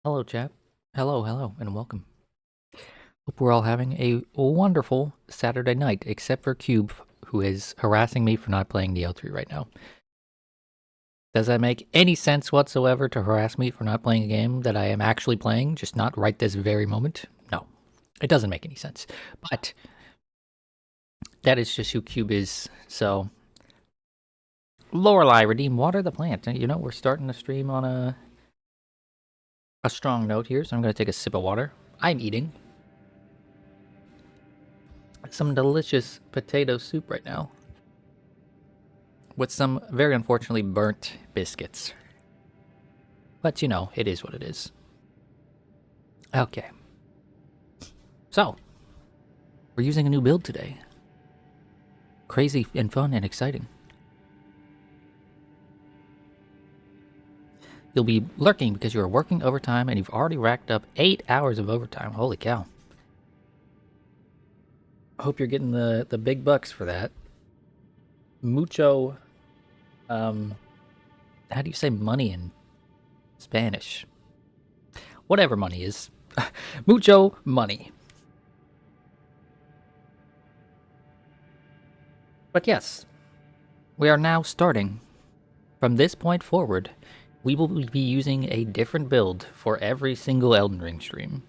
Hello, chap. Hello, and welcome. Hope we're all having a wonderful Saturday night, except for Cube, who is harassing me for not playing the Erdtree right now. Does that make any sense whatsoever to harass me for not playing a game that I am actually playing, just not right this very moment? No, it doesn't make any sense. But that is just who Cube is. So, Lorelei, redeem water the plant. You know, we're starting the stream on a strong note here, so I'm going to take a sip of water. I'm eating some delicious potato soup right now with some very unfortunately burnt biscuits. But you know, it is what it is. Okay. So, we're using a new build today. Crazy and fun and exciting. You'll be lurking because you are working overtime and you've already racked up 8 hours of overtime. Holy cow. Hope you're getting the big bucks for that. Mucho, how do you say money in Spanish? Whatever money is. Mucho money. But yes, we are now starting. From this point forward, we will be using a different build for every single Elden Ring stream.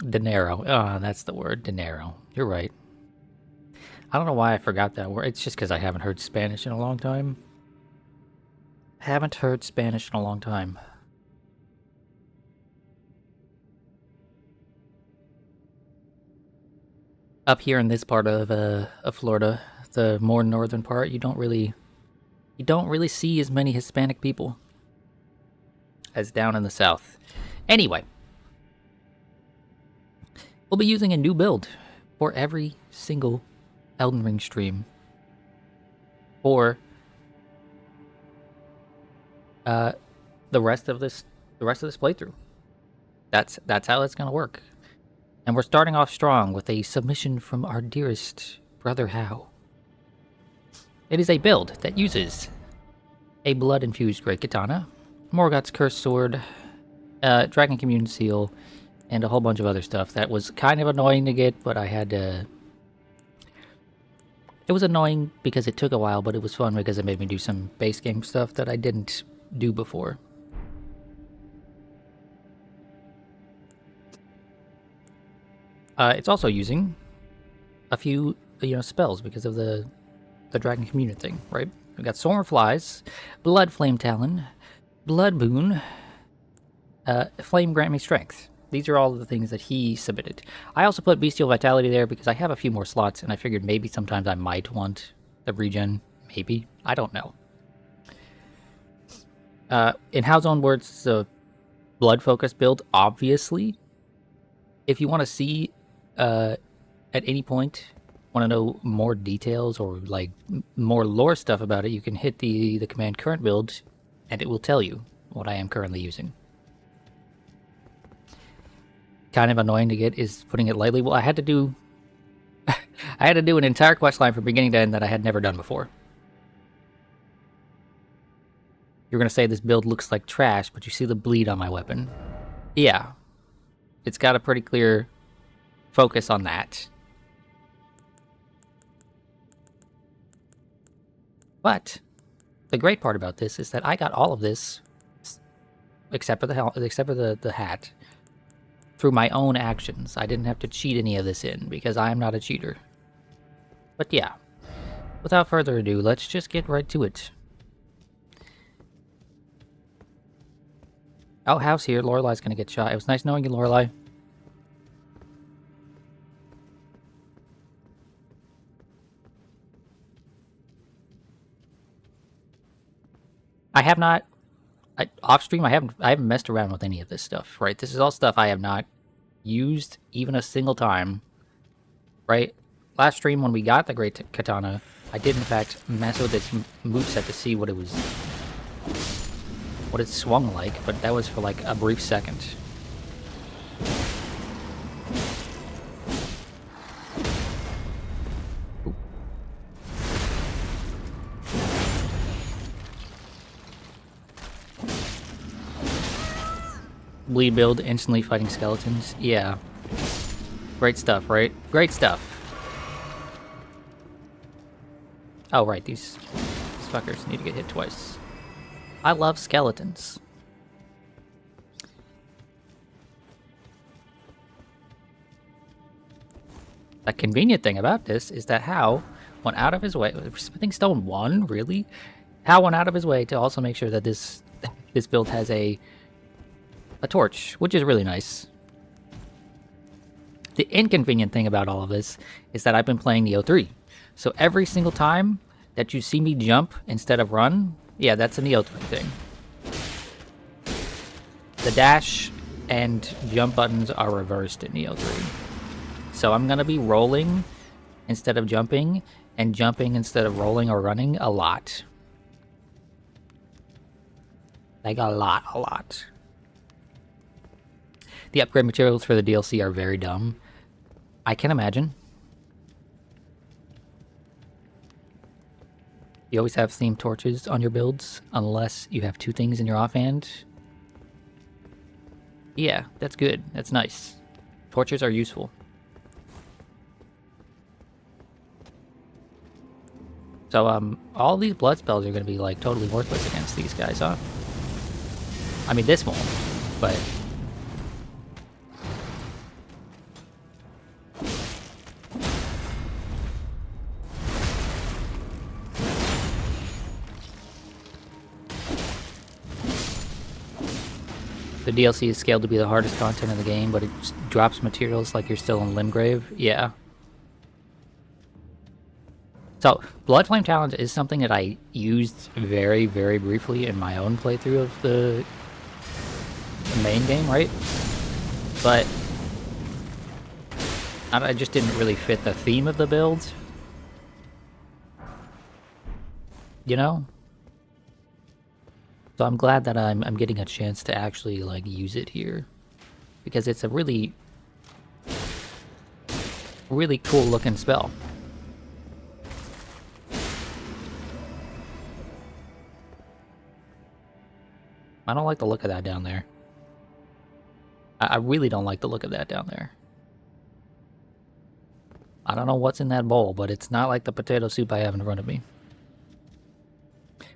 Dinero. Ah, that's the word. Dinero. You're right. I don't know why I forgot that word. It's just because I haven't heard Spanish in a long time. Haven't heard Spanish in a long time. Up here in this part of Florida, the more northern part, you don't really see as many Hispanic people as down in the south. Anyway, we'll be using a new build for every single Elden Ring stream for the rest of this playthrough. That's how it's gonna work. And we're starting off strong with a submission from our dearest brother Howe. It is a build that uses a blood-infused great katana, Morgoth's cursed sword, dragon commune seal, and a whole bunch of other stuff that was kind of annoying to get, but I had to... It was annoying because it took a while, but it was fun because it made me do some base game stuff that I didn't do before. It's also using a few, spells because of the dragon commune thing, right? We got Soaring Flies, Blood Flame Talon, Blood Boon, Flame Grant Me Strength. These are all the things that he submitted. I also put Bestial Vitality there because I have a few more slots, and I figured maybe sometimes I might want the regen. Maybe. I don't know. In Howe's own words, it's a blood-focused build, obviously. If you want to see, at any point, want to know more details or, like, more lore stuff about it, you can hit the command current build, and it will tell you what I am currently using. Kind of annoying to get is putting it lightly. Well, I had to do an entire quest line from beginning to end that I had never done before. You're gonna say this build looks like trash, but you see the bleed on my weapon. Yeah. It's got a pretty clear focus on that. But the great part about this is that I got all of this, except for the hat, through my own actions. I didn't have to cheat any of this in because I am not a cheater. But yeah, without further ado, let's just get right to it. Oh, Howe's here. Lorelei's gonna get shot. It was nice knowing you, Lorelei. I have not... off stream, I haven't messed around with any of this stuff, right? This is all stuff I have not used even a single time, right? Last stream when we got the Great Katana, I did in fact mess with its moveset to see what it swung like, but that was for like a brief second. Bleed build, instantly fighting skeletons. Yeah. Great stuff, right? Great stuff. Oh, right, these fuckers need to get hit twice. I love skeletons. The convenient thing about this is that Howe went out of his way. Smithing Stone 1, really? Howe went out of his way to also make sure that this build has a torch, which is really nice. The inconvenient thing about all of this is that I've been playing Neo 3. So every single time that you see me jump instead of run, yeah, that's a Neo 3 thing. The dash and jump buttons are reversed in Neo 3. So I'm going to be rolling instead of jumping, and jumping instead of rolling or running a lot. Like a lot. The upgrade materials for the DLC are very dumb. I can imagine. You always have themed torches on your builds, unless you have 2 things in your offhand. Yeah, that's good. That's nice. Torches are useful. So, all these blood spells are going to be, like, totally worthless against these guys, huh? I mean, this won't, but... The DLC is scaled to be the hardest content in the game, but it drops materials like you're still in Limgrave. Yeah. So, Blood Flame Challenge is something that I used very, very briefly in my own playthrough of the main game, right? But I just didn't really fit the theme of the build. You know? So I'm glad that I'm getting a chance to actually, like, use it here. Because it's a really cool looking spell. I don't like the look of that down there. I really don't like the look of that down there. I don't know what's in that bowl, but it's not like the potato soup I have in front of me.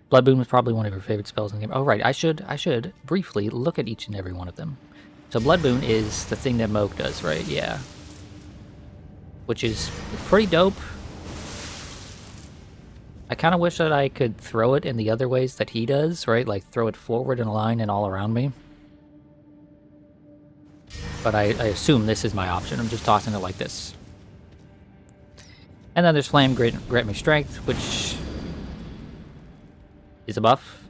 Blood Boon was probably one of your favorite spells in the game. Oh, right. I should briefly look at each and every one of them. So Blood Boon is the thing that Moke does, right? Yeah. Which is pretty dope. I kind of wish that I could throw it in the other ways that he does, right? Like throw it forward in a line and all around me. But I assume this is my option. I'm just tossing it like this. And then there's Flame, grant me strength, which is a buff.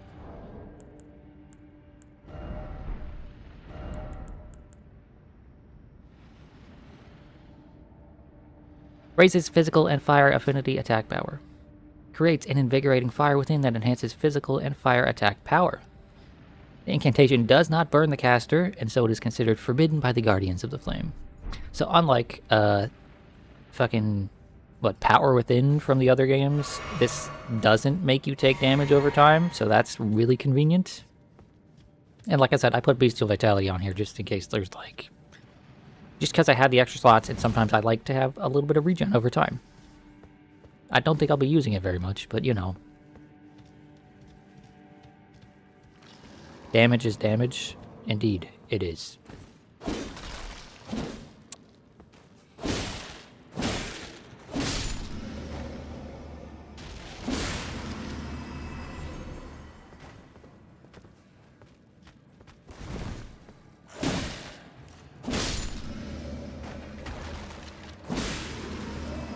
Raises physical and fire affinity attack power. Creates an invigorating fire within that enhances physical and fire attack power. The incantation does not burn the caster, and so it is considered forbidden by the Guardians of the Flame. So unlike fucking Power Within from the other games, this doesn't make you take damage over time, so that's really convenient. And like I said, I put Bestial Vitality on here just in case there's like... Just because I had the extra slots, and sometimes I like to have a little bit of regen over time. I don't think I'll be using it very much, but you know. Damage is damage. Indeed, it is.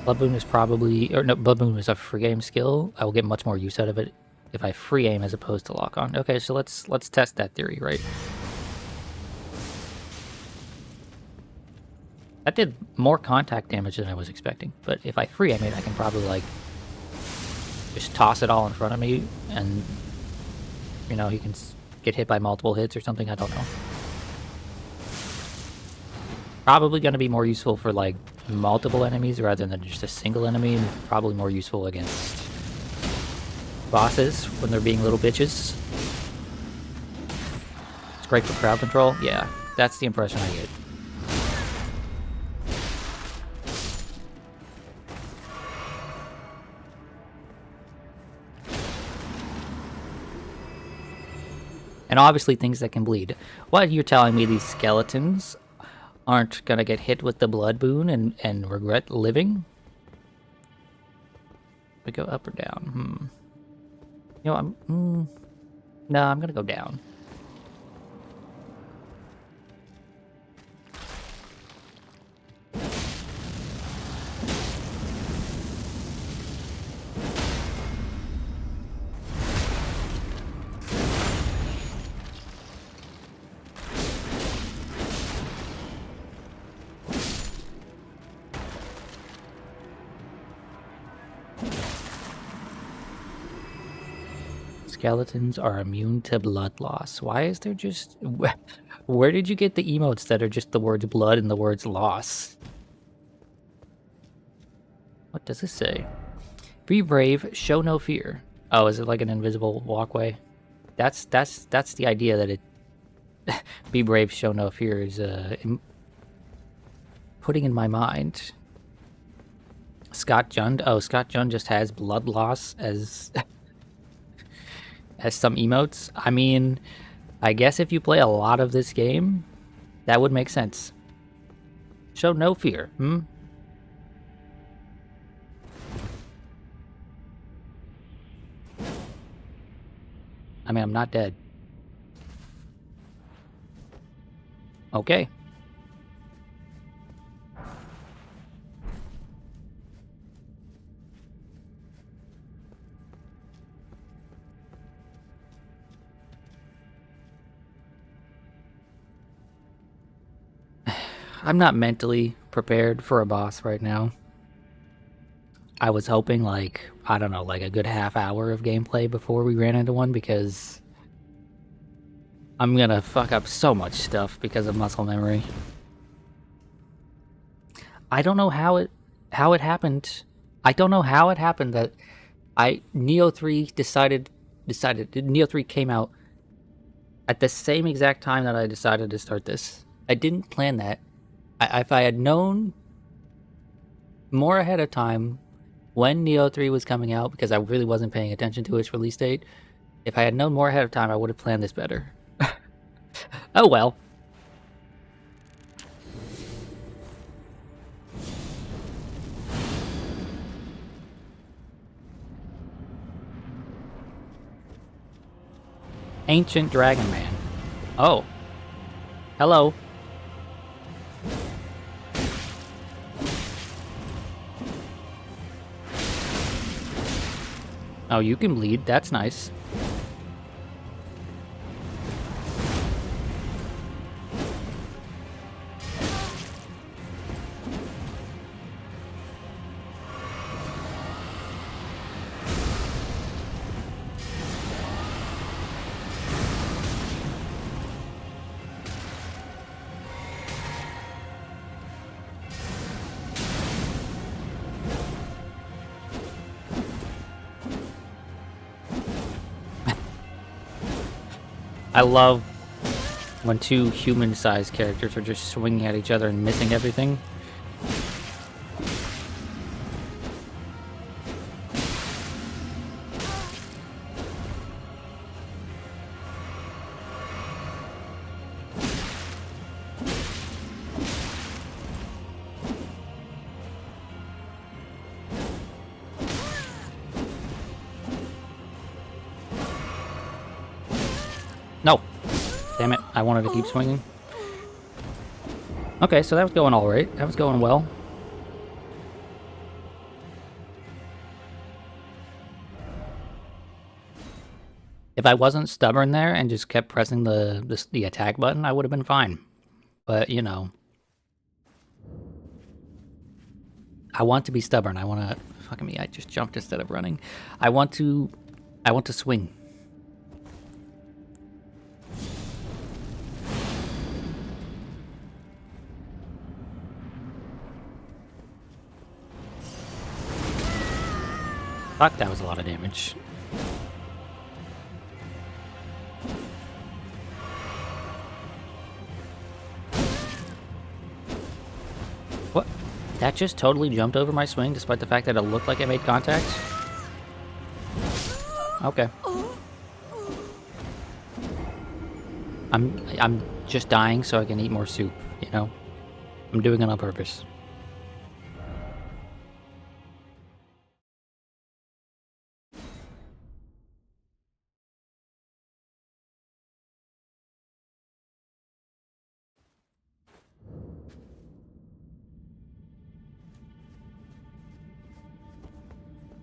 Blood Boon is probably... Or no, Blood Boon is a free aim skill. I will get much more use out of it if I free aim as opposed to lock on. Okay, so let's test that theory, right? That did more contact damage than I was expecting. But if I free aim it, I can probably, like, just toss it all in front of me and, you know, he can get hit by multiple hits or something. I don't know. Probably going to be more useful for, like, multiple enemies rather than just a single enemy. Probably more useful against bosses when they're being little bitches. It's great for crowd control. Yeah, That's the impression I get. And obviously things that can bleed. What, you're telling me these skeletons aren't gonna get hit with the blood boon and regret living? We go up or down? You know, no, I'm gonna go down. Skeletons are immune to blood loss. Why is there just... Where did you get the emotes that are just the words blood and the words loss? What does this say? Be brave, show no fear. Oh, is it like an invisible walkway? That's the idea that it... Be brave, show no fear is putting in my mind. Scott Jund? Oh, Scott Jund just has blood loss as... as some emotes. I mean, I guess if you play a lot of this game, that would make sense. Show no fear, I mean, I'm not dead. Okay. I'm not mentally prepared for a boss right now. I was hoping, like, I don't know, like a good half hour of gameplay before we ran into one, because I'm gonna fuck up so much stuff because of muscle memory. I don't know how it happened. I don't know how it happened that Neo 3 decided Neo 3 came out at the same exact time that I decided to start this. I didn't plan that. If I had known more ahead of time when Neo 3 was coming out, because I really wasn't paying attention to its release date, if I had known more ahead of time, I would have planned this better. Oh well. Ancient Dragon Man. Oh. Hello. Oh, you can bleed. That's nice. I love when two human-sized characters are just swinging at each other and missing everything. No! Damn it, I wanted to keep swinging. Okay, so that was going alright. That was going well. If I wasn't stubborn there and just kept pressing the attack button, I would have been fine. But, you know. I want to be stubborn. I want to... Fucking me, I just jumped instead of running. I want to swing. Fuck, that was a lot of damage. That just totally jumped over my swing, despite the fact that it looked like it made contact. Okay. I'm just dying so I can eat more soup, you know? I'm doing it on purpose.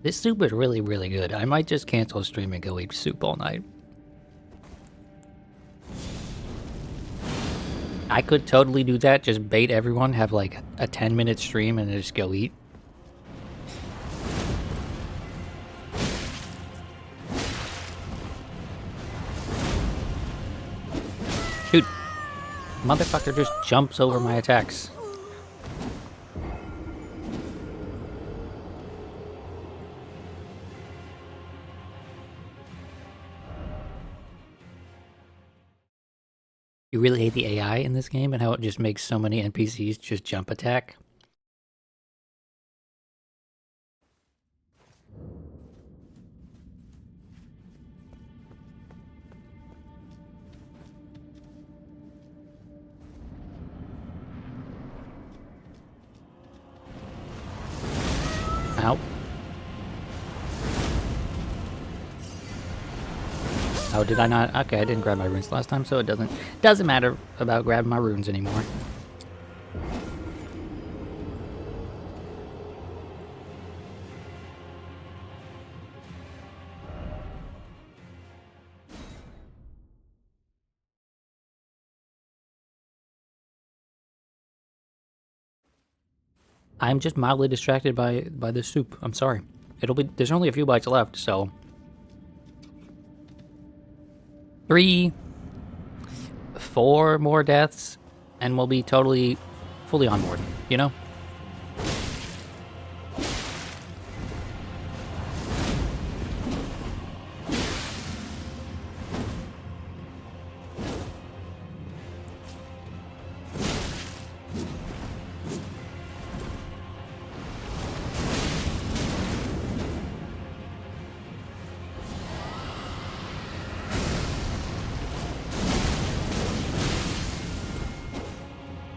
This soup is really, really good. I might just cancel stream and go eat soup all night. I could totally do that, just bait everyone, have like a 10-minute stream and just go eat. Shoot. Motherfucker just jumps over my attacks. You really hate the AI in this game and how it just makes so many NPCs just jump attack? Ow. Oh, did I not? Okay, I didn't grab my runes last time, so it doesn't matter about grabbing my runes anymore. I'm just mildly distracted by the soup. I'm sorry. There's only a few bites left, so 3, 4 more deaths, and we'll be fully on board, you know?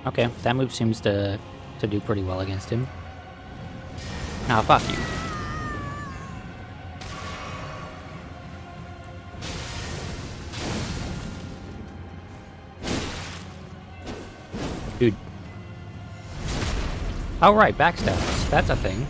Okay, that move seems to do pretty well against him. Now, fuck you. Dude. Oh, right, backstabs. That's a thing.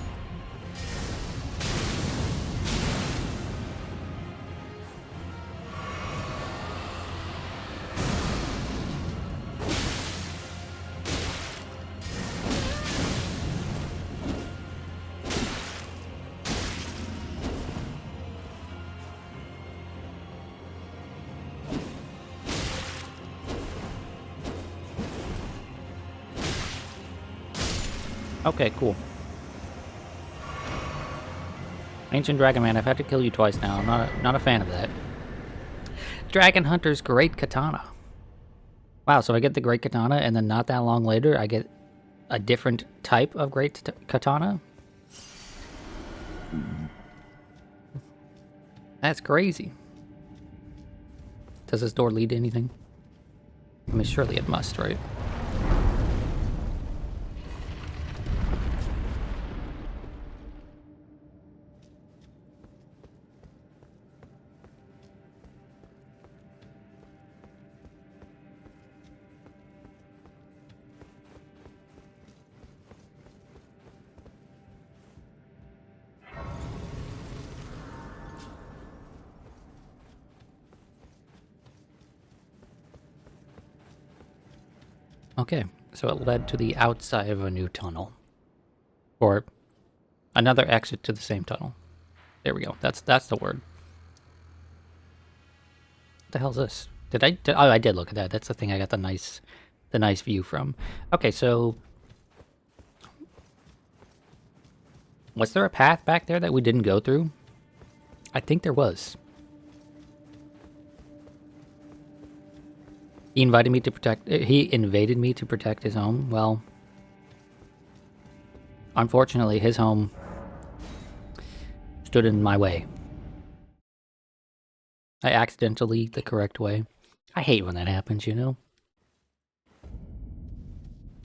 Okay, cool. Ancient Dragon Man, I've had to kill you twice now. I'm not a fan of that. Dragon Hunter's Great Katana. Wow, so I get the Great Katana, and then not that long later, I get a different type of Great Katana? That's crazy. Does this door lead to anything? I mean, surely it must, right? Okay, so it led to the outside of a new tunnel. Or another exit to the same tunnel. There we go. That's the word. What the hell's this? Oh, I did look at that. That's the thing I got the nice view from. Okay, so was there a path back there that we didn't go through? I think there was. He invaded me to protect his home. Well, Unfortunately, his home stood in my way. I accidentally the correct way. I hate when that happens, you know?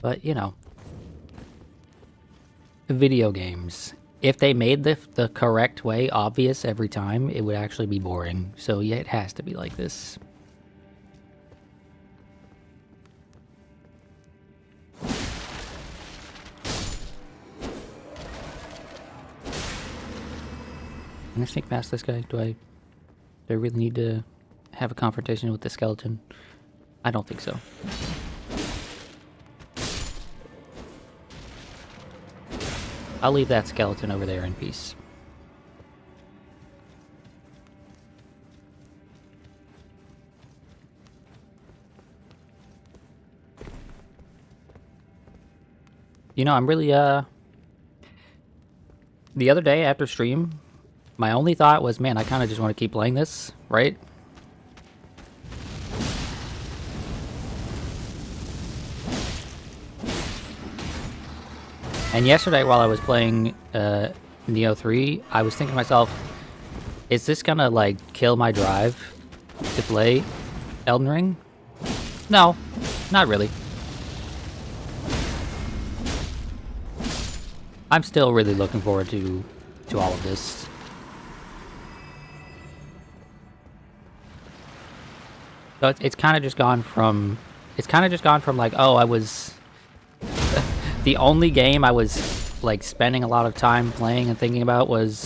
But, you know. Video games. If they made the correct way obvious every time, it would actually be boring. So yeah, it has to be like this. Can I sneak past this guy? Do I really need to have a confrontation with the skeleton? I don't think so. I'll leave that skeleton over there in peace. You know, I'm really, the other day after stream, my only thought was, man, I kind of just want to keep playing this, right? And yesterday, while I was playing Neo 3, I was thinking to myself, is this gonna, like, kill my drive to play Elden Ring? No, not really. I'm still really looking forward to all of this. So it's kind of just gone from... It's kind of just gone from, like, oh, I was... The only game I was, like, spending a lot of time playing and thinking about was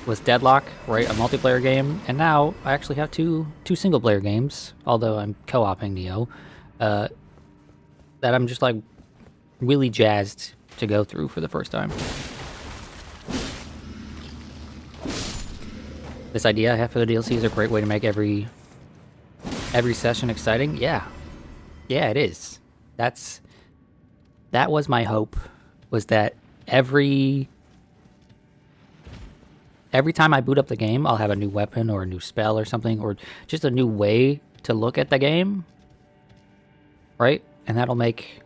Deadlock, right? A multiplayer game. And now I actually have two single-player games, although I'm co-oping Neo, that I'm just, like, really jazzed to go through for the first time. This idea I have for the DLC is a great way to make every session exciting. Yeah, it is. That was my hope, was that every time I boot up the game, I'll have a new weapon or a new spell or something, or just a new way to look at the game, right? And that'll make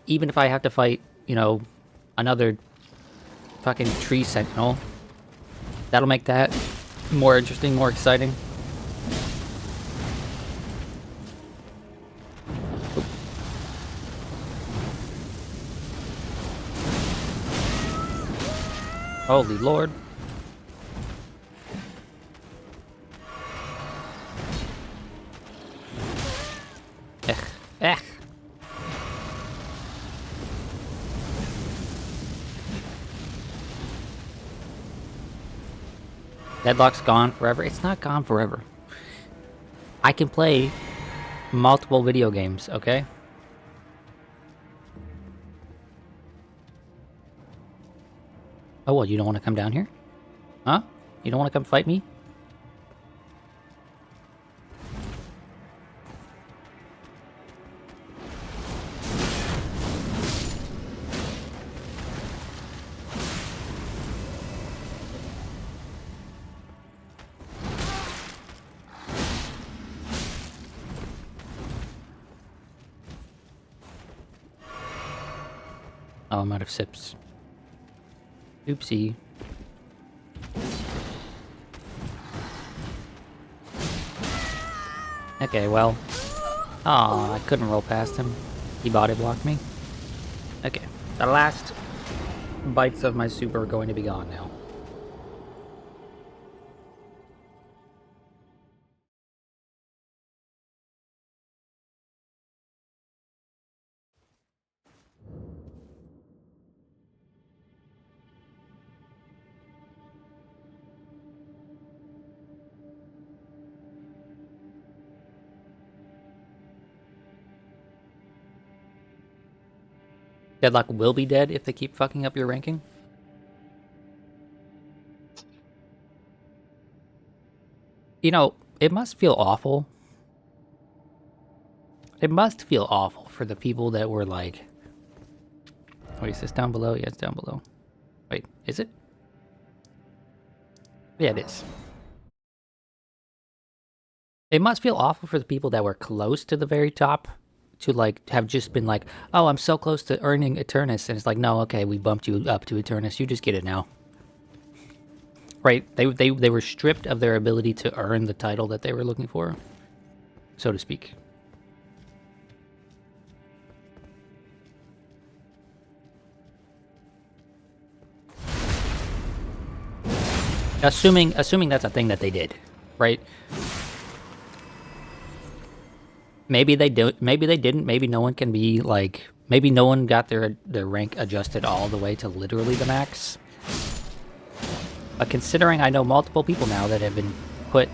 even if I have to fight, you know, another fucking tree sentinel, that'll make that more interesting, more exciting. Holy Lord. Ech. Deadlock's gone forever. It's not gone forever. I can play multiple video games, okay? Oh, what, you don't want to come down here? Huh? You don't want to come fight me? Oh, I'm out of sips. Oopsie. Okay, well. Aw, I couldn't roll past him. He body blocked me. Okay, the last bites of my soup are going to be gone now. Deadlock will be dead if they keep fucking up your ranking? You know, it must feel awful. It must feel awful for the people that were like... Wait, is this down below? Yeah, it's down below. Wait, is it? Yeah, it is. It must feel awful for the people that were close to the very top to like have just been like, oh, I'm so close to earning Eternus, and it's like, no, okay, we bumped you up to Eternus, you just get it now. Right? They were stripped of their ability to earn the title that they were looking for, so to speak. Assuming that's a thing that they did, right? Maybe they do. Maybe they didn't. Maybe no one can be like. Maybe no one got their rank adjusted all the way to literally the max. But considering I know multiple people now that have been put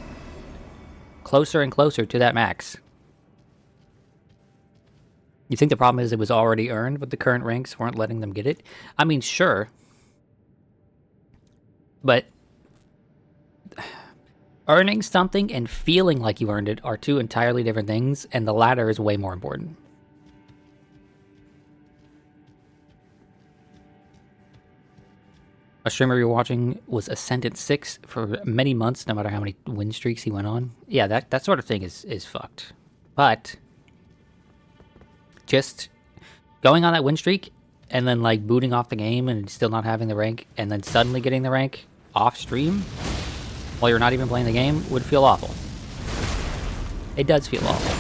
closer and closer to that max, you think the problem is it was already earned, but the current ranks weren't letting them get it? I mean, sure, but earning something and feeling like you earned it are two entirely different things, and the latter is way more important. A streamer you're watching was Ascendant 6 for many months, no matter how many win streaks he went on. Yeah, that sort of thing is fucked. But just going on that win streak and then like booting off the game and still not having the rank and then suddenly getting the rank off stream while you're not even playing the game would feel awful. It does feel awful.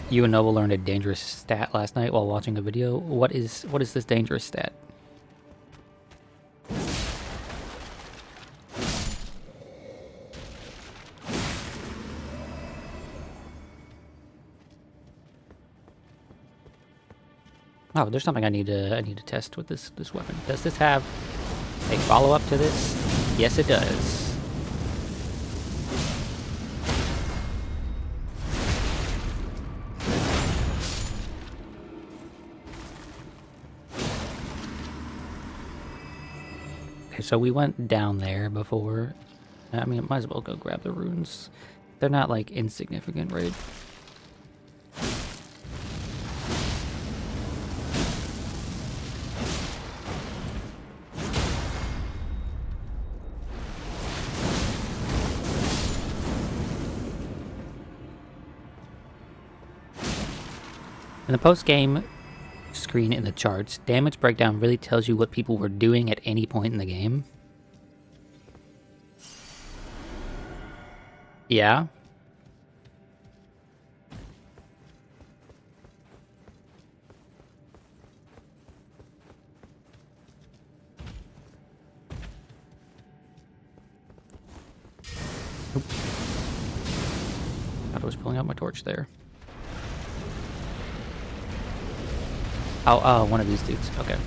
You and Noble learned a dangerous stat last night while watching a video. What is this dangerous stat? Oh, there's something I need to test with this weapon. Does this have a follow-up to this? Yes, it does. So we went down there before. I mean, might as well go grab the runes. They're not, like, insignificant, right? In the post-game screen in the charts, damage breakdown really tells you what people were doing at any point in the game. Yeah. Oop. Thought I was pulling out my torch there. Oh, one of these dudes. Okay.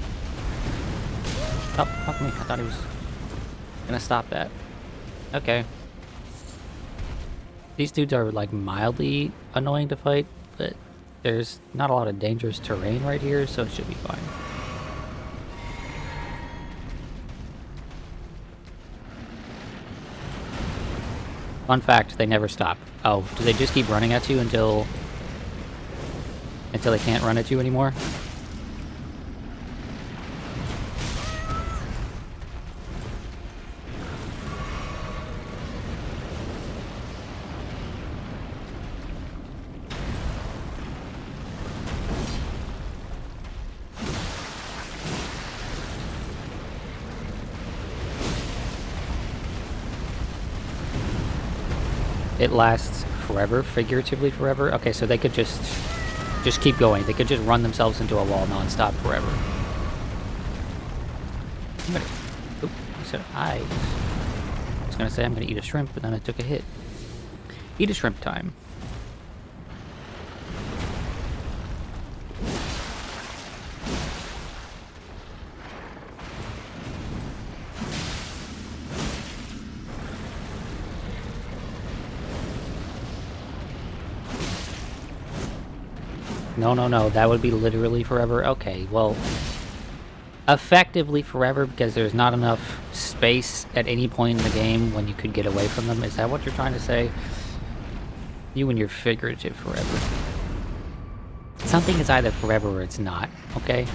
Oh, fuck me. I thought he was gonna stop that. Okay. These dudes are, like, mildly annoying to fight, but there's not a lot of dangerous terrain right here, so it should be fine. Fun fact, they never stop. Oh, do they just keep running at you until they can't run at you anymore? It lasts forever, figuratively forever. Okay, so they could just keep going. They could just run themselves into a wall nonstop forever. Oop, I said I was gonna say I'm gonna eat a shrimp, but then I took a hit. Eat a shrimp time. No. That would be literally forever. Okay, well, effectively forever because there's not enough space at any point in the game when you could get away from them. Is that what you're trying to say? You and your figurative forever. Something is either forever or it's not, okay?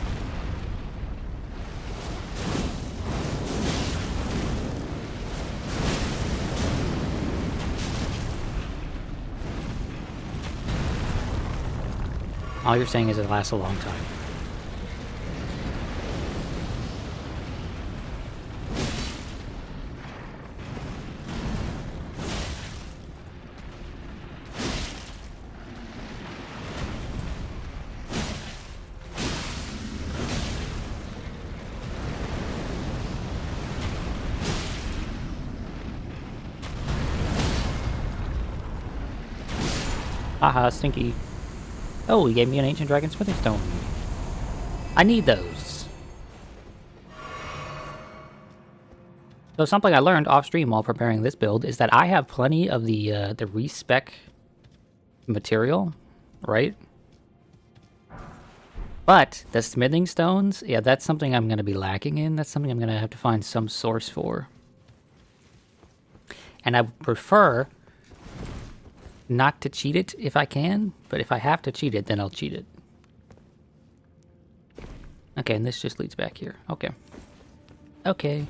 All you're saying is it lasts a long time. Haha, stinky. Oh, he gave me an ancient dragon smithing stone. I need those. So something I learned off stream while preparing this build is that I have plenty of the respec material, right? But the smithing stones, yeah, that's something I'm going to be lacking in. That's something I'm going to have to find some source for. And I would prefer not to cheat it if I can, but if I have to cheat it, then I'll cheat it. Okay, and this just leads back here. Okay. Okay. It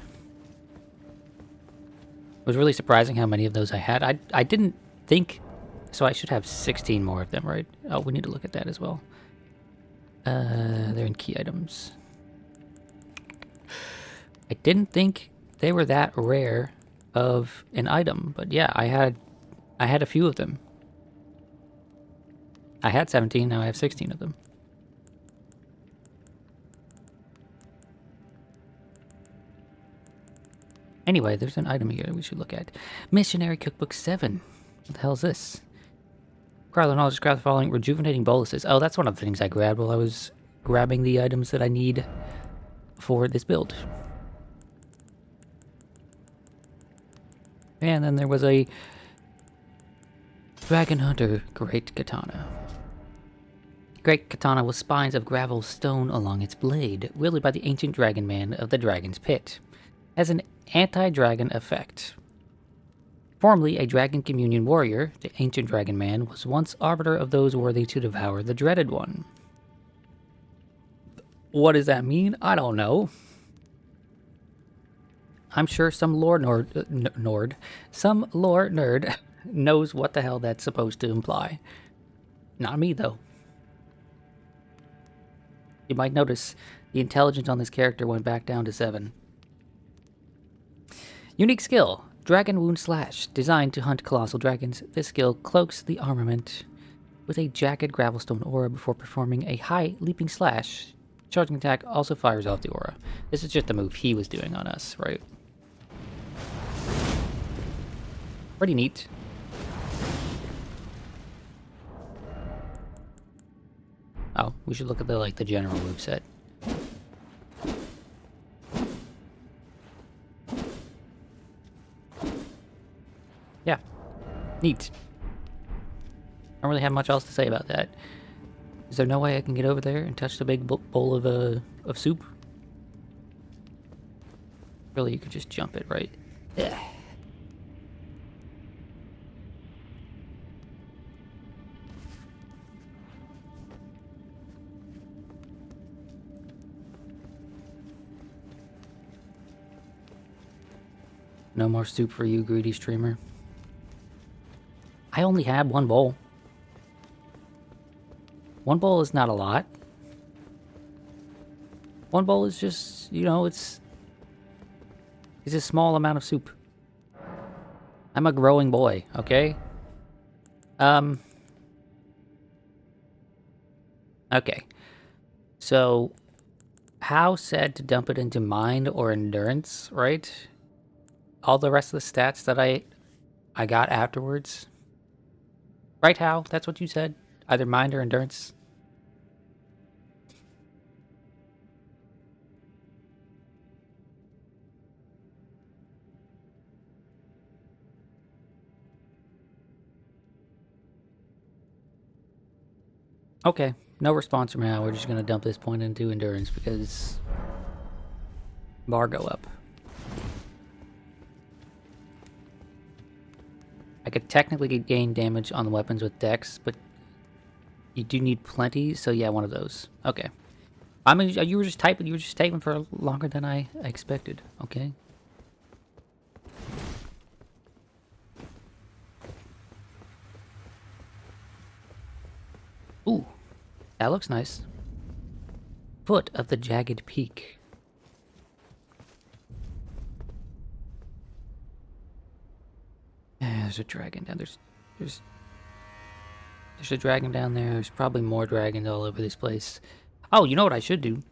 was really surprising how many of those I had. I didn't think, so I should have 16 more of them, right? Oh, we need to look at that as well. They're in key items. I didn't think they were that rare of an item, but yeah, I had a few of them. I had 17, now I have 16 of them. Anyway, there's an item here we should look at. Missionary Cookbook 7. What the hell is this? Acquire the knowledge, grab the following rejuvenating boluses. Oh, that's one of the things I grabbed while I was grabbing the items that I need for this build. And then there was a Dragon Hunter Great Katana. Great Katana with spines of gravel stone along its blade, wielded by the ancient dragon man of the Dragon's Pit. Has an anti-dragon effect. Formerly a dragon communion warrior, the ancient dragon man was once arbiter of those worthy to devour the dreaded one. What does that mean? I don't know. I'm sure some lore nerd knows what the hell that's supposed to imply. Not me, though. You might notice the intelligence on this character went back down to 7. Unique skill, Dragon Wound Slash. Designed to hunt colossal dragons, this skill cloaks the armament with a jagged gravelstone aura before performing a high leaping slash. Charging attack also fires off the aura. This is just the move he was doing on us, right? Pretty neat. Oh, we should look at the general moveset. Yeah, neat. I don't really have much else to say about that. Is there no way I can get over there and touch the big bowl of soup? Really, you could just jump it, right? Ugh. No more soup for you, greedy streamer. I only had one bowl. One bowl is not a lot. One bowl is just, you know, it's a small amount of soup. I'm a growing boy, okay? Okay. So, Howe said to dump it into mind or endurance, right? All the rest of the stats that I got afterwards. Right, Howe? That's what you said? Either mind or endurance? Okay, No response from Howe. We're just gonna dump this point into endurance because bar go up. I could technically gain damage on the weapons with Dex, but you do need plenty. So yeah, one of those. Okay. I mean, you were just typing. You were just typing for longer than I expected. Okay. Ooh, that looks nice. Foot of the jagged peak. There's a dragon down. There's a dragon down there. There's probably more dragons all over this place. Oh, you know what I should do?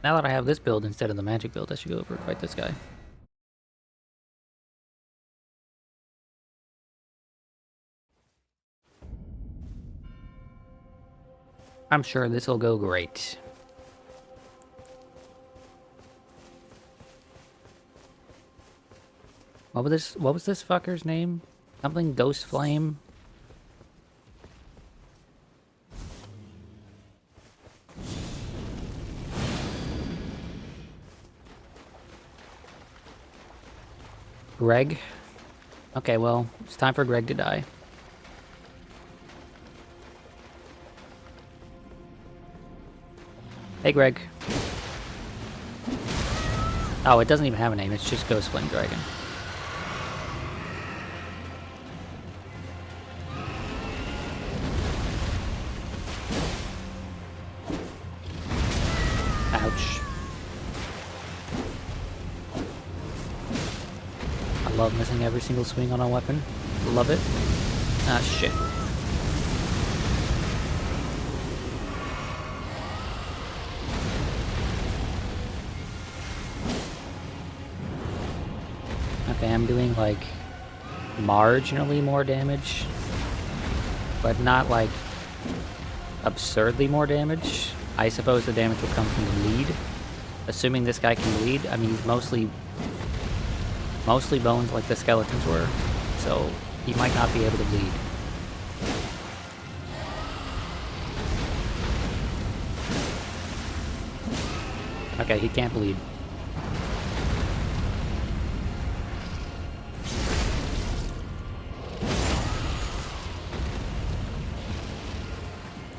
Now that I have this build instead of the magic build, I should go over and fight this guy. I'm sure this will go great. What was this fucker's name? Something Ghost Flame? Greg? Okay, well, it's time for Greg to die. Hey, Greg. Oh, it doesn't even have a name. It's just Ghost Flame Dragon. Ouch. I love missing every single swing on a weapon. Love it. Ah, shit. Okay, I'm doing like marginally more damage, but not like absurdly more damage. I suppose the damage will come from the lead. Assuming this guy can bleed, I mean, he's mostly bones like the skeletons were, so he might not be able to bleed. Okay, he can't bleed.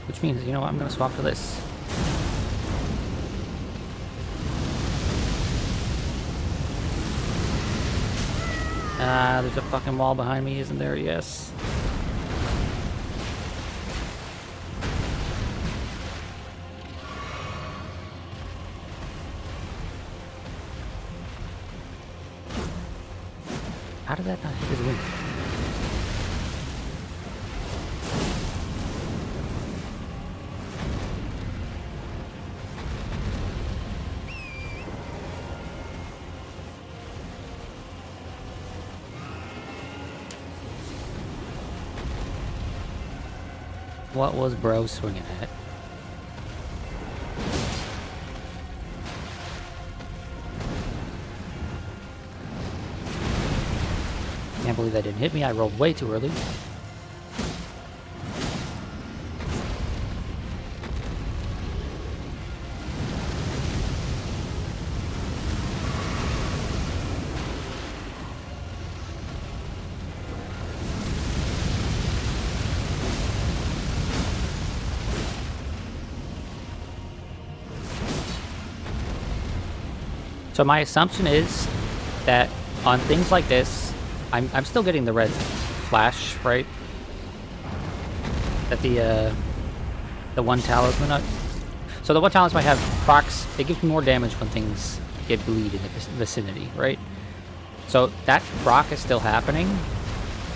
Which means, you know what, I'm gonna swap to this. Ah, there's a fucking wall behind me, isn't there? Yes. How did that not hit his wing? What was bro swinging at? Can't believe that didn't hit me. I rolled way too early. So my assumption is that on things like this, I'm still getting the red flash, right? That the one talisman. So the one talisman I have procs. It gives me more damage when things get bleed in the vicinity, right? So that proc is still happening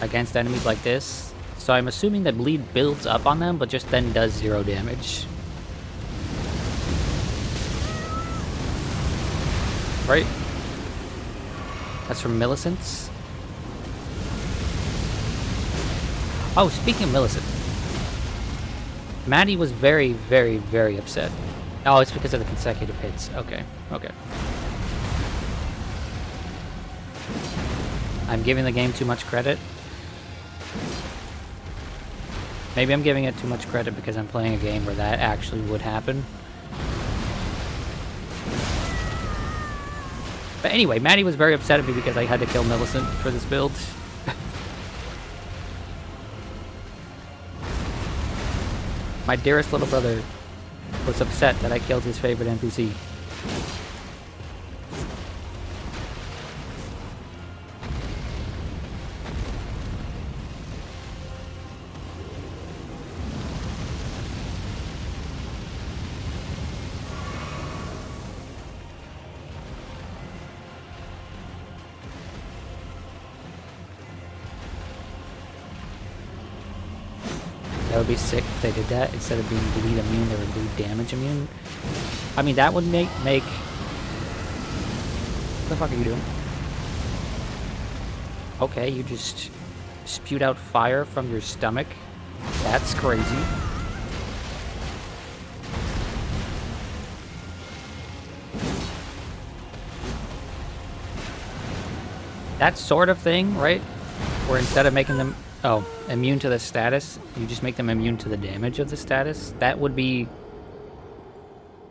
against enemies like this. So I'm assuming that bleed builds up on them, but just then does 0 damage. Right? That's from Millicent's. Oh, speaking of Millicent. Maddie was very, very, very upset. Oh, it's because of the consecutive hits. Okay, okay. I'm giving the game too much credit. Maybe I'm giving it too much credit because I'm playing a game where that actually would happen. But anyway, Maddie was very upset at me because I had to kill Millicent for this build. My dearest little brother was upset that I killed his favorite NPC. That would be sick if they did that. Instead of being bleed immune, they were bleed damage immune. I mean, that would make... What the fuck are you doing? Okay, you just spewed out fire from your stomach. That's crazy. That sort of thing, right? Where instead of making them... Oh, immune to the status, you just make them immune to the damage of the status. That would be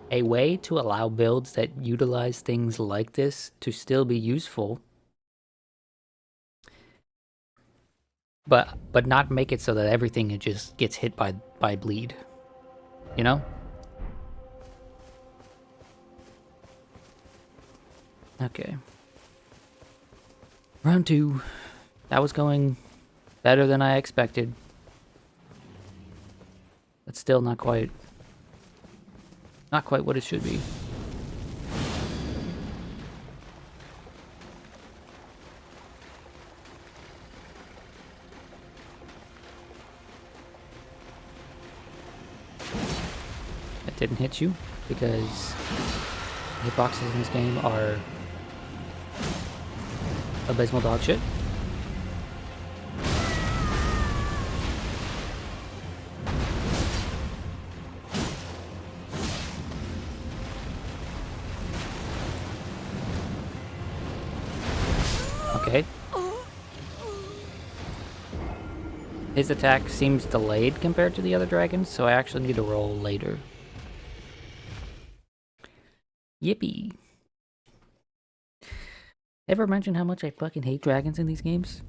a way to allow builds that utilize things like this to still be useful, but not make it so that everything just gets hit by bleed. You know? Okay. Round 2. That was going better than I expected. But still not quite what it should be. That didn't hit you because hitboxes in this game are abysmal dog shit. Okay. His attack seems delayed compared to the other dragons, so I actually need to roll later. Yippee. Ever mention how much I fucking hate dragons in these games?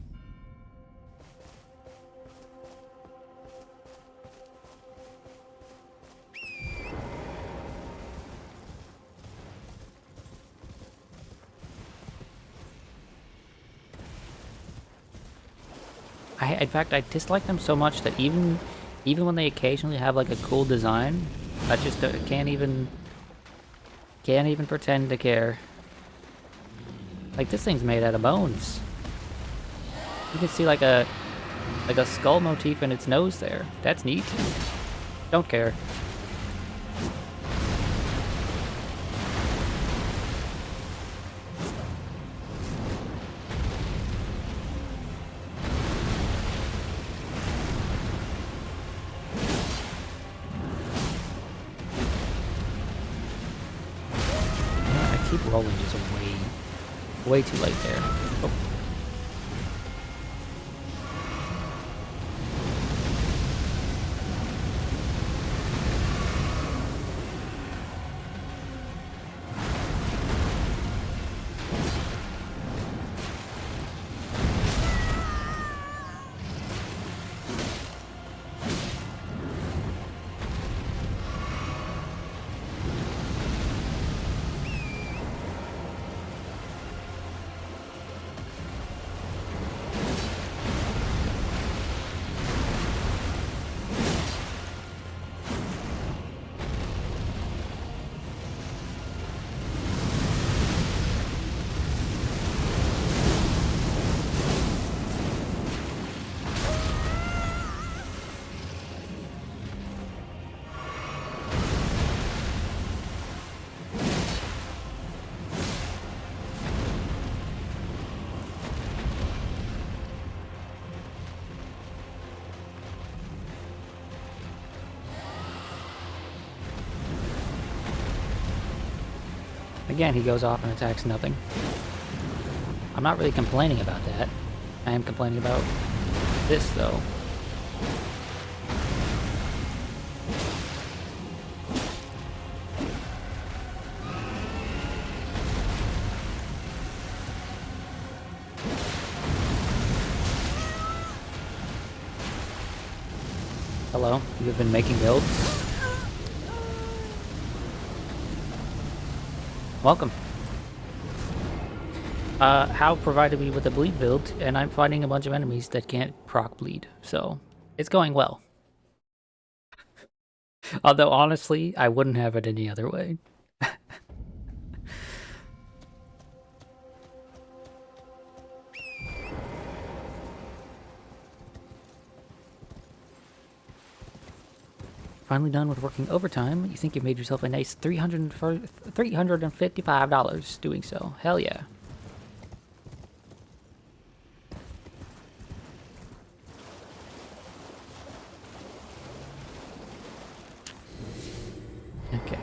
In fact, I dislike them so much that even when they occasionally have like a cool design, I just can't even pretend to care. Like, this thing's made out of bones. You can see like a skull motif in its nose there. That's neat. Don't care. Rolling just way too late there. Oh. Again, he goes off and attacks nothing. I'm not really complaining about that. I am complaining about this, though. Hello, you have been making builds? Welcome. Howe provided me with a bleed build, and I'm fighting a bunch of enemies that can't proc bleed, so it's going well. Although, honestly, I wouldn't have it any other way. Finally done with working overtime. You think you made yourself a nice $355 doing so. Hell yeah. Okay.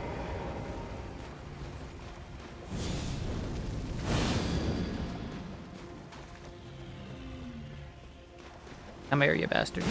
Come here, you bastard.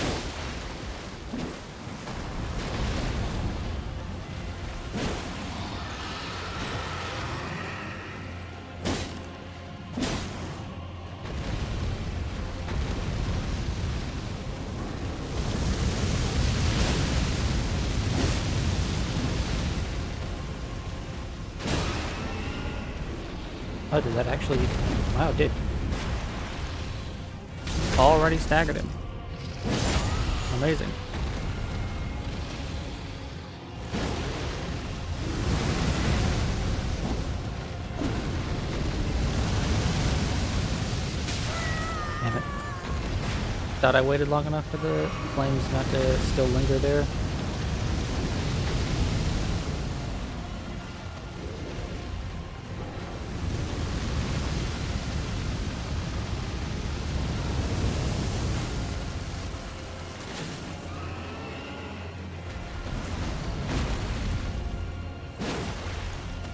Oh, did that actually... Wow, it did. Already staggered him. Amazing. Damn it. Thought I waited long enough for the flames not to still linger there.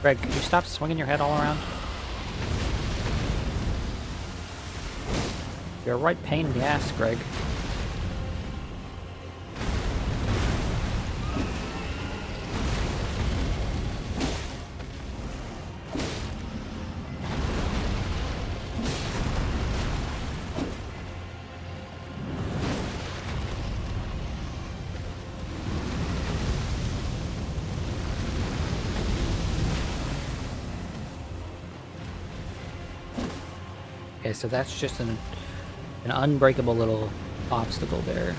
Greg, could you stop swinging your head all around? You're a right pain in the ass, Greg. Okay, so that's just an unbreakable little obstacle there.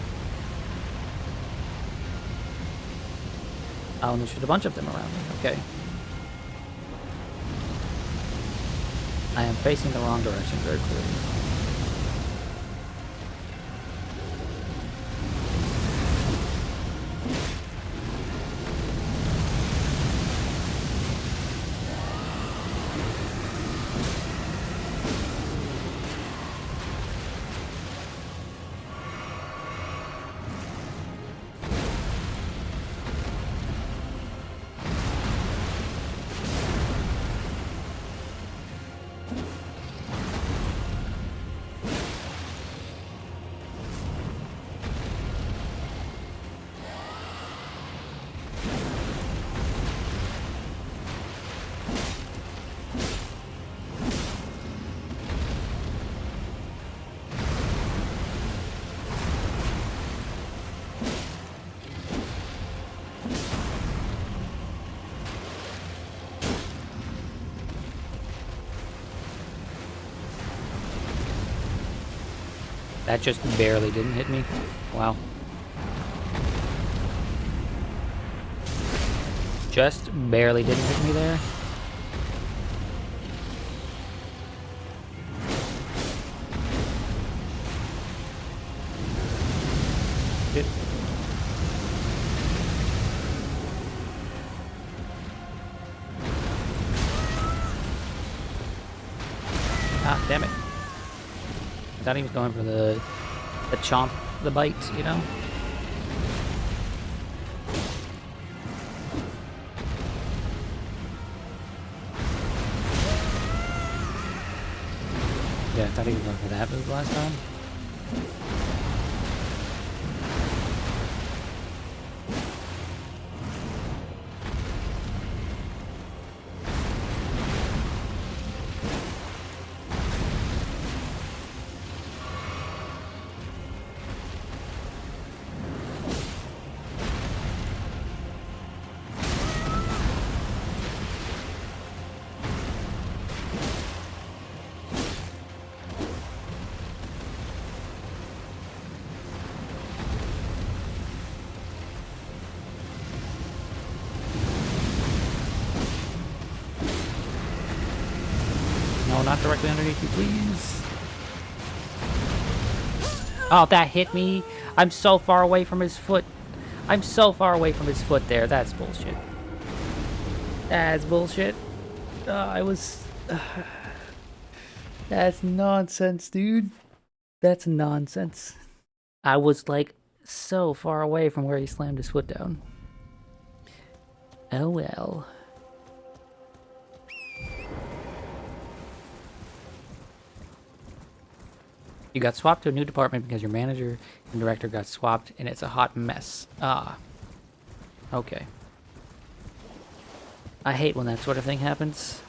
Oh, and there's just a bunch of them around me. Okay. I am facing the wrong direction very clearly. That just barely didn't hit me. Wow. Just barely didn't hit me there. Shit. Ah, damn it. I thought he was going for the chomp, the bite, you know? Yeah, I thought he was going for that move last time. not directly underneath you, please. Oh, that hit me. I'm so far away from his foot. I'm so far away from his foot there. That's bullshit. That's bullshit. I was... That's nonsense, dude. That's nonsense. I was, like, so far away from where he slammed his foot down. Oh, well. You got swapped to a new department because your manager and director got swapped, and it's a hot mess. Ah. Okay. I hate when that sort of thing happens.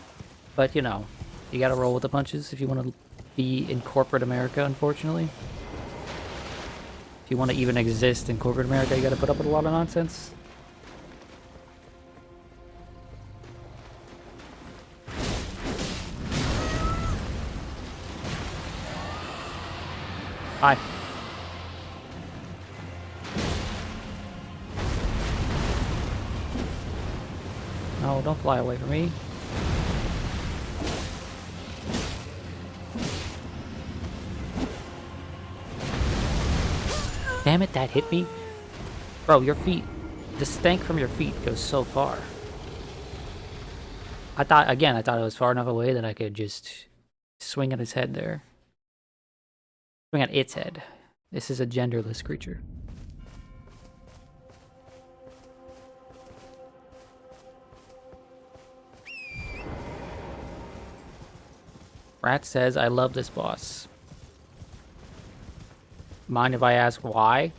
But, you know, you gotta roll with the punches if you want to be in corporate America, unfortunately. If you want to even exist in corporate America, you gotta put up with a lot of nonsense. Hi. No, don't fly away from me. Damn it, that hit me. Bro, your feet. The stank from your feet goes so far. I thought it was far enough away that I could just swing at his head there. Swing at its head. This is a genderless creature. Rat says, I love this boss. Mind if I ask why?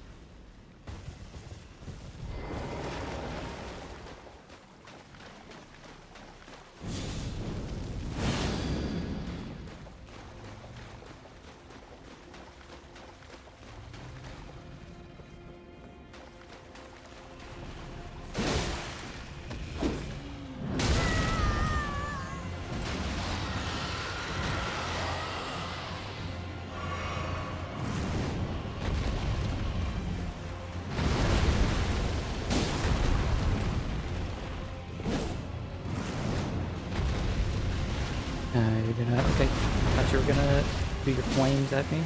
You're gonna, okay, thought you were gonna do your flames at me.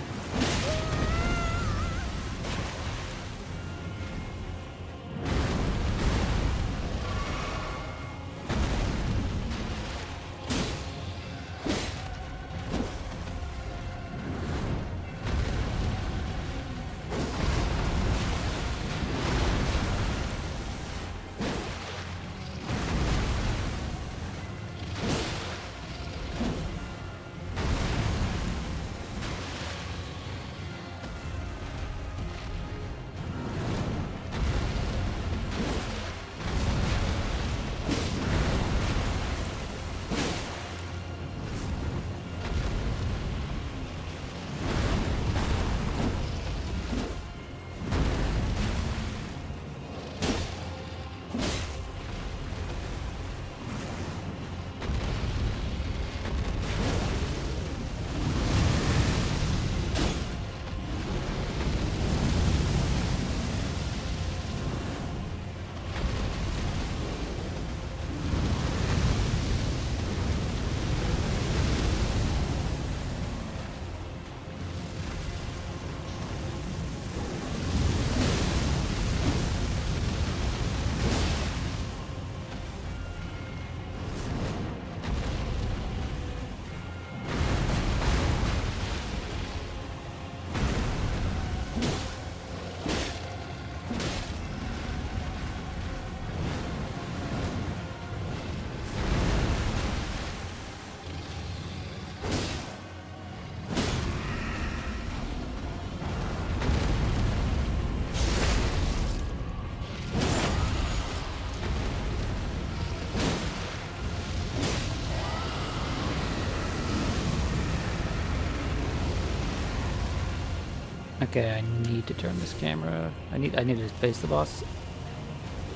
Okay, I need to turn this camera. I need to face the boss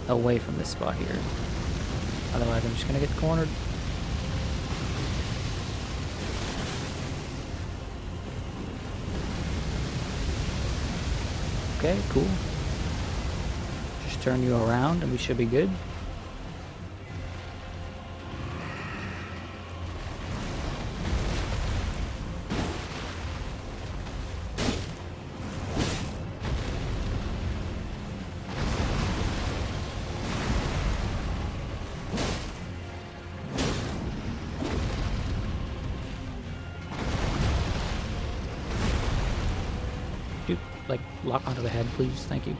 away from this spot here. Otherwise, I'm just gonna get cornered. Okay, cool. Just turn you around and we should be good. like, lock onto the head, please? Thank you.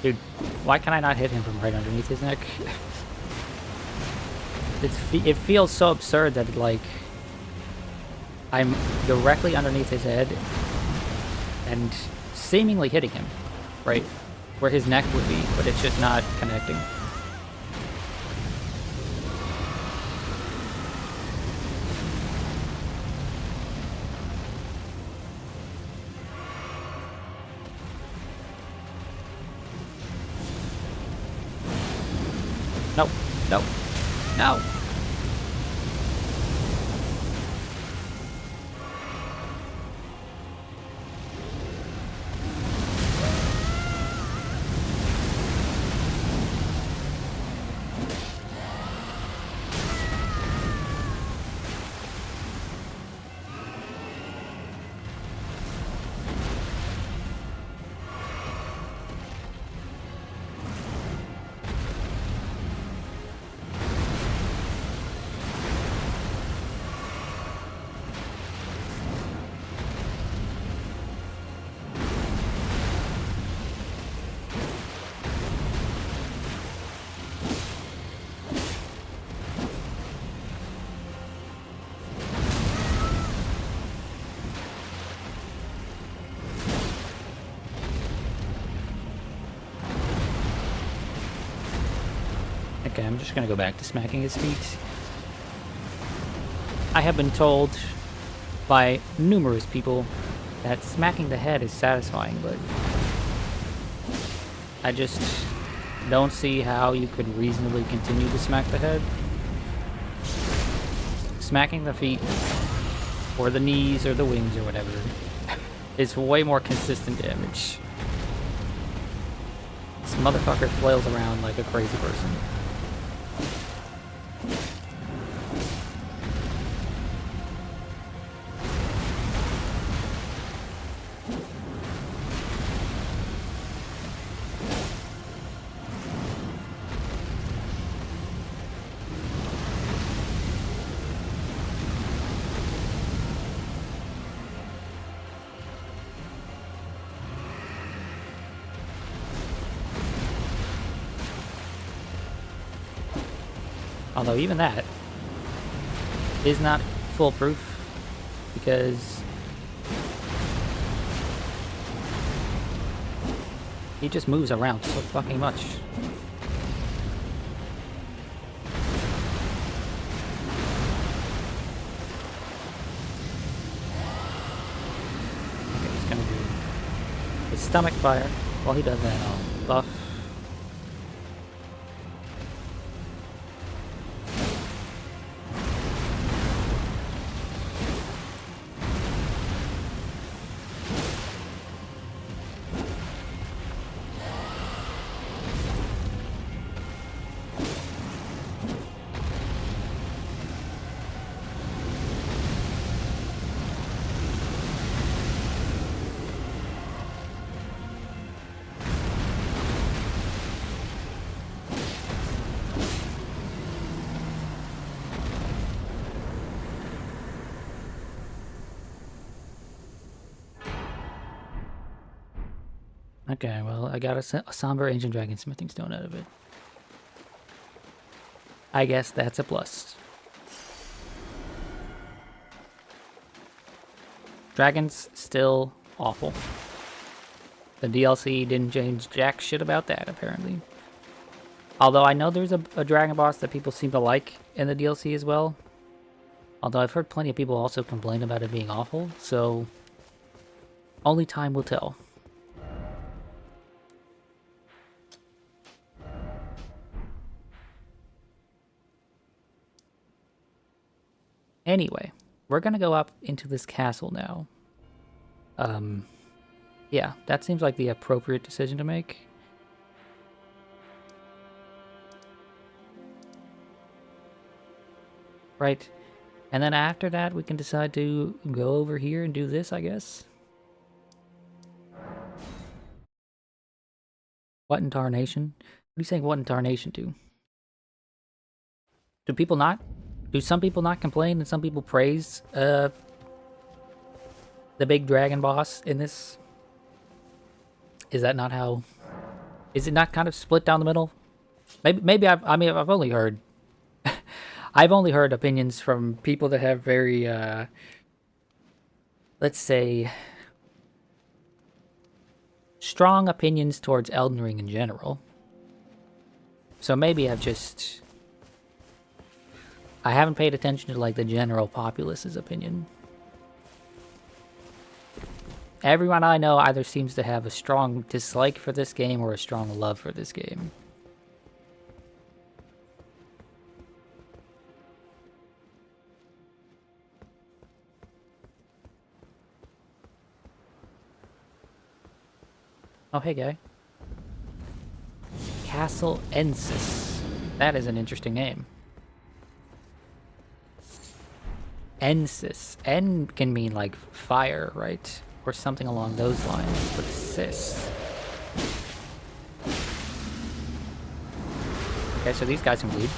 Dude, why can I not hit him from right underneath his neck? It feels so absurd that, like, I'm directly underneath his head and seemingly hitting him, right? Where his neck would be, but it's just not connecting. No, no, no! Okay, I'm just gonna go back to smacking his feet. I have been told by numerous people that smacking the head is satisfying, but I just don't see how you could reasonably continue to smack the head. Smacking the feet, or the knees, or the wings, or whatever, is way more consistent damage. This motherfucker flails around like a crazy person. Although even that is not foolproof, because he just moves around so fucking much. Okay, he's gonna do his stomach fire. While he does that, I'll buff. Okay, well, I got a somber ancient dragon smithing stone out of it. I guess that's a plus. Dragons still awful. The DLC didn't change jack shit about that, apparently. Although I know there's a dragon boss that people seem to like in the DLC as well. Although I've heard plenty of people also complain about it being awful, so only time will tell. Anyway, we're gonna go up into this castle now. Yeah, that seems like the appropriate decision to make. Right. And then after that, we can decide to go over here and do this, I guess. What in tarnation? What are you saying what in tarnation to? Do people not? Do some people not complain and some people praise the big dragon boss in this? Is that not how... Is it not kind of split down the middle? Maybe I've only heard... I've only heard opinions from people that have very, let's say, strong opinions towards Elden Ring in general. So maybe I haven't paid attention to, like, the general populace's opinion. Everyone I know either seems to have a strong dislike for this game or a strong love for this game. Oh, hey, guy. Castle Ensis. That is an interesting name. Ensis. En can mean, like, fire, right? Or something along those lines. But sis. Okay, so these guys can bleed.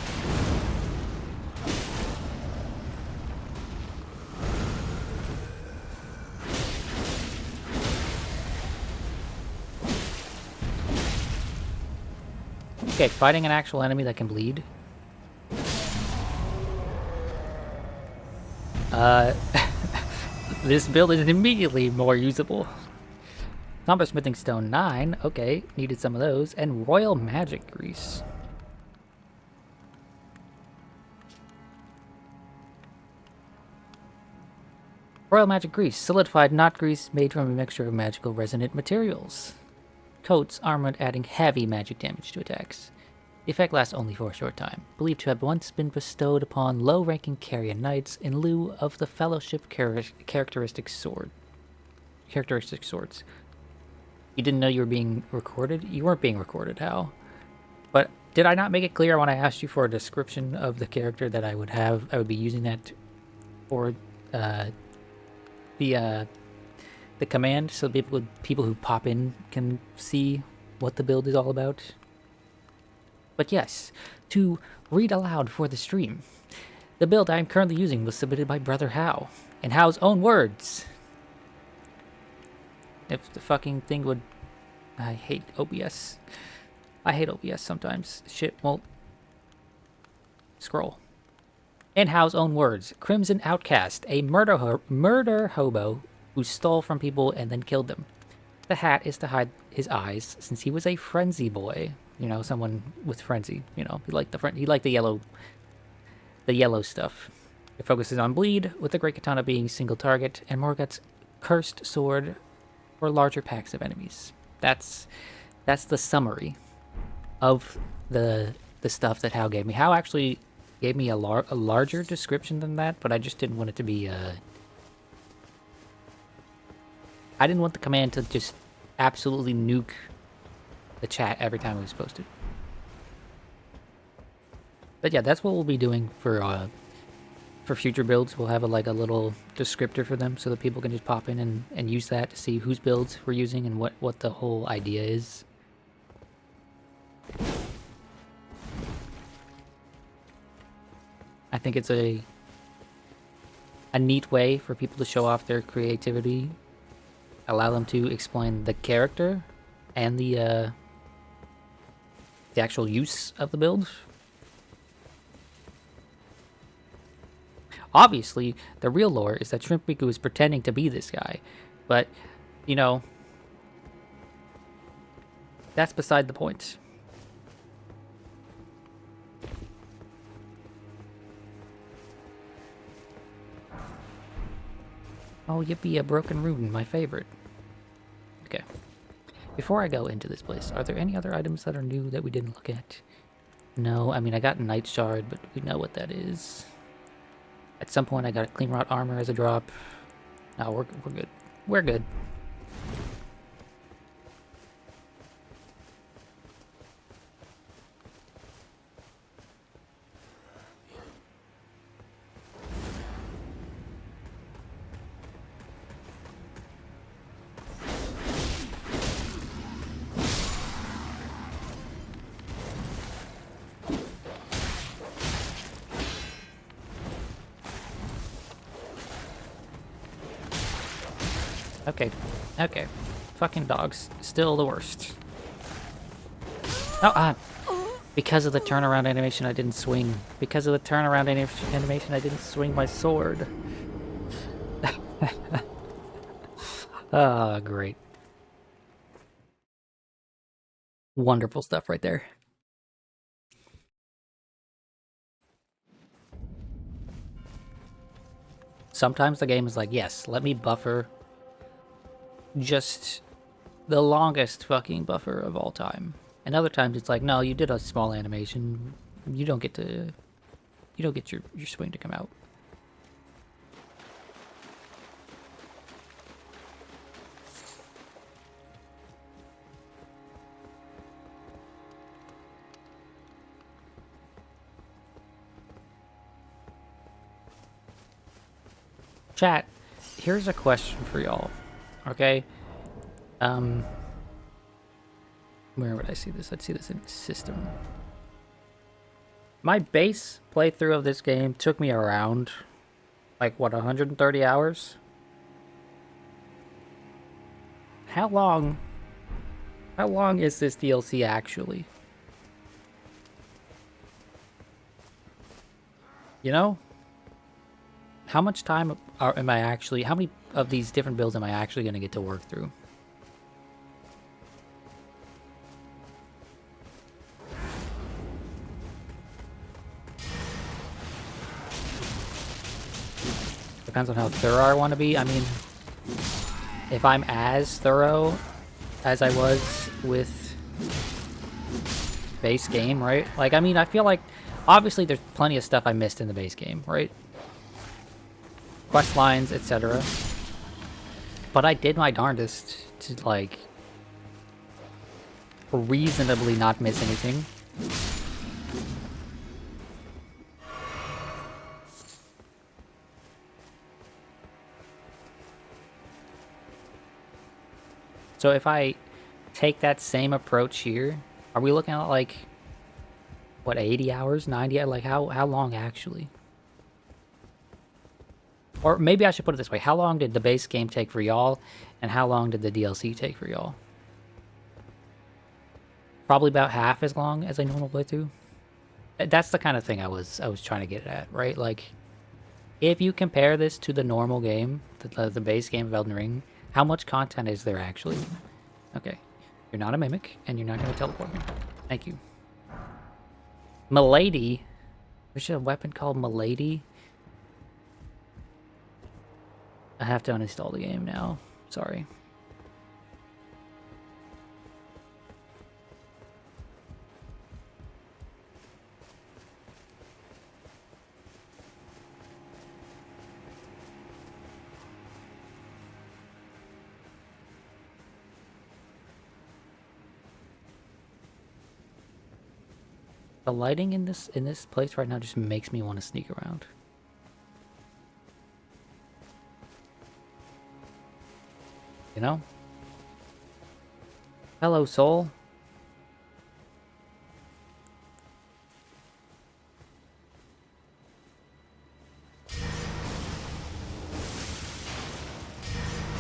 Okay, fighting an actual enemy that can bleed. This build is immediately more usable. Combat Smithing Stone 9, okay, needed some of those, and Royal Magic Grease. Royal Magic Grease, solidified knot grease made from a mixture of magical resonant materials. Coats armored, adding heavy magic damage to attacks. The effect lasts only for a short time, believed to have once been bestowed upon low-ranking Carrion Knights in lieu of the Fellowship characteristic swords. You didn't know you were being recorded? You weren't being recorded, Howe. But did I not make it clear when I asked you for a description of the character that I would be using that for the command, so people who pop in can see what the build is all about? But yes, to read aloud for the stream, the build I am currently using was submitted by Brother Howe, in Howe's own words. If the fucking thing would... I hate OBS. I hate OBS sometimes. Shit won't scroll. In Howe's own words, Crimson Outcast, a murder hobo who stole from people and then killed them. The hat is to hide his eyes, since he was a frenzy boy. You know, someone with frenzy. You know, he liked the yellow stuff. It focuses on bleed, with the Great Katana being single target, and Morgoth's cursed sword for larger packs of enemies. That's the summary of the stuff that Howe gave me. Howe actually gave me a larger description than that, but I just didn't want it to be I didn't want the command to just absolutely nuke the chat every time it was posted. But yeah, that's what we'll be doing for future builds. We'll have a little descriptor for them so that people can just pop in and use that to see whose builds we're using and what the whole idea is. I think it's a neat way for people to show off their creativity, allow them to explain the character and the actual use of the build. Obviously, the real lore is that Shrimp Riku is pretending to be this guy, but, you know, that's beside the point. Oh, yippee, a broken rune, my favorite. Okay. Before I go into this place, are there any other items that are new that we didn't look at? No, I mean, I got Night Shard, but we know what that is. At some point, I got a clean rot armor as a drop. No, we're good. We're good. Okay, okay. Fucking dogs. Still the worst. Oh, because of the turnaround animation, I didn't swing. Because of the turnaround animation, I didn't swing my sword. Ah, great. Wonderful stuff right there. Sometimes the game is like, yes, let me buffer just the longest fucking buffer of all time. And other times it's like, no, you did a small animation. You don't get your swing to come out. Chat, here's a question for y'all. Okay? Where would I see this? I'd see this in system. My base playthrough of this game took me around, like, what, 130 hours? How long is this DLC actually? You know? How much time am I actually... How many of these different builds am I actually going to get to work through? Depends on how thorough I want to be. I mean, if I'm as thorough as I was with base game, right? Like, I mean, I feel like... Obviously, there's plenty of stuff I missed in the base game, right? Quest lines, etc. But I did my darndest to, like, reasonably not miss anything. So if I take that same approach here, are we looking at, like, what, 80 hours, 90? Like, how long actually? Or maybe I should put it this way. How long did the base game take for y'all, and how long did the DLC take for y'all? Probably about half as long as a normal playthrough. That's the kind of thing I was trying to get at, right? Like, if you compare this to the normal game, the base game of Elden Ring, how much content is there actually? Okay. You're not a mimic, and you're not going to teleport me. Thank you. Milady? There's a weapon called Milady? I have to uninstall the game now. Sorry. The lighting in this place right now just makes me want to sneak around. You know? Hello, soul.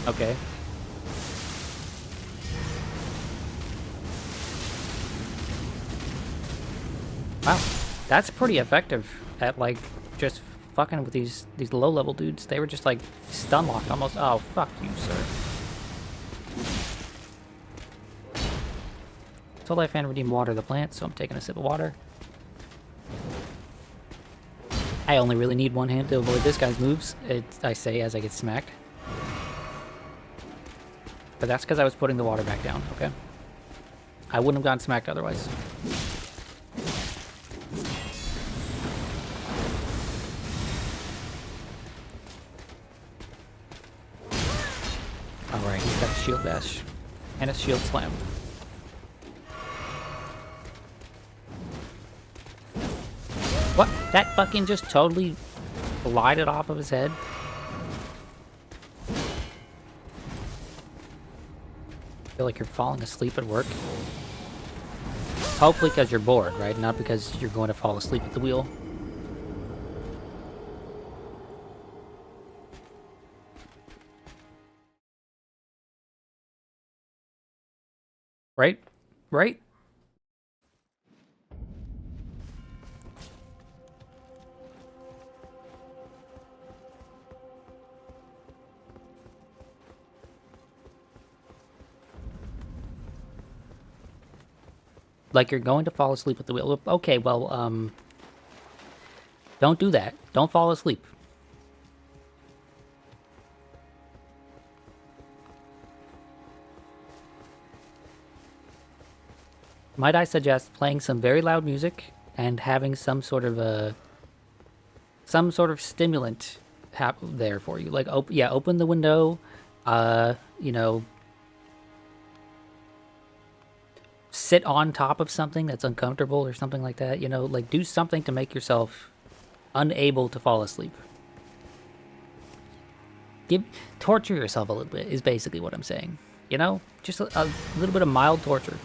Okay. Wow, that's pretty effective at, like, just fucking with these low-level dudes. They were just, like, stun-locked almost. Oh, fuck you, sir. Soul Life and redeem water the plant, so I'm taking a sip of water. I only really need one hand to avoid this guy's moves, I say as I get smacked. But that's because I was putting the water back down, okay? I wouldn't have gotten smacked otherwise. shield bash. And a shield slam. What? That fucking just totally glided off of his head? I feel like you're falling asleep at work. Hopefully because you're bored, right? Not because you're going to fall asleep at the wheel. Right? Right? Like you're going to fall asleep at the wheel. Okay, well, don't do that. Don't fall asleep. Might I suggest playing some very loud music and having some sort of stimulant there for you. Like, open the window, you know, sit on top of something that's uncomfortable or something like that. You know, like do something to make yourself unable to fall asleep. Torture yourself a little bit is basically what I'm saying. You know, just a little bit of mild torture.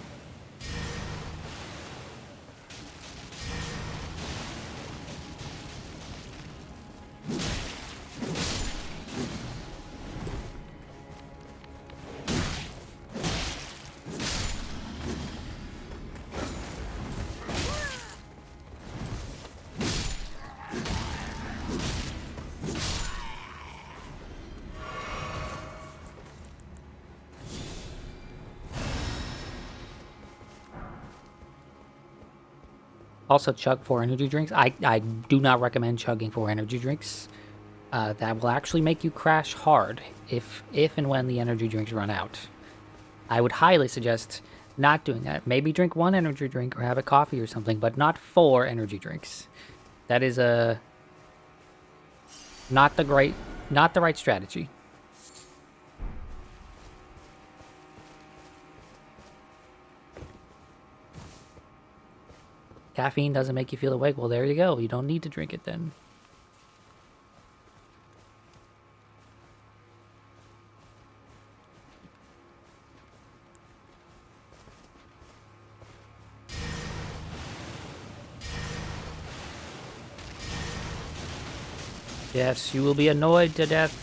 Also, chug 4 energy drinks. I do not recommend chugging 4 energy drinks. That will actually make you crash hard if and when the energy drinks run out. I would highly suggest not doing that. Maybe drink 1 energy drink or have a coffee or something, but not 4 energy drinks. That is not the right strategy. Caffeine doesn't make you feel awake. Well, there you go. You don't need to drink it then. Yes, you will be annoyed to death.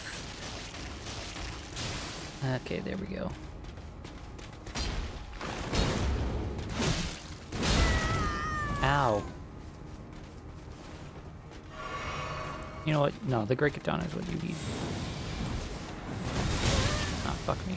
Okay, there we go. Ow. You know what? No, the Great Katana is what you need. Ah, fuck me.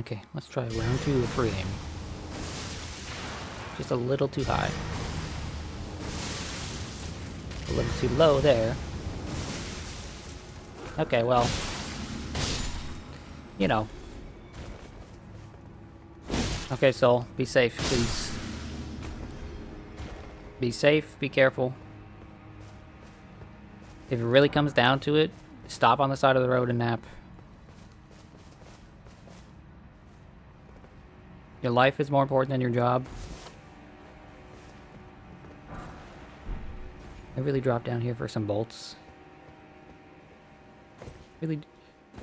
Okay, let's try round 2 of free aim. Just a little too high. A little too low there. Okay, well, you know. Okay, Soul, be safe, please. Be safe, be careful. If it really comes down to it, stop on the side of the road and nap. Your life is more important than your job. I really dropped down here for some bolts. Really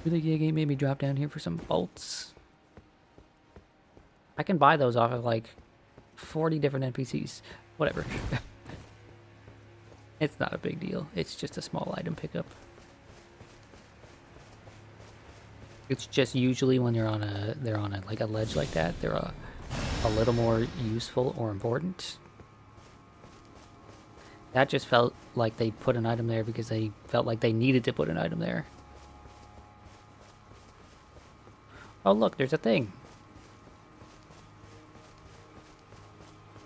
the game made me drop down here for some bolts. I can buy those off of like 40 different NPCs. Whatever. It's not a big deal. It's just a small item pickup. It's just usually when they're on a like a ledge like that, they're a little more useful or important. That just felt like they put an item there because they felt like they needed to put an item there. Oh, look, there's a thing.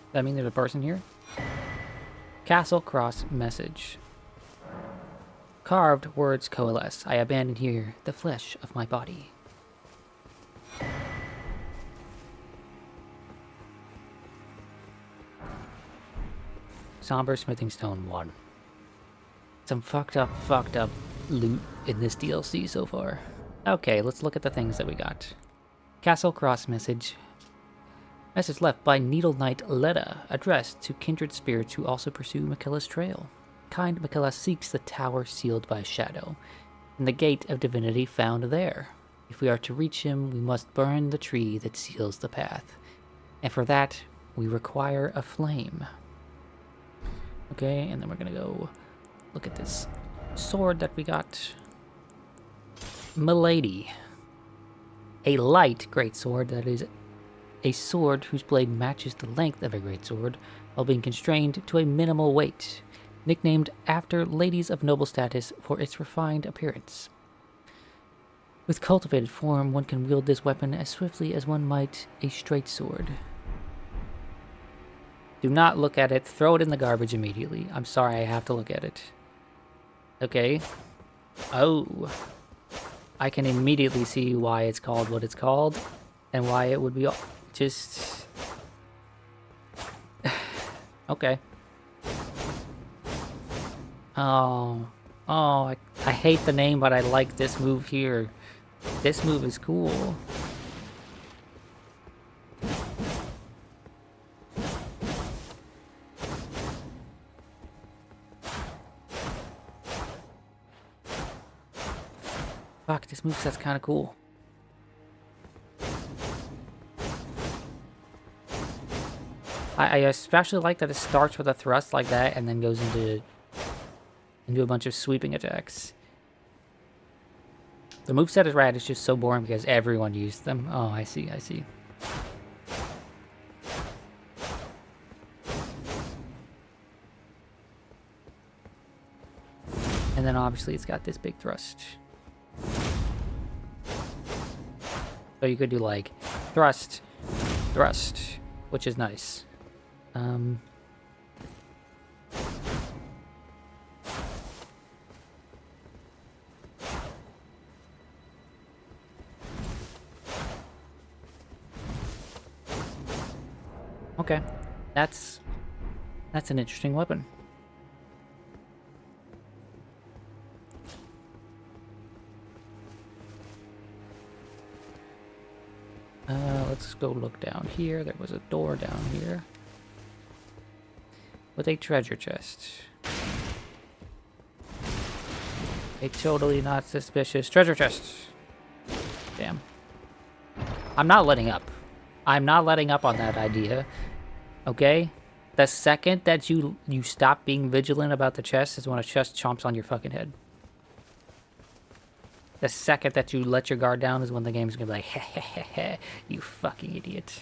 Does that mean there's a person here? Castle Cross message. Carved words coalesce. I abandon here the flesh of my body. Somber Smithing Stone 1. Some fucked up loot in this DLC so far. Okay, let's look at the things that we got. Castle Cross message. Message left by Needle Knight Leda, addressed to kindred spirits who also pursue Mikilla's trail. Kind Mikilla seeks the tower sealed by shadow, and the gate of divinity found there. If we are to reach him, we must burn the tree that seals the path. And for that, we require a flame. Okay, and then we're gonna go look at this sword that we got. Milady. A light greatsword that is a sword whose blade matches the length of a greatsword while being constrained to a minimal weight. Nicknamed after ladies of noble status for its refined appearance. With cultivated form, one can wield this weapon as swiftly as one might a straight sword. Do not look at it. Throw it in the garbage immediately. I'm sorry, I have to look at it. Okay. Oh. I can immediately see why it's called what it's called, and why it would be just... Okay. Oh, I hate the name, but I like this move here. This move is cool. Fuck, this moveset's kind of cool. I especially like that it starts with a thrust like that and then goes into a bunch of sweeping attacks. The moveset is rad, it's just so boring because everyone used them. Oh, I see. And then obviously it's got this big thrust. So you could do like thrust, which is nice. Okay, that's an interesting weapon. Let's go look down here. There was a door down here with a treasure chest. A totally not suspicious treasure chest. Damn. I'm not letting up. I'm not letting up on that idea. Okay? The second that you stop being vigilant about the chest is when a chest chomps on your fucking head. The second that you let your guard down is when the game's gonna be like, heh, you fucking idiot.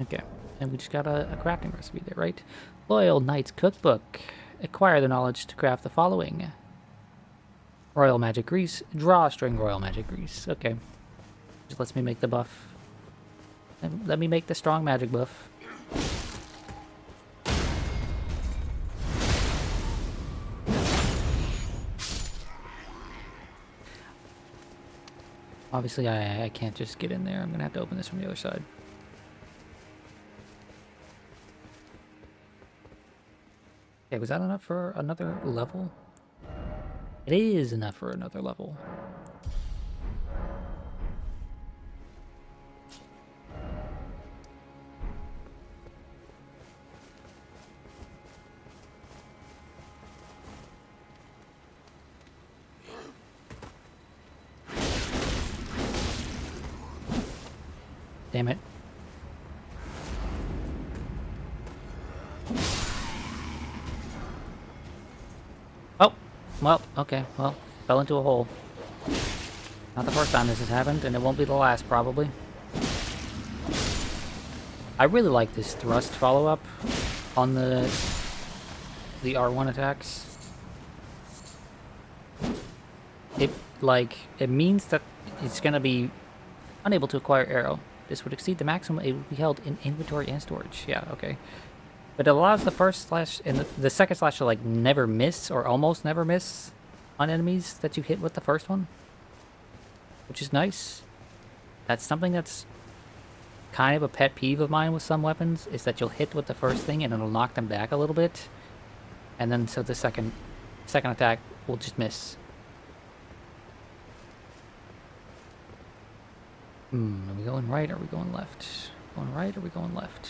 Okay, and we just got a crafting recipe there, right? Loyal Knight's Cookbook. Acquire the knowledge to craft the following. Royal Magic Grease. Drawstring Royal Magic Grease. Okay. Just lets me make the buff. And let me make the strong magic buff. Obviously, I can't just get in there. I'm gonna have to open this from the other side. Okay, was that enough for another level? It is enough for another level. Damn it. Oh, well, okay, well, fell into a hole. Not the first time this has happened, and it won't be the last, probably. I really like this thrust follow-up on the R1 attacks. It means that it's gonna be unable to acquire arrow. This would exceed the maximum it would be held in inventory and storage. Yeah, okay. But it allows the first slash and the second slash to like never miss or almost never miss on enemies that you hit with the first one, which is nice. That's something that's kind of a pet peeve of mine with some weapons, is that you'll hit with the first thing and it'll knock them back a little bit, and then so the second attack will just miss. Are we going right or are we going left? Going right or are we going left?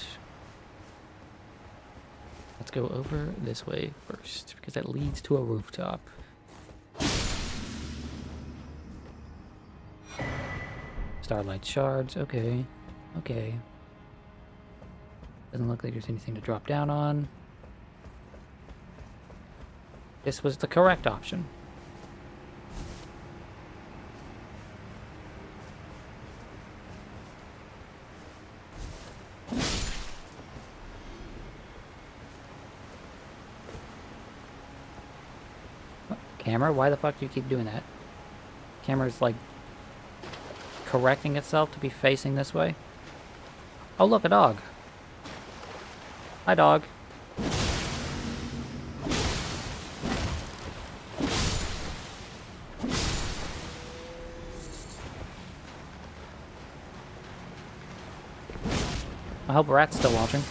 Let's go over this way first, because that leads to a rooftop. Starlight shards, okay. Okay. Doesn't look like there's anything to drop down on. This was the correct option. Camera, why the fuck do you keep doing that? Camera's like correcting itself to be facing this way. Oh, look, a dog. Hi, dog. I hope Rat's still watching.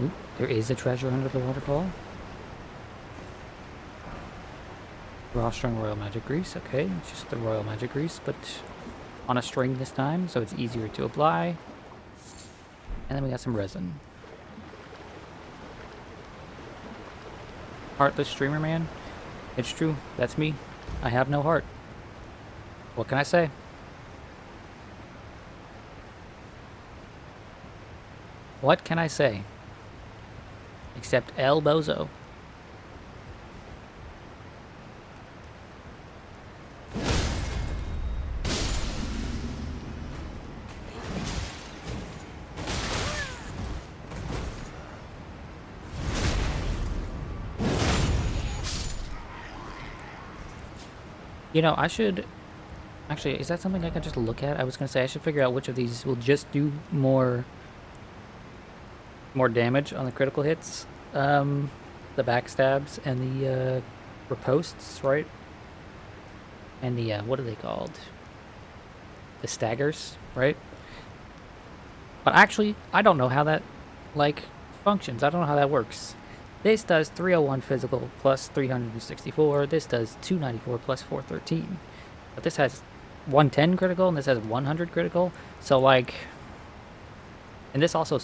Ooh, there is a treasure under the waterfall. Drawstring Royal Magic Grease, okay. It's just the Royal Magic Grease, but on a string this time, so it's easier to apply. And then we got some resin. Heartless streamer man. It's true, that's me. I have no heart. What can I say? What can I say? Except El Bozo. You know, I should... Actually, is that something I can just look at? I was going to say I should figure out which of these will just do more damage on the critical hits. The backstabs and the riposts, right? And the, what are they called? The staggers, right? But actually, I don't know how that, like, functions. I don't know how that works. This does 301 physical plus 364. This does 294 plus 413. But this has 110 critical, and this has 100 critical. So, like... And this also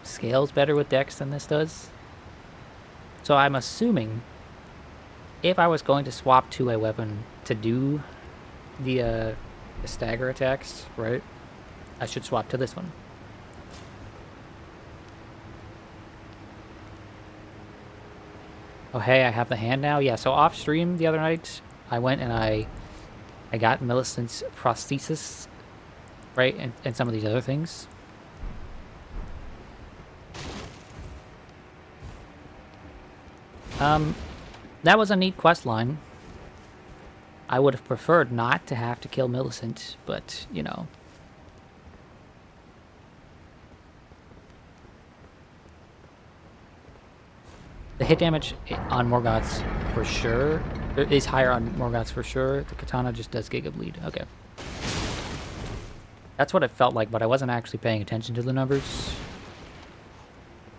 scales better with dex than this does. So I'm assuming if I was going to swap to a weapon to do the stagger attacks, right, I should swap to this one. Oh, hey, I have the hand now? Yeah, so off stream the other night, I went and I got Millicent's prosthesis, right, and some of these other things. That was a neat quest line. I would have preferred not to have to kill Millicent, but, you know. The hit damage on Morgoth's for sure is higher on Morgoth's for sure. The katana just does Giga Bleed. Okay. That's what it felt like, but I wasn't actually paying attention to the numbers.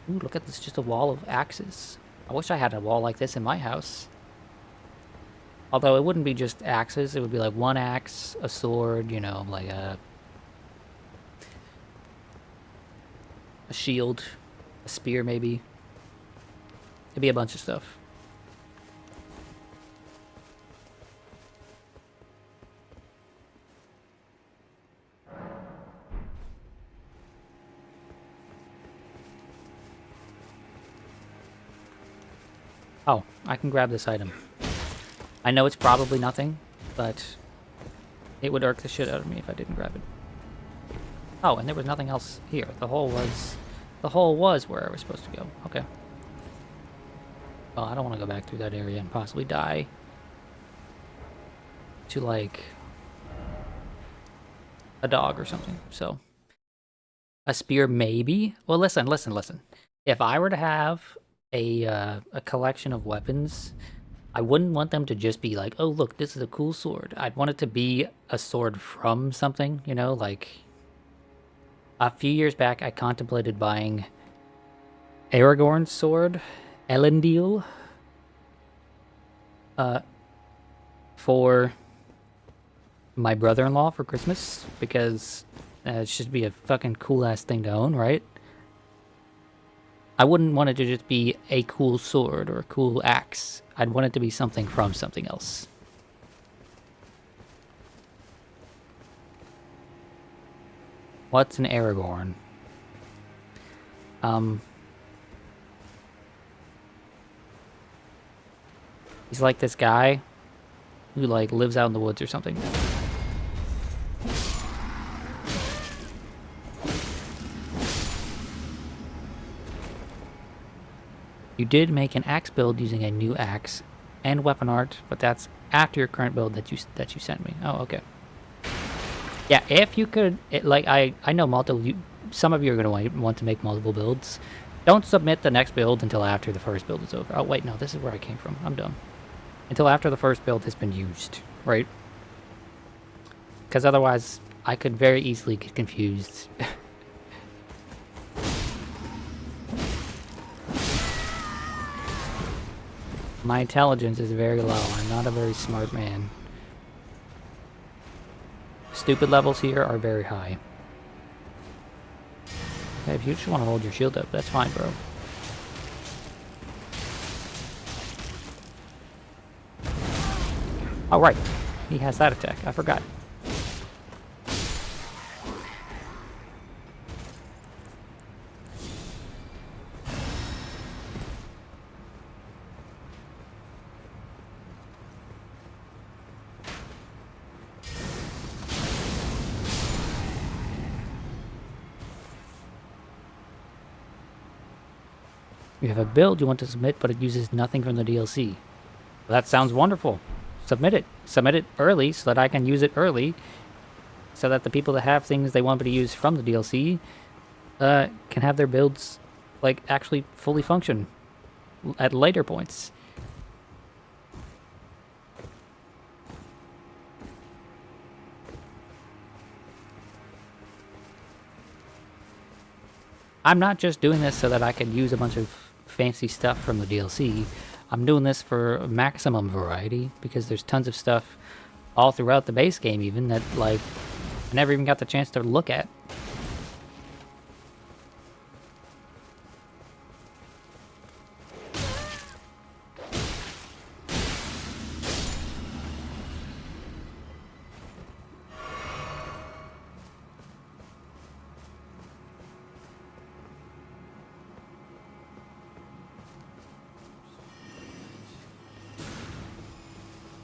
Ooh, look at this, just a wall of axes. I wish I had a wall like this in my house. Although it wouldn't be just axes, it would be like one axe, a sword, you know, like a shield, a spear maybe. It'd be a bunch of stuff. Oh, I can grab this item. I know it's probably nothing, but it would irk the shit out of me if I didn't grab it. Oh, and there was nothing else here. The hole was where I was supposed to go. Okay. Well, I don't want to go back through that area and possibly die to, like, a dog or something. So, a spear maybe? Well, listen. If I were to have a collection of weapons, I wouldn't want them to just be like, oh, look, this is a cool sword. I'd want it to be a sword from something, you know, like... A few years back, I contemplated buying Aragorn's sword, Elendil, for my brother-in-law for Christmas, because it should be a fucking cool-ass thing to own, right? I wouldn't want it to just be a cool sword or a cool axe. I'd want it to be something from something else. What's an Aragorn? He's like this guy who, like, lives out in the woods or something. You did make an axe build using a new axe and weapon art, but that's after your current build that you sent me. Oh, okay. Yeah, if you could, I know some of you are going to want to make multiple builds. Don't submit the next build until after the first build is over. Oh, wait, no, this is where I came from. I'm dumb. Until after the first build has been used, right? Because otherwise, I could very easily get confused. My intelligence is very low. I'm not a very smart man. Stupid levels here are very high. Okay, if you just want to hold your shield up, that's fine, bro. Oh, right. He has that attack. I forgot. You have a build you want to submit, but it uses nothing from the DLC. Well, that sounds wonderful. Submit it. Submit it early so that I can use it early. So that the people that have things they want me to use from the DLC can have their builds, like, actually fully function at later points. I'm not just doing this so that I can use a bunch of fancy stuff from the DLC. I'm doing this for maximum variety, because there's tons of stuff all throughout the base game even that, like, I never even got the chance to look at.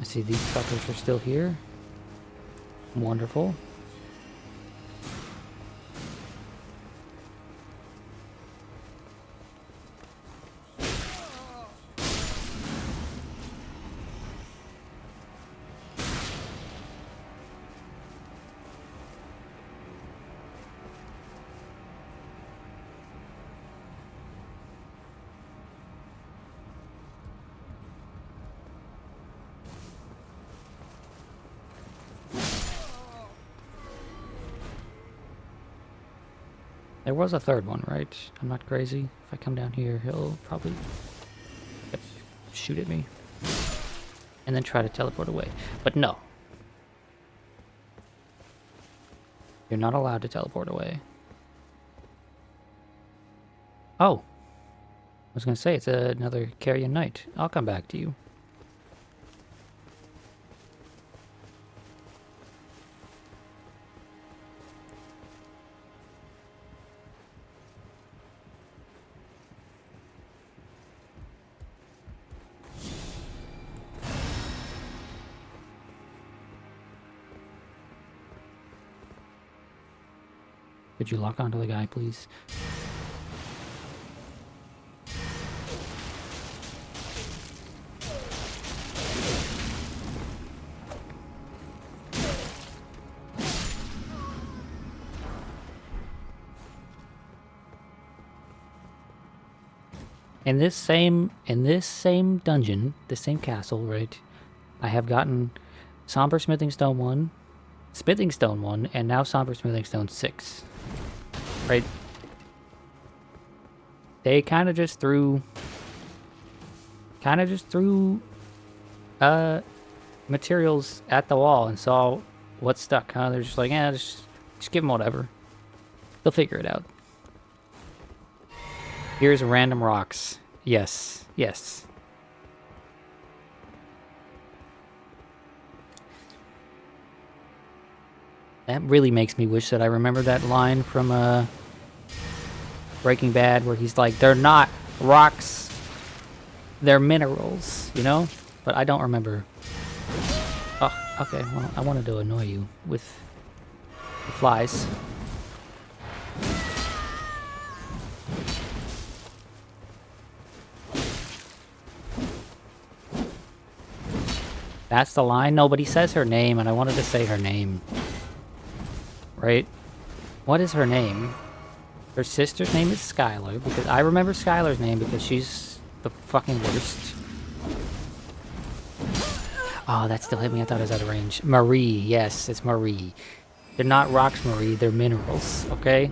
I see these fuckers are still here. Wonderful. There was a third one, right? I'm not crazy. If I come down here, he'll probably shoot at me. And then try to teleport away. But no. You're not allowed to teleport away. Oh. I was going to say, it's another Carrion Knight. I'll come back to you. Could you lock onto the guy, please? In this same dungeon, this same castle, right? I have gotten Somber Smithing Stone 1, Smithing Stone 1, and now Somber Smithing Stone 6. Right? They kind of just threw materials at the wall and saw what stuck, huh? They're just like, yeah, just give them whatever. They'll figure it out. Here's random rocks. Yes, yes. That really makes me wish that I remember that line from Breaking Bad where he's like, they're not rocks, they're minerals, you know? But I don't remember. Oh, okay, well, I wanted to annoy you with the flies. That's the line? Nobody says her name, and I wanted to say her name. Right? What is her name? Her sister's name is Skylar, because I remember Skylar's name because she's the fucking worst. Oh, that still hit me. I thought it was out of range. Marie. Yes, it's Marie. They're not rocks, Marie. They're minerals, okay?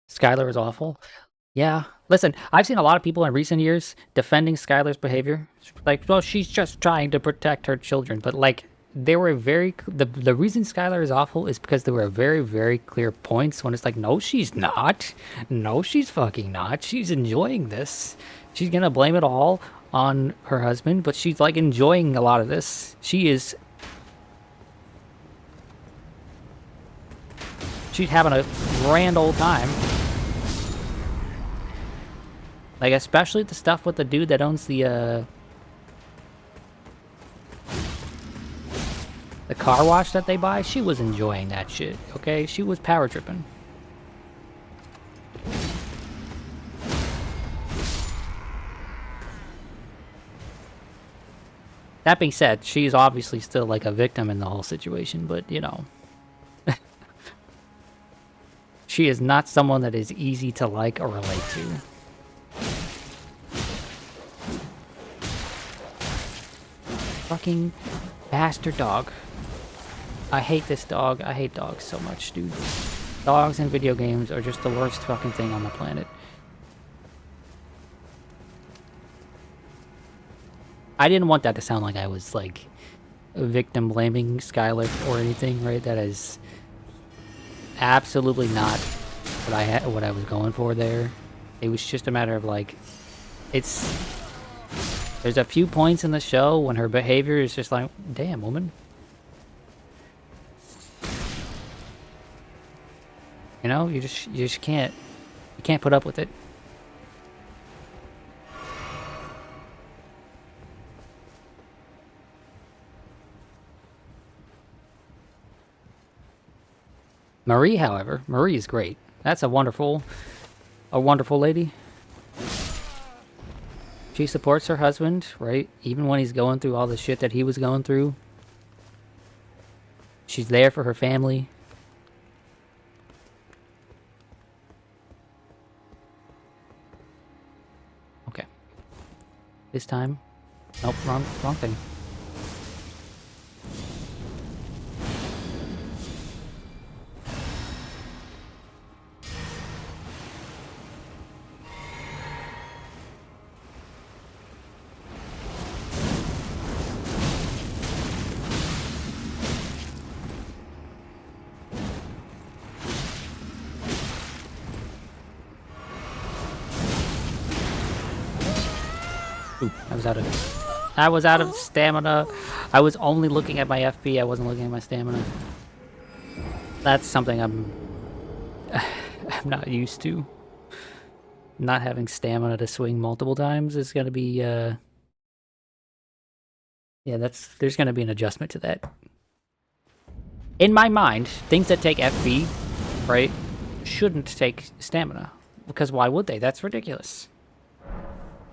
Skylar is awful. Yeah. Listen, I've seen a lot of people in recent years defending Skylar's behavior. Like, well, she's just trying to protect her children. But, like, there were the reason Skylar is awful is because there were very, very clear points when it's like, no, she's not. No, she's fucking not. She's enjoying this. She's gonna blame it all on her husband, but she's, like, enjoying a lot of this. She's having a grand old time. Like, especially the stuff with the dude that owns the car wash that they buy. She was enjoying that shit, okay? She was power tripping. That being said, she's obviously still, like, a victim in the whole situation, but, you know. She is not someone that is easy to like or relate to. Fucking bastard dog. I hate this dog. I hate dogs so much, dude. Dogs in video games are just the worst fucking thing on the planet. I didn't want that to sound like I was, like, victim blaming Skylar or anything, right? That is absolutely not what I was going for there. It was just a matter of, like, there's a few points in the show when her behavior is just like, damn, woman. You know, you just can't put up with it. Marie, however, Marie is great. That's a wonderful lady. She supports her husband, right? Even when he's going through all the shit that he was going through. She's there for her family. Okay. This time. Nope, wrong thing. Ooh, I was out of stamina. I was only looking at my FP. I wasn't looking at my stamina. That's something I'm not used to. Not having stamina to swing multiple times is gonna be Yeah, there's going to be an adjustment to that. In my mind, things that take FP, right, shouldn't take stamina. Because why would they? That's ridiculous.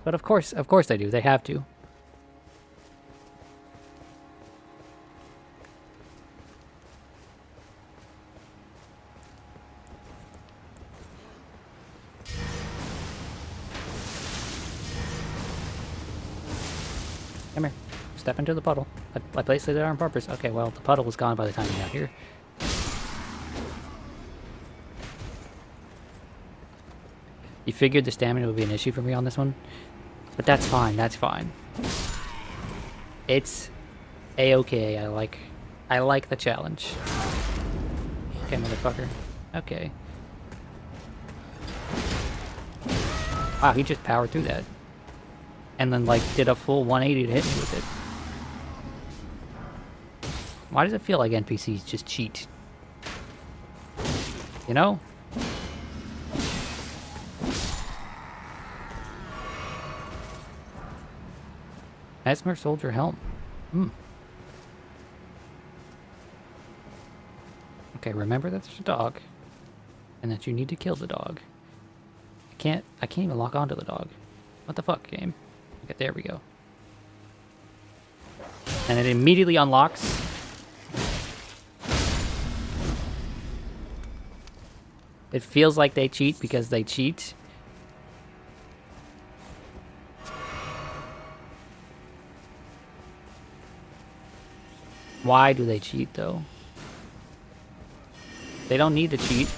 But of course they do. They have to. Come here. Step into the puddle. I placed it there on purpose. Okay, well, the puddle was gone by the time you got here. You figured the stamina would be an issue for me on this one? But that's fine, that's fine. It's a-okay. I like the challenge. Okay, motherfucker. Okay. Wow, he just powered through that. And then, like, did a full 180 to hit me with it. Why does it feel like NPCs just cheat? You know? Mesmer Soldier Helm. Okay, remember that there's a dog. And that you need to kill the dog. I can't even lock onto the dog. What the fuck, game? Okay, there we go. And it immediately unlocks. It feels like they cheat because they cheat. Why do they cheat, though? They don't need to cheat.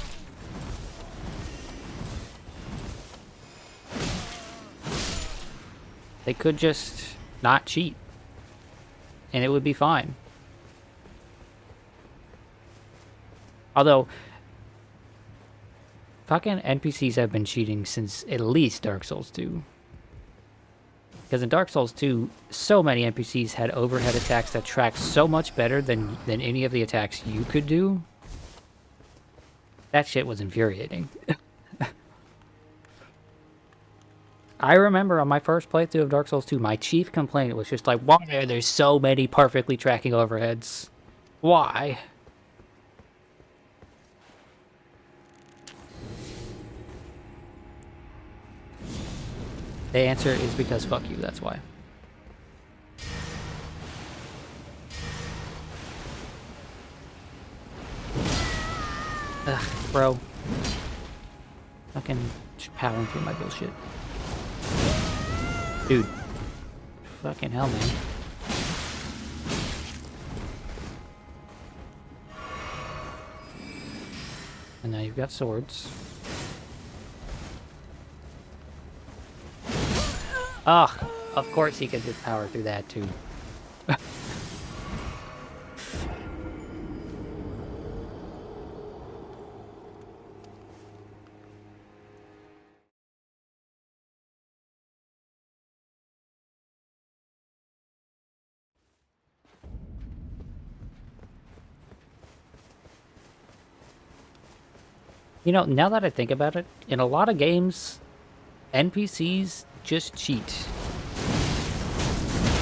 They could just not cheat. And it would be fine. Although, fucking NPCs have been cheating since at least Dark Souls 2. Because in Dark Souls 2, so many NPCs had overhead attacks that tracked so much better than any of the attacks you could do. That shit was infuriating. I remember on my first playthrough of Dark Souls 2, my chief complaint was just like, why are there so many perfectly tracking overheads? Why? The answer is because fuck you, that's why. Ugh, bro. Fucking powering through my bullshit. Dude. Fucking hell, man. And now you've got swords. Ugh, of course he could just power through that too. You know, now that I think about it, in a lot of games, NPCs just cheat.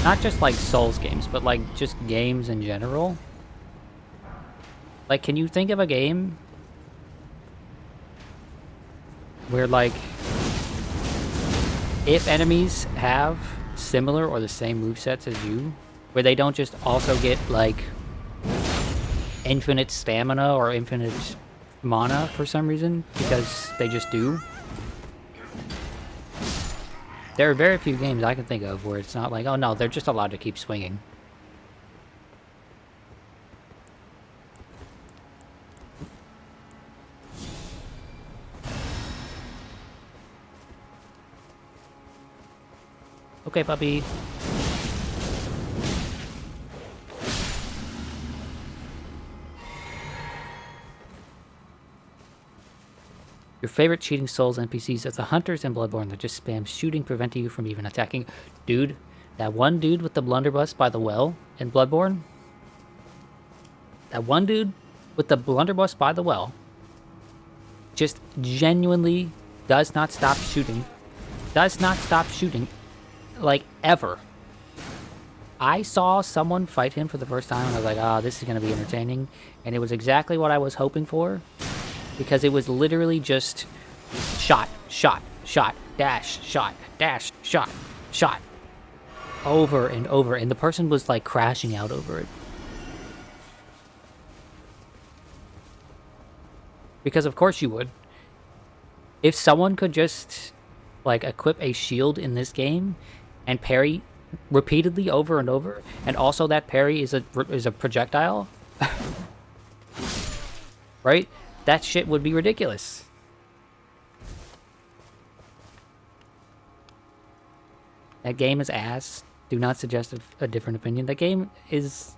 Not just like Souls games, but like just games in general. Like, can you think of a game where, like, if enemies have similar or the same movesets as you, where they don't just also get, like, infinite stamina or infinite mana for some reason, because they just do? There are very few games I can think of where it's not like, oh no, they're just allowed to keep swinging. Okay, puppy. Your favorite cheating Souls NPCs is the hunters in Bloodborne that just spam shooting, preventing you from even attacking. Dude, that one dude with the blunderbuss by the well in Bloodborne? That one dude with the blunderbuss by the well just genuinely does not stop shooting. Does not stop shooting. Like, ever. I saw someone fight him for the first time, and I was like, ah, this is going to be entertaining. And it was exactly what I was hoping for, because it was literally just shot, shot, shot, dash, shot, shot, over and over. And the person was, like, crashing out over it. Because of course you would. If someone could just, like, equip a shield in this game and parry repeatedly over and over, and also that parry is a projectile, right? That shit would be ridiculous. That game is ass. Do not suggest a different opinion. That game is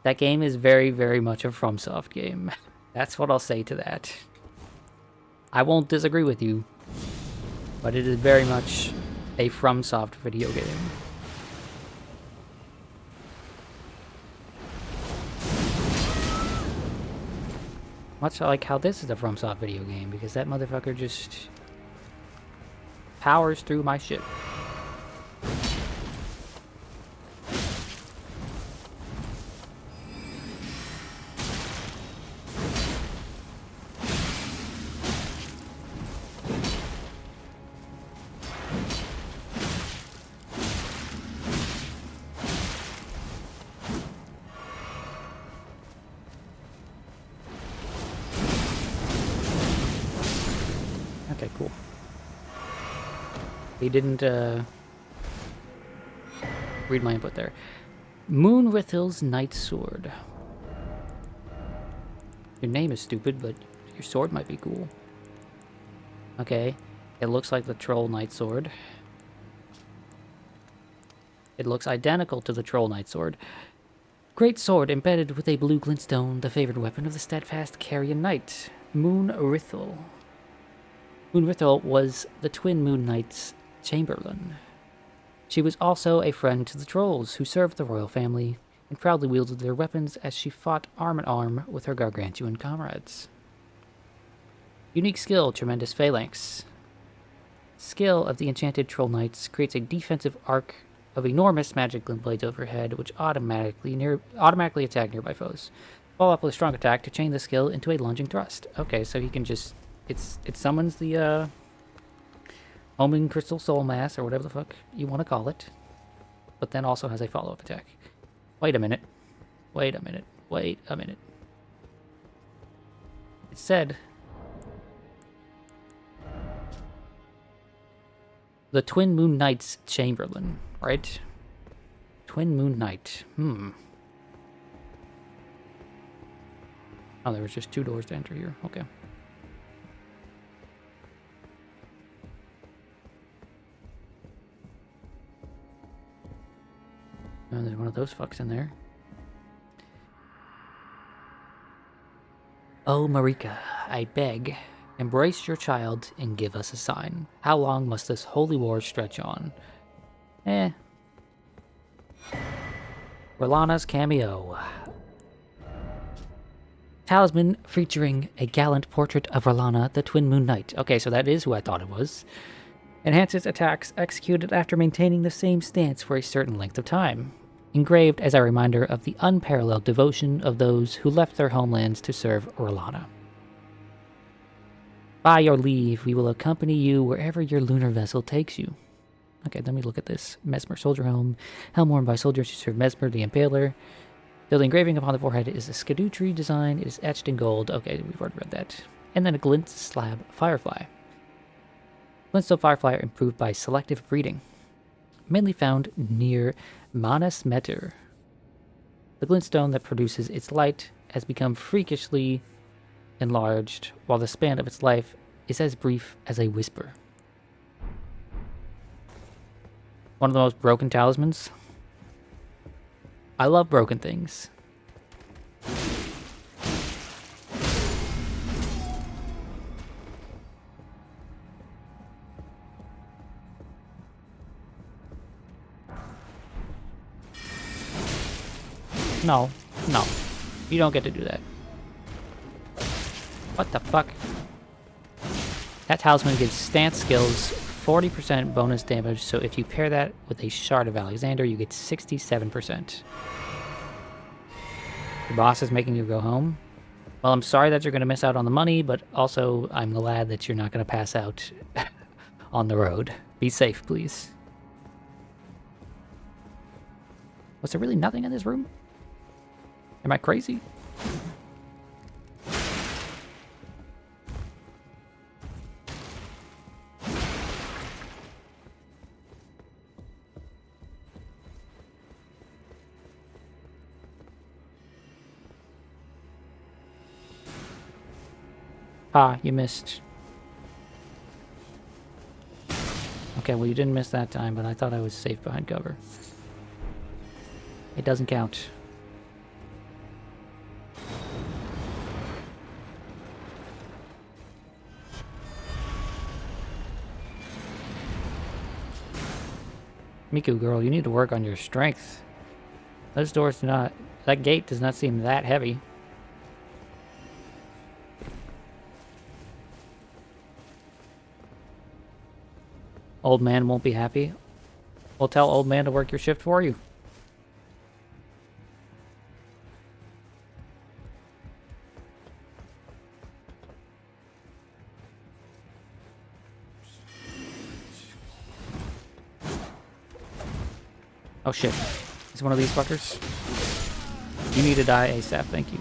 very, very much a FromSoft game. That's what I'll say to that. I won't disagree with you, but it is very much a FromSoft video game. Much like how this is a FromSoft video game, because that motherfucker just powers through my shit. Okay, cool. He didn't read my input there. Moonrithil's Night Sword. Your name is stupid, but your sword might be cool. Okay, it looks like the Troll Knight Sword. It looks identical to the Troll Knight Sword. Great sword embedded with a blue glintstone, the favored weapon of the steadfast Carrion Knight, Moonrithil. Moonrithil was the twin Moon Knight's chamberlain. She was also a friend to the trolls who served the royal family and proudly wielded their weapons as she fought arm in arm with her gargantuan comrades. Unique skill, tremendous phalanx. Skill of the enchanted troll knights creates a defensive arc of enormous magic glint blades overhead, which automatically attack nearby foes. Follow up with a strong attack to chain the skill into a lunging thrust. Okay, so he can just it summons the homing crystal soul mass, or whatever the fuck you want to call it, but then also has a follow-up attack. Wait a minute. Wait a minute. Wait a minute. It said the Twin Moon Knight's Chamberlain, right? Twin Moon Knight. Oh, there was just 2 doors to enter here. Okay. Oh, there's one of those fucks in there. Oh, Marika, I beg, embrace your child and give us a sign. How long must this holy war stretch on? R'Lana's cameo. Talisman featuring a gallant portrait of R'Lana, the Twin Moon Knight. Okay, so that is who I thought it was. Enhances attacks executed after maintaining the same stance for a certain length of time. Engraved as a reminder of the unparalleled devotion of those who left their homelands to serve R'Lana. By your leave, we will accompany you wherever your lunar vessel takes you. Okay, let me look at this. Mesmer Soldier Helm. Helm worn by soldiers who serve Mesmer the Impaler. Though the engraving upon the forehead is a Erdtree design, it is etched in gold. Okay, we've already read that. And then a glint slab firefly. Glintstone firefly are improved by selective breeding. Mainly found near Manas Meter. The glintstone that produces its light has become freakishly enlarged, while the span of its life is as brief as a whisper. One of the most broken talismans. I love broken things. No. You don't get to do that. What the fuck? That talisman gives stance skills 40% bonus damage, so if you pair that with a Shard of Alexander, you get 67%. Your boss is making you go home. Well, I'm sorry that you're going to miss out on the money, but also I'm glad that you're not going to pass out on the road. Be safe, please. Was there really nothing in this room? Am I crazy? Ah, you missed. Okay, well you didn't miss that time, but I thought I was safe behind cover. It doesn't count. Miku, girl, you need to work on your strength. Those doors do not... That gate does not seem that heavy. Old man won't be happy. We'll tell old man to work your shift for you. Oh shit. He's one of these fuckers. You need to die ASAP, thank you.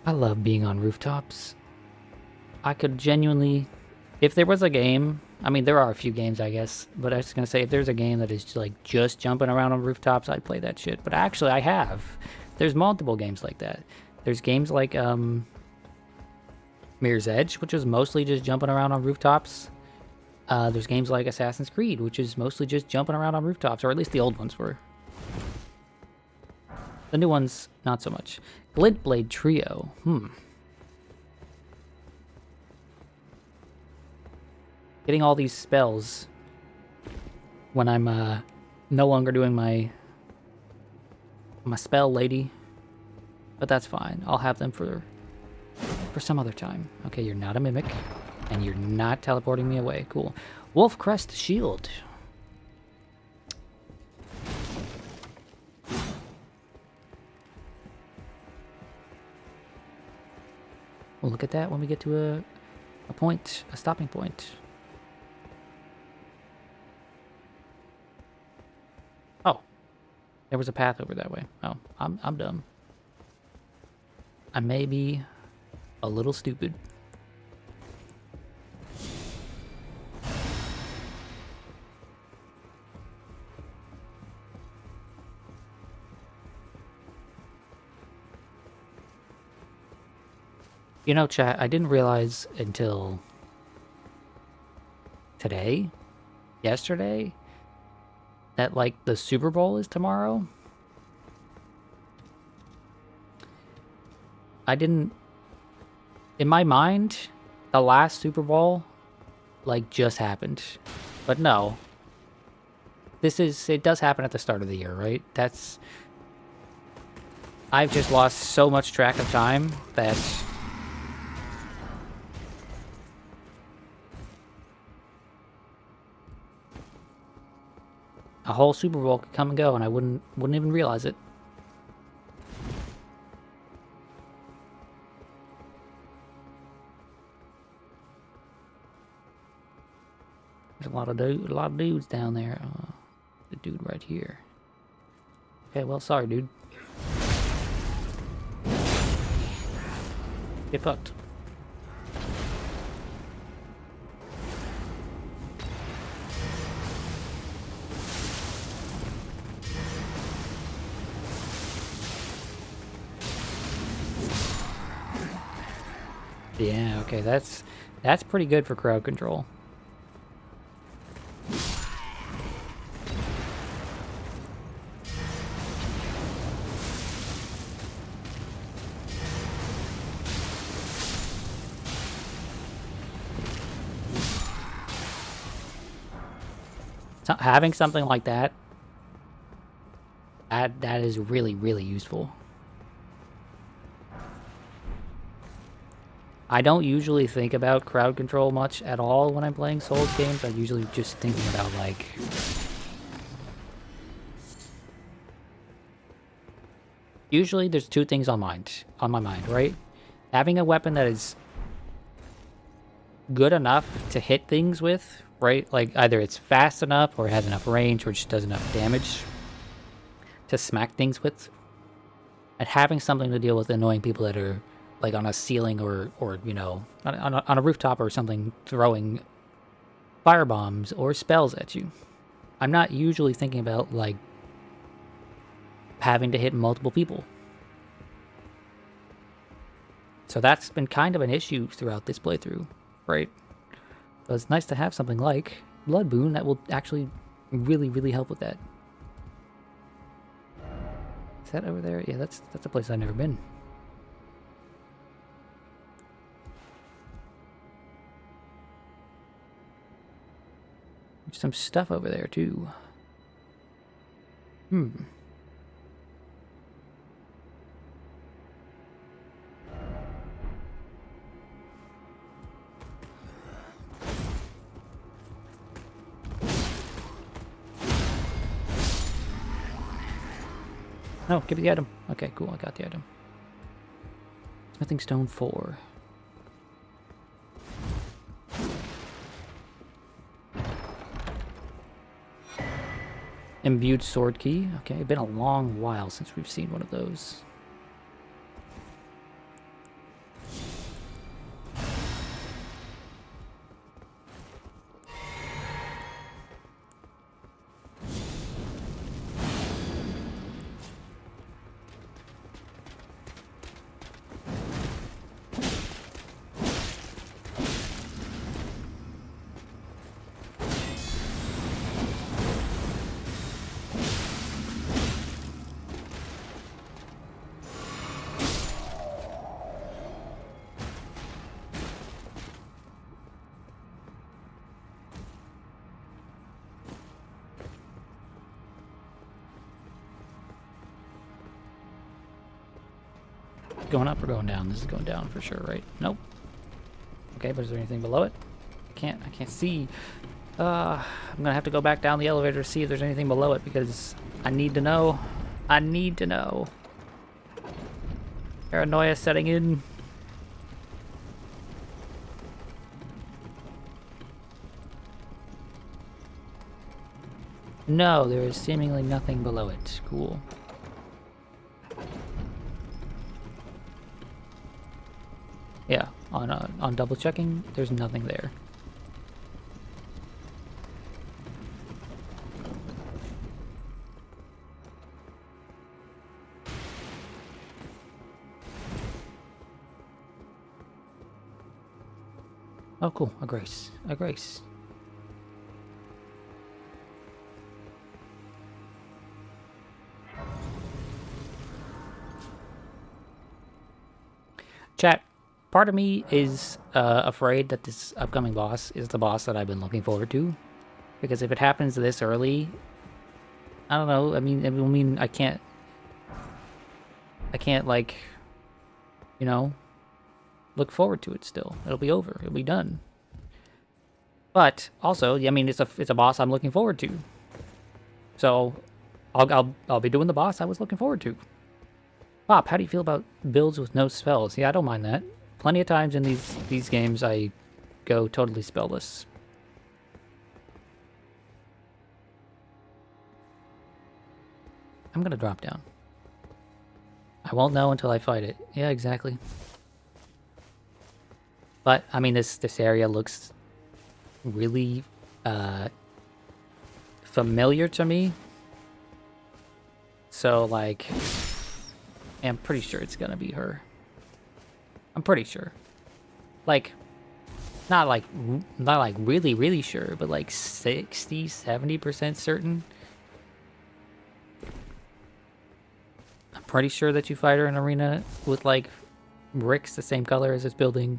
I love being on rooftops. I could genuinely... If there was a game... I mean, there are a few games, I guess. But I was going to say, if there's a game that is like just jumping around on rooftops, I'd play that shit. But actually, I have. There's multiple games like that. There's games like Mirror's Edge, which is mostly just jumping around on rooftops. There's games like Assassin's Creed, which is mostly just jumping around on rooftops. Or at least the old ones were. The new ones, not so much. Glintblade Trio. Getting all these spells when I'm no longer doing my spell lady. But that's fine. I'll have them for some other time. Okay, you're not a mimic. And you're not teleporting me away. Cool. Wolf Crest Shield. We'll look at that when we get to a point, a stopping point. Oh, there was a path over that way. Oh, I'm dumb. I may be a little stupid. You know, chat, I didn't realize until yesterday, that, like, the Super Bowl is tomorrow. I didn't... In my mind, the last Super Bowl, like, just happened. But no. It does happen at the start of the year, right? I've just lost so much track of time that... A whole Super Bowl could come and go, and I wouldn't even realize it. There's a lot of dudes down there. The dude right here. Okay, well, sorry, dude. Get fucked. Yeah, okay, that's pretty good for crowd control. So having something like that, that is really, really useful. I don't usually think about crowd control much at all when I'm playing Souls games. I'm usually just thinking about, like... Usually there's two things on my mind, right? Having a weapon that is good enough to hit things with, right? Like, either it's fast enough, or it has enough range, or just does enough damage to smack things with. And having something to deal with annoying people that are, like, on a ceiling or you know, on a rooftop or something, throwing fire bombs or spells at you. I'm not usually thinking about, like, having to hit multiple people. So that's been kind of an issue throughout this playthrough, right? So it's nice to have something like Blood Boon that will actually really, really help with that. Is that over there? Yeah, that's a place I've never been. There's some stuff over there too. Oh, give me the item. Okay, cool, I got the item. Smithing Stone 4. Imbued Sword Key. Okay, been a long while since we've seen one of those. Going up or going down? This is going down for sure, right? Nope. Okay, but is there anything below it? I can't see. I'm gonna have to go back down the elevator to see if there's anything below it, because I need to know. I need to know. Paranoia setting in. No, there is seemingly nothing below it. Cool. Yeah, on double checking, there's nothing there. Oh, cool. A grace. A grace. Chat, part of me is afraid that this upcoming boss is the boss that I've been looking forward to. Because if it happens this early, I don't know. I mean, I can't, like, you know, look forward to it still. It'll be over. It'll be done. But also, I mean, it's a boss I'm looking forward to. So, I'll be doing the boss I was looking forward to. Pop, how do you feel about builds with no spells? Yeah, I don't mind that. Plenty of times in these games I go totally spellless. I'm gonna drop down. I won't know until I fight it. Yeah, exactly. But I mean, this area looks really familiar to me. So like, I'm pretty sure it's gonna be her. I'm pretty sure. Like, not like really, really sure, but like 60, 70% certain. I'm pretty sure that you fight her in an arena with like bricks the same color as this building.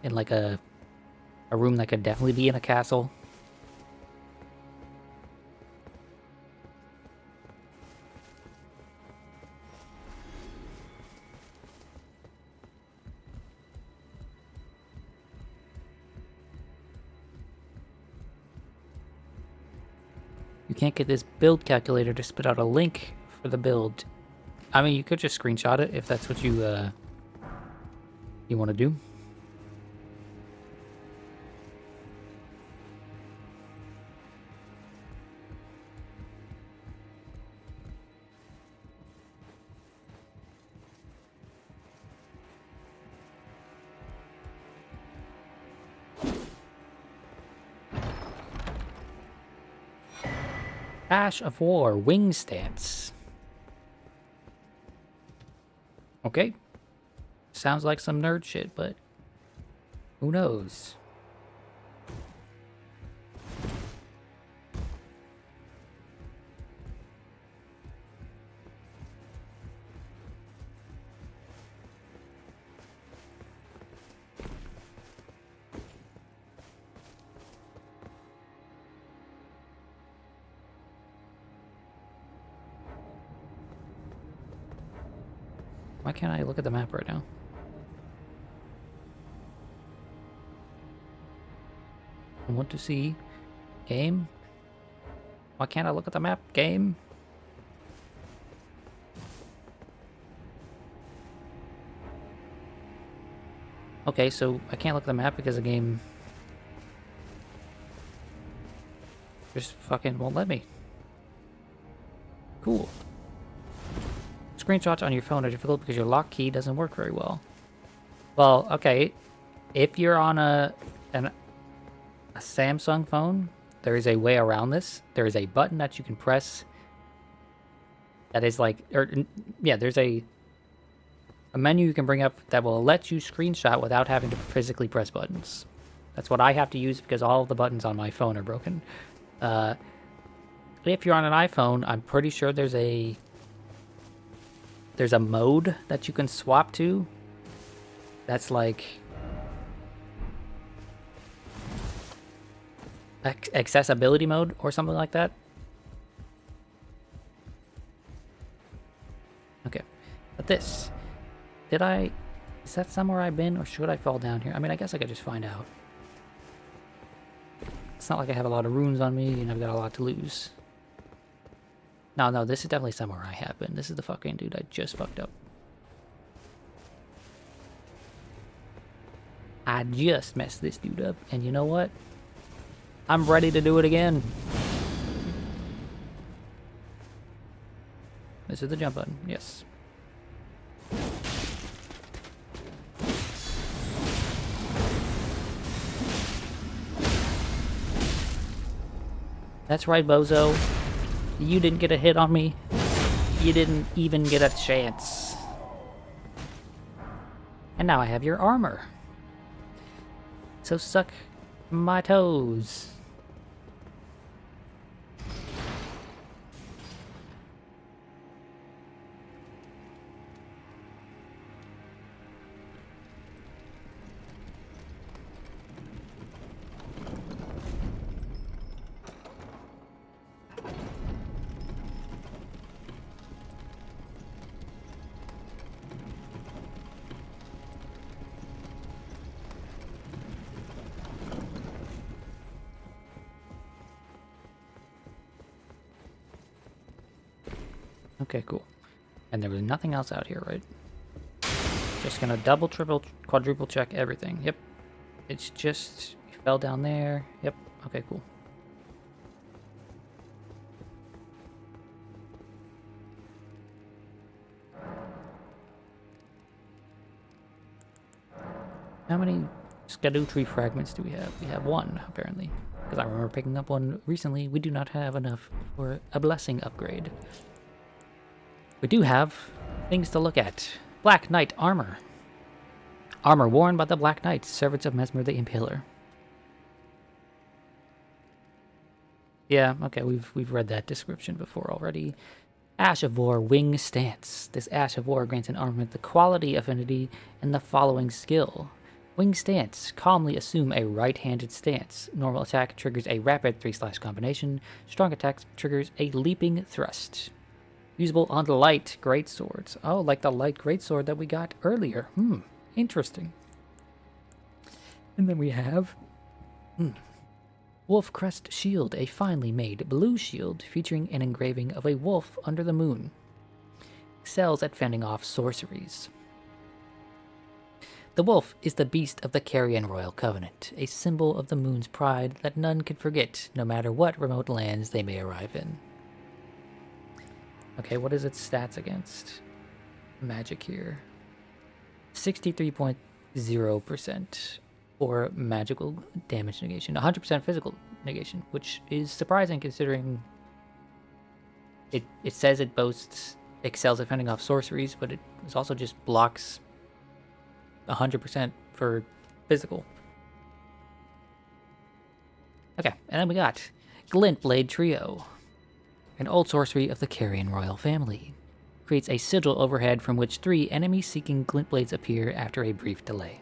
In like a room that could definitely be in a castle. You can't get this build calculator to spit out a link for the build. I mean, you could just screenshot it if that's what you want to do. Ash of War, Wing Stance. Okay. Sounds like some nerd shit, but who knows? Why can't I look at the map right now? I want to see game. Why can't I look at the map? Game. Okay, so I can't look at the map because the game just fucking won't let me. Cool. Screenshots on your phone are difficult because your lock key doesn't work very well. Well, okay. If you're on a Samsung phone, there is a way around this. There is a button that you can press that is like, there's a menu you can bring up that will let you screenshot without having to physically press buttons. That's what I have to use because all of the buttons on my phone are broken. If you're on an iPhone, I'm pretty sure there's a mode that you can swap to. That's like accessibility mode or something like that. Okay, but this, is that somewhere I've been, or should I fall down here? I mean, I guess I could just find out. It's not like I have a lot of runes on me and I've got a lot to lose. No, this is definitely somewhere I have been. This is the fucking dude I just fucked up. I just messed this dude up, and you know what? I'm ready to do it again. This is the jump button, yes. That's right, bozo. You didn't get a hit on me. You didn't even get a chance. And now I have your armor. So suck my toes. Okay, cool. And there was nothing else out here, right? Just gonna double, triple, quadruple check everything. Yep. It's just, you fell down there. Yep. Okay, cool. How many Erdtree fragments do we have? We have one, apparently. Because I remember picking up one recently. We do not have enough for a blessing upgrade. We do have things to look at. Black Knight armor. Armor worn by the Black Knights, servants of Mesmer the Impaler. Yeah, okay, we've read that description before already. Ash of War Wing Stance. This Ash of War grants an armament the quality, affinity, and the following skill. Wing Stance. Calmly assume a right-handed stance. Normal attack triggers a rapid 3/ combination. Strong attack triggers a leaping thrust. Usable on light greatswords. Oh, like the light greatsword that we got earlier. Interesting. And then we have Wolf Crest Shield, a finely made blue shield featuring an engraving of a wolf under the moon. Excels at fending off sorceries. The wolf is the beast of the Carrion Royal Covenant, a symbol of the moon's pride that none can forget, no matter what remote lands they may arrive in. Okay, what is its stats against magic here? 63.0% for magical damage negation, 100% physical negation, which is surprising considering it says it boasts excels at fending off sorceries, but it also just blocks 100% for physical. Okay, and then we got Glintblade Trio, an old sorcery of the Carrion Royal family. Creates a sigil overhead from which 3 enemy-seeking glintblades appear after a brief delay.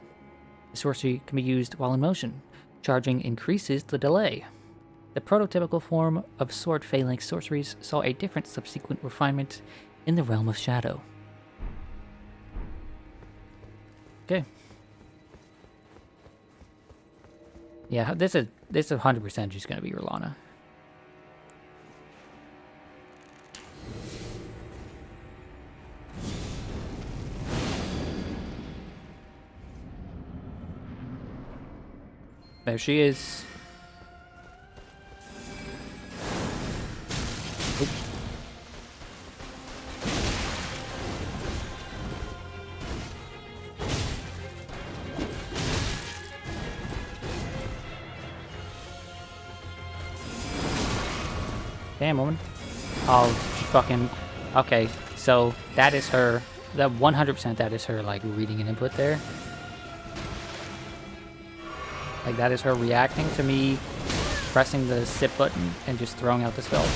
The sorcery can be used while in motion. Charging increases the delay. The prototypical form of sword phalanx sorceries saw a different subsequent refinement in the realm of Shadow. Okay. Yeah, this is 100% just gonna be Rolana. There she is. Oop. Damn, woman. Oh, she fucking... Okay, so that is her... That 100% that is her, like, reading an input there. Like, that is her reacting to me pressing the sip button and just throwing out the spell.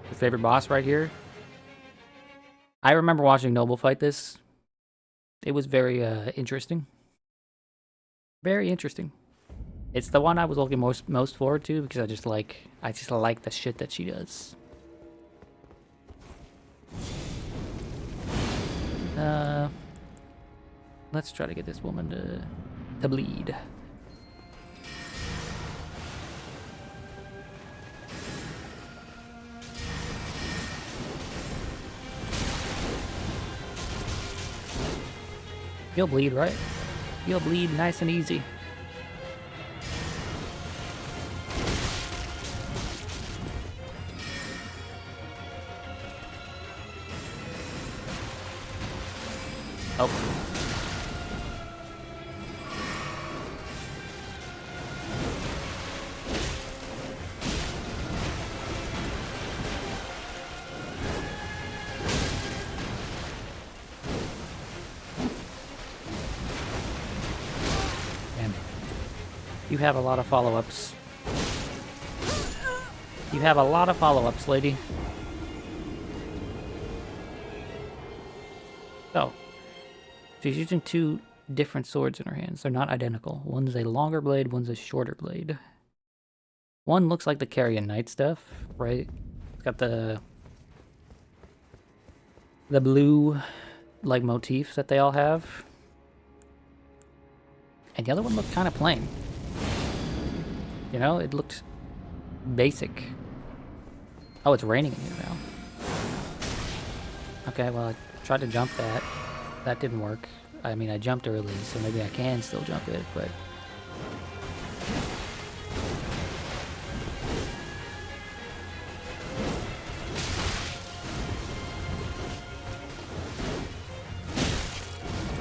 Your favorite boss right here? I remember watching Noble fight this. It was very interesting. Very interesting. It's the one I was looking most forward to because I just like the shit that she does. Let's try to get this woman to bleed. You'll bleed, right? You'll bleed nice and easy. Oh. Damn. You have a lot of follow-ups. You have a lot of follow-ups, lady. So. She's using 2 different swords in her hands. They're not identical. One's a longer blade, one's a shorter blade. One looks like the Carrion Knight stuff, right? It's got the blue, like, motifs that they all have. And the other one looked kind of plain. You know, it looked basic. Oh, it's raining in here now. Okay, well, I tried to jump that. That didn't work. I mean, I jumped early, so maybe I can still jump it, but...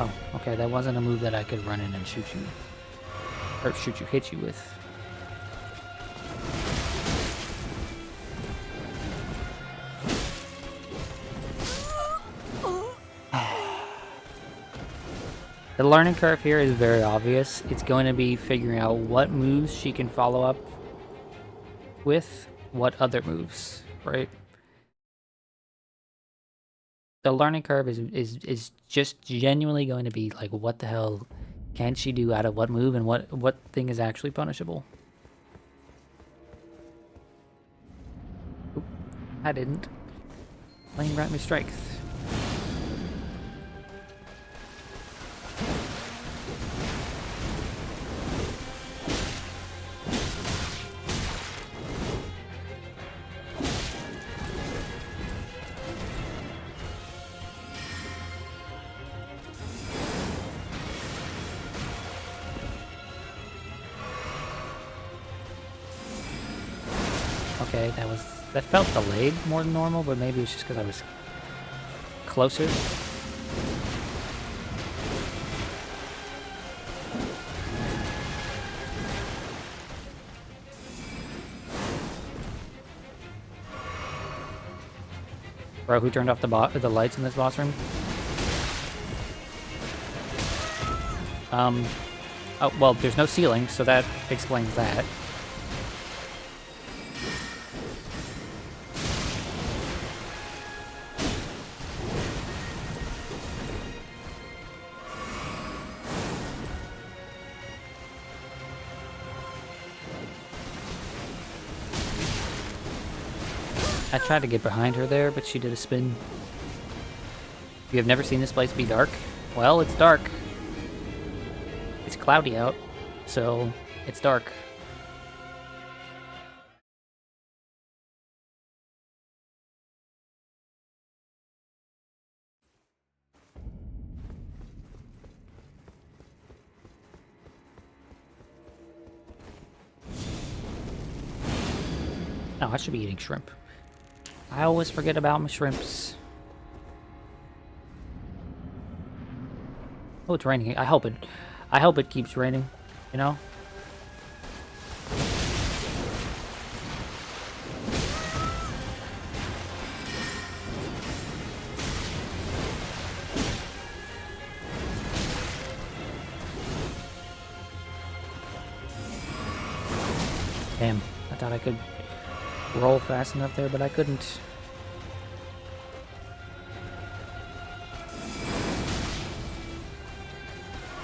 Oh, okay, that wasn't a move that I could run in and shoot you. Or hit you with. The learning curve here is very obvious. It's going to be figuring out what moves she can follow up with what other moves, right? The learning curve is just genuinely going to be like, what the hell can she do out of what move and what thing is actually punishable? Oop, I didn't. Playing grant me strength. Okay, that felt delayed more than normal, but maybe it's just because I was closer. Bro, who turned off the lights in this boss room? Oh, well, there's no ceiling, so that explains that. I tried to get behind her there, but she did a spin. You have never seen this place be dark? Well, it's dark. It's cloudy out, so it's dark. Oh, I should be eating shrimp. I always forget about my shrimps. Oh, it's raining. I hope it keeps raining, you know? Damn, I thought I could roll fast enough there, but I couldn't.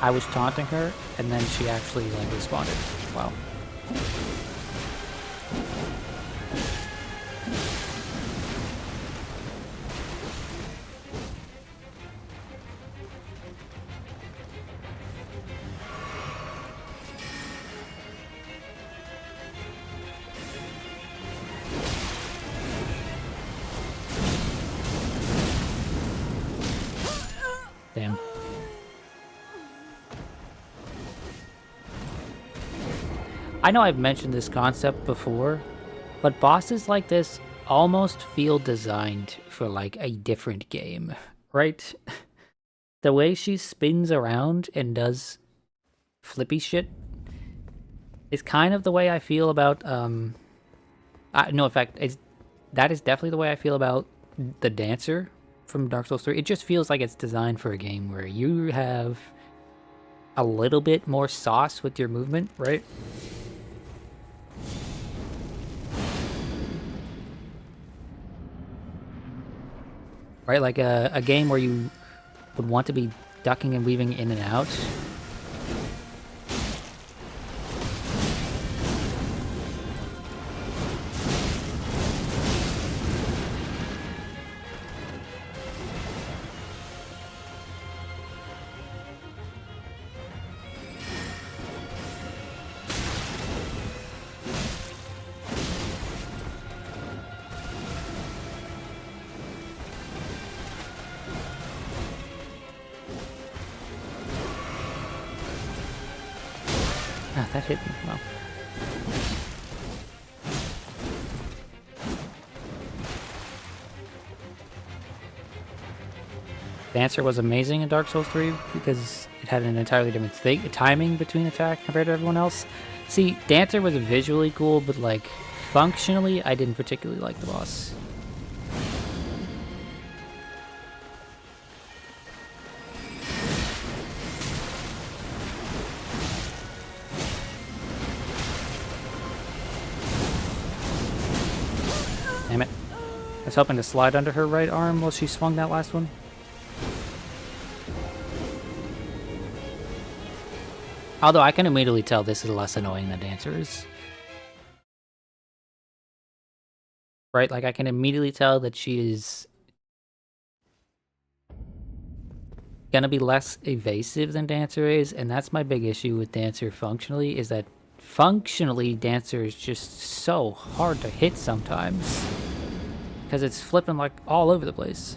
I was taunting her, and then she actually, like, responded. Wow. Damn. I know I've mentioned this concept before, but bosses like this almost feel designed for, like, a different game, right? The way she spins around and does flippy shit is kind of the way I feel about, no, in fact, that is definitely the way I feel about the dancer from Dark Souls 3. It just feels like it's designed for a game where you have a little bit more sauce with your movement, right? Right, like a game where you would want to be ducking and weaving in and out. Ah, that hit me. Well. Dancer was amazing in Dark Souls 3 because it had an entirely different timing between attack compared to everyone else. See, Dancer was visually cool, but, like, functionally, I didn't particularly like the boss. Damn it. I was hoping to slide under her right arm while she swung that last one. Although I can immediately tell this is less annoying than Dancer is. Right, like I can immediately tell that she is gonna be less evasive than Dancer is, and that's my big issue with Dancer functionally, is that functionally Dancer is just so hard to hit sometimes. Because it's flipping like all over the place.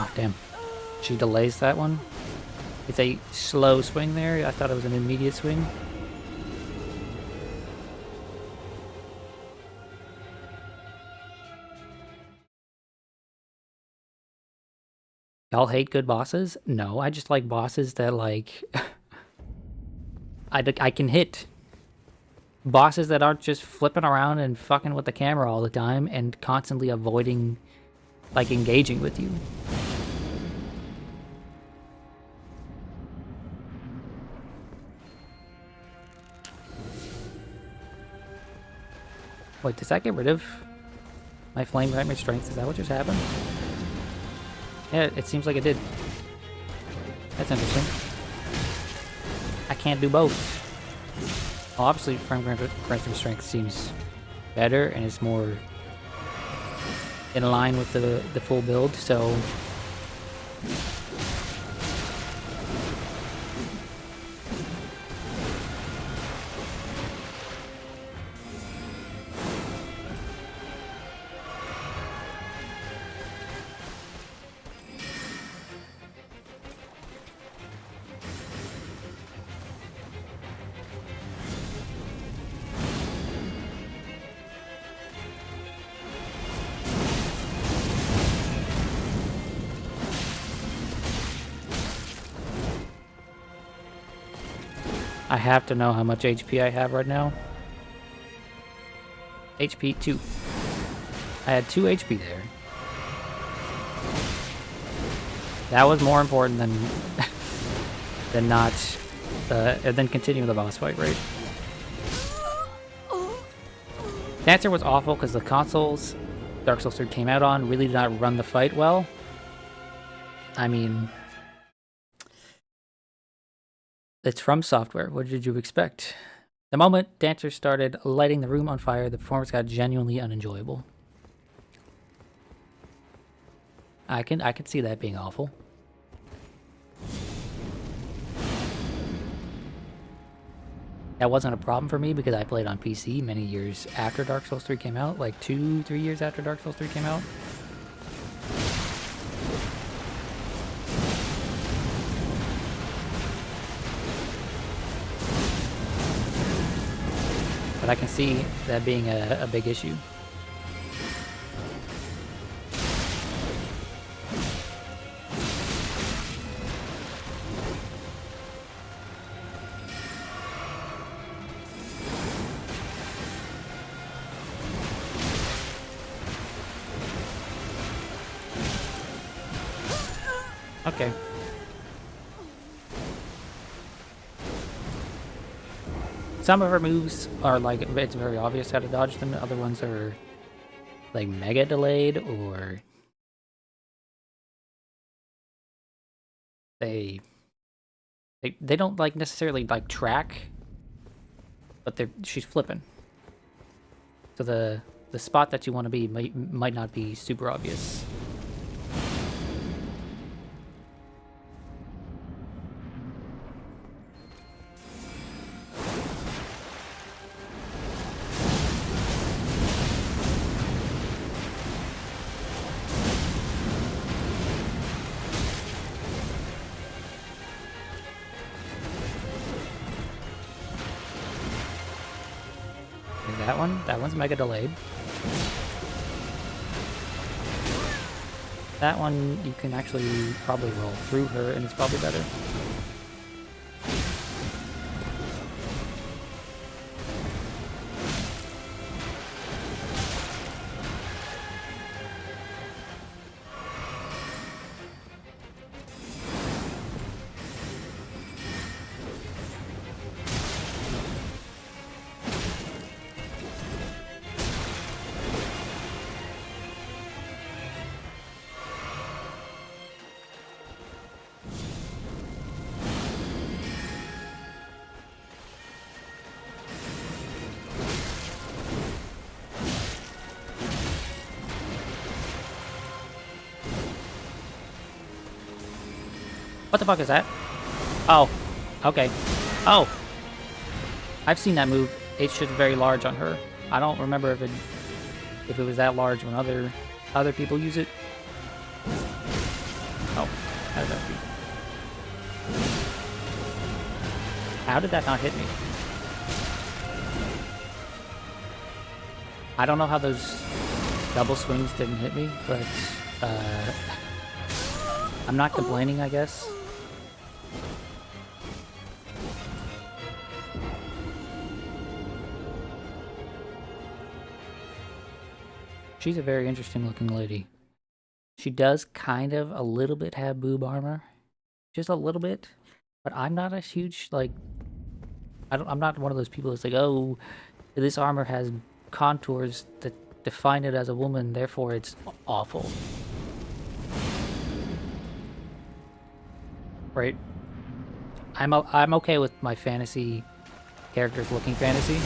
Oh, damn. She delays that one. It's a slow swing there. I thought it was an immediate swing. Y'all hate good bosses? No, I just like bosses that, like, I can hit. Bosses that aren't just flipping around and fucking with the camera all the time and constantly avoiding, like, engaging with you. Wait, does that get rid of my flame right strength? Is that what just happened? Yeah, it seems like it did. That's interesting. I can't do both. Well, obviously, frame rate strength seems better and it's more in line with the full build, so... I have to know how much HP I have right now. HP 2. I had 2 HP there. That was more important than than continuing the boss fight, right? Dancer was awful because the consoles Dark Souls 3 came out on really did not run the fight well. I mean, it's from software. What did you expect? The moment Dancer started lighting the room on fire, the performance got genuinely unenjoyable. I can see that being awful. That wasn't a problem for me because I played on PC many years after Dark Souls 3 came out, like 2-3 years after Dark Souls 3 came out. But I can see that being a big issue. Okay. Some of her moves are like, it's very obvious how to dodge them. Other ones are like mega delayed, or they don't like necessarily like track, but she's flipping. So the spot that you want to be might not be super obvious. That one's mega delayed. That one you can actually probably roll through her and it's probably better. What the fuck is that? Oh, okay. Oh, I've seen that move. It's just very large on her. I don't remember if it was that large when other people use it. Oh, how did that be? How did that not hit me? I don't know how those double swings didn't hit me, but I'm not complaining, I guess. She's a very interesting looking lady. She does kind of a little bit have boob armor. Just a little bit. But I'm not a huge, like... I'm not one of those people that's like, oh, this armor has contours that define it as a woman, therefore it's awful. Right? I'm okay with my fantasy characters looking fantasy.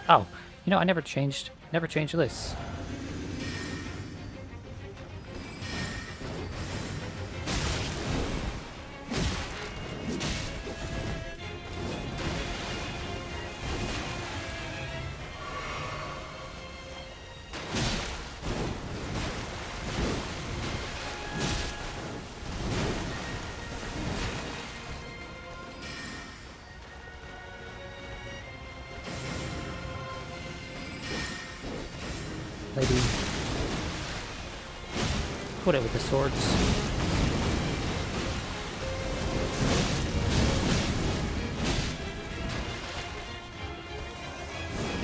Oh, you know, I never changed this. Lady. Put it with the swords.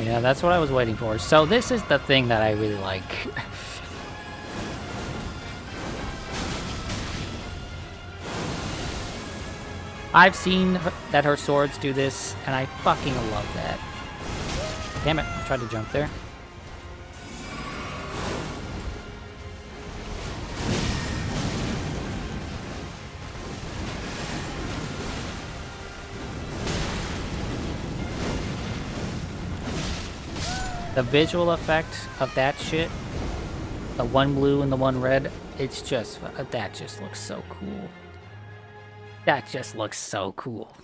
Yeah, that's what I was waiting for. So this is the thing that I really like. I've seen that her swords do this, and I fucking love that. Damn it, I tried to jump there. The visual effect of that shit, the one blue and the one red, it's just, that just looks so cool. That just looks so cool.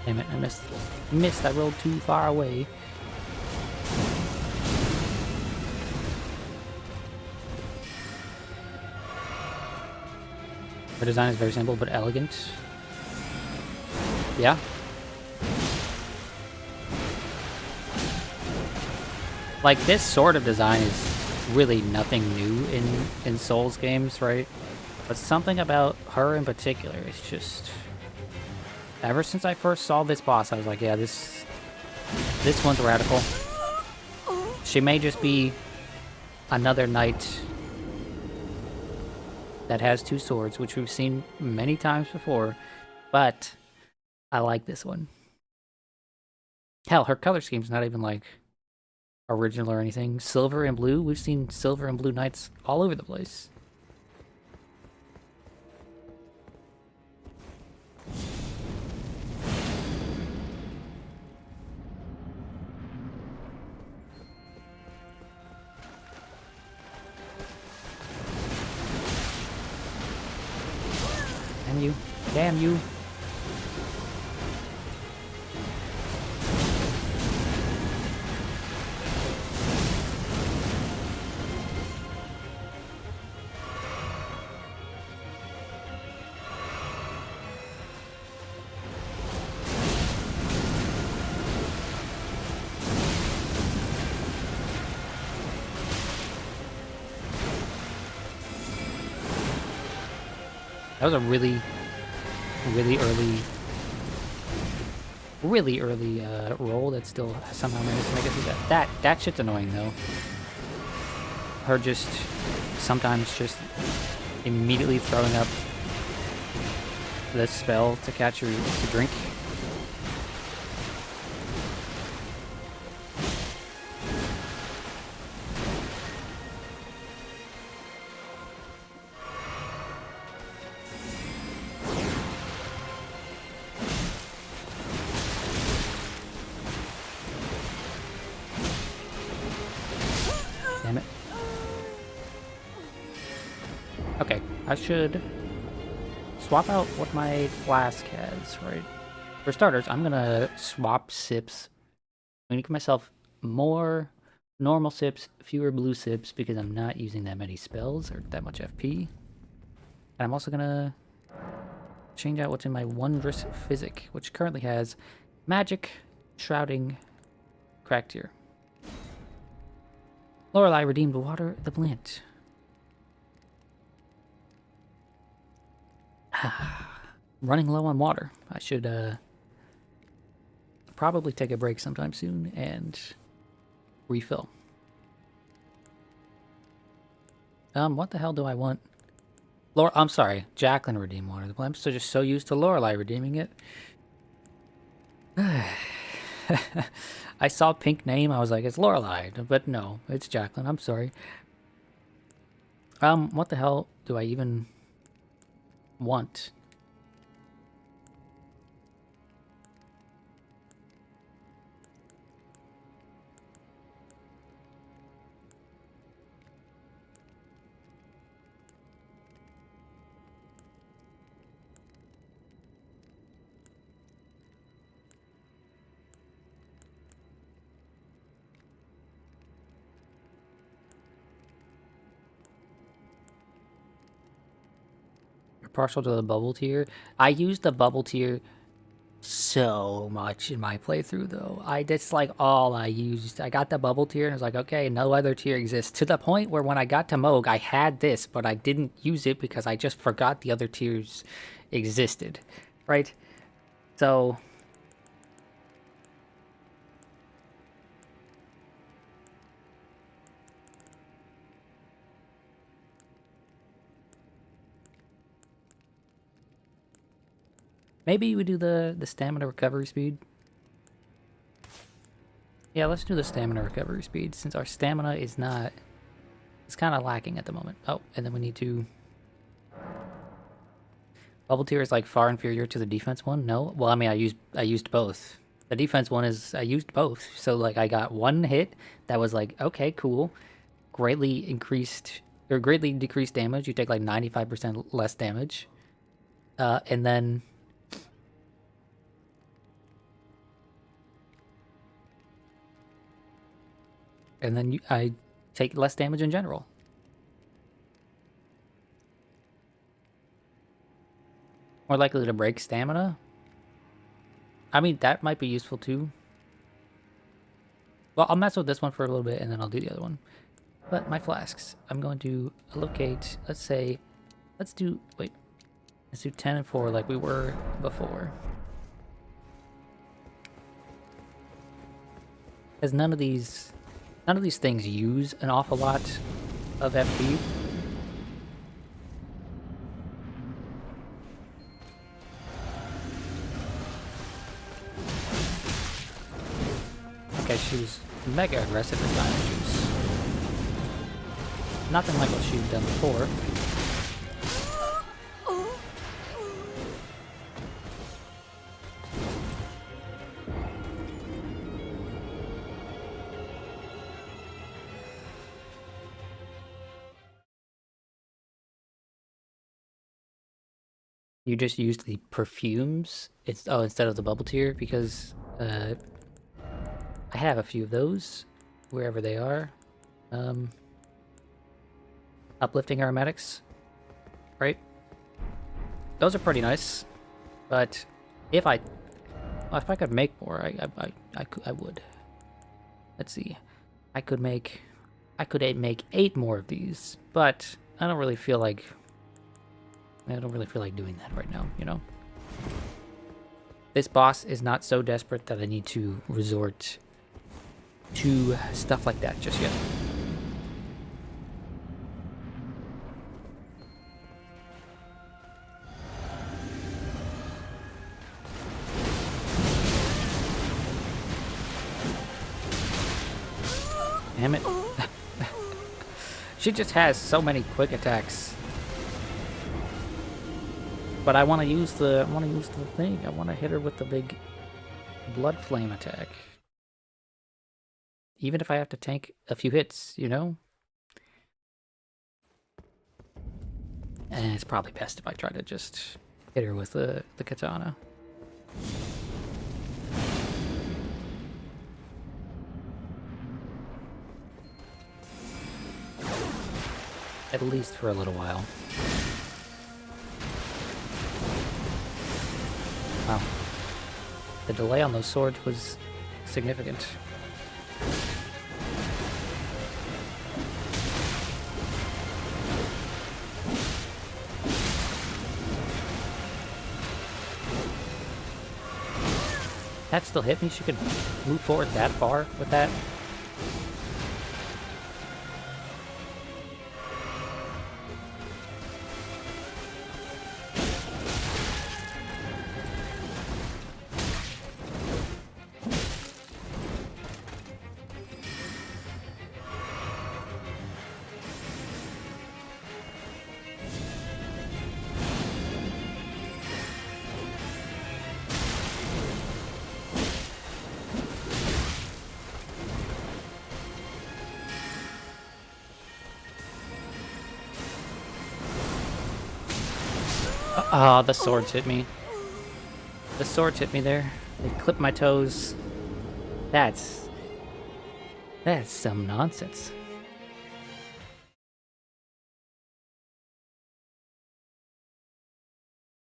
Damn it, I missed, I rolled too far away. Her design is very simple but elegant. Yeah. Like, this sort of design is really nothing new in Souls games, right? But something about her in particular is just... Ever since I first saw this boss, I was like, yeah, this one's radical. She may just be another knight that has two swords, which we've seen many times before, but I like this one. Hell, her color scheme's not even, like, original or anything. Silver and blue, we've seen silver and blue knights all over the place. Damn you. Damn you. That was a really, really early roll that still somehow managed to make it through that. That shit's annoying though. Her just sometimes just immediately throwing up this spell to catch your drink. Damn it. Okay, I should swap out what my flask has, right? For starters, I'm gonna swap sips. I'm gonna give myself more normal sips, fewer blue sips, because I'm not using that many spells or that much FP. And I'm also gonna change out what's in my Wondrous Physic, which currently has Magic, Shrouding, Cracked Tear. Lorelei redeemed Water the Plant. Running low on water. I should probably take a break sometime soon and refill. What the hell do I want? I'm sorry, Jacqueline redeemed Water the Plant. I'm just so used to Lorelei redeeming it. I saw pink name, I was like, it's Lorelei, but no, it's Jacqueline. I'm sorry. What the hell do I even want? You're partial to the bubble tier. I used the bubble tier so much in my playthrough though. That's like all I used. I got the bubble tier and I was like, okay, no other tier exists. To the point where when I got to Moog, I had this, but I didn't use it because I just forgot the other tiers existed. Right? So maybe we do the stamina recovery speed. Yeah, let's do the stamina recovery speed since our stamina is not... It's kind of lacking at the moment. Oh, and then we need to... Bubble tier is like far inferior to the defense one? No? Well, I mean, I used both. The defense one is... I used both. So, like, I got one hit that was like, okay, cool. Greatly increased... Or greatly decreased damage. You take like 95% less damage. And then... And then I take less damage in general. More likely to break stamina. I mean, that might be useful too. Well, I'll mess with this one for a little bit and then I'll do the other one. But my flasks, I'm going to allocate, let's say, let's do 10 and 4 like we were before. Because none of these things use an awful lot of FP. Okay, she was mega aggressive this time. She was nothing like what she'd done before. You just used the perfumes instead of the bubble tier because I have a few of those wherever they are. Uplifting aromatics, right? Those are pretty nice, but if I could make more, I would. Let's see, I could make 8 more of these, but I don't really feel like I don't really feel like doing that right now, you know? This boss is not so desperate that I need to resort to stuff like that just yet. Damn it. She just has so many quick attacks. But I want to use the thing. I want to hit her with the big blood flame attack. Even if I have to tank a few hits, you know? And it's probably best if I try to just hit her with the katana. At least for a little while. Wow. The delay on those swords was significant. That still hit me? She could move forward that far with that? Oh, the swords hit me. The swords hit me there. They clipped my toes. That's some nonsense.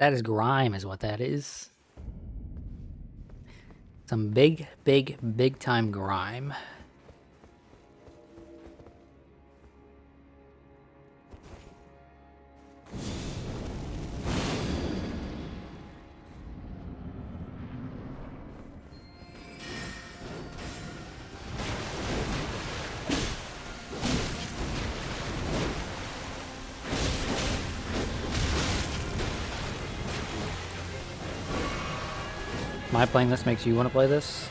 That is grime is what that is. Some big time grime. My playing this makes you want to play this?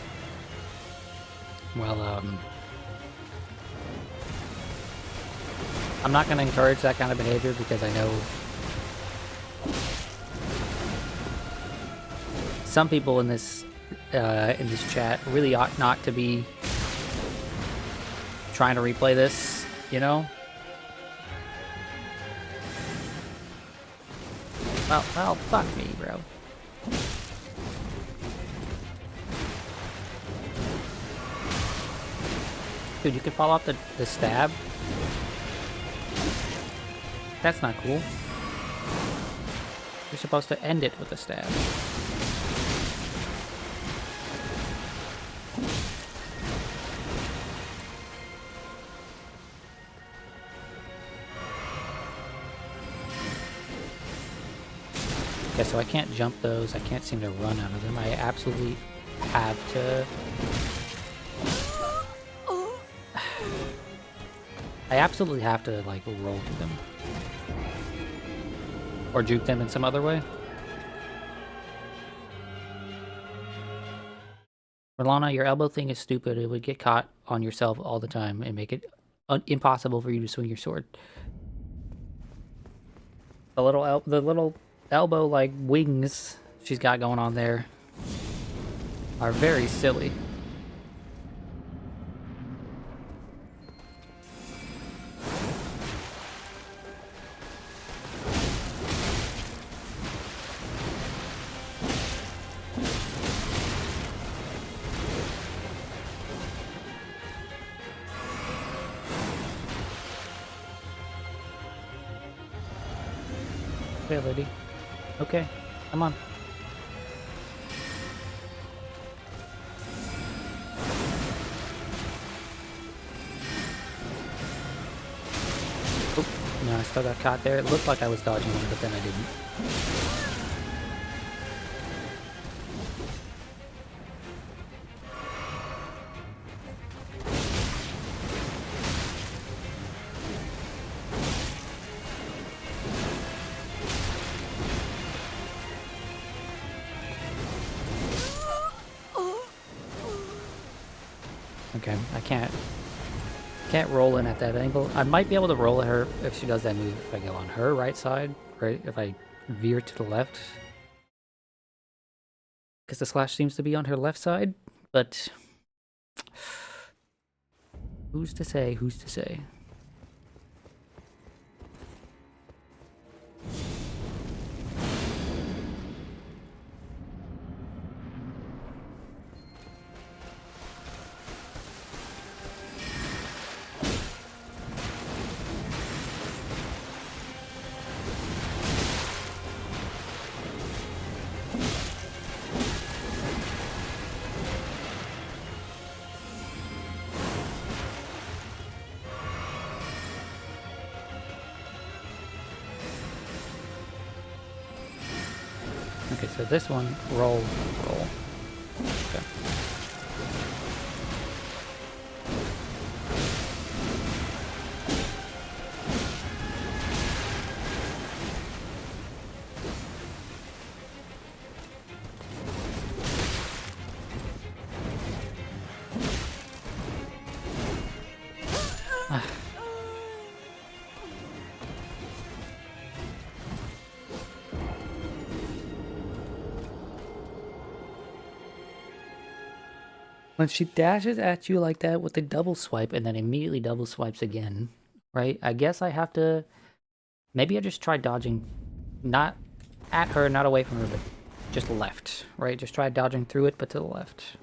Well, I'm not going to encourage that kind of behavior because I know some people in this chat really ought not to be trying to replay this, you know? Well, fuck me, bro. Dude, you can fall off the stab? That's not cool. You're supposed to end it with a stab. Okay, so I can't jump those. I can't seem to run out of them. I absolutely have to... I absolutely have to, like, roll to them. Or juke them in some other way. Rolana, your elbow thing is stupid. It would get caught on yourself all the time and make it impossible for you to swing your sword. The little elbow, like, wings she's got going on there are very silly. Okay, lady. Okay, come on. Oh, no, I still got caught there. It looked like I was dodging one, but then I didn't. Okay, I can't roll in at that angle. I might be able to roll at her if she does that move if I go on her right side, right? If I veer to the left. Because the slash seems to be on her left side, but who's to say, who's to say? Okay, so this one, roll. Okay. When she dashes at you like that with a double swipe and then immediately double swipes again, right? I guess I have to... Maybe I just try dodging, not at her, not away from her, but just left, right? Just try dodging through it, but to the left.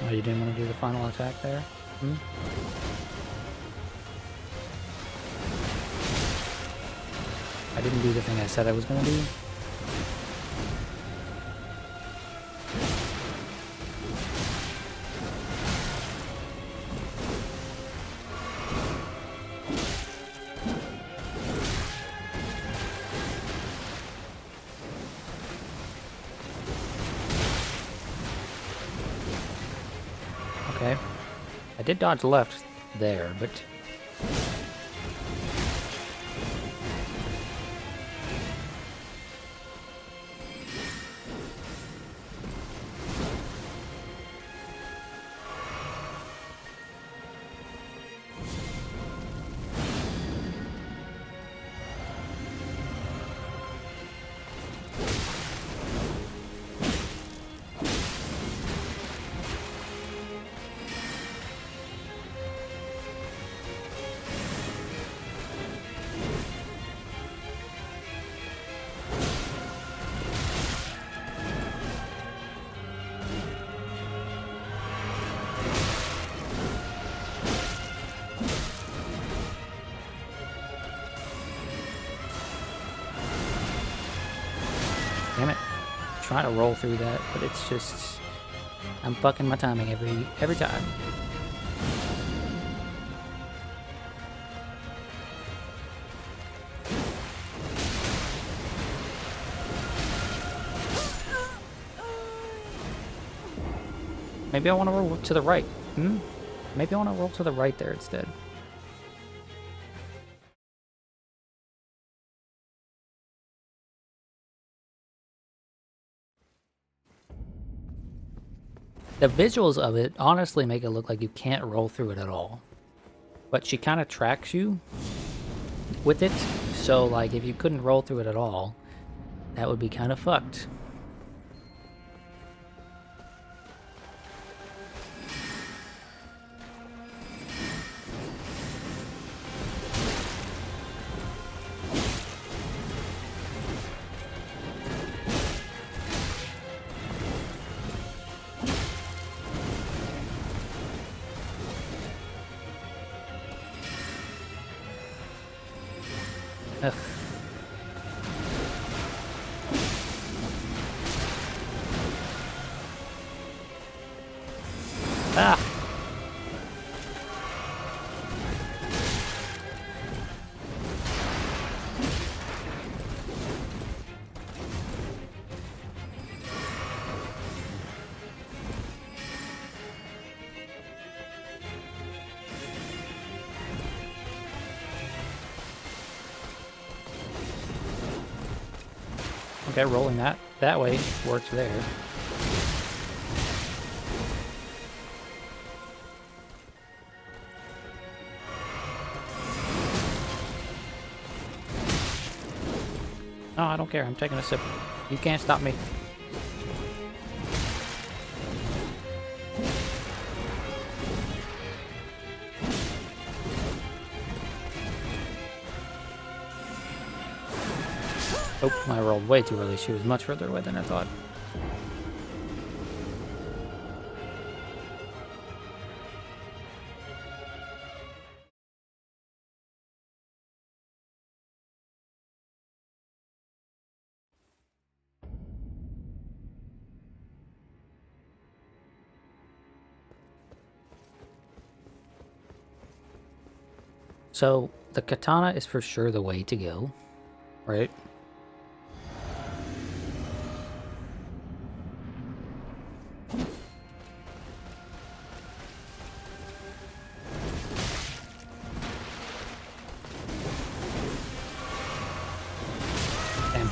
Oh, you didn't want to do the final attack there? Hmm? I didn't do the thing I said I was going to do. Okay. I did dodge left there, but... Damn it. I'm trying to roll through that, but it's just... I'm fucking my timing every time. Maybe I want to roll to the right. Maybe I want to roll to the right there instead. The visuals of it honestly make it look like you can't roll through it at all. But she kind of tracks you with it, so like if you couldn't roll through it at all, that would be kind of fucked. Ugh. Ah! Okay, rolling that way works there. No, I don't care. I'm taking a sip. You can't stop me. Oh, I rolled way too early. She was much further away than I thought. So, the katana is for sure the way to go, right? Damn.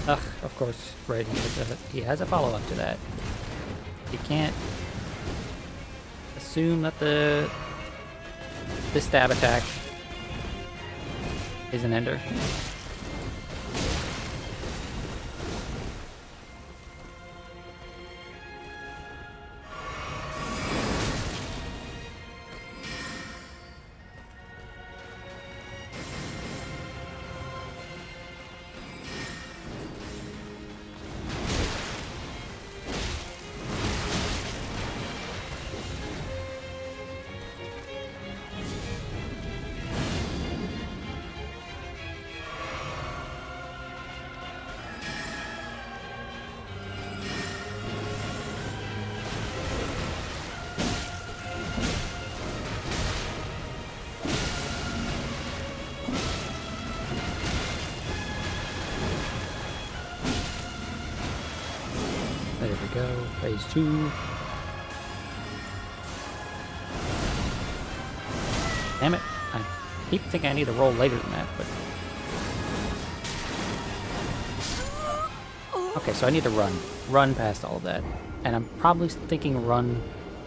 Ugh, of course, right, he has a follow-up to that. You can't assume that this stab attack is an ender. There we go, phase 2. Damn it, I keep thinking I need to roll later than that, but... Okay, so I need to run past all of that. And I'm probably thinking run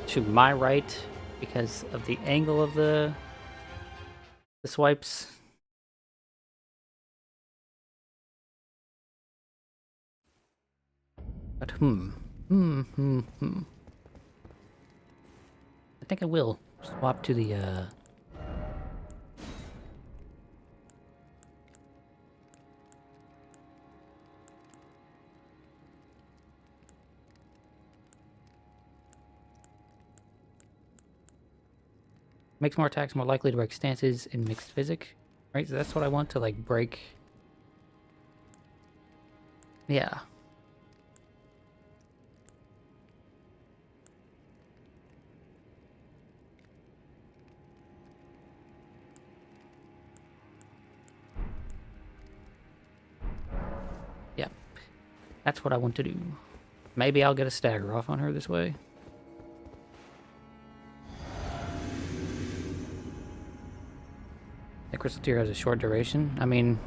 to my right because of the angle of the swipes. But I think I will swap to the makes more attacks more likely to break stances in mixed physic. Right, so that's what I want to like break. Yeah. Yeah. That's what I want to do. Maybe I'll get a stagger off on her this way. The Crystal Tear has a short duration. I mean,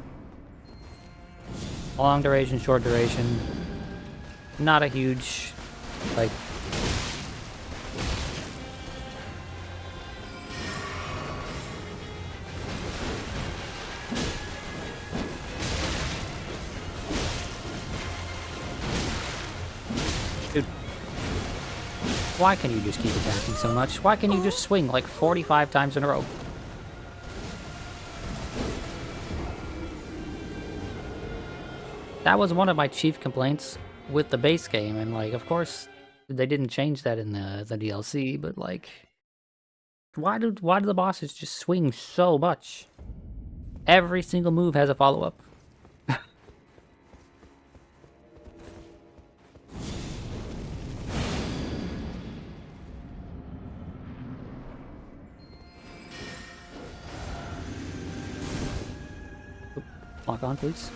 long duration, short duration. Not a huge, like... Dude. Why can you just keep attacking so much? Why can you just swing like 45 times in a row? That was one of my chief complaints with the base game, and like, of course, they didn't change that in the DLC, but like, why do the bosses just swing so much? Every single move has a follow-up. Lock on, please.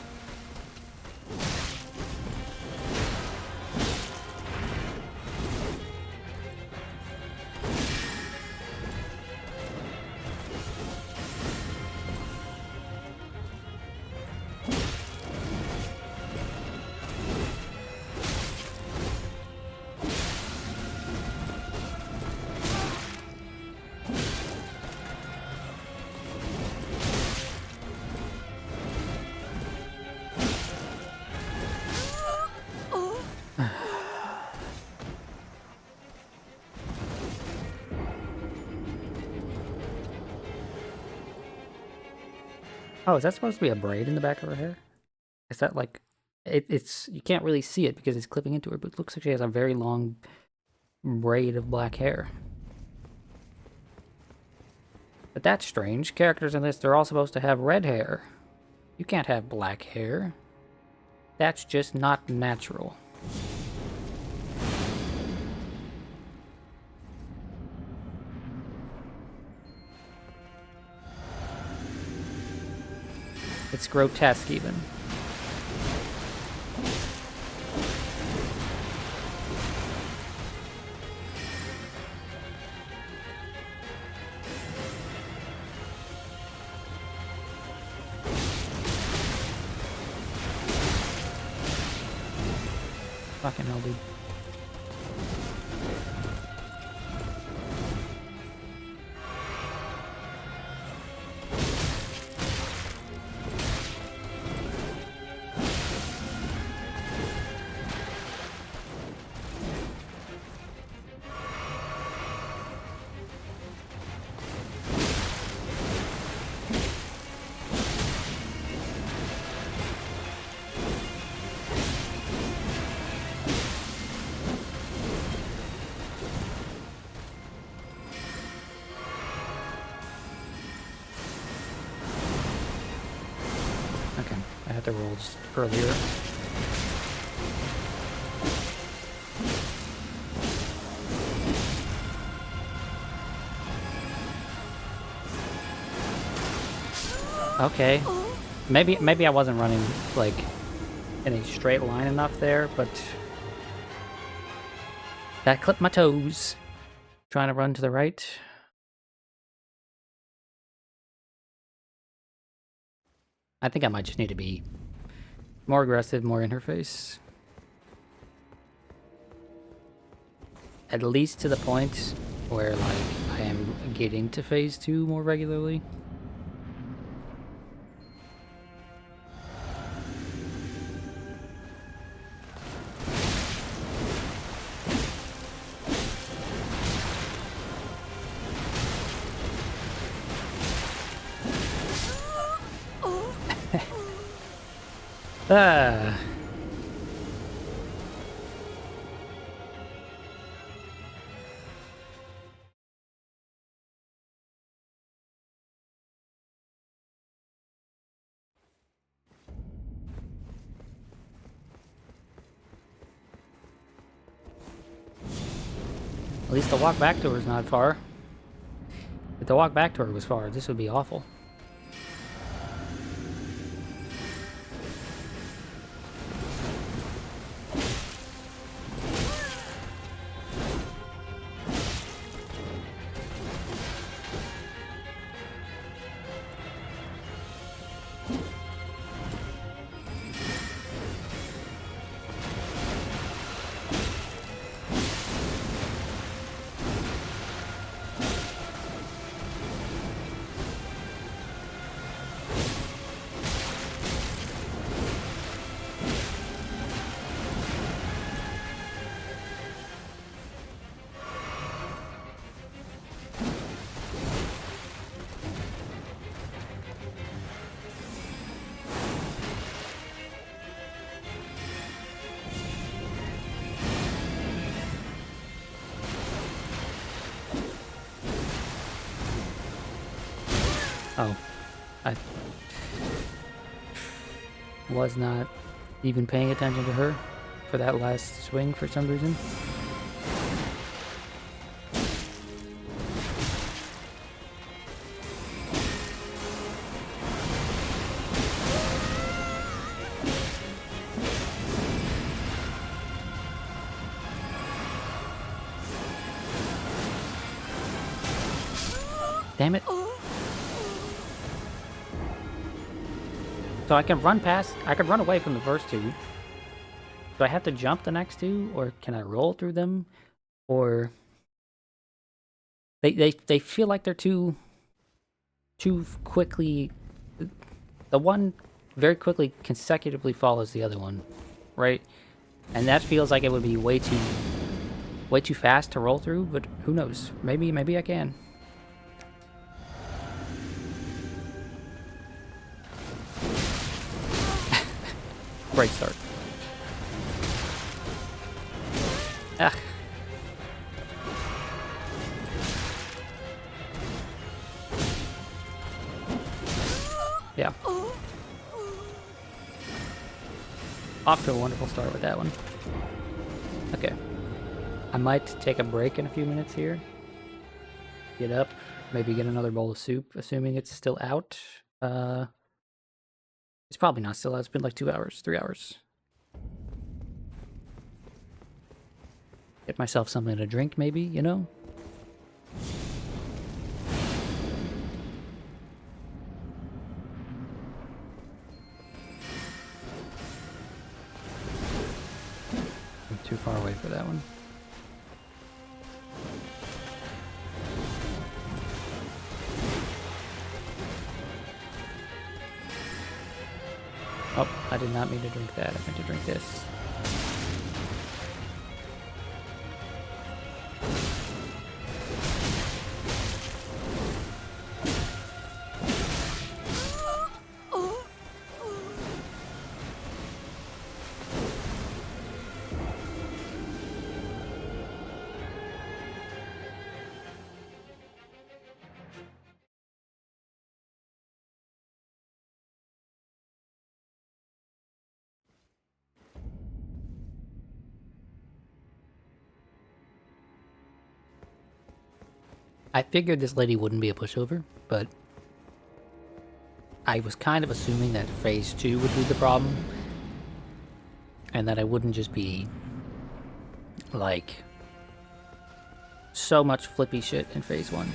Oh, is that supposed to be a braid in the back of her hair? Is that like... It's... You can't really see it because it's clipping into her, but it looks like she has a very long braid of black hair. But that's strange. Characters in this, they're all supposed to have red hair. You can't have black hair. That's just not natural. It's grotesque, even. Fucking hell, dude. Okay, I had to roll just earlier. Okay, maybe I wasn't running like in a straight line enough there, but that clipped my toes. Trying to run to the right. I think I might just need to be more aggressive, more interface. At least to the point where like I am getting to phase 2 more regularly. Ah. At least the walk back to her is not far. If the walk back to her was far, this would be awful. I was not even paying attention to her for that last swing for some reason. Damn it. So I can run away from the first two. Do I have to jump the next two, or can I roll through them? Or they feel like they're too quickly. The one very quickly consecutively follows the other one, right? And that feels like it would be way too fast to roll through, but who knows? Maybe I can. Great start. Ah. Yeah. Off to a wonderful start with that one. Okay. I might take a break in a few minutes here. Get up, maybe get another bowl of soup, assuming it's still out. It's probably not still out. It's been like 2 hours, 3 hours. Get myself something to drink, maybe, you know? I'm too far away for that one. Oh, I did not mean to drink that. I meant to drink this. I figured this lady wouldn't be a pushover, but I was kind of assuming that phase 2 would be the problem, and that I wouldn't just be like so much flippy shit in phase 1.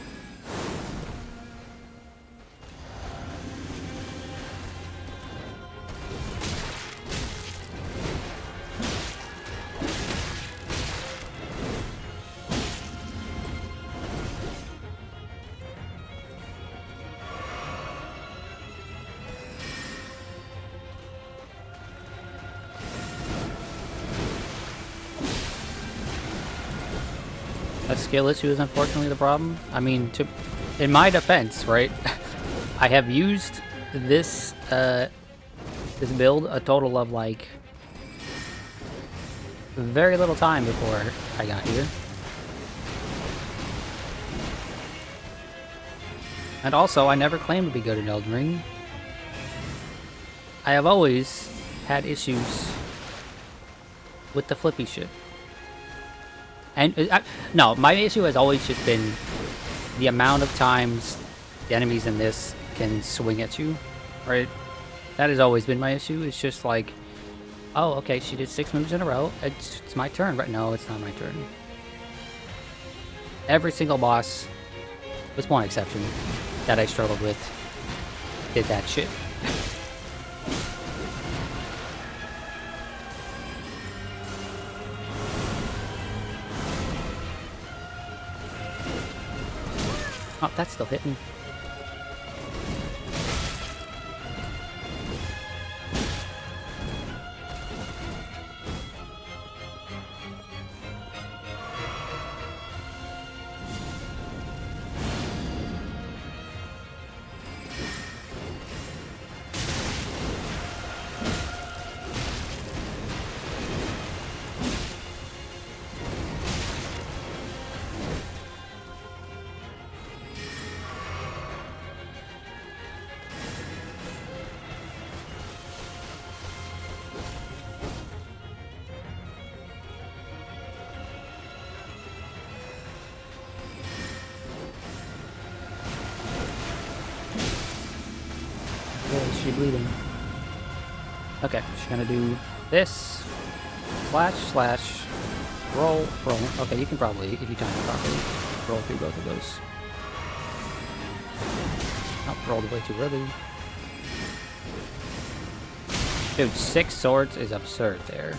A skill issue is unfortunately the problem. I mean, in my defense, right? I have used this this build a total of like very little time before I got here. And also, I never claimed to be good at Elden Ring. I have always had issues with the flippy shit. And no, my issue has always just been the amount of times the enemies in this can swing at you, right? That has always been my issue. It's just like, oh, okay, she did 6 moves in a row. It's my turn, right? No, it's not my turn. Every single boss, with one exception, that I struggled with, did that shit. Oh, that's still hitting. she bleeding? Okay, she's gonna do this. Slash, slash. Roll, roll. Okay, you can probably, if you time it properly, roll through both of those. Oh, rolled way too early. Dude, 6 swords is absurd there.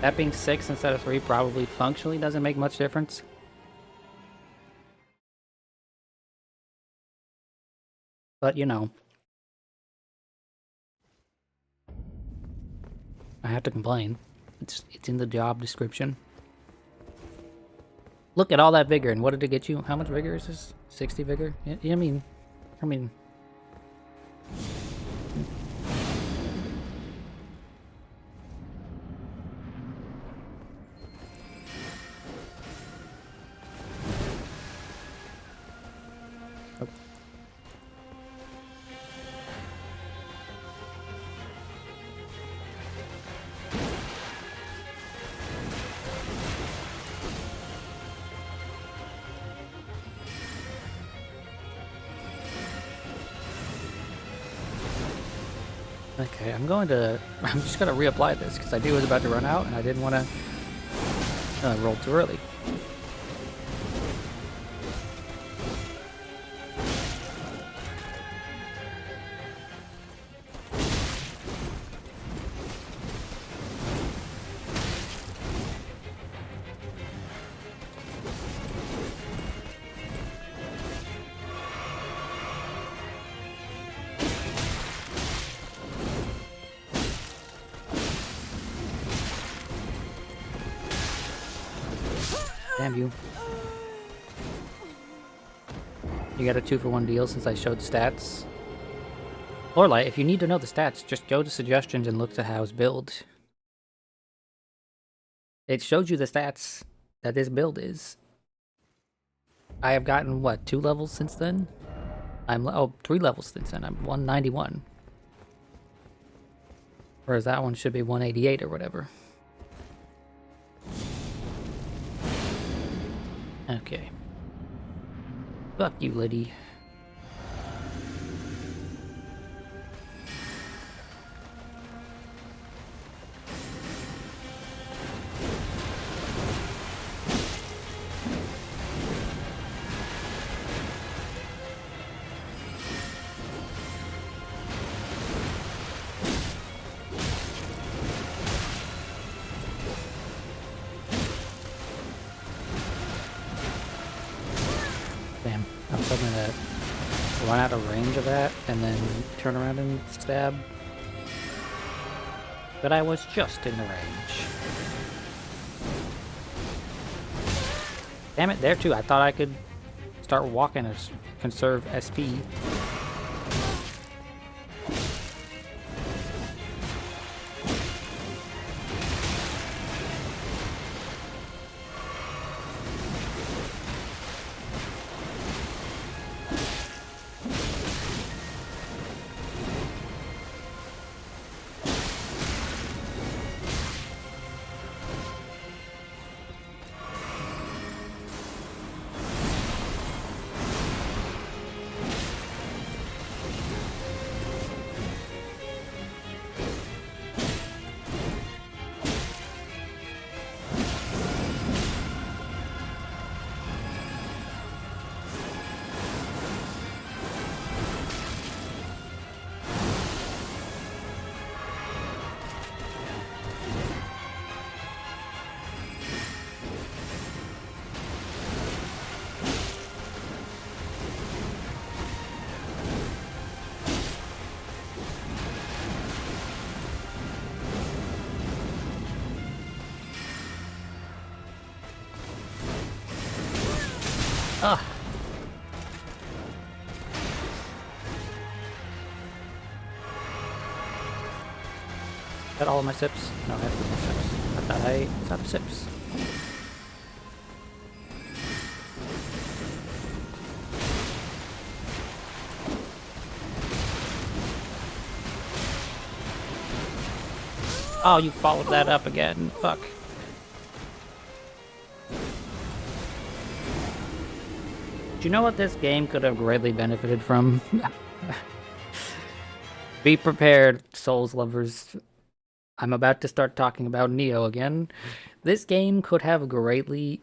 That being 6 instead of 3 probably functionally doesn't make much difference. But, you know. I have to complain. It's in the job description. Look at all that vigor, and what did it get you? How much vigor is this? 60 vigor? Yeah, I mean... Oh. Okay, I'm just gonna reapply this because I knew it was about to run out and I didn't want to roll too early. Damn you. You got a 2-for-1 deal since I showed the stats. Lorelei, if you need to know the stats, just go to suggestions and look to Howe's build. It showed you the stats that this build is. I have gotten, what, 2 levels since then? 3 levels since then. I'm 191. Whereas that one should be 188 or whatever. Okay. Fuck you, Liddy. Damn, I was hoping to run out of range of that and then turn around and stab. But I was just in the range. Damn it, there too. I thought I could start walking or conserve SP. Ah. Is that all of my sips? No, I have 2 more sips. I thought I was out of sips. Oh, you followed that up again. Fuck. Do you know what this game could have greatly benefited from? Be prepared, Souls lovers. I'm about to start talking about Neo again. This game could have greatly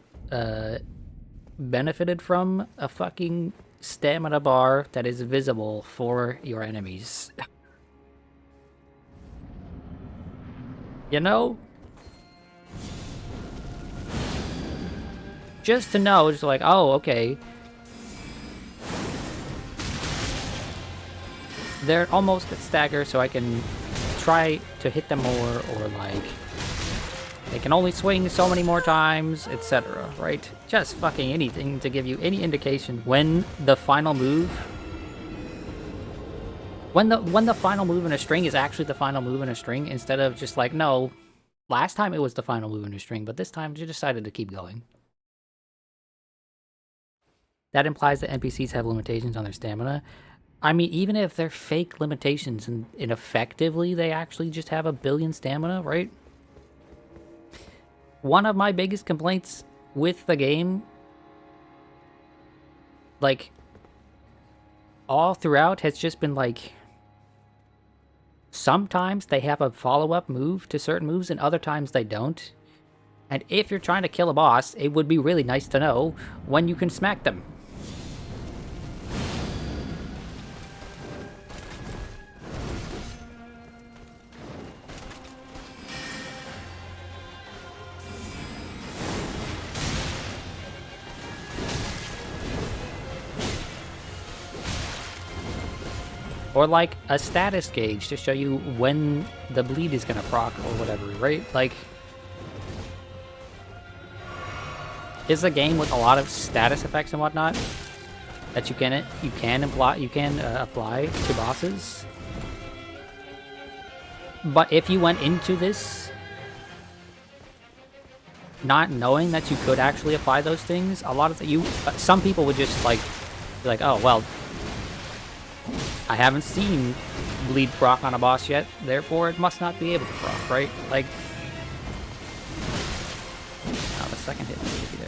benefited from a fucking stamina bar that is visible for your enemies. You know? Just to know, just like, oh, okay. They're almost at stagger, so I can try to hit them more, or like, they can only swing so many more times, etc., right? Just fucking anything to give you any indication when the final move... When the final move in a string is actually the final move in a string, instead of just like, no, last time it was the final move in a string, but this time you decided to keep going. That implies that NPCs have limitations on their stamina. I mean, even if they're fake limitations and effectively they actually just have a billion stamina, right? One of my biggest complaints with the game, like, all throughout has just been like, sometimes they have a follow-up move to certain moves and other times they don't. And if you're trying to kill a boss, it would be really nice to know when you can smack them. Or like a status gauge to show you when the bleed is gonna proc or whatever, right? Like, it's a game with a lot of status effects and whatnot that you can apply to bosses. But if you went into this not knowing that you could actually apply those things, some people would just like be like, oh well, I haven't seen bleed proc on a boss yet, therefore it must not be able to proc, right? Like, oh, the second hit should be there.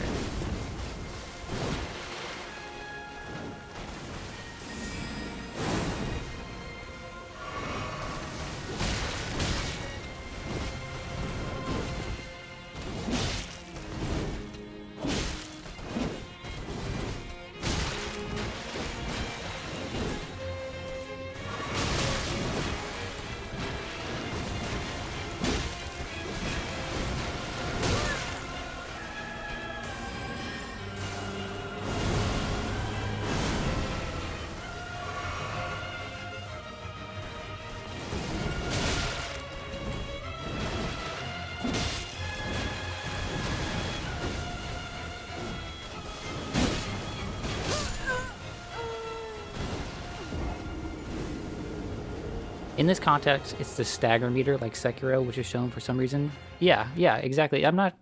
In this context, it's the stagger meter, like Sekiro, which is shown for some reason. Yeah, exactly. I'm not...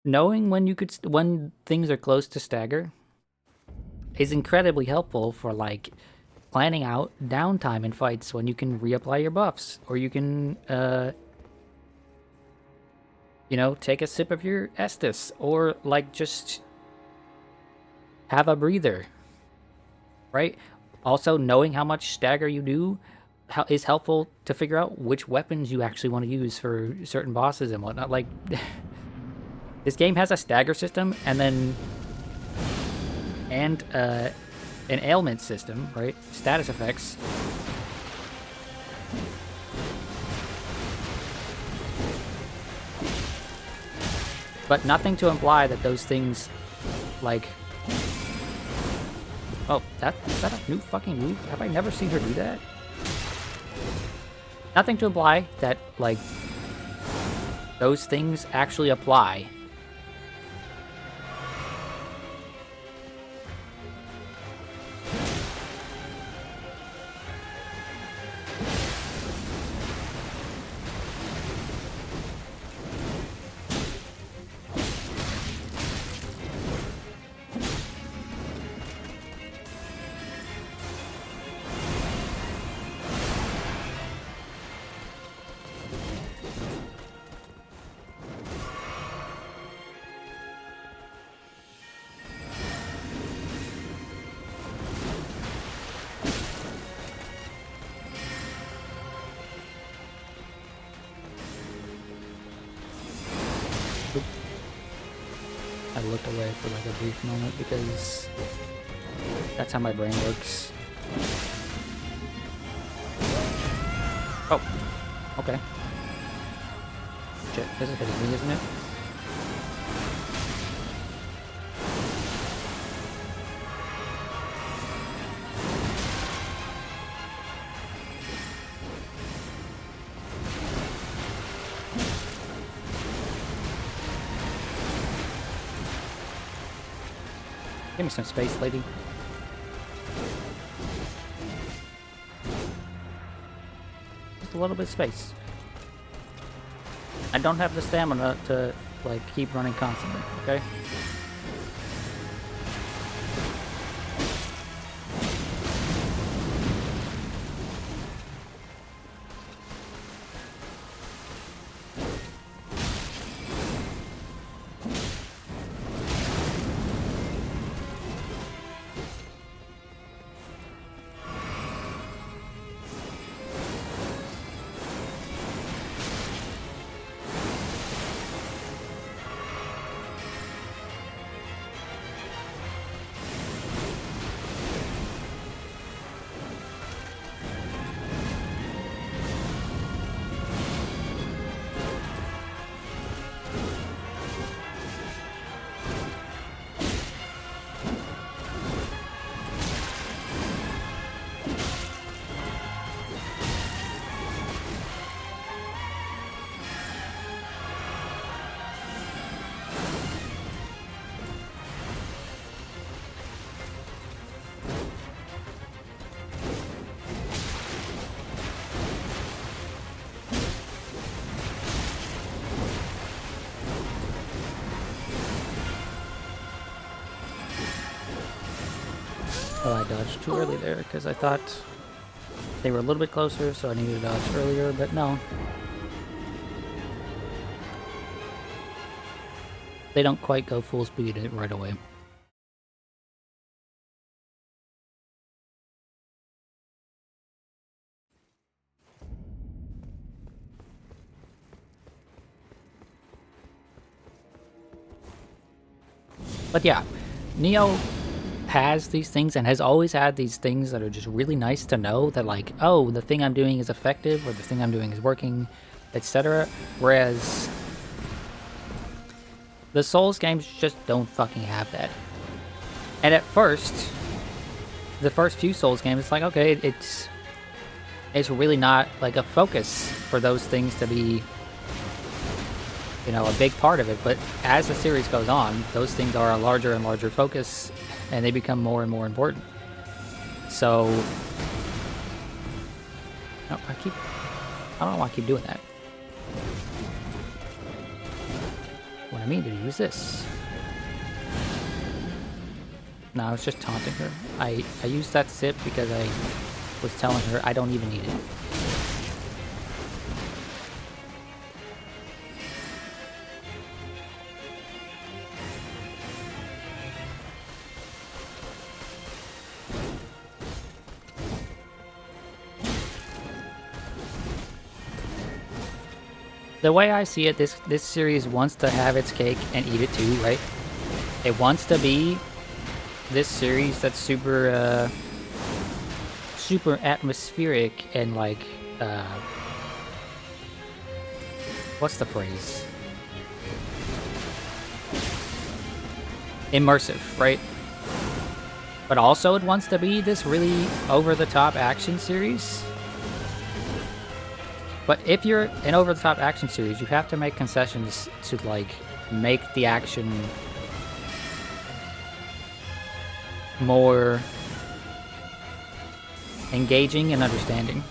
knowing when things are close to stagger is incredibly helpful for, like, planning out downtime in fights when you can reapply your buffs, or you can, you know, take a sip of your Estus, or, like, just have a breather, right? Also, knowing how much stagger you do is helpful to figure out which weapons you actually want to use for certain bosses and whatnot. Like, this game has a stagger system and then an ailment system, right? Status effects. But nothing to imply that those things, like... Oh, is that a new fucking move? Have I never seen her do that? Nothing to imply that, like, those things actually apply. brief moment because that's how my brain works. Oh, okay. Shit, this is hitting me, isn't it? Give me some space, lady. Just a little bit of space. I don't have the stamina to, like, keep running constantly, okay? Oh, I dodged too early there because I thought they were a little bit closer, so I needed to dodge earlier, but no. They don't quite go full speed right away. But yeah, Neo has these things and has always had these things that are just really nice to know that, like, oh, the thing I'm doing is effective or the thing I'm doing is working, etc. Whereas the Souls games just don't fucking have that. And at first, the first few Souls games, it's like, okay, it's really not like a focus for those things to be, you know, a big part of it. But as the series goes on, those things are a larger and larger focus, and they become more and more important. So, no, I don't know why I keep doing that. What I mean to use this. No, I was just taunting her. I used that sip because I was telling her I don't even need it. The way I see it, this series wants to have its cake and eat it too, right? It wants to be this series that's super super atmospheric and, like, what's the phrase? Immersive, right? But also it wants to be this really over-the-top action series. But if you're an over-the-top action series, you have to make concessions to, like, make the action more engaging and understanding.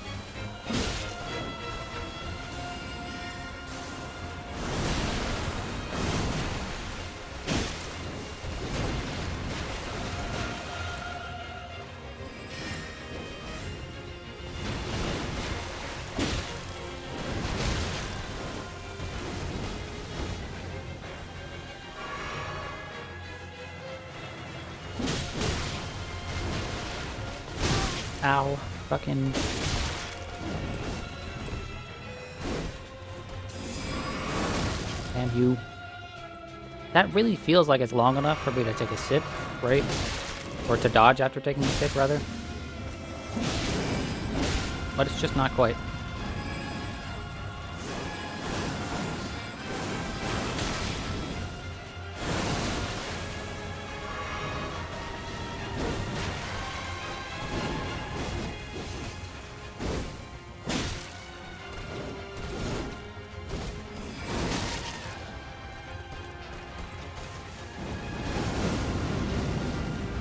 Ow. Fucking... Damn you. That really feels like it's long enough for me to take a sip, right? Or to dodge after taking a sip, rather. But it's just not quite.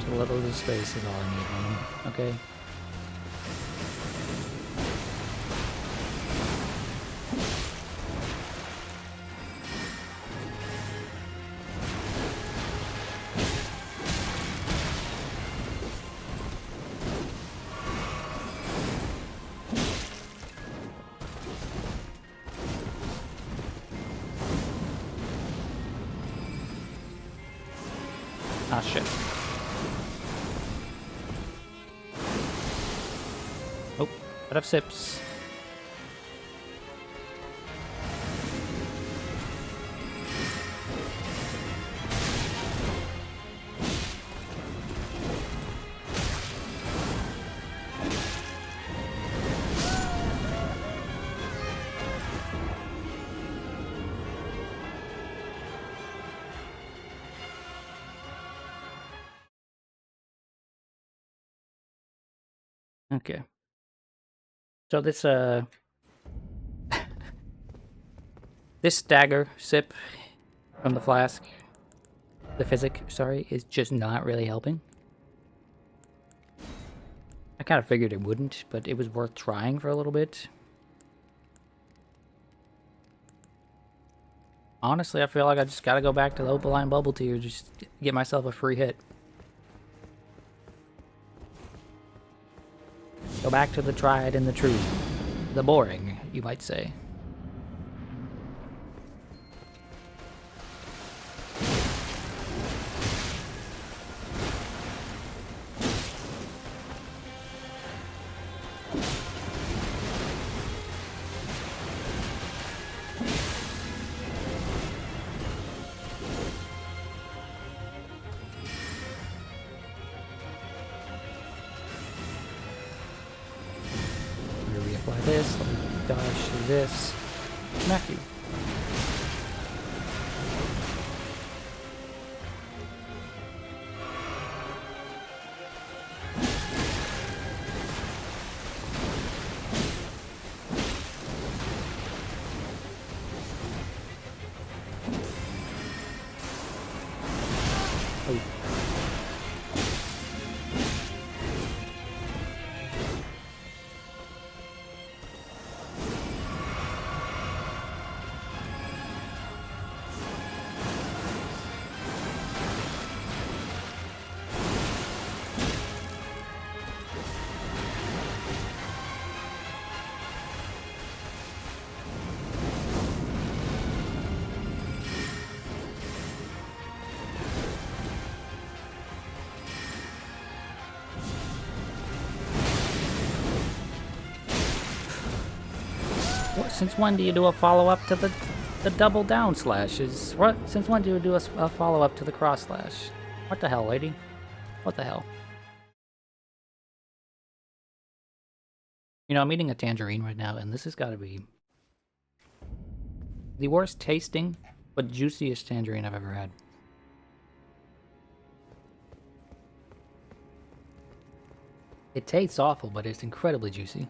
A little bit of space is all I need on him. Okay. Ah, shit. Oh, out of sips. Okay. So this this stagger sip from the flask, the physic, sorry, is just not really helping. I kind of figured it wouldn't, but it was worth trying for a little bit. Honestly, I feel like I just gotta go back to the Opaline Bubble Tea or just get myself a free hit. Go back to the tried and the true. The boring, you might say. Reapply this, let me dodge through this. Smack you. Oh. Since when do you do a follow-up to the double down slashes? What? Since when do you do a follow-up to the cross slash? What the hell, lady? What the hell? You know, I'm eating a tangerine right now, and this has got to be the worst tasting, but juiciest tangerine I've ever had. It tastes awful, but it's incredibly juicy.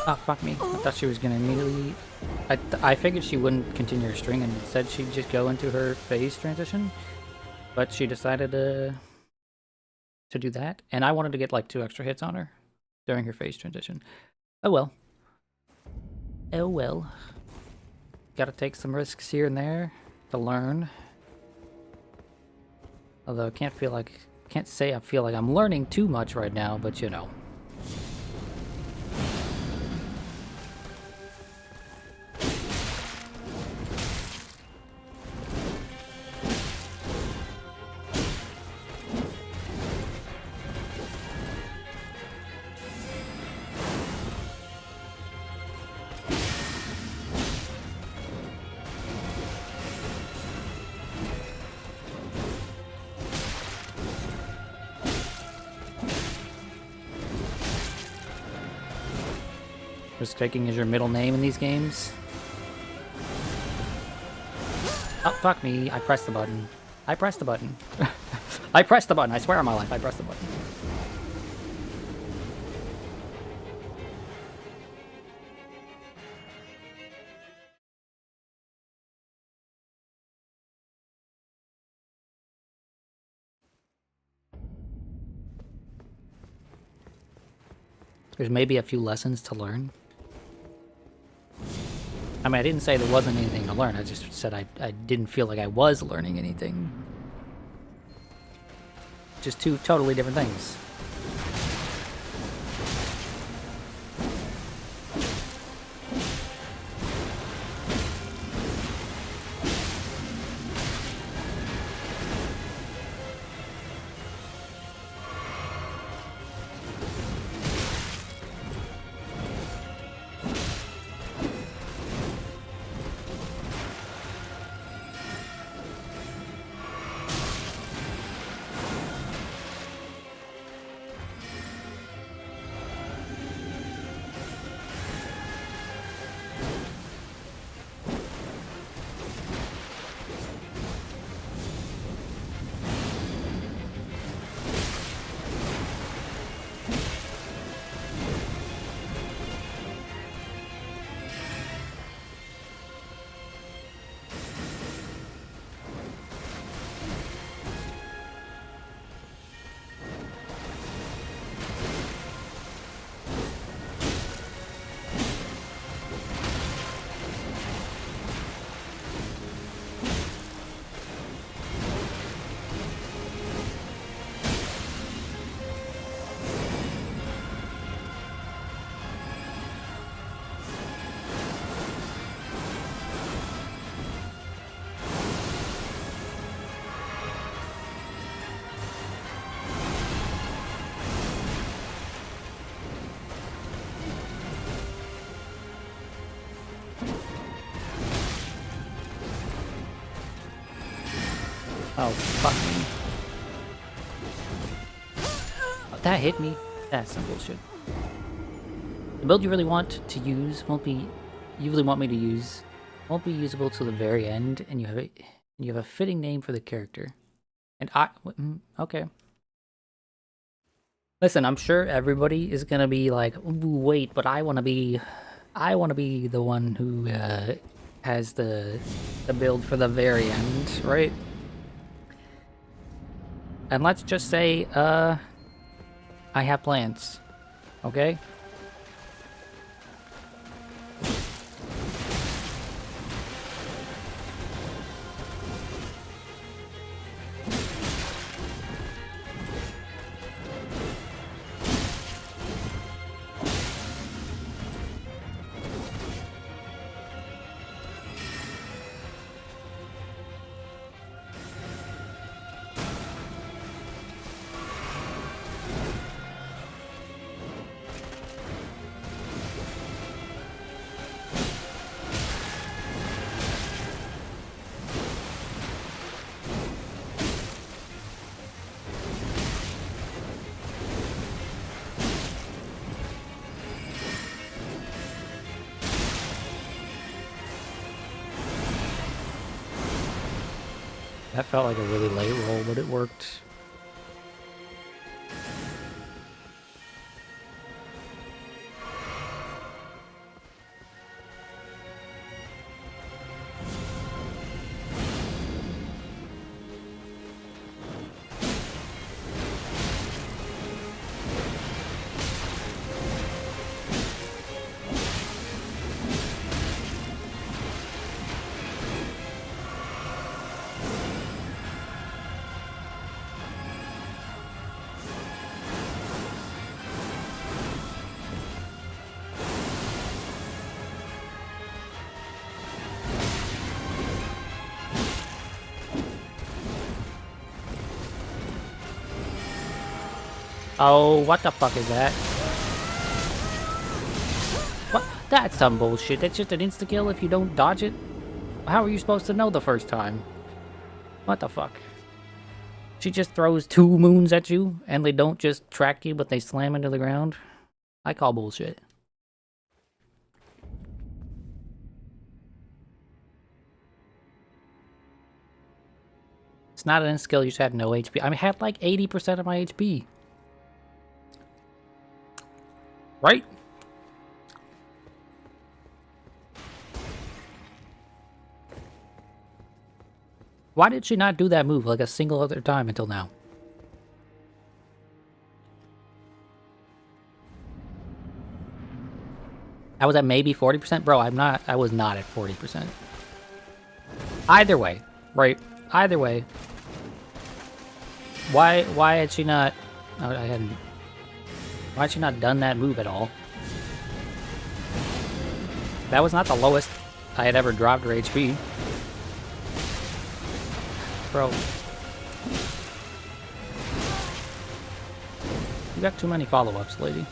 Oh, fuck me. I thought she was gonna immediately... I figured she wouldn't continue her string and said she'd just go into her phase transition. But she decided to do that. And I wanted to get like 2 extra hits on her during her phase transition. Oh well. Oh well. Gotta take some risks here and there to learn. Although I can't say I feel like I'm learning too much right now, but you know. Risk taking is your middle name in these games. Oh, fuck me. I pressed the button. I pressed the button. I pressed the button. I swear on my life, I pressed the button. There's maybe a few lessons to learn. I mean, I didn't say there wasn't anything to learn. I just said I didn't feel like I was learning anything. Just 2 totally different things. Oh, fuck me. Oh, that hit me. That's some bullshit. The build you really want to use won't be... You really want me to use... Won't be usable till the very end, and you have a fitting name for the character. And okay. Listen, I'm sure everybody is gonna be like, ooh, wait, but I wanna be the one who has the build for the very end, right? And let's just say, I have plans, okay? That felt like a really late roll, but it worked. Oh, what the fuck is that? What? That's some bullshit. That's just an insta-kill if you don't dodge it? How are you supposed to know the first time? What the fuck? She just throws 2 moons at you, and they don't just track you, but they slam into the ground? I call bullshit. It's not an skill, you just had no HP. I had like 80% of my HP. Right? Why did she not do that move like a single other time until now? I was at maybe 40%? Bro, I was not at 40%. Either way, right? Either way. Why had she not... Oh, I hadn't... Why had she not done that move at all? That was not the lowest I had ever dropped her HP. Bro. You got too many follow-ups, lady.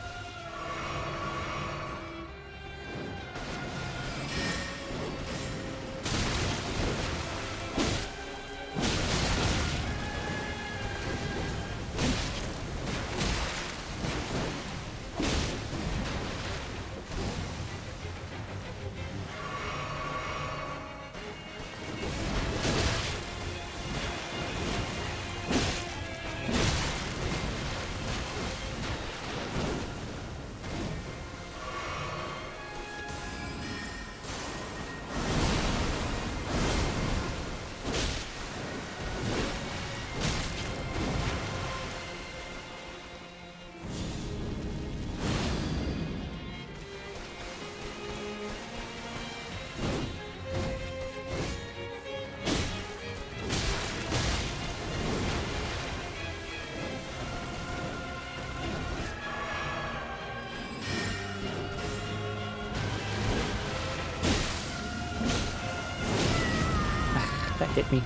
That hit me.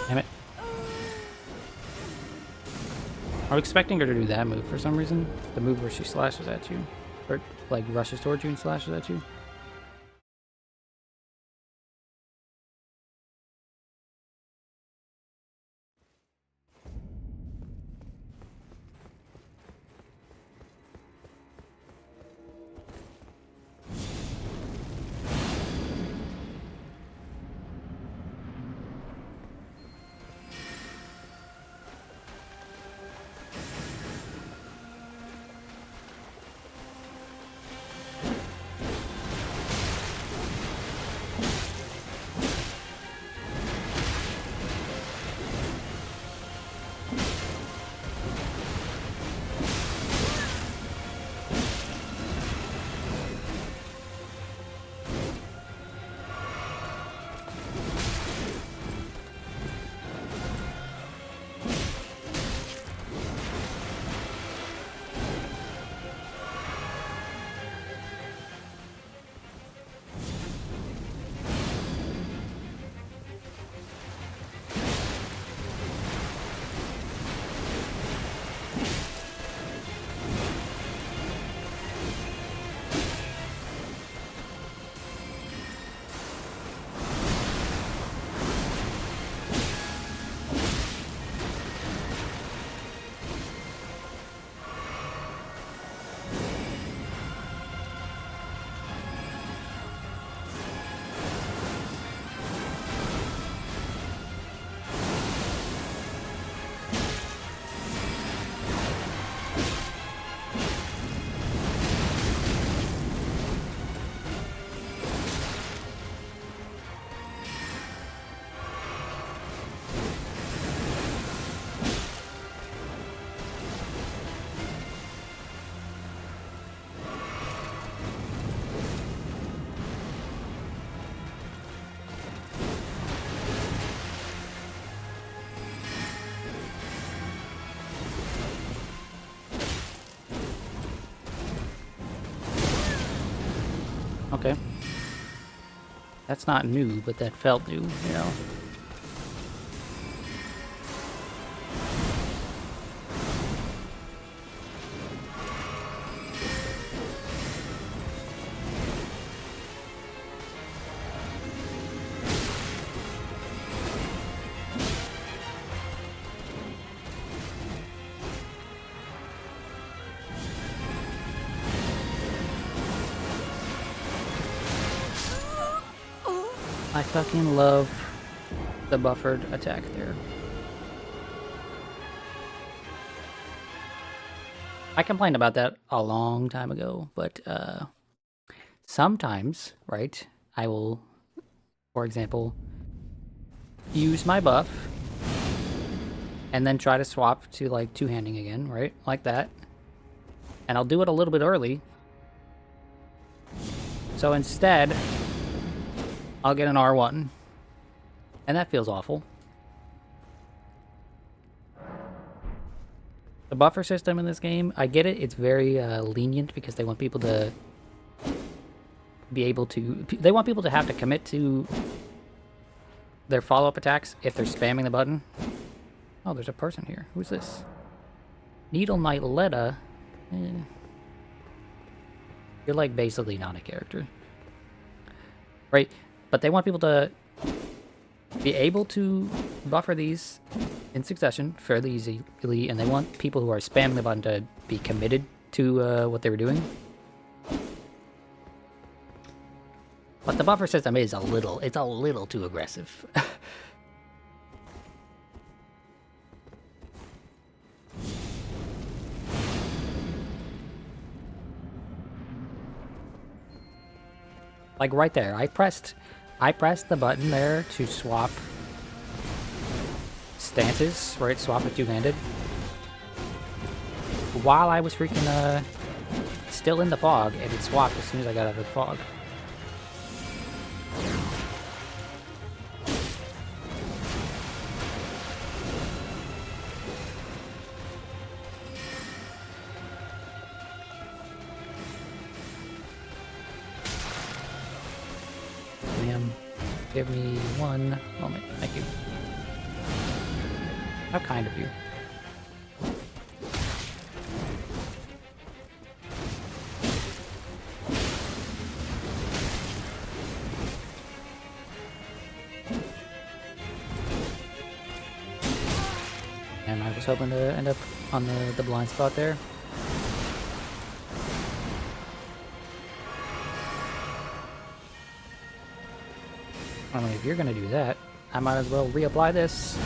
Damn it. I was expecting her to do that move for some reason. The move where she slashes at you. Or, like, rushes towards you and slashes at you. Okay. That's not new, but that felt new, you know? I fucking love the buffered attack there. I complained about that a long time ago, but sometimes, right, I will, for example, use my buff and then try to swap to like two-handing again, right, like that. And I'll do it a little bit early. So instead, I'll get an R1. And that feels awful. The buffer system in this game, I get it. It's very lenient because they want people to be able to... They want people to have to commit to their follow-up attacks if they're spamming the button. Oh, there's a person here. Who's this? Needle Knight Letta. You're like basically not a character. Right? But they want people to be able to buffer these in succession fairly easily, and they want people who are spamming the button to be committed to what they were doing. But the buffer system is a little too aggressive. Like right there, I pressed the button there to swap stances, right? Swap it two-handed. While I was freaking still in the fog, and it swapped as soon as I got out of the fog. Give me one moment. Thank you. How kind of you. And I was hoping to end up on the blind spot there. I mean, if you're gonna do that, I might as well reapply this.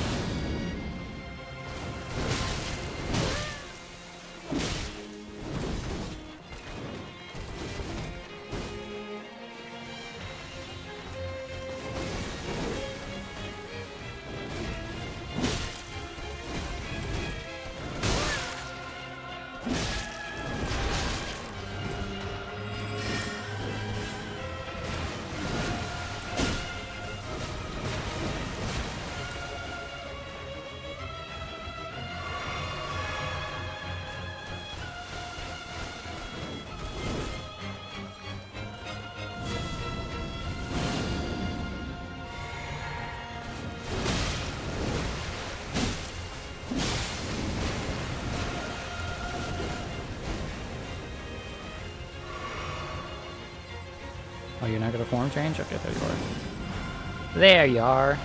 Oh, you're not gonna form change? Okay, there you are. There you are.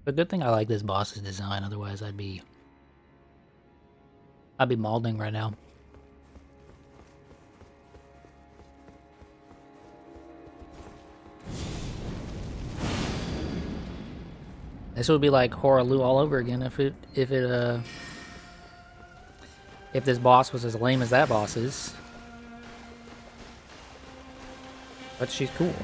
The good thing I like this boss's design, otherwise I'd be mauling right now. This would be like Horaloo all over again if this boss was as lame as that boss is. But she's cool.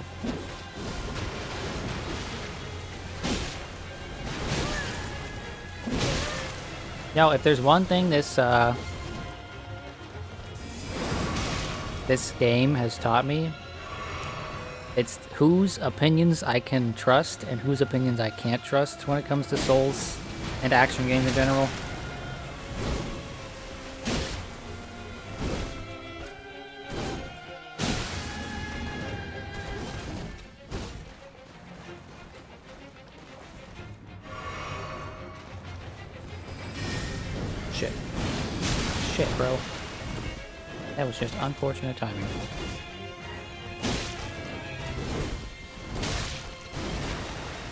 Now, if there's one thing this game has taught me, it's whose opinions I can trust and whose opinions I can't trust when it comes to Souls and action games in general. Shit, bro. That was just unfortunate timing.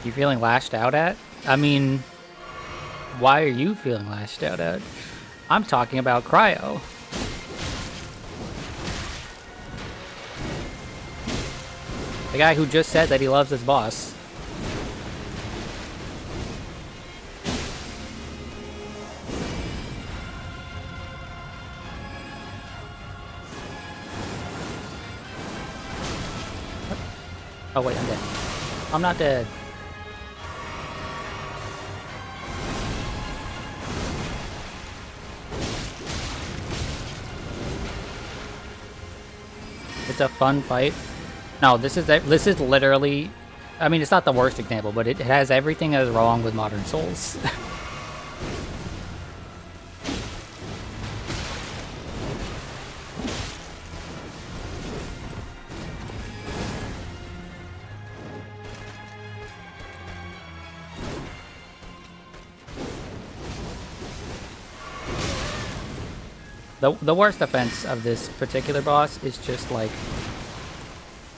You feeling lashed out at? I mean, why are you feeling lashed out at? I'm talking about Cryo. The guy who just said that he loves his boss. Oh wait, I'm dead. I'm not dead. It's a fun fight. No, this is literally, I mean, it's not the worst example, but it has everything that is wrong with modern Souls. The worst offense of this particular boss is just like,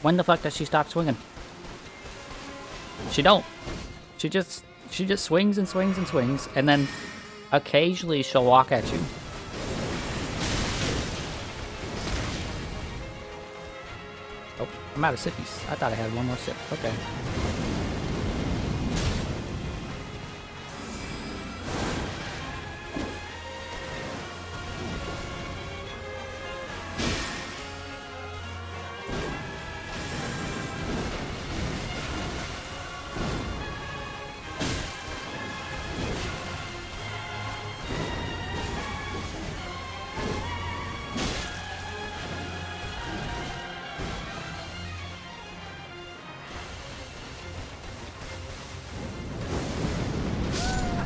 when the fuck does she stop swinging? She don't. She just swings and swings and swings, and then occasionally she'll walk at you. Oh, I'm out of sippies. I thought I had one more sip. Okay.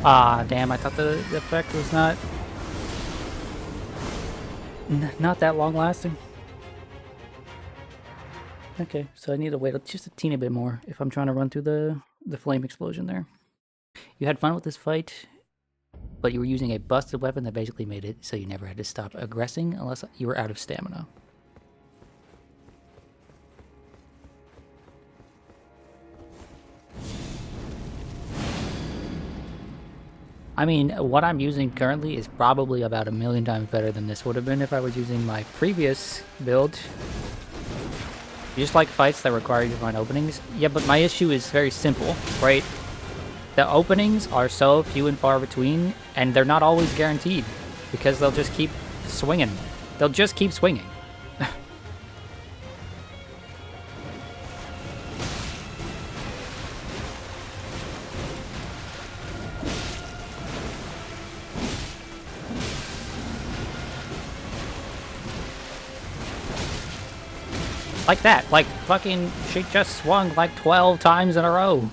Ah, damn, I thought the effect was not that long lasting. Okay, so I need to wait just a teeny bit more if I'm trying to run through the flame explosion there. You had fun with this fight, but you were using a busted weapon that basically made it so you never had to stop aggressing unless you were out of stamina. I mean, what I'm using currently is probably about 1,000,000 times better than this would have been if I was using my previous build. You just like fights that require you to find openings? Yeah, but my issue is very simple, right? The openings are so few and far between, and they're not always guaranteed, because they'll just keep swinging. They'll just keep swinging. Like that, like fucking, she just swung like 12 times in a row.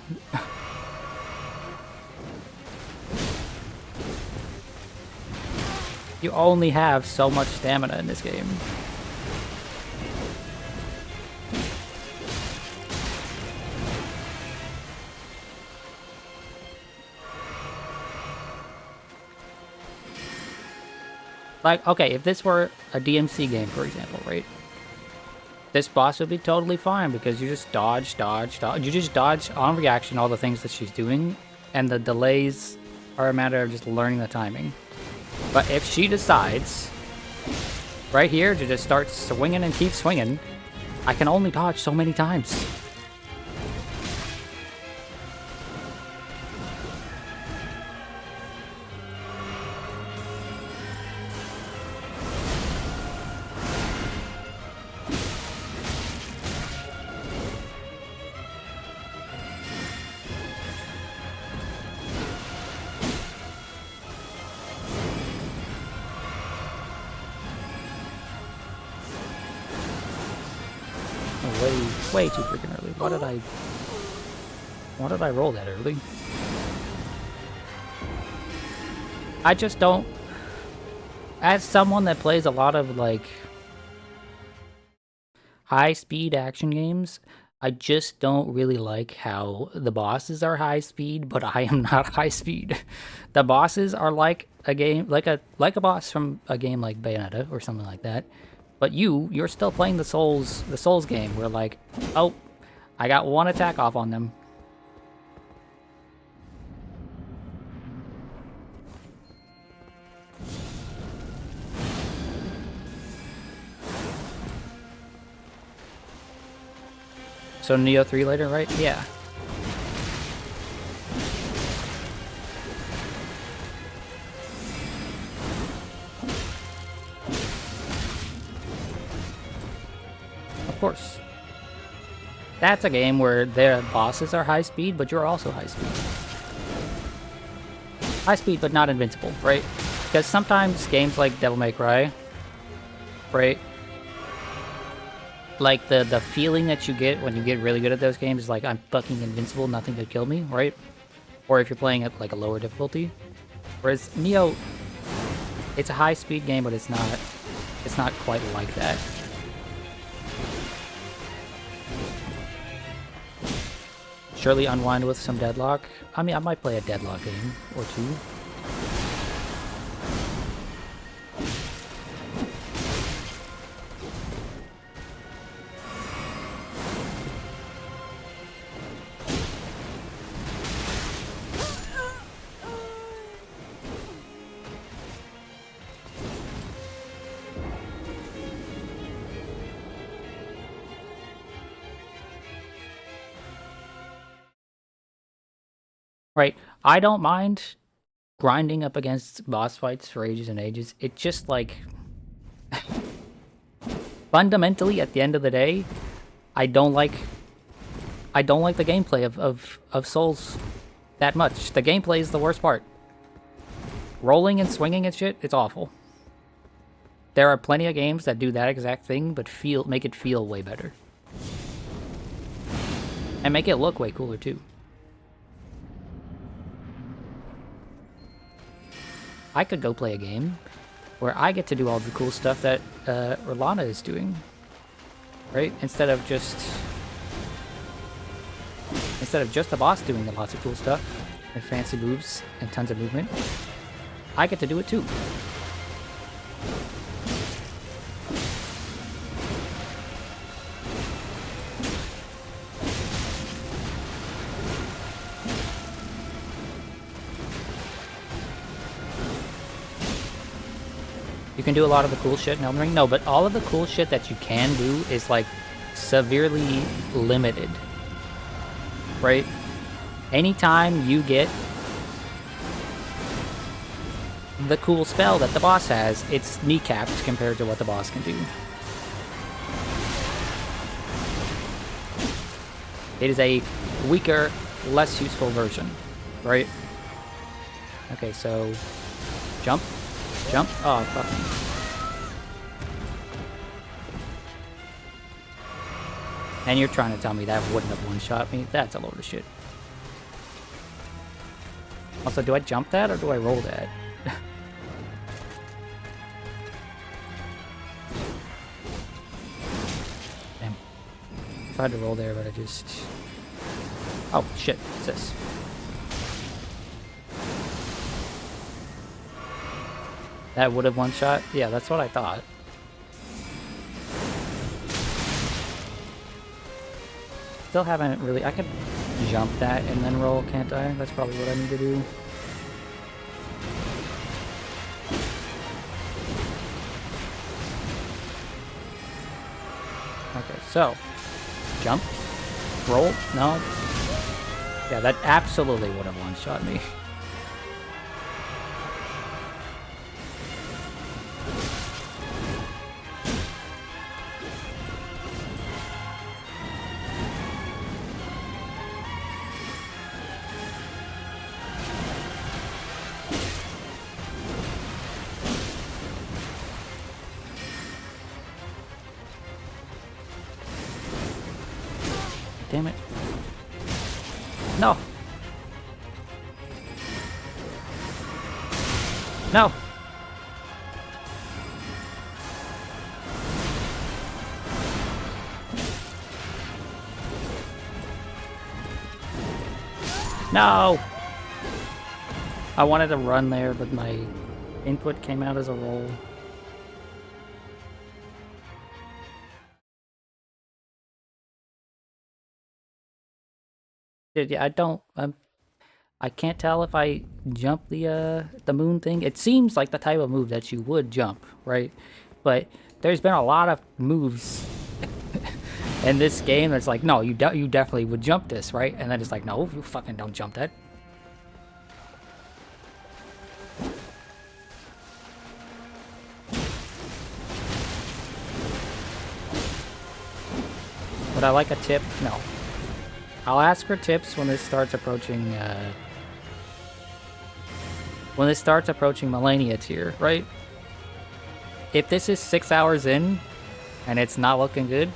You only have so much stamina in this game. Like, okay, if this were a DMC game, for example, right? This boss would be totally fine because you just dodge. You just dodge on reaction all the things that she's doing, and the delays are a matter of just learning the timing. But if she decides right here to just start swinging and keep swinging, I can only dodge so many times. Way too freaking early. Why did I roll that early? I just don't. As someone that plays a lot of like high-speed action games, I just don't really like how the bosses are high speed, but I am not high speed. The bosses are like a game, like a boss from a game like Bayonetta or something like that. But you're still playing the Souls game where like, oh, I got one attack off on them. So Neo 3 later, right? Yeah. Of course. That's a game where their bosses are high speed, but you're also high speed. High speed, but not invincible, right? Because sometimes games like Devil May Cry, right? Like the feeling that you get when you get really good at those games is like, I'm fucking invincible, nothing could kill me, right? Or if you're playing at like a lower difficulty. Whereas Neo, it's a high speed game, but it's not quite like that. Surely unwind with some Deadlock. I mean, I might play a Deadlock game or two. Right, I don't mind grinding up against boss fights for ages and ages. It just like fundamentally at the end of the day, I don't like the gameplay of Souls that much. The gameplay is the worst part. Rolling and swinging and shit, it's awful. There are plenty of games that do that exact thing, but make it feel way better. And make it look way cooler too. I could go play a game where I get to do all the cool stuff that Rolana is doing, right? Instead of just the boss doing lots of cool stuff and fancy moves and tons of movement, I get to do it too. You can do a lot of the cool shit in Elden Ring. No, but all of the cool shit that you can do is like severely limited, right? Anytime you get the cool spell that the boss has, it's kneecapped compared to what the boss can do. It is a weaker, less useful version, right? Okay, so jump. Jump? Oh, fuck. And you're trying to tell me that wouldn't have one-shot me? That's a load of shit. Also, do I jump that or do I roll that? Damn. Tried to roll there, but I just... Oh, shit. What's this? That would have one shot? Yeah, that's what I thought. Still haven't really... I could jump that and then roll, can't I? That's probably what I need to do. Okay, so... Jump. Roll. No. Yeah, that absolutely would have one shot me. Damn it. No. No. No! I wanted to run there, but my input came out as a roll. Dude, yeah, I can't tell if I jump the moon thing. It seems like the type of move that you would jump, right? But there's been a lot of moves in this game that's like, no, you definitely would jump this, right? And then it's like, no, you fucking don't jump that. Would I like a tip? No. I'll ask for tips when this starts approaching, Millennia tier, right? If this is 6 hours in, and it's not looking good,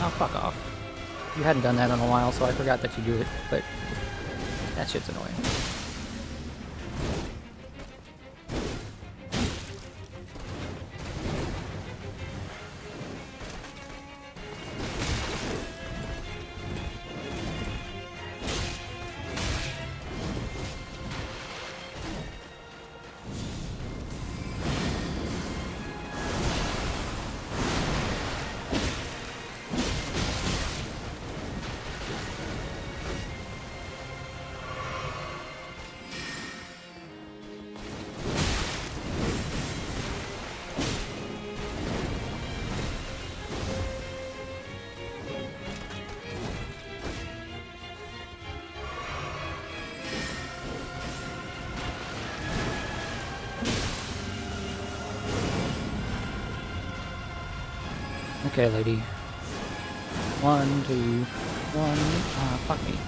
oh, fuck off. You hadn't done that in a while, so I forgot that you do it, but that shit's annoying. Okay, lady. 1, 2, 1. Fuck me.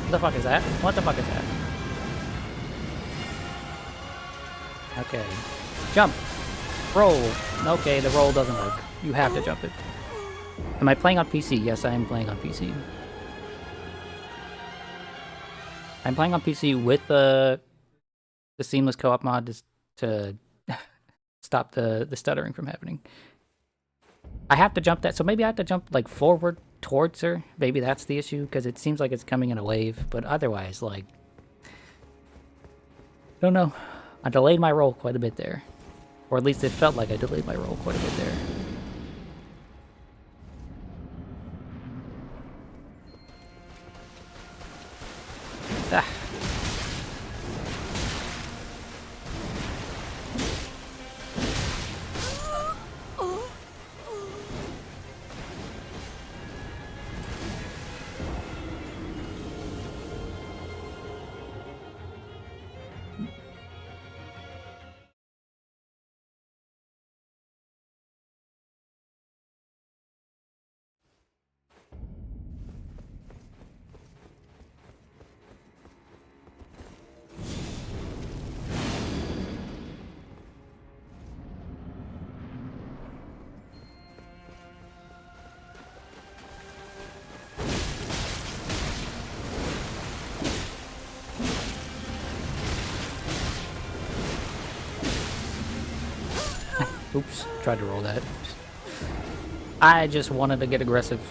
What the fuck is that? What the fuck is that? Okay. Jump! Roll! Okay, the roll doesn't work. You have to jump it. Am I playing on PC? Yes, I am playing on PC. I'm playing on PC with the seamless co-op mod to stop the stuttering from happening. I have to jump that, so maybe I have to jump like forward towards her. Maybe that's the issue, because it seems like it's coming in a wave, but otherwise, like, don't know. I delayed my roll quite a bit there. Or at least it felt like I delayed my roll quite a bit there. Ah. Oops, tried to roll that. I just wanted to get aggressive.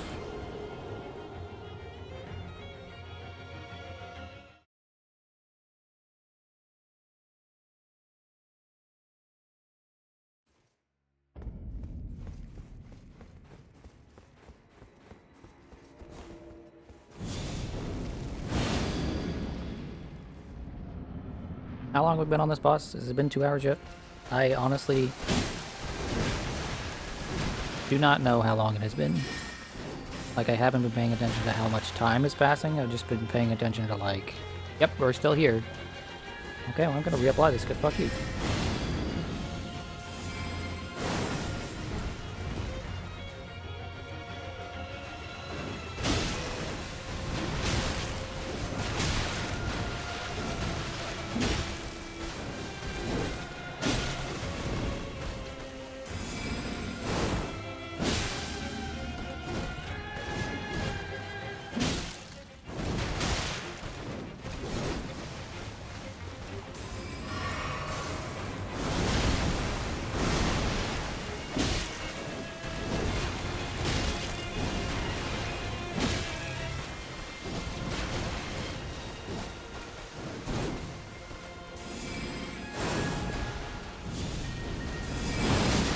How long have we been on this boss? Has it been 2 hours yet? I honestly do not know how long it has been. Like, I haven't been paying attention to how much time is passing. I've just been paying attention to, like, yep, we're still here. Okay, well, I'm gonna reapply this, because fuck you.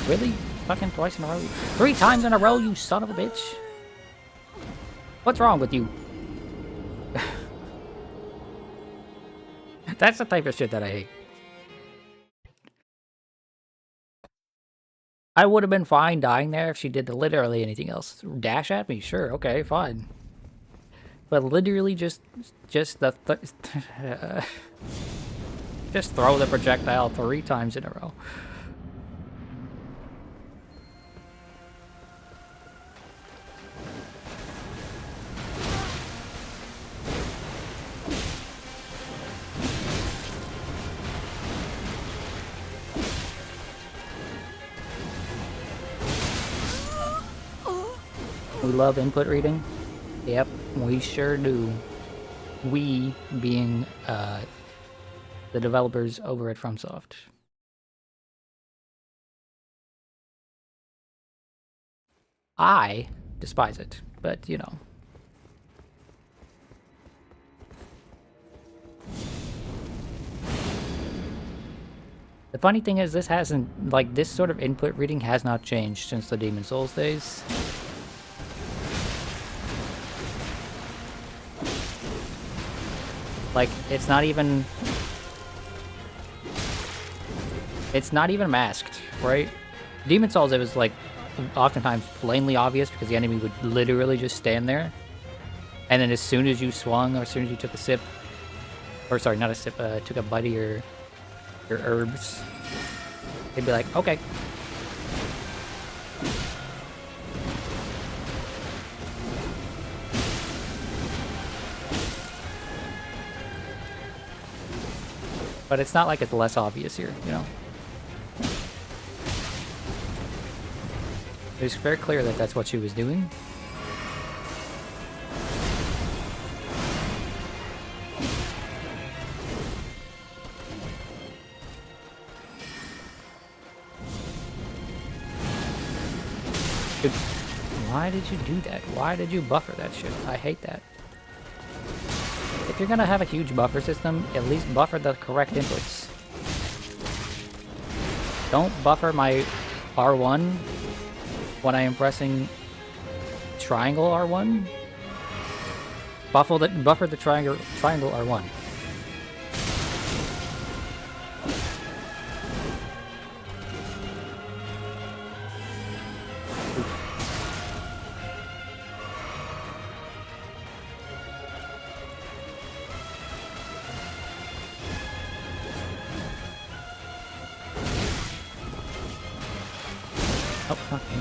Really? Fucking twice in a row? 3 times in a row, you son of a bitch! What's wrong with you? That's the type of shit that I hate. I would have been fine dying there if she did literally anything else. Dash at me? Sure, okay, fine. But literally just just throw the projectile 3 times in a row. We love input reading. Yep, we sure do. We being the developers over at FromSoft. I despise it, but you know. The funny thing is, this hasn't, like, this sort of input reading has not changed since the Demon Souls days. Like, it's not even masked, right? Demon Souls, it was, like, oftentimes plainly obvious because the enemy would literally just stand there. And then as soon as you swung, or as soon as you took a sip, or sorry, not a sip, took a bite of your herbs, they'd be like, okay. But it's not like it's less obvious here, you know? It was very clear that that's what she was doing. Dude, why did you do that? Why did you buffer that shit? I hate that. If you're gonna have a huge buffer system, at least buffer the correct inputs. Don't buffer my R1 when I am pressing triangle R1. Buffer the triangle R1. Oh, fuck me.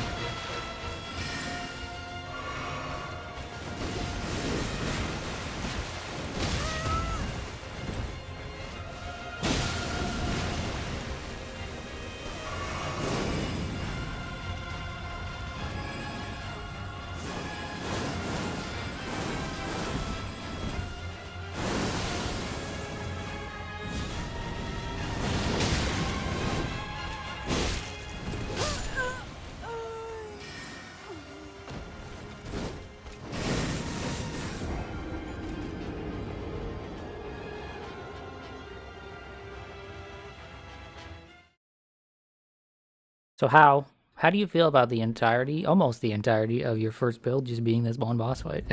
So how do you feel about the entirety, almost the entirety of your first build just being this one boss fight?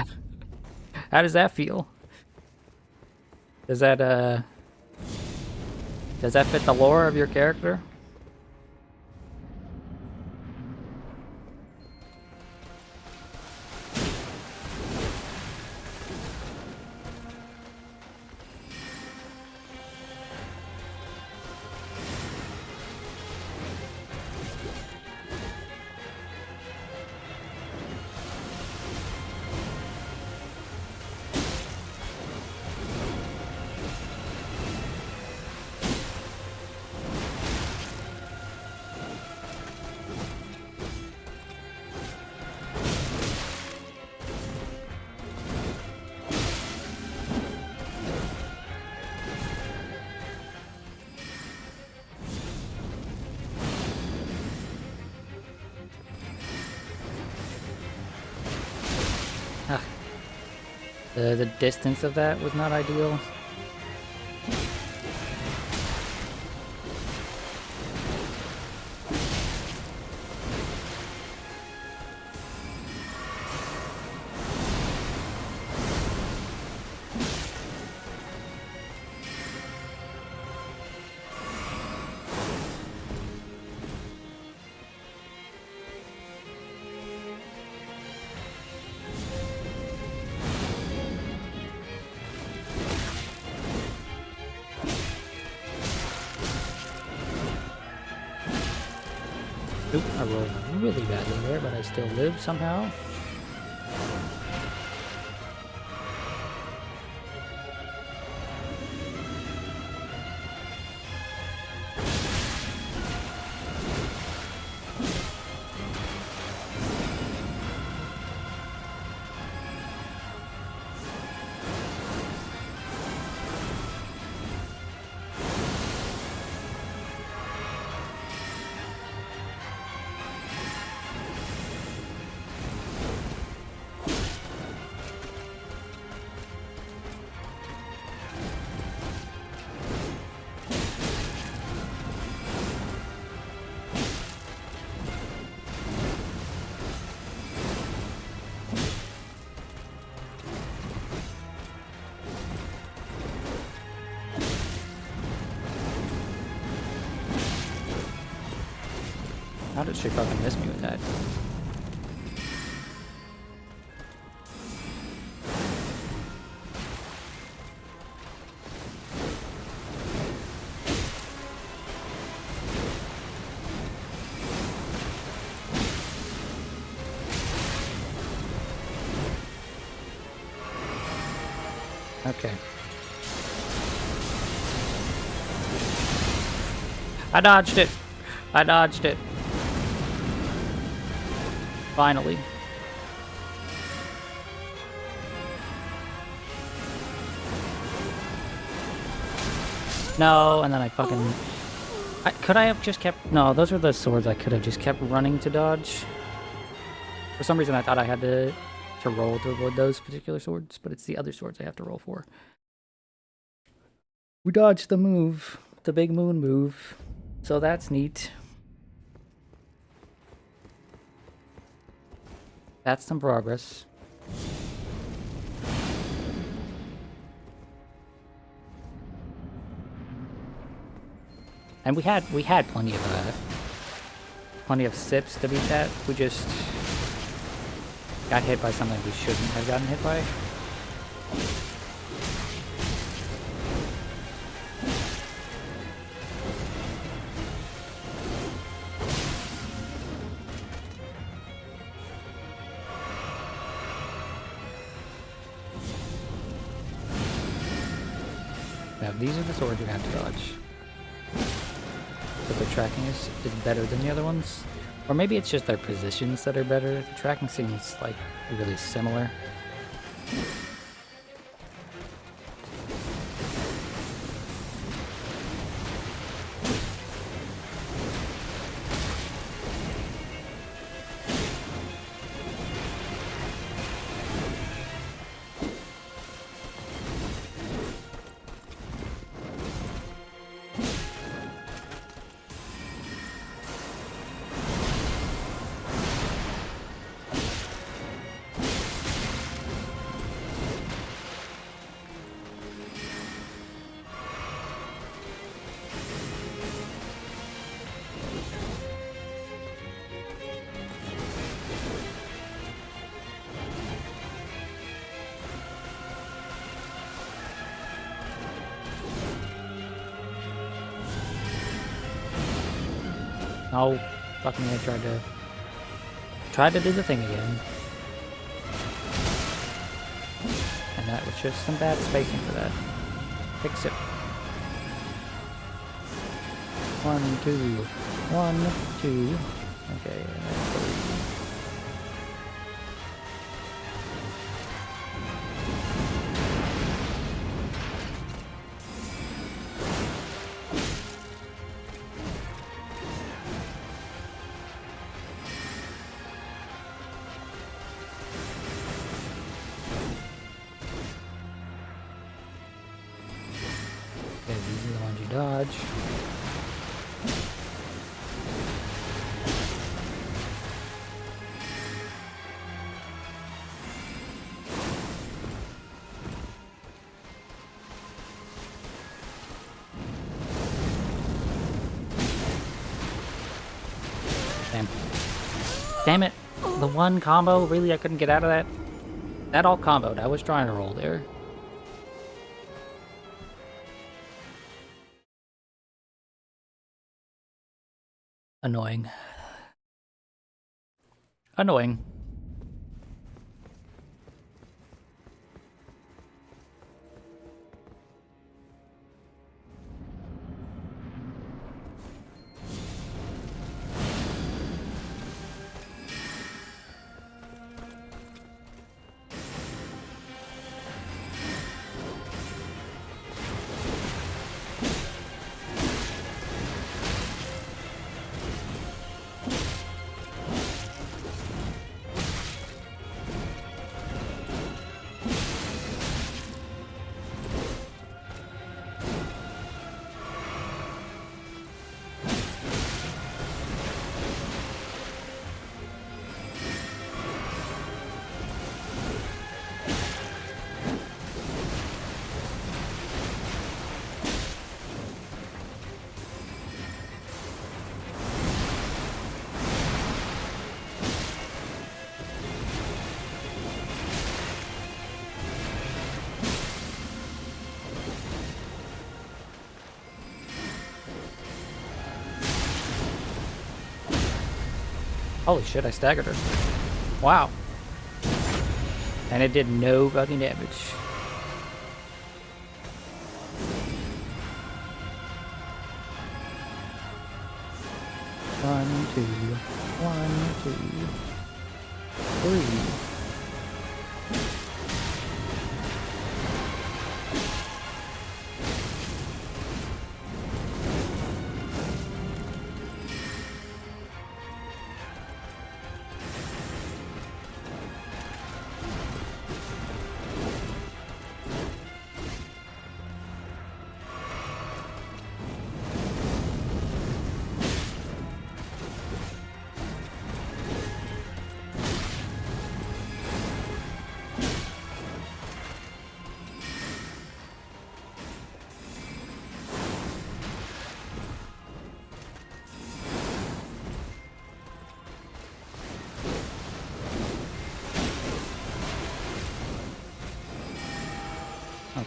How does that feel? Does that fit the lore of your character? The distance of that was not ideal. Oop, I rolled really badly there, but I still live somehow. How did she fucking miss me with that? Okay. I dodged it. I dodged it. Finally. No, and then I fucking... could I have just kept... No, those were the swords I could have just kept running to dodge. For some reason I thought I had to roll to avoid those particular swords, but it's the other swords I have to roll for. We dodged the move. The big moon move. So that's neat. That's some progress. And we had plenty of sips to beat that. We just got hit by something we shouldn't have gotten hit by. Now these are the swords you have to dodge. But the tracking is better than the other ones. Or maybe it's just their positions that are better. The tracking seems like really similar. Oh, fuck me, I tried to do the thing again. And that was just some bad spacing for that. Fix it. 1, 2, 1, 2. Okay, and then 3. Okay, these are the ones you dodge. Damn. Damn it. The one combo? Really? I couldn't get out of that? That all comboed. I was trying to roll there. Annoying. Annoying. Holy shit, I staggered her. Wow. And it did no fucking damage. One, two, 3.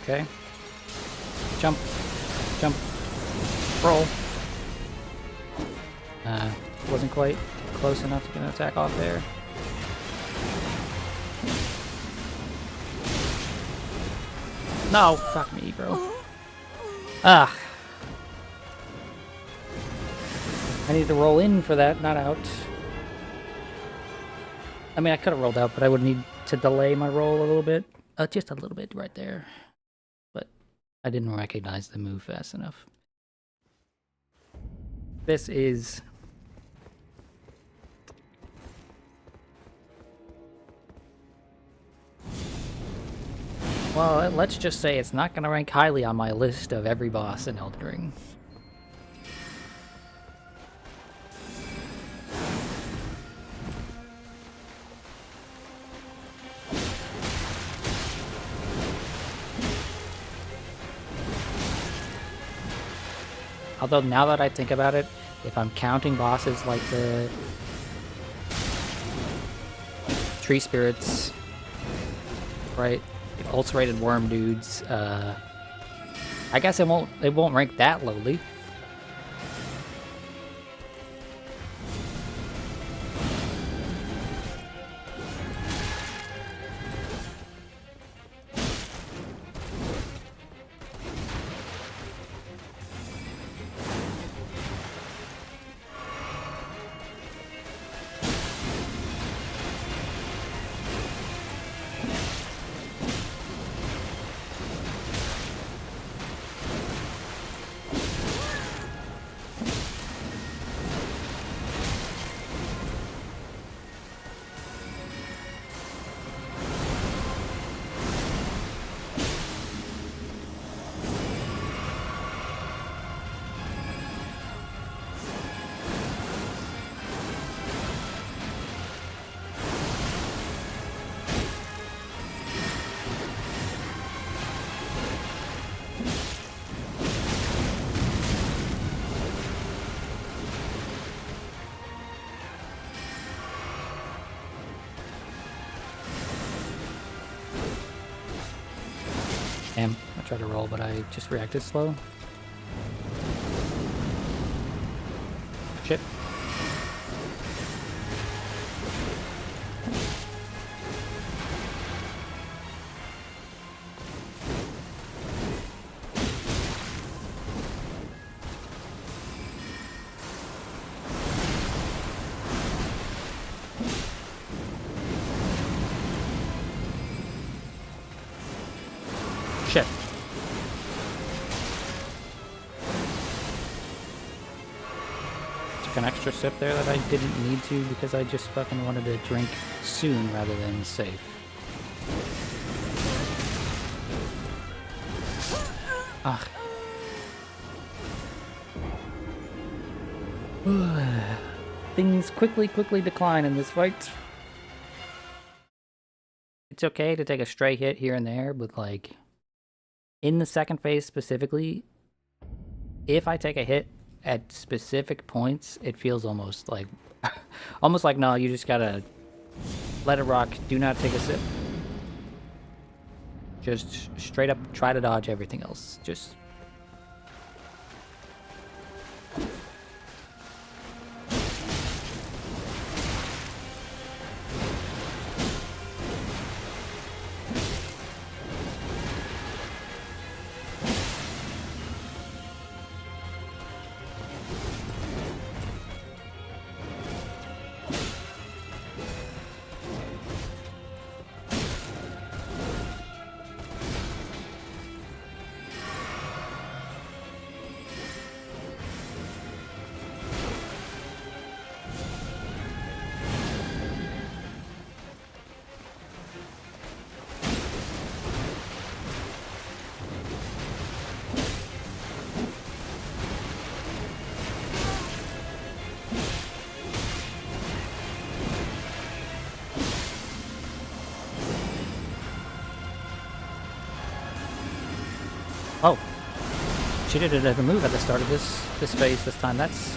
Okay. Jump. Jump. Roll. Wasn't quite close enough to get an attack off there. No, fuck me, bro. Ah. I need to roll in for that, not out. I mean, I could have rolled out, but I would need to delay my roll a little bit. Just a little bit right there. But I didn't recognize the move fast enough. This is... well, let's just say it's not going to rank highly on my list of every boss in Elden Ring. Although now that I think about it, if I'm counting bosses like the tree spirits, right, the ulcerated worm dudes, I guess it won't rank that lowly. tried to roll, but I just reacted slow. Shit. Shit. Took an extra sip there that I didn't need to because I just fucking wanted to drink soon rather than safe. Ugh. Things quickly decline in this fight. It's okay to take a stray hit here and there, but like in the second phase specifically, if I take a hit at specific points, it feels almost like no, you just gotta let it rock. Do not take a sip. Just straight up try to dodge everything else. Just oh, she did a move at the start of this phase this time. That's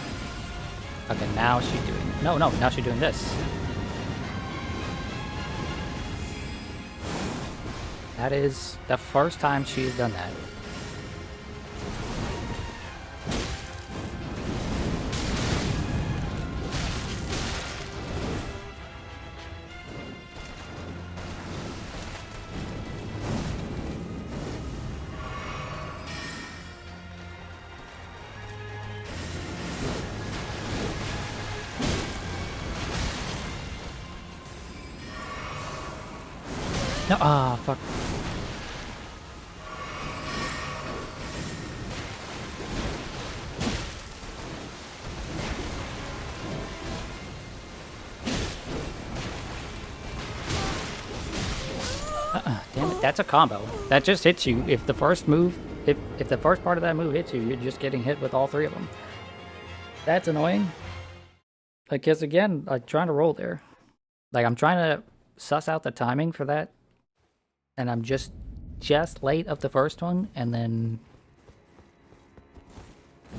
okay. Now she's doing no. Now she's doing this. That is the first time she's done that. No, fuck. Damn it, that's a combo. That just hits you. If the first move, if the first part of that move hits you, you're just getting hit with all three of them. That's annoying. Because again, I'm trying to roll there. Like, I'm trying to suss out the timing for that. And I'm just late of the first one, and then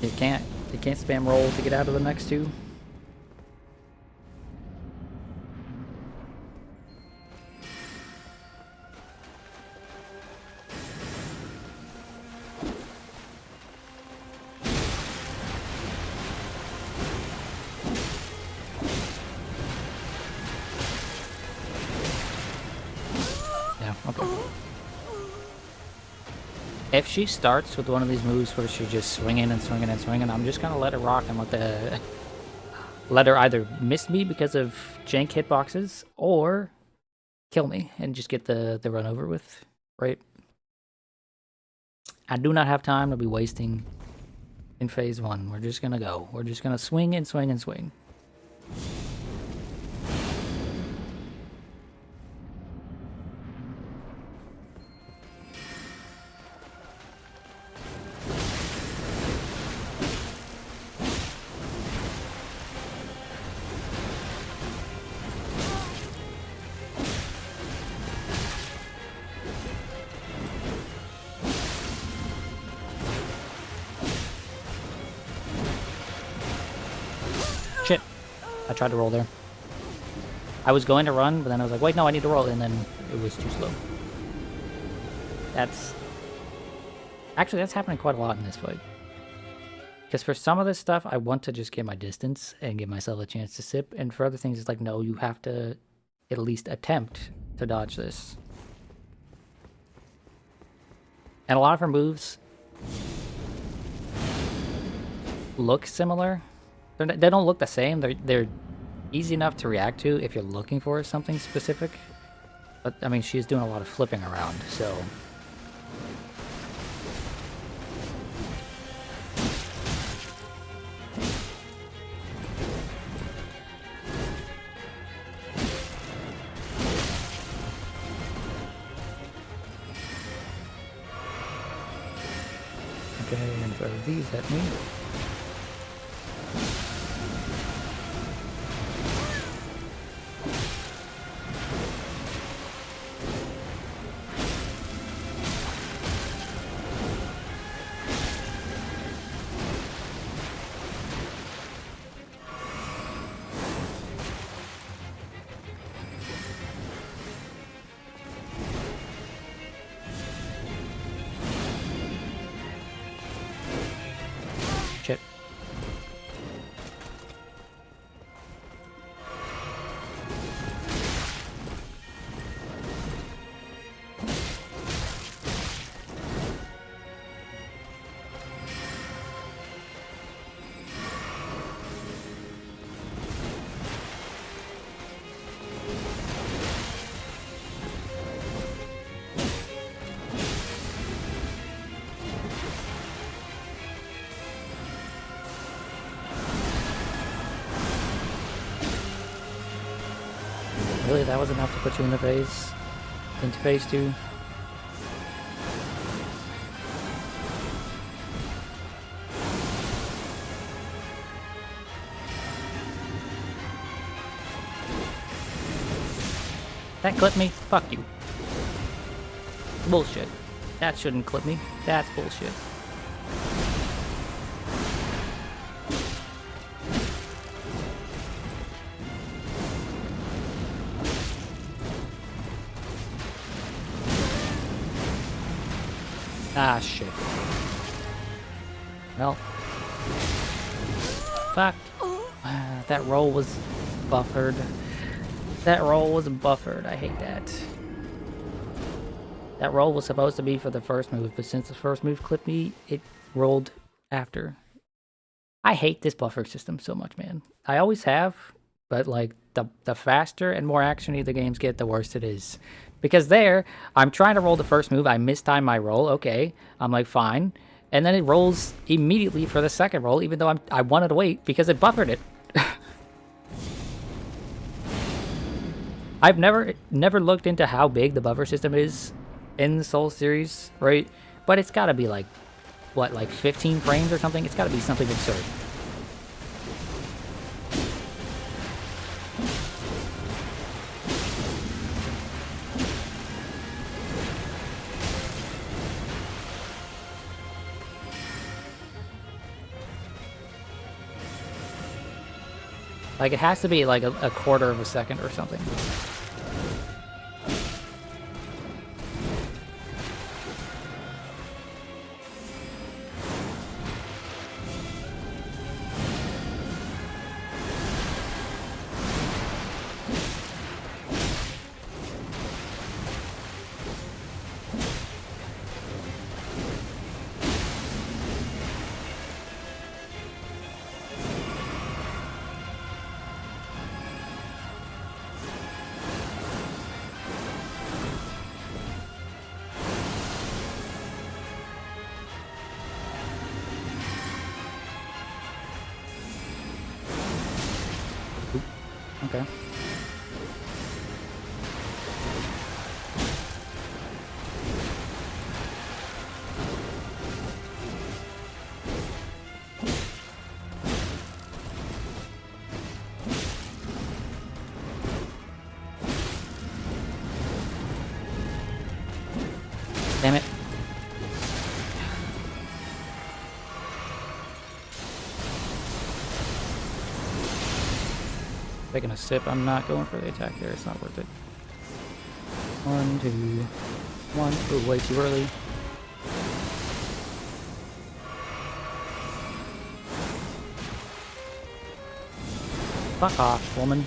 you can't spam roll to get out of the next two. Yeah, okay. If she starts with one of these moves where she's just swinging and swinging and swinging, I'm just gonna let her rock and let her either miss me because of jank hitboxes or kill me and just get the run over with, right? I do not have time to be wasting in phase one. We're just gonna go. We're just gonna swing and swing and swing. Shit. I tried to roll there. I was going to run, but then I was like, wait, no, I need to roll, and then it was too slow. That's Actually, that's happening quite a lot in this fight. Because for some of this stuff, I want to just get my distance and give myself a chance to sip. And for other things, it's like, no, you have to at least attempt to dodge this. And a lot of her moves look similar. They don't look the same. They're easy enough to react to if you're looking for something specific. But, I mean, she's doing a lot of flipping around, so... Okay, and throw these at me. Shit. Really, that was enough to put you in the phase? Into phase 2? That clipped me? Fuck you. Bullshit. That shouldn't clip me. That's bullshit. Ah, shit. Well. Fuck. That roll was buffered. That roll was buffered. I hate that. That roll was supposed to be for the first move, but since the first move clipped me, it rolled after. I hate this buffer system so much, man. I always have, but like the faster and more actiony the games get, the worse it is. Because there, I'm trying to roll the first move, I mistime my roll, okay, I'm like, fine. And then it rolls immediately for the second roll, even though I wanted to wait, because it buffered it. I've never looked into how big the buffer system is in the Soul series, right? But it's gotta be like, what, like 15 frames or something? It's gotta be something absurd. Like, it has to be like a quarter of a second or something. Okay. Damn it. Taking a sip, I'm not going for the attack there, it's not worth it. 1, 2, 1, ooh, way too early. Fuck off, woman.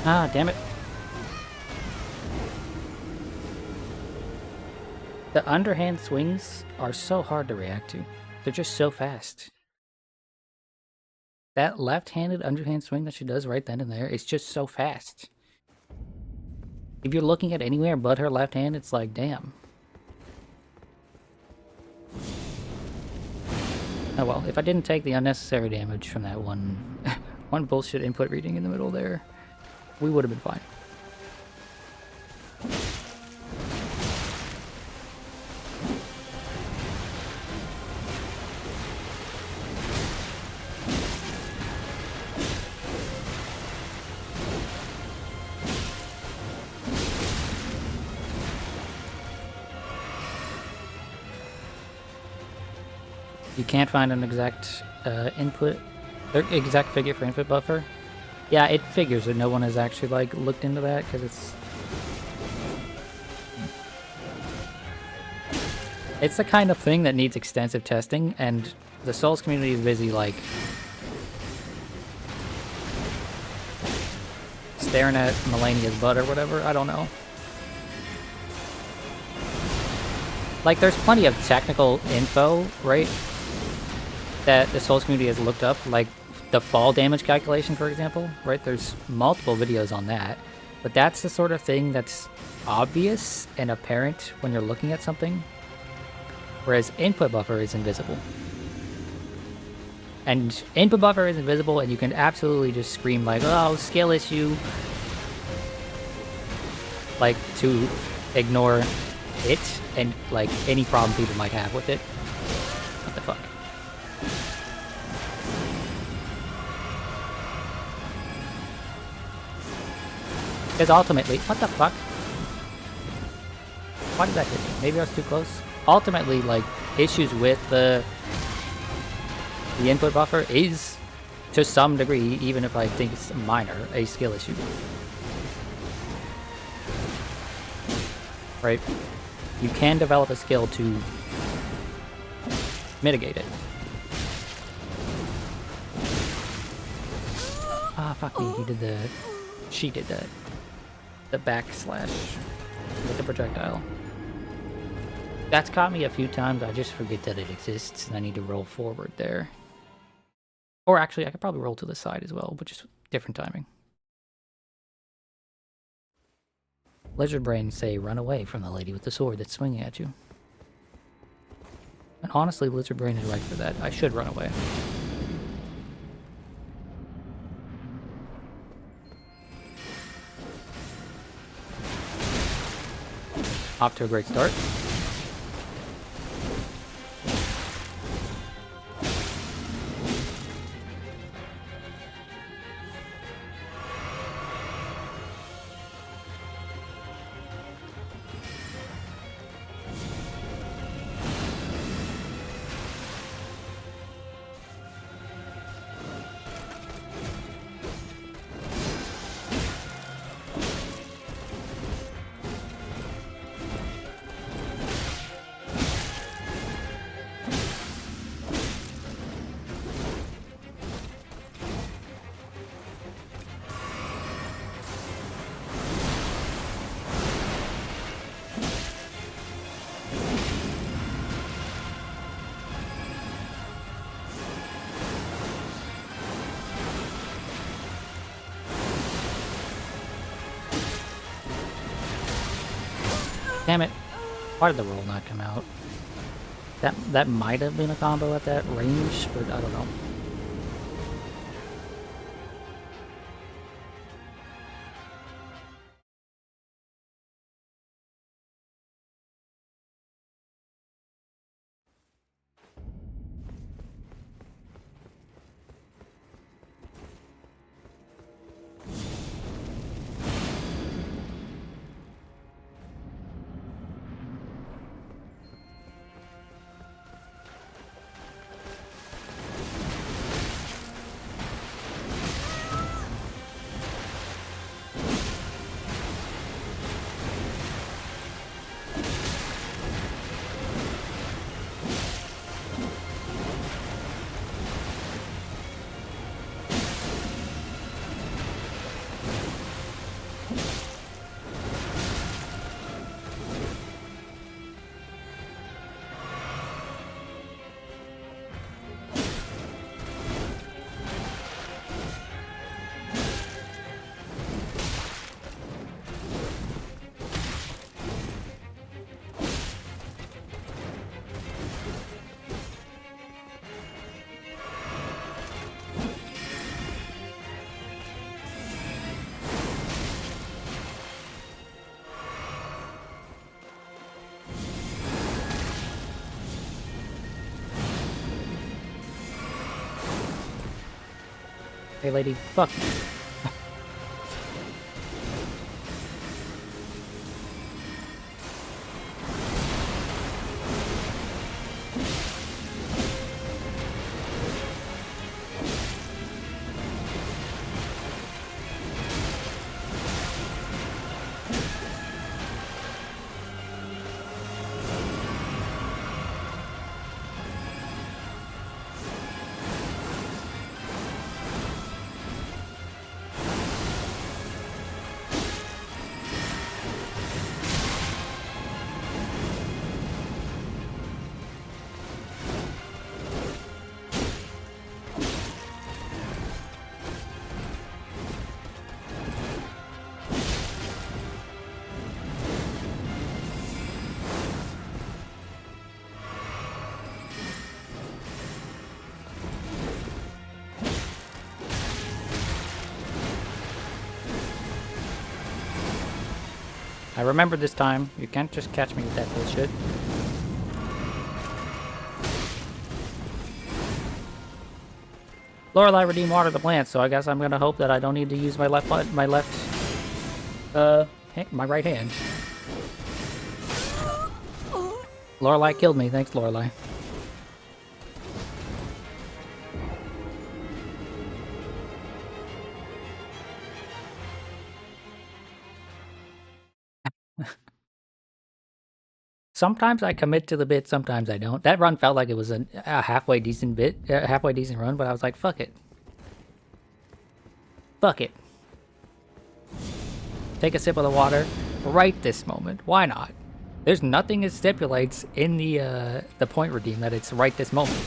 Ah, damn it. The underhand swings are so hard to react to. They're just so fast. That left-handed underhand swing that she does right then and there is just so fast. If you're looking at anywhere but her left hand, it's like, damn. Oh well, if I didn't take the unnecessary damage from that one bullshit input reading in the middle there, we would have been fine. You can't find an exact input, or exact figure for input buffer. Yeah, it figures that no one has actually like looked into that because it's the kind of thing that needs extensive testing, and the Souls community is busy like staring at Melania's butt or whatever. I don't know. Like, there's plenty of technical info, right, that the Souls community has looked up, like the fall damage calculation, for example, right? There's multiple videos on that, but that's the sort of thing that's obvious and apparent when you're looking at something, whereas input buffer is invisible. And input buffer is invisible, and you can absolutely just scream like, oh, skill issue, like, to ignore it and like any problem people might have with it. What the fuck? Because ultimately, what the fuck? Why did that hit me? Maybe I was too close? Ultimately, like, issues with the input buffer is, to some degree, even if I think it's minor, a skill issue. Right? You can develop a skill to mitigate it. Ah, fuck me, he did the... She did that. The backslash with the projectile. That's caught me a few times. I just forget that it exists, and I need to roll forward there. Or actually, I could probably roll to the side as well, but just different timing. Lizard Brain say, run away from the lady with the sword that's swinging at you. And honestly, Lizard Brain is right for that. I should run away. Off to a great start. Damn it. Why did the roll not come out? That might have been a combo at that range, but I don't know. Hey, lady, fuck. I remember this time. You can't just catch me with that bullshit. Lorelei redeemed water the plant, so I guess I'm gonna hope that I don't need to use my my right hand. Lorelei killed me. Thanks, Lorelei. Sometimes I commit to the bit, sometimes I don't. That run felt like it was a halfway decent halfway decent run, but I was like, fuck it. Fuck it. Take a sip of the water right this moment. Why not? There's nothing that stipulates in the point redeem that it's right this moment.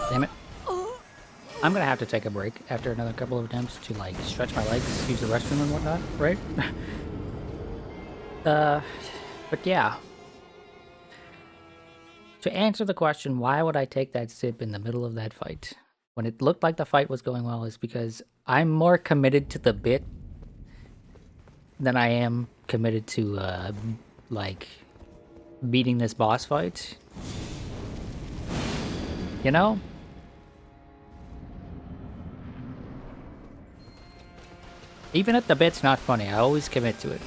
Damn it. I'm gonna have to take a break after another couple of attempts to like stretch my legs, use the restroom and whatnot, right? But yeah. To answer the question, why would I take that sip in the middle of that fight? When it looked like the fight was going well, is because I'm more committed to the bit than I am committed to, like, beating this boss fight. You know? Even if the bit's not funny, I always commit to it.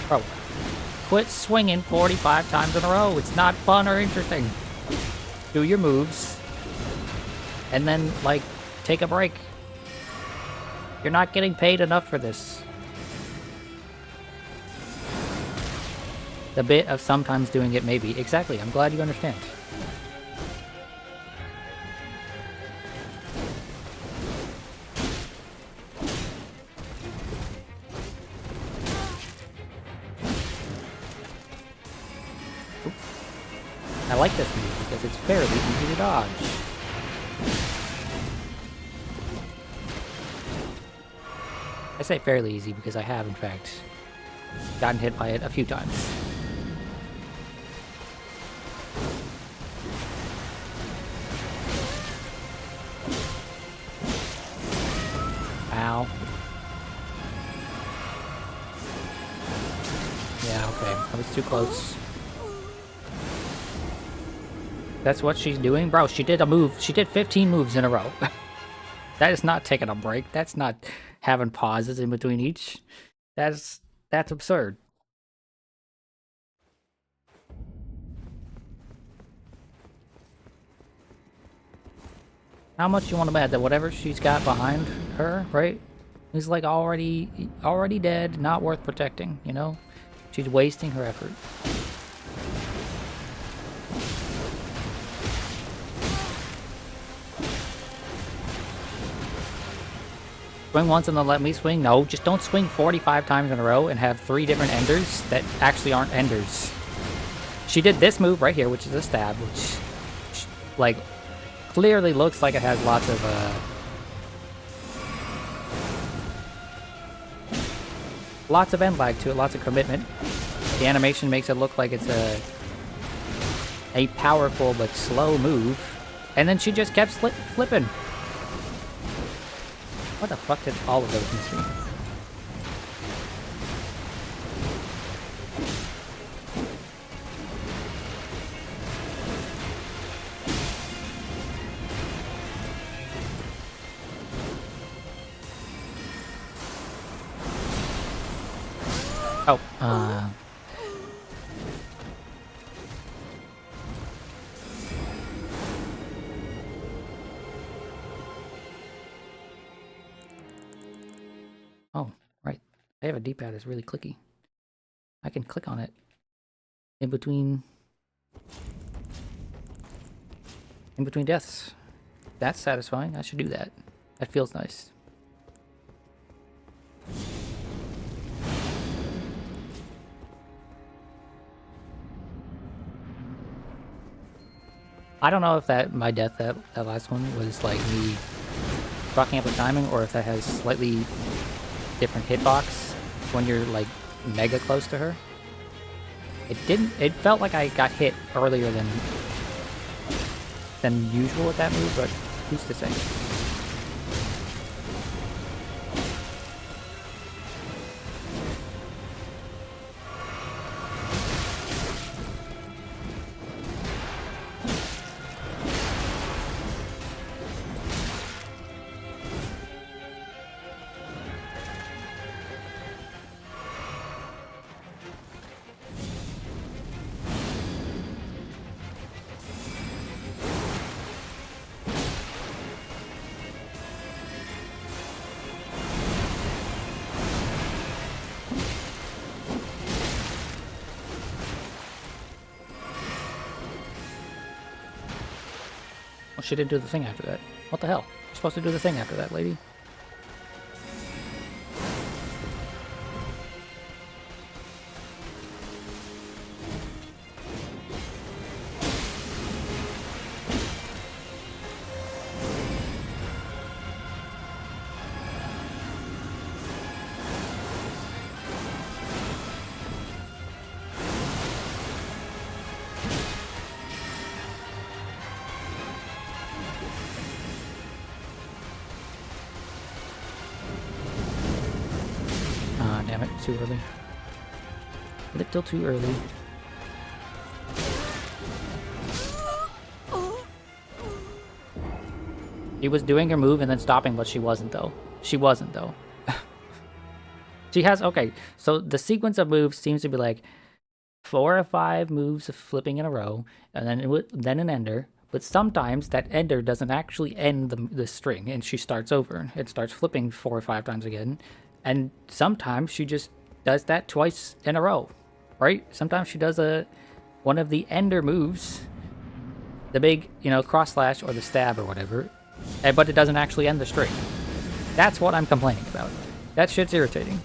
Bro, quit swinging 45 times in a row. It's not fun or interesting. Do your moves. And then, like, take a break. You're not getting paid enough for this. The bit of sometimes doing it, maybe. Exactly, I'm glad you understand. I like this move because it's fairly easy to dodge. I say fairly easy because I have, in fact, gotten hit by it a few times. Ow. Yeah, okay. I was too close. That's what she's doing? Bro, she did a move. She did 15 moves in a row. That is not taking a break. That's not having pauses in between each. That's absurd. How much you want to bet that whatever she's got behind her, right, is like already dead, not worth protecting, you know? She's wasting her effort. Swing once and then let me swing? No, just don't swing 45 times in a row and have 3 different enders that actually aren't enders. She did this move right here, which is a stab, which, like, clearly looks like it has lots of, lots of end lag to it, lots of commitment. The animation makes it look like it's a powerful but slow move. And then she just kept flipping. What the fuck did all of those miss me? Oh, oh, right. I have a D-pad that's really clicky. I can click on it in between deaths. That's satisfying. I should do that. That feels nice. I don't know if my death that last one was like me fucking up the timing, or if that has slightly different hitbox when you're like mega close to her. It felt like I got hit earlier than usual with that move, but who's to say? Well, she didn't do the thing after that. What the hell? You're supposed to do the thing after that, lady. damn it, too early. A little too early. She was doing her move and then stopping, but she wasn't though. She wasn't though. She has, okay, so the sequence of moves seems to be like 4 or 5 moves of flipping in a row, and then an ender. But sometimes that ender doesn't actually end the string, and she starts over. It starts flipping 4 or 5 times again. And sometimes she just does that twice in a row, right? Sometimes she does one of the ender moves, the big, cross slash or the stab or whatever, but it doesn't actually end the string. That's what I'm complaining about. That shit's irritating.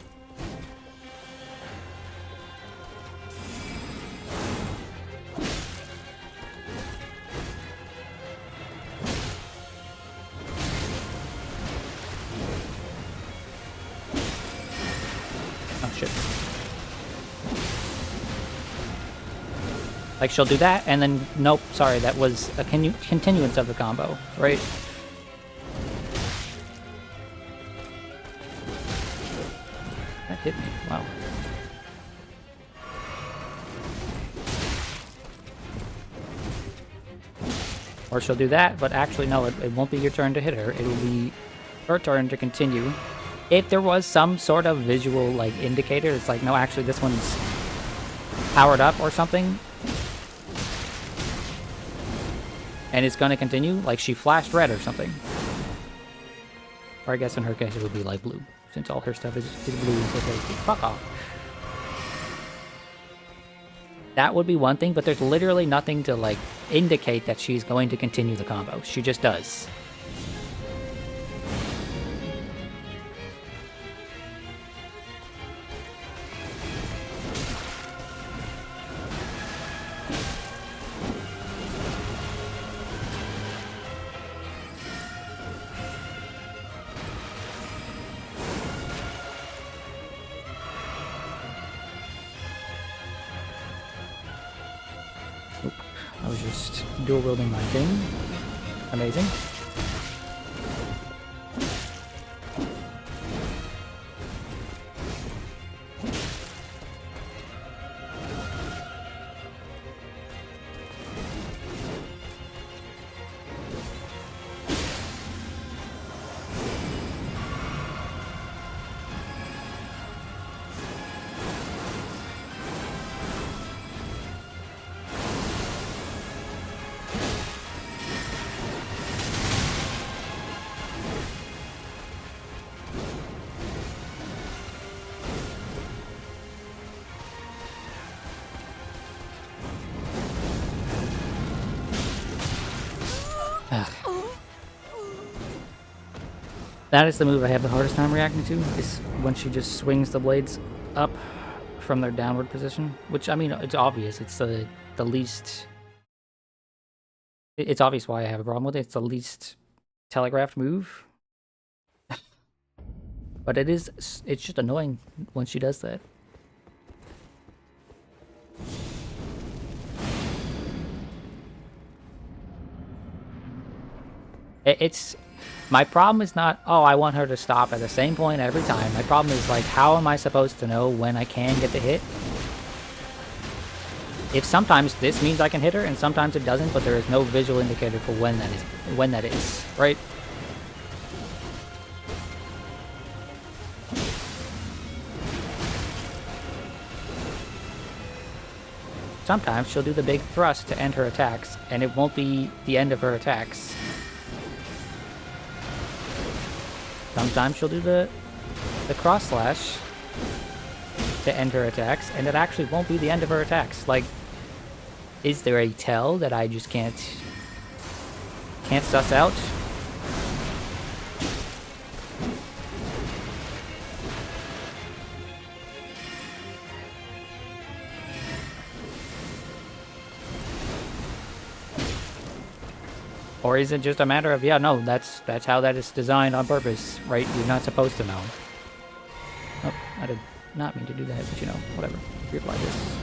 Like, she'll do that, and then, nope, sorry, that was a continuance of the combo, right? That hit me, wow. Or she'll do that, but actually, no, it won't be your turn to hit her. It will be her turn to continue. If there was some sort of visual, like, indicator, it's like, no, actually, this one's powered up or something, and it's going to continue, like she flashed red or something. Or I guess in her case it would be like blue, since all her stuff is blue. So fuck off. That would be one thing, but there's literally nothing to like indicate that she's going to continue the combo. She just does. I was just dual wielding my thing. Amazing. That is the move I have the hardest time reacting to, is when she just swings the blades up from their downward position. Which, I mean, it's obvious. It's the least... It's obvious why I have a problem with it. It's the least telegraphed move. But it's just annoying when she does that. It's... My problem is not, oh, I want her to stop at the same point every time. My problem is, like, how am I supposed to know when I can get the hit? If sometimes this means I can hit her, and sometimes it doesn't, but there is no visual indicator for when that is, right? Sometimes she'll do the big thrust to end her attacks, and it won't be the end of her attacks. Sometimes she'll do the cross slash to end her attacks, and it actually won't be the end of her attacks. Like, is there a tell that I just can't suss out? Or is it just a matter of, yeah, no, that's how that is designed on purpose, right? You're not supposed to know. Oh, I did not mean to do that, but you know, whatever. Reapply this.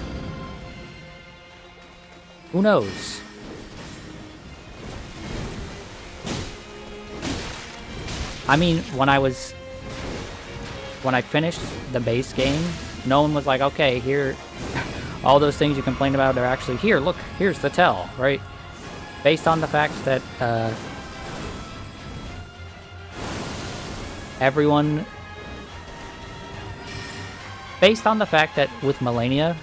Who knows? I mean, when I was when I finished the base game, no one was like, okay, here, all those things you complained about are actually here. Look, here's the tell, right? Based on the fact that everyone, based on the fact that with Melania,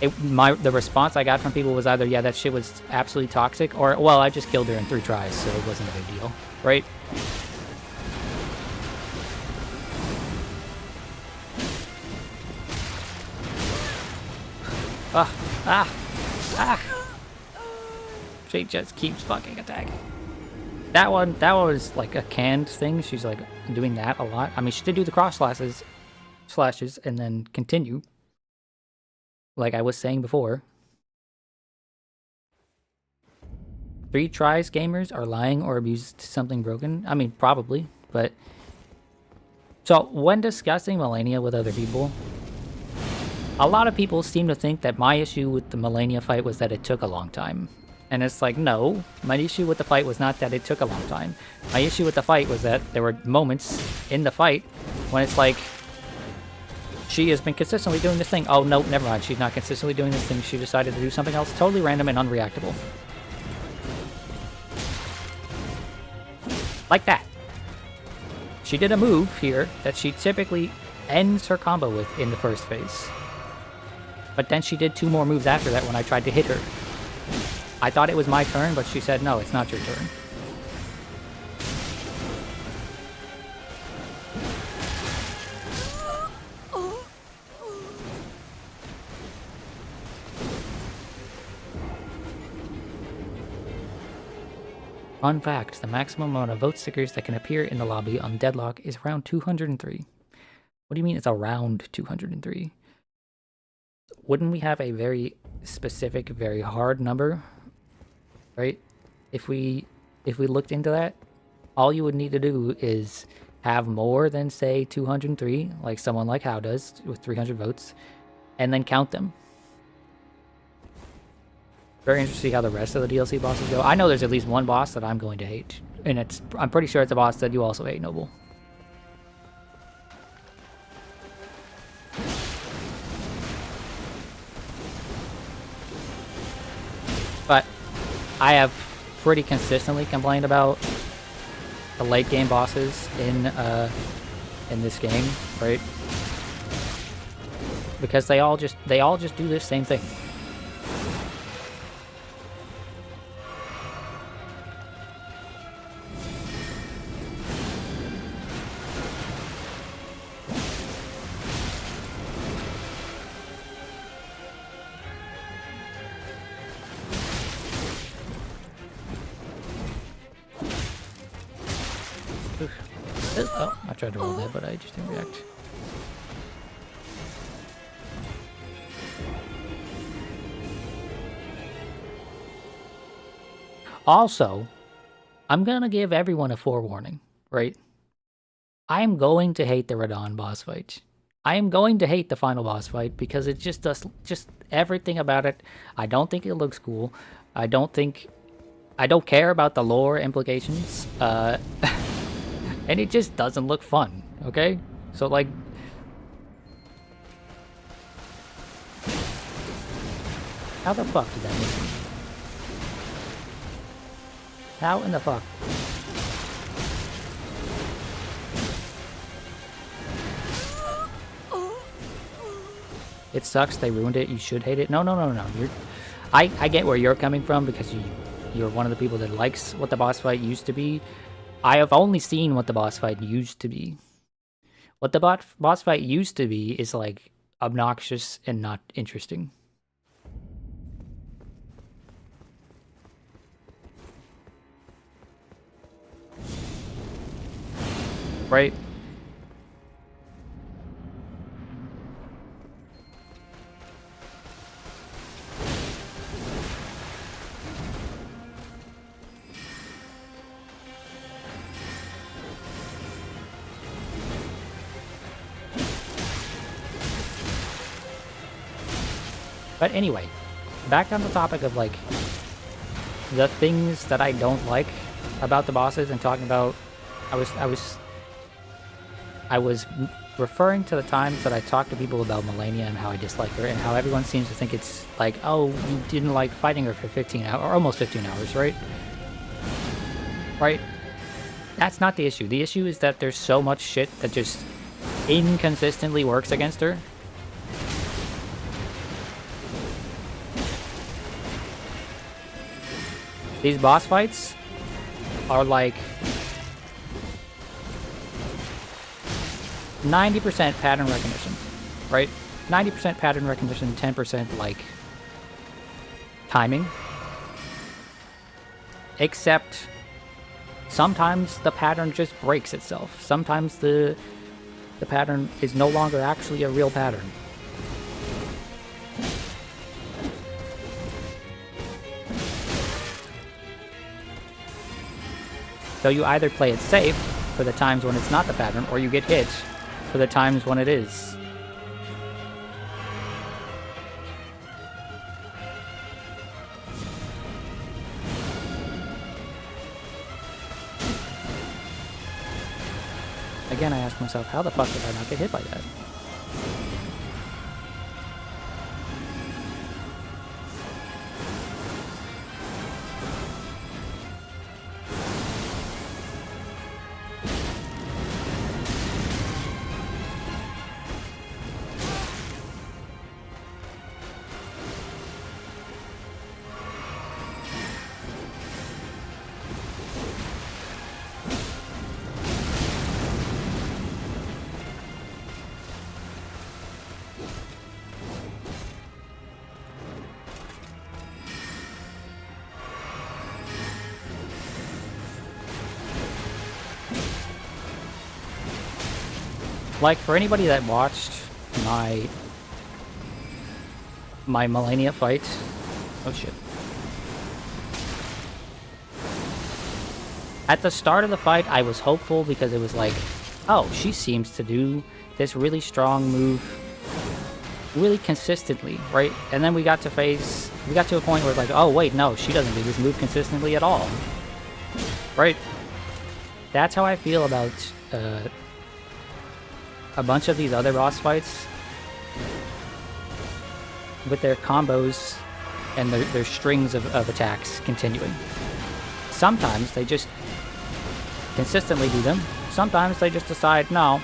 the response I got from people was either, yeah, that shit was absolutely toxic, or, well, I just killed her in 3 tries, so it wasn't a big deal, right? She just keeps fucking attacking. That one was like a canned thing. She's like doing that a lot. I mean, she did do the cross slashes and then continue. Like I was saying before. 3 tries gamers are lying or abused something broken. I mean, probably, but so when discussing Melania with other people, a lot of people seem to think that my issue with the Melania fight was that it took a long time. And it's like, no, my issue with the fight was not that it took a long time. My issue with the fight was that there were moments in the fight when it's like, she has been consistently doing this thing. Oh, no, never mind. She's not consistently doing this thing. She decided to do something else totally random and unreactable. Like that. She did a move here that she typically ends her combo with in the first phase. But then she did 2 more moves after that when I tried to hit her. I thought it was my turn, but she said, no, it's not your turn. Fun fact, the maximum amount of vote stickers that can appear in the lobby on Deadlock is around 203. What do you mean it's around 203? Wouldn't we have a very specific, very hard number? Right? If we looked into that, all you would need to do is have more than, say, 203, like someone like Howe does with 300 votes, and then count them. Very interesting to see how the rest of the DLC bosses go. I know there's at least one boss that I'm going to hate, and I'm pretty sure it's a boss that you also hate, Noble. But I have pretty consistently complained about the late game bosses in this game, right? Because they all just do this same thing. Oh, I tried to roll that, but I just didn't react. Also, I'm gonna give everyone a forewarning, right? I am going to hate the Radon boss fight. I am going to hate the final boss fight because it just does everything about it. I don't think it looks cool. I don't care about the lore implications. And it just doesn't look fun, okay? So, like... How the fuck did that miss me? How in the fuck? It sucks, they ruined it, you should hate it. No. I get where you're coming from because you're one of the people that likes what the boss fight used to be. I have only seen what the boss fight used to be. What the boss fight used to be is, like, obnoxious and not interesting. Right? But anyway, back on the topic of, like, the things that I don't like about the bosses and talking about... I I was referring to the times that I talked to people about Melania and how I dislike her, and how everyone seems to think it's like, oh, you didn't like fighting her for 15 hours, or almost 15 hours, right? Right? That's not the issue. The issue is that there's so much shit that just inconsistently works against her. These boss fights are like 90% pattern recognition, right? 90% pattern recognition, 10% like timing. Except sometimes the pattern just breaks itself. Sometimes the pattern is no longer actually a real pattern. So you either play it safe for the times when it's not the pattern, or you get hit for the times when it is. Again, I ask myself, how the fuck did I not get hit by that? Like, for anybody that watched my Melania fight... Oh shit. At the start of the fight, I was hopeful because it was like, oh, she seems to do this really strong move really consistently, right? And then we got to a point where it's like, oh wait, no, she doesn't do this move consistently at all. Right? That's how I feel about a bunch of these other boss fights with their combos and their strings of attacks continuing. Sometimes they just consistently do them. Sometimes they just decide, no.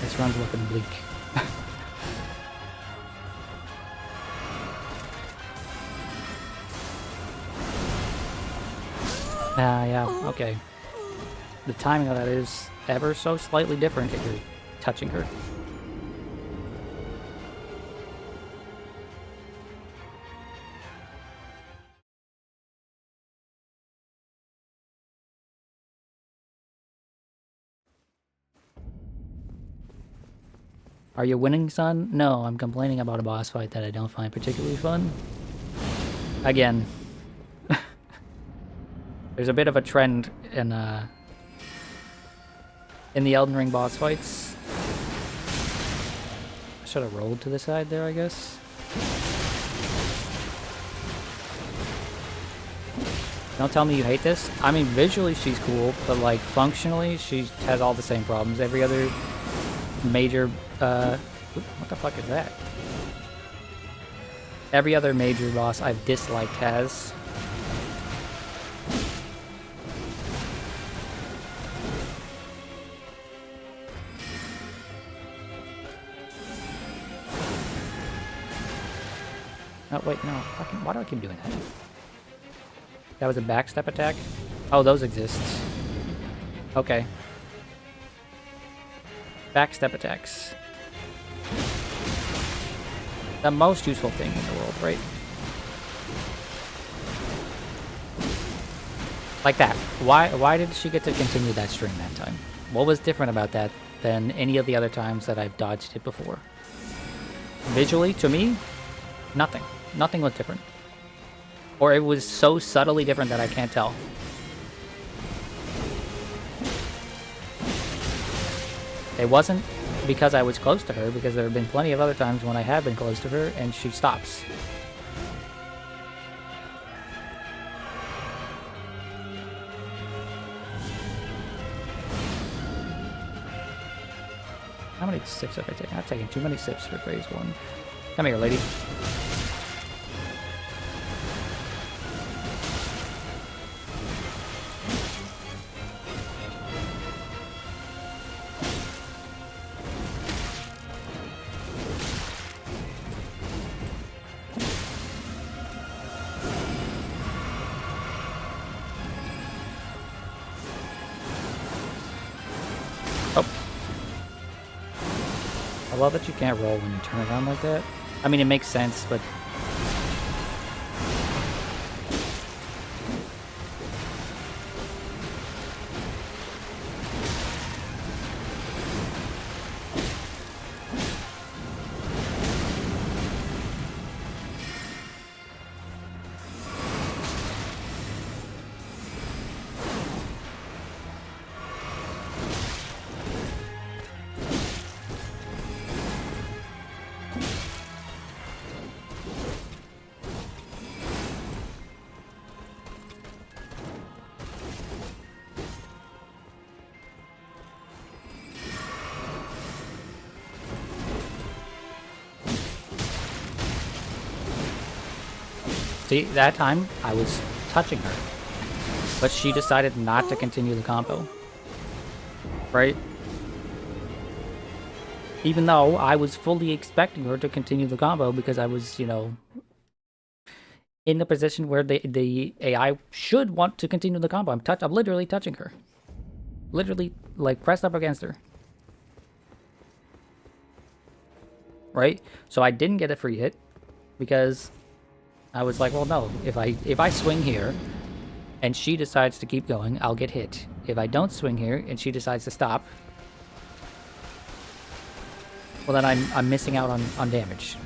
This run's looking bleak. Yeah, okay. The timing of that is ever so slightly different if you're touching her. Are you winning, son? No, I'm complaining about a boss fight that I don't find particularly fun. Again, there's a bit of a trend in the Elden Ring boss fights. I should have rolled to the side there, I guess. Don't tell me you hate this. I mean, visually she's cool, but like functionally she has all the same problems. Every other major, what the fuck is that? Every other major boss I've disliked has. Oh, wait, no. Fucking, why do I keep doing that? That was a backstep attack? Oh, those exist. Okay. Backstep attacks. The most useful thing in the world, right? Like that. Why did she get to continue that string that time? What was different about that than any of the other times that I've dodged it before? Visually, to me, nothing. Nothing was different. Or it was so subtly different that I can't tell. It wasn't because I was close to her, because there have been plenty of other times when I have been close to her and she stops. How many sips have I taken? I've taken too many sips for phase 1. Come here, lady. I love that you can't roll when you turn around like that. I mean, it makes sense, but... See, that time, I was touching her. But she decided not to continue the combo. Right? Even though I was fully expecting her to continue the combo because I was, you know, in the position where the AI should want to continue the combo. I'm literally touching her. Literally, like, pressed up against her. Right? So I didn't get a free hit because I was like, well, no, if I swing here and she decides to keep going, I'll get hit. If I don't swing here and she decides to stop, well, then I'm missing out on damage.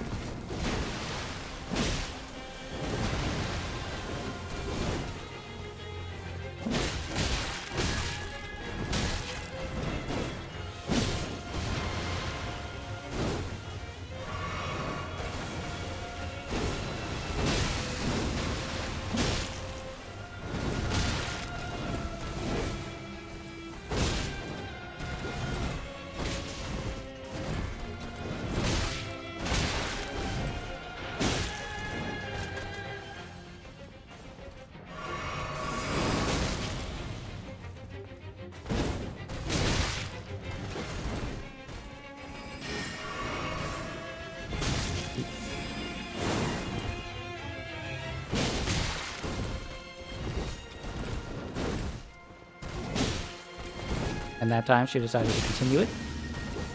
And that time she decided to continue it.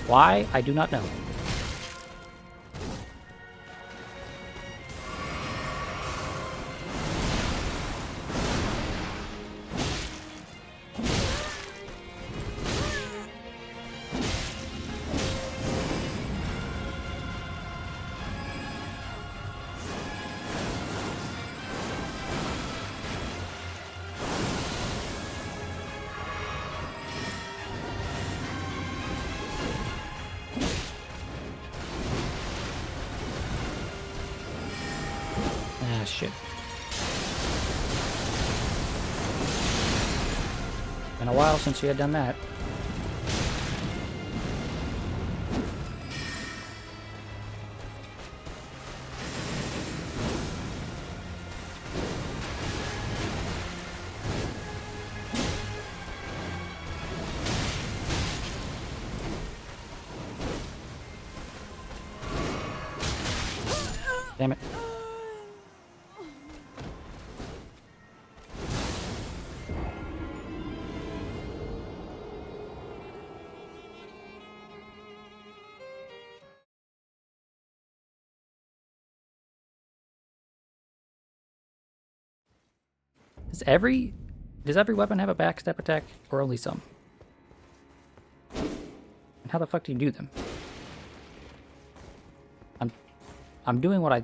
Why? I do not know. Ah, shit. Been a while since she had done that. Damn it. Does every weapon have a backstep attack, or only some? And how the fuck do you do them? I'm doing what I...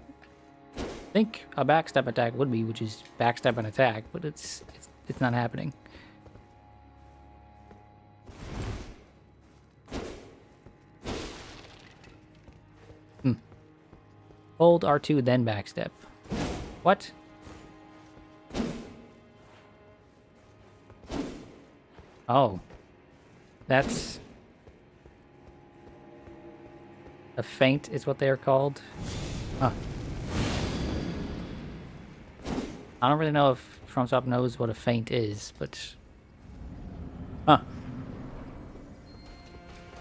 think a backstep attack would be, which is backstep and attack, but it's not happening. Hold R2, then backstep. What? Oh. That's... a feint is what they are called. Huh. I don't really know if FromSoft knows what a feint is, but... Huh.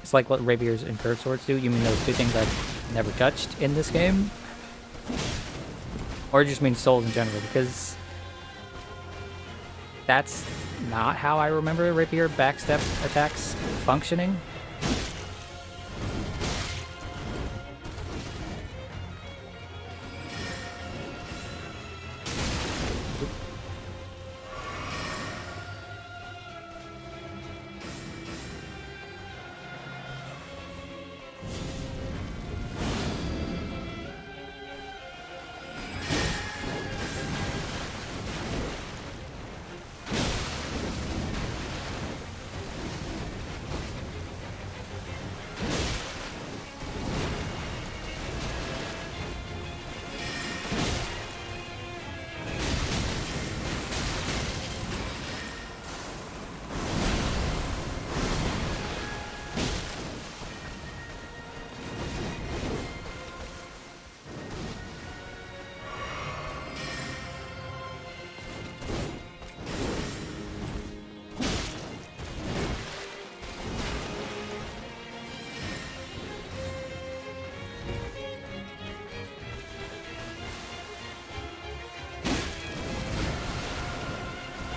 It's like what rapiers and curved swords do. You mean those two things I've never touched in this game? Or just mean souls in general, because that's not how I remember rapier backstep attacks functioning.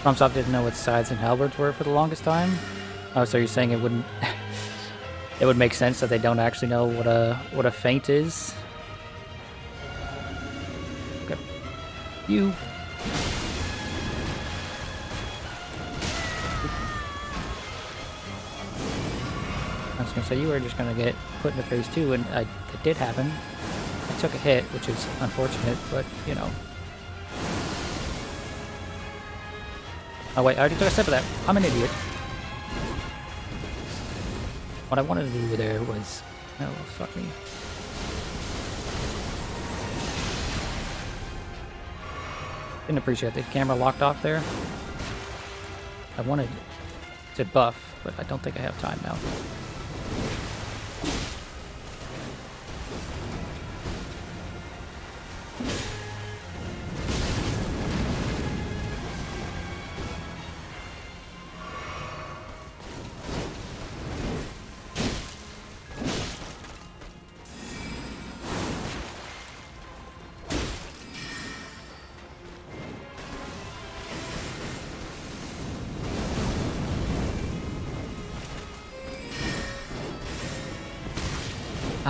FromSoft didn't know what sides and halberds were for the longest time. Oh, so you're saying it wouldn't... it would make sense that they don't actually know what a feint is? Okay. You... I was gonna say, you were just gonna get put into phase 2, and it did happen. I took a hit, which is unfortunate, but, you know... Oh wait, I already took a sip of that. I'm an idiot. What I wanted to do there was... Oh, fuck me. Didn't appreciate the camera locked off there. I wanted to buff, but I don't think I have time now.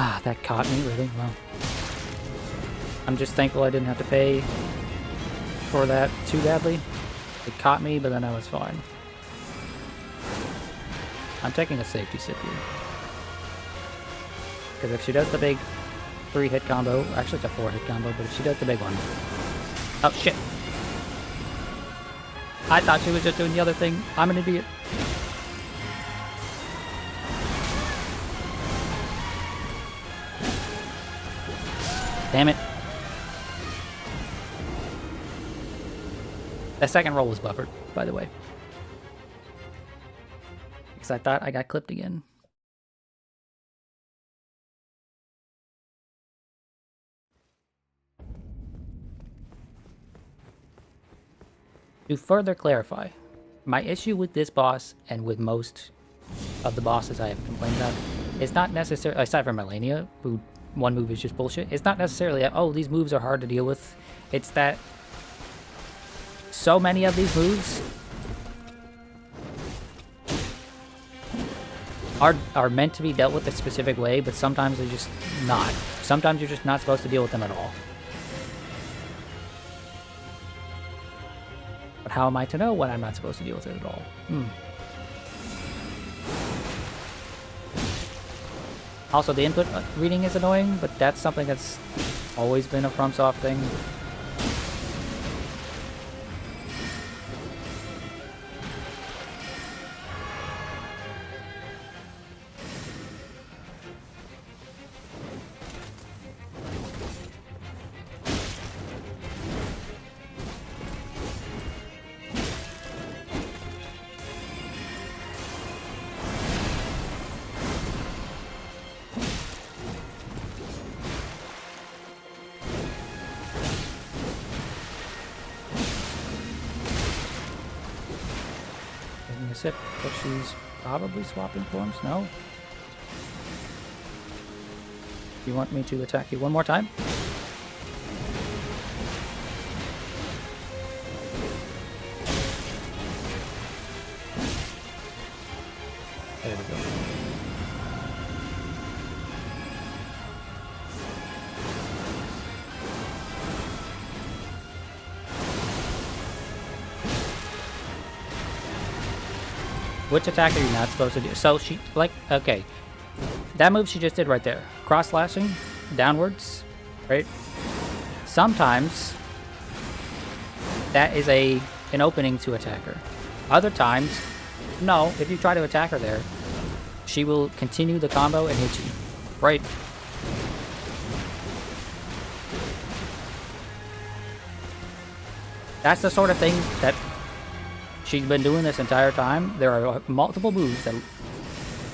Ah, that caught me, really? Well, I'm just thankful I didn't have to pay for that too badly. It caught me, but then I was fine. I'm taking a safety sip here. Because if she does the big 3-hit combo, actually it's a 4-hit combo, but if she does the big one... Oh, shit! I thought she was just doing the other thing. I'm an idiot. Damn it. That second roll was buffered, by the way. Because I thought I got clipped again. To further clarify, my issue with this boss, and with most of the bosses I have complained about, is not necessarily, aside from Melania, who one move is just bullshit, it's not necessarily that, oh, these moves are hard to deal with. It's that so many of these moves are meant to be dealt with a specific way, but sometimes they're just not. Sometimes you're just not supposed to deal with them at all. But how am I to know when I'm not supposed to deal with it at all? Also, the input reading is annoying, but that's something that's always been a FromSoft thing. notice it, but she's probably swapping forms. No? You want me to attack you one more time? There we go. Which attack are you not supposed to do? So she, like, okay. That move she just did right there. Cross slashing, downwards, right? Sometimes that is an opening to attack her. Other times, no, if you try to attack her there, she will continue the combo and hit you, right? That's the sort of thing that she's been doing this entire time. There are multiple moves that,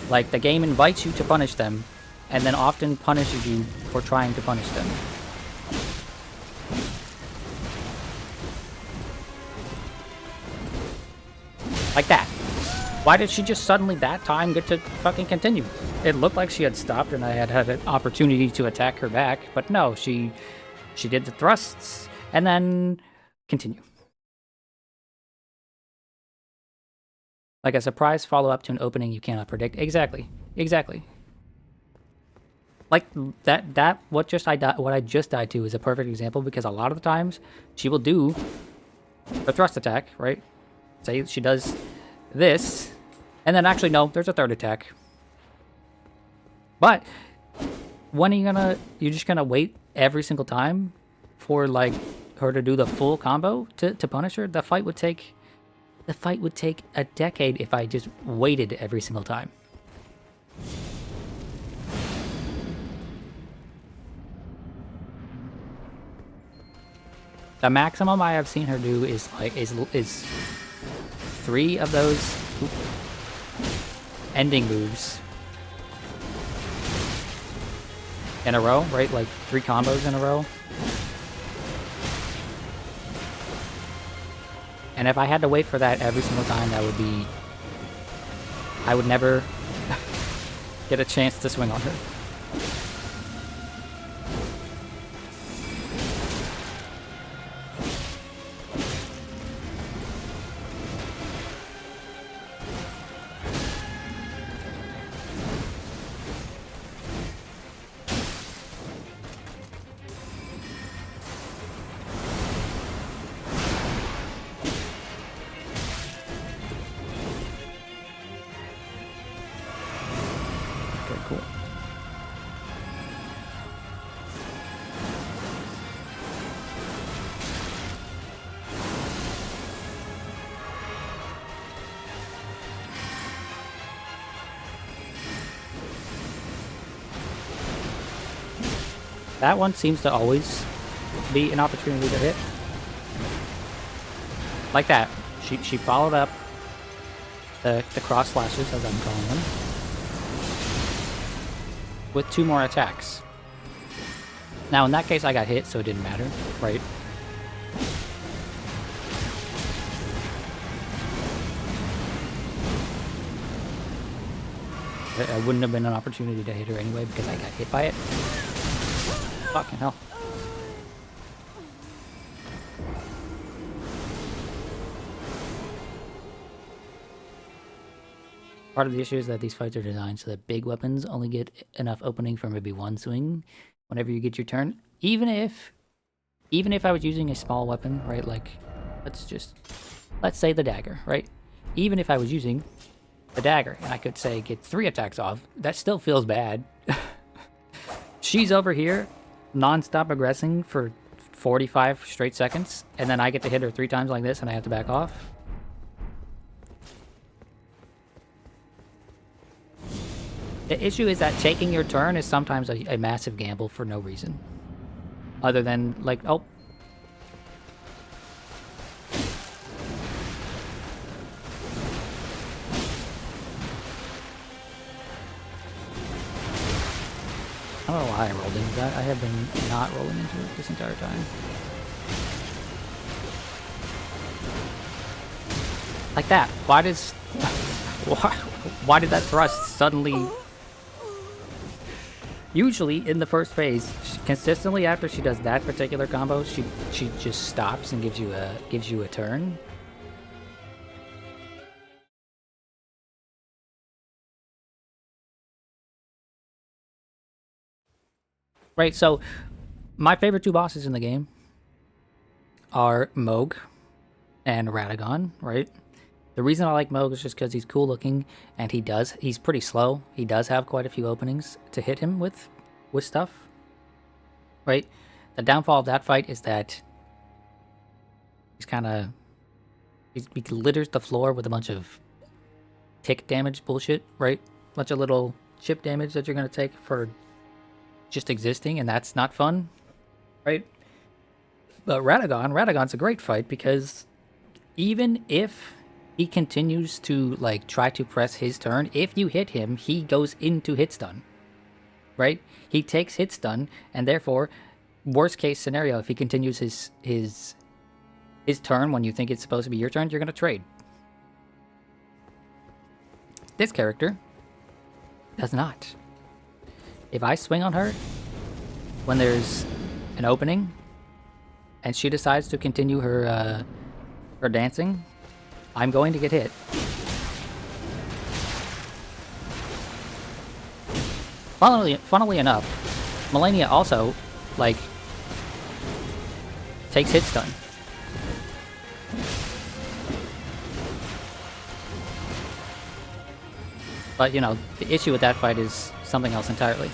like, the game invites you to punish them, and then often punishes you for trying to punish them. Like that. Why did she just suddenly that time get to fucking continue? It looked like she had stopped and I had had an opportunity to attack her back, but no, she did the thrusts and then continue. Like a surprise follow-up to an opening you cannot predict. Exactly. Exactly. Like that what I just died to is a perfect example, because a lot of the times she will do her thrust attack, right? Say she does this, and then actually no, there's a third attack. But when are you're just gonna wait every single time for like her to do the full combo to punish her? The fight would take a decade if I just waited every single time. The maximum I have seen her do is like is 3 of those ending moves in a row, right? Like 3 combos in a row. And if I had to wait for that every single time, I would never get a chance to swing on her. Cool. That one seems to always be an opportunity to hit. Like that. She followed up the cross slashes, as I'm calling them, with 2 more attacks. Now in that case I got hit, so it didn't matter, right? It wouldn't have been an opportunity to hit her anyway because I got hit by it. Fucking hell. Part of the issue is that these fights are designed so that big weapons only get enough opening for maybe 1 swing whenever you get your turn. Even if I was using a small weapon, right? Like, let's say the dagger, right? Even if I was using the dagger and I could say get 3 attacks off, that still feels bad. She's over here non-stop aggressing for 45 straight seconds, and then I get to hit her 3 times like this and I have to back off. The issue is that taking your turn is sometimes a massive gamble for no reason. Other than, like, oh. I don't know why I rolled into that. I have been not rolling into it this entire time. Like that. Why does Why did that thrust suddenly? Usually in the first phase, consistently after she does that particular combo, she just stops and gives you a turn. Right, so my favorite two bosses in the game are Moog and Radagon, right? The reason I like Moog is just because he's cool looking and he's pretty slow. He does have quite a few openings to hit him with stuff, right? The downfall of that fight is that he litters the floor with a bunch of tick damage bullshit, right? Bunch of little chip damage that you're going to take for just existing, and that's not fun, right? But Radagon's a great fight because even if he continues to like try to press his turn, if you hit him, he goes into hit stun, right? He takes hit stun, and therefore, worst case scenario, if he continues his turn when you think it's supposed to be your turn, you're gonna trade. This character does not. If I swing on her when there's an opening, and she decides to continue her dancing, I'm going to get hit. Funnily enough, Melania also, like, takes hit stun. But, you know, the issue with that fight is something else entirely.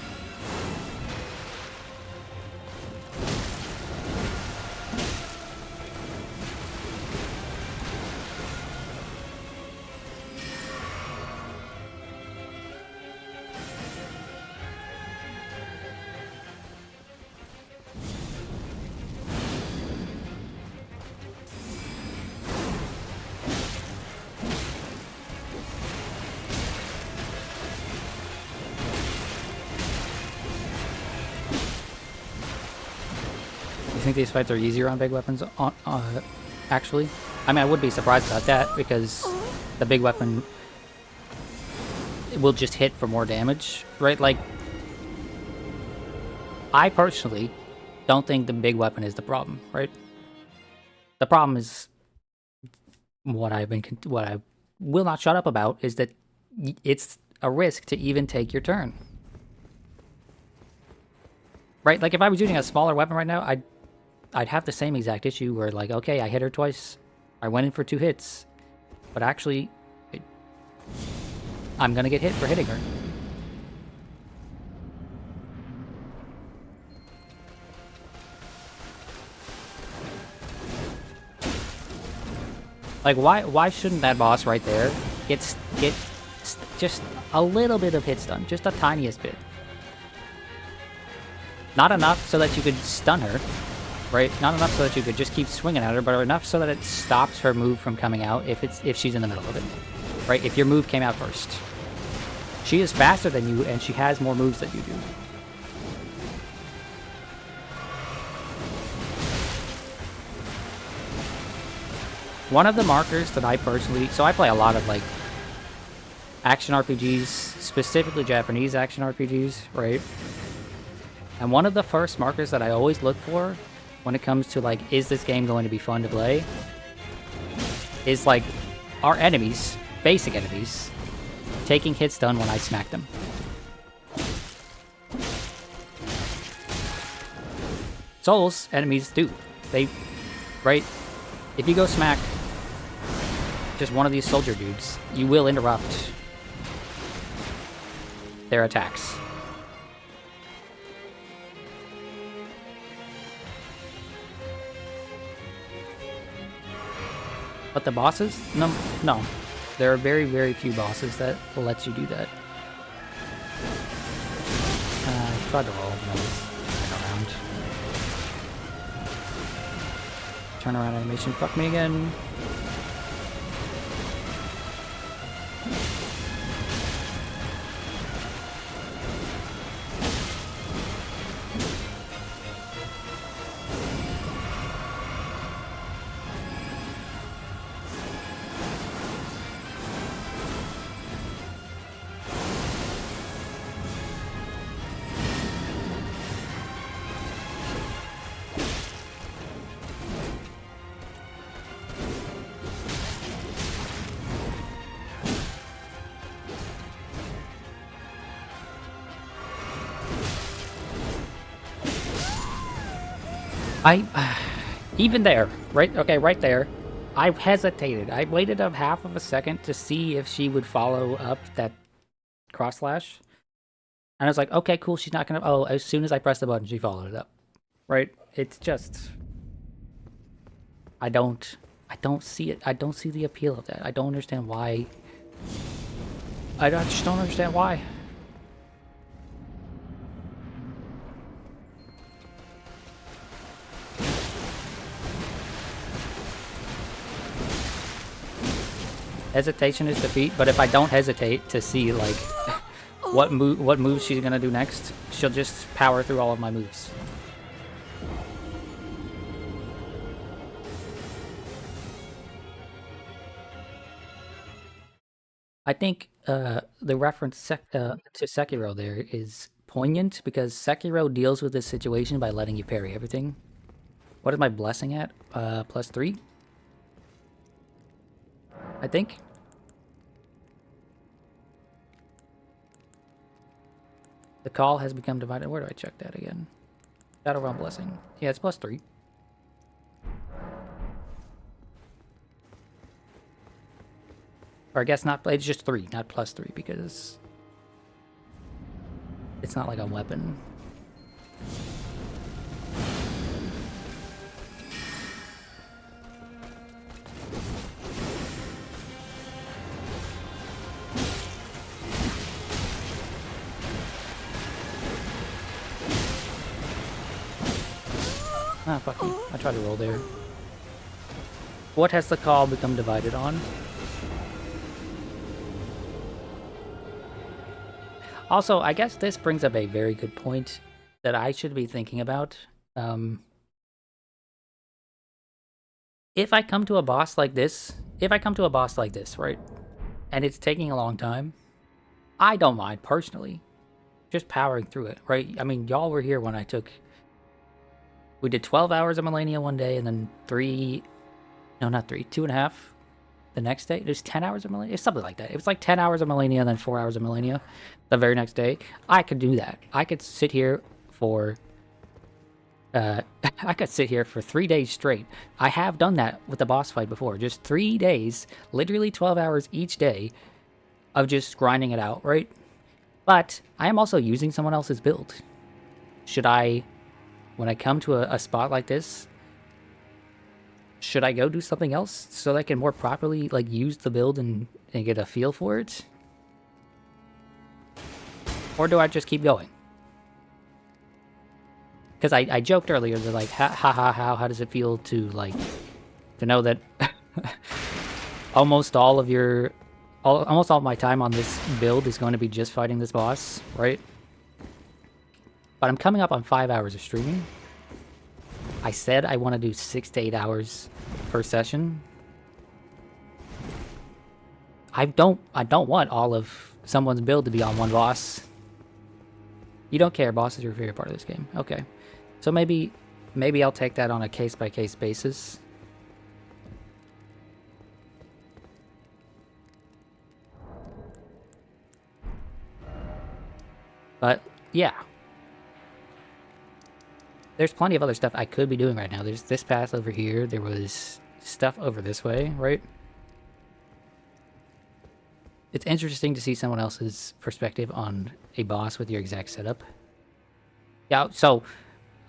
I think these fights are easier on big weapons, actually. I mean, I would be surprised about that, because the big weapon will just hit for more damage, right? Like, I personally don't think the big weapon is the problem, right? The problem is what I will not shut up about, is that it's a risk to even take your turn. Right? Like, if I was using a smaller weapon right now, I'd have the same exact issue where, like, okay, I hit her twice, I went in for 2 hits, but actually, I'm gonna get hit for hitting her. Like, why shouldn't that boss right there get just a little bit of hit stun, just the tiniest bit? Not enough so that you could stun her, right? Not enough so that you could just keep swinging at her, but enough so that it stops her move from coming out if she's in the middle of it, right? If your move came out first. She is faster than you, and she has more moves than you do. One of the markers that I personally... So I play a lot of, like, action RPGs, specifically Japanese action RPGs, right? And one of the first markers that I always look for when it comes to, like, is this game going to be fun to play, is, like, our enemies, basic enemies, taking hit stun when I smack them. Souls enemies do. They, right? If you go smack just one of these soldier dudes, you will interrupt their attacks. But the bosses? No. There are very, very few bosses that will let you do that. I tried to roll when I was turn around animation, fuck me again. I even there, right? Okay, right there. I hesitated. I waited a half of a second to see if she would follow up that cross slash. And I was like, okay, cool, she's not gonna. Oh, as soon as I pressed the button, she followed it up. Right? It's just. I don't. I don't see it. I don't see the appeal of that. I don't understand why. Just don't understand why. Hesitation is defeat, but if I don't hesitate to see like what moves she's gonna do next, she'll just power through all of my moves. I think the reference to Sekiro there is poignant because Sekiro deals with this situation by letting you parry everything. What is my blessing at? +3? I think. The call has become divided. Where do I check that again? Shadow Realm Blessing. Yeah, it's +3. Or I guess not, it's just 3, not +3, because it's not like a weapon. Ah, fuck me. I tried to roll there. What has the call become divided on? Also, I guess this brings up a very good point that I should be thinking about. If I come to a boss like this, right, and it's taking a long time, I don't mind personally just powering through it, right? I mean, y'all were here when we did 12 hours of Millennia one day and then 2.5 the next day. It was 10 hours of Millennia. It's something like that. It was like 10 hours of Millennia and then 4 hours of Millennia the very next day. I could do that. I could sit here for 3 days straight. I have done that with the boss fight before. Just 3 days, literally 12 hours each day of just grinding it out, right? But I am also using someone else's build. Should I, when I come to a spot like this, should I go do something else so that I can more properly like use the build and get a feel for it? Or do I just keep going? Because I joked earlier that like how does it feel to like to know that almost all of my time on this build is going to be just fighting this boss, right? But I'm coming up on 5 hours of streaming. I said I want to do 6 to 8 hours per session. I don't want all of someone's build to be on one boss. You don't care, boss is your favorite part of this game. Okay. So maybe I'll take that on a case-by-case basis. But, yeah. There's plenty of other stuff I could be doing right now. There's this path over here. There was stuff over this way, right? It's interesting to see someone else's perspective on a boss with your exact setup. Yeah, so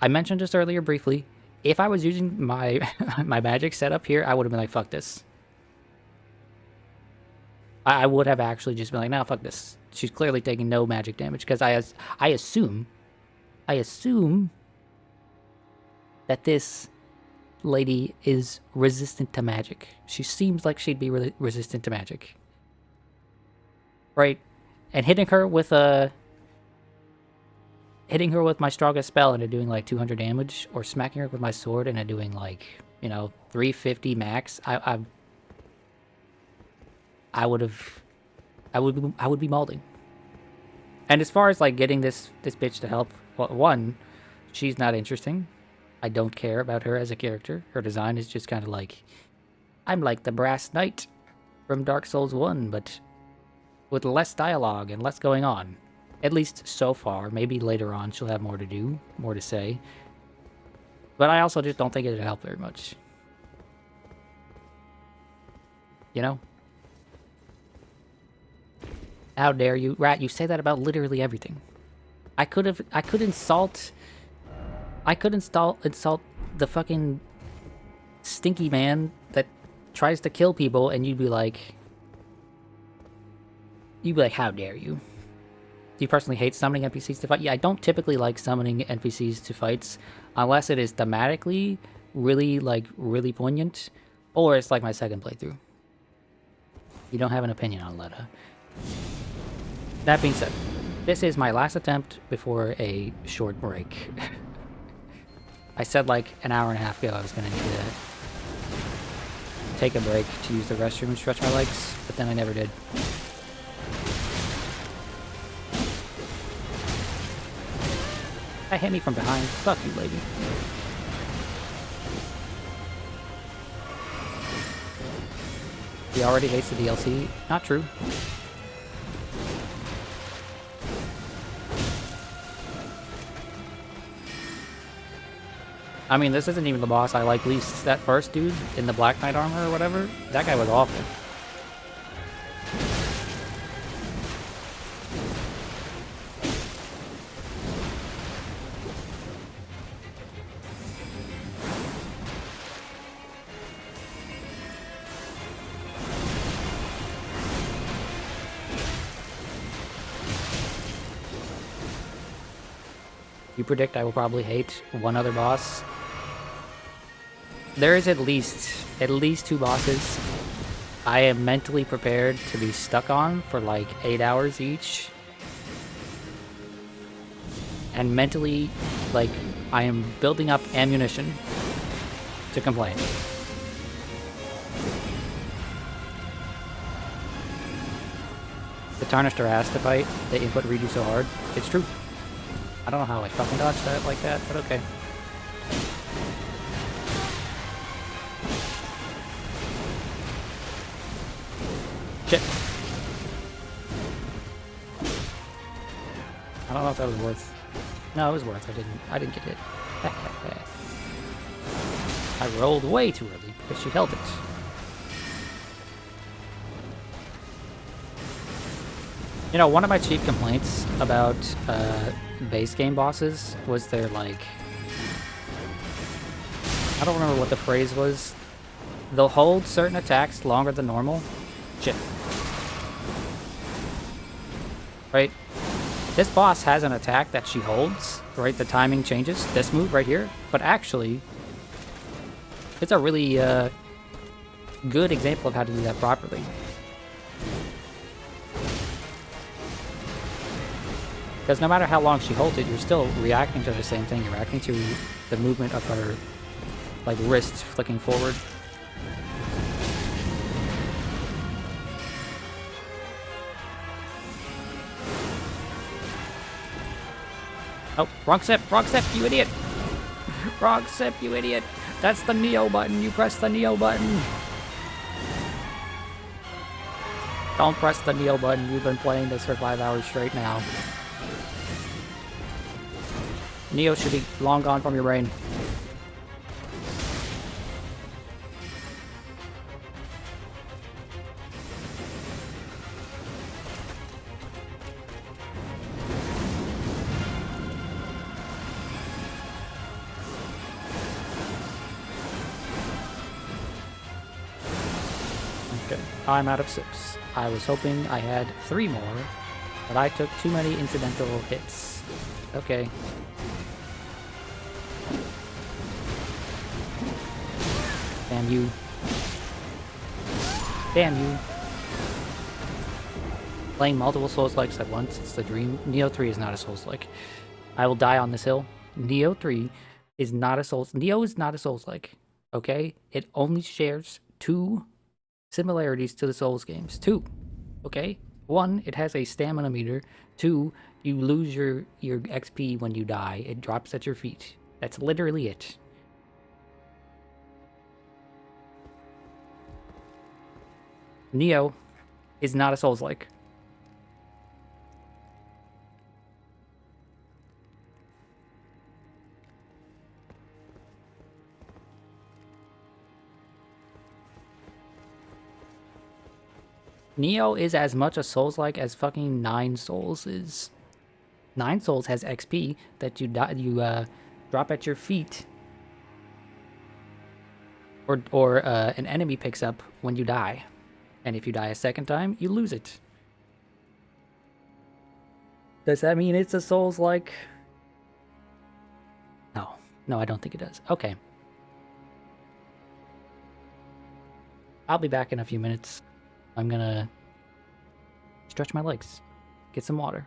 I mentioned just earlier briefly, if I was using my my magic setup here, I would have been like, fuck this. I would have actually just been like, no, fuck this. She's clearly taking no magic damage, because I assume that this lady is resistant to magic. She seems like she'd be resistant to magic. Right? And hitting her with my strongest spell and it doing like 200 damage, or smacking her with my sword and it doing like, 350 max, I would be mauling. And as far as like getting this bitch to help, well, one, she's not interesting. I don't care about her as a character. Her design is just kind of like, I'm like the Brass Knight from Dark Souls 1, but with less dialogue and less going on. At least so far. Maybe later on she'll have more to do, more to say. But I also just don't think it'd help very much. You know? How dare you? Rat, you say that about literally everything. I could insult the fucking stinky man that tries to kill people, and you'd be like, how dare you? Do you personally hate summoning NPCs to fight? Yeah, I don't typically like summoning NPCs to fights unless it is thematically really poignant, or it's like my second playthrough. You don't have an opinion on Letta. That being said, this is my last attempt before a short break. I said like an hour and a half ago I was going to need to take a break to use the restroom and stretch my legs, but then I never did. That hit me from behind. Fuck you, lady. He already hates the DLC. Not true. I mean, this isn't even the boss I like least. That first dude in the Black Knight armor or whatever, that guy was awful. You predict I will probably hate one other boss. There is at least 2 bosses I am mentally prepared to be stuck on for like 8 hours each. And mentally, like, I am building up ammunition to complain. The Tarnished are asked to fight. They input redo so hard. It's true. I don't know how I fucking dodged that like that, but okay. Shit. I don't know if that was worth. No, it was worth. I didn't get hit. I rolled way too early because she held it. You know, one of my chief complaints about base game bosses was their, like, I don't remember what the phrase was. They'll hold certain attacks longer than normal. Shit. Right? This boss has an attack that she holds, right? The timing changes. This move right here. But actually, it's a really good example of how to do that properly. Because no matter how long she holds it, you're still reacting to the same thing. You're reacting to the movement of her, like, wrists flicking forward. Oh, wrong sip, you idiot! Wrong sip, you idiot! That's the Neo button, you press the Neo button! Don't press the Neo button, you've been playing this for 5 hours straight now. Neo should be long gone from your brain. Okay, I'm out of sips. I was hoping I had 3 more, but I took too many incidental hits. Okay. Damn you. Damn you. Playing multiple Souls-likes at once, it's the dream. Neo 3 is not a Souls-like. I will die on this hill. Neo 3 is not a Souls... Neo is not a Souls-like, okay? It only shares 2 similarities to the Souls games. 2, okay? 1, it has a stamina meter. 2, you lose your XP when you die. It drops at your feet. That's literally it. Neo is not a Souls-like. Neo is as much a Souls-like as fucking Nine Souls is. Nine Souls has XP that you drop at your feet, or an enemy picks up when you die, and if you die a second time, you lose it. Does that mean it's a Souls-like? No, I don't think it does. Okay. I'll be back in a few minutes. I'm gonna stretch my legs, get some water.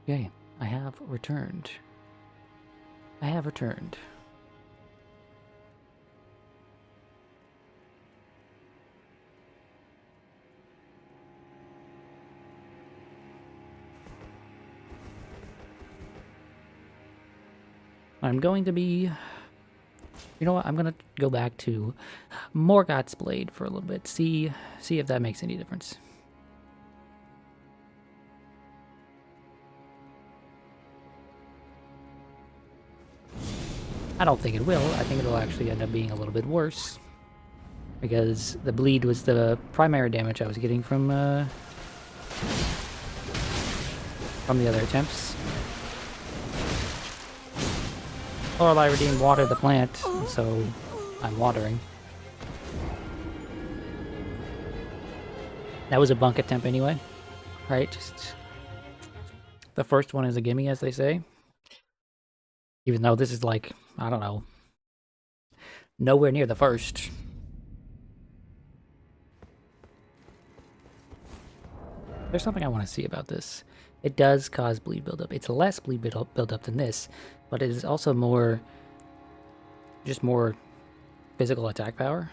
Okay, I have returned. I have returned. I'm going to be... You know what? I'm going to go back to Morgoth's Blade for a little bit. See if that makes any difference. I don't think it will. I think it'll actually end up being a little bit worse. Because the bleed was the primary damage I was getting from the other attempts. Or I redeemed water the plant, so I'm watering. That was a bunk attempt anyway, right? Just the first one is a gimme, as they say. Even though this is like, I don't know, nowhere near the first. There's something I want to see about this. It does cause bleed buildup. It's less bleed buildup than this, but it is also more, just more physical attack power.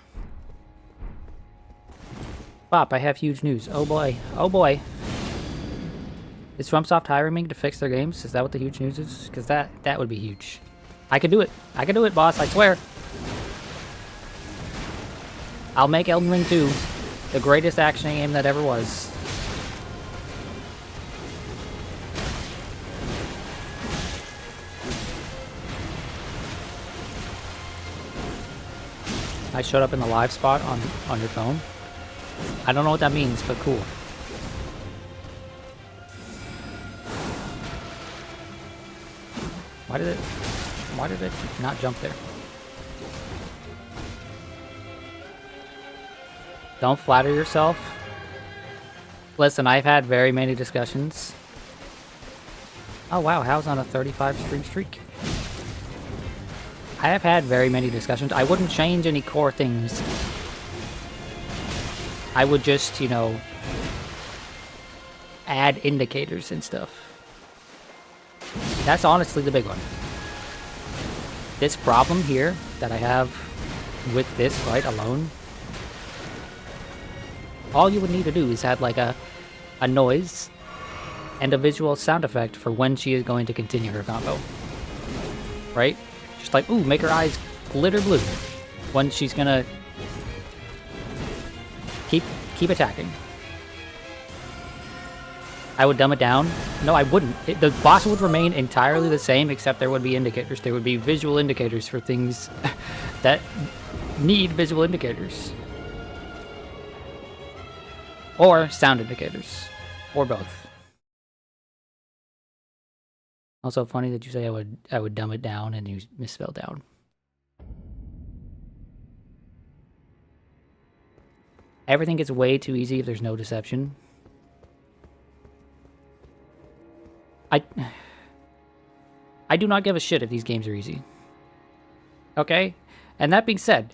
Bop, I have huge news. Oh boy. Oh boy. Is FromSoft hiring me to fix their games? Is that what the huge news is? Because that would be huge. I can do it. I can do it, boss. I swear. I'll make Elden Ring 2 the greatest action game that ever was. I showed up in the live spot on your phone. I don't know what that means, but cool. Why did it not jump there? Don't flatter yourself. Listen, I've had very many discussions. Oh wow, Howe's on a 35 stream streak. I have had very many discussions. I wouldn't change any core things. I would just, you know, add indicators and stuff. That's honestly the big one. This problem here that I have with this fight alone, all you would need to do is add like a noise and a visual sound effect for when she is going to continue her combo. Right? Just like, ooh, make her eyes glitter blue when she's gonna keep attacking. I would dumb it down. No, I wouldn't. The boss would remain entirely the same, except there would be indicators. There would be visual indicators for things that need visual indicators. Or sound indicators. Or both. Also funny that you say I would dumb it down and you misspell down. Everything gets way too easy if there's no deception. I do not give a shit if these games are easy. Okay? And that being said,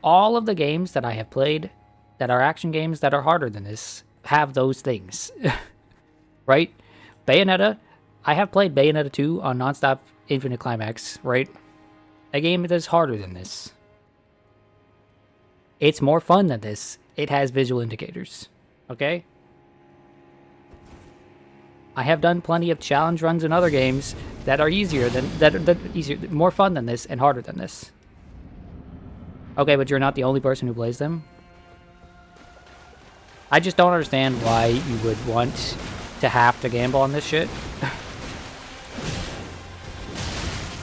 all of the games that I have played that are action games that are harder than this have those things. Right? Bayonetta, I have played Bayonetta 2 on Nonstop Infinite Climax, right? A game that is harder than this. It's more fun than this. It has visual indicators. Okay? I have done plenty of challenge runs in other games that are easier more fun than this and harder than this. Okay, but you're not the only person who plays them. I just don't understand why you would want to have to gamble on this shit.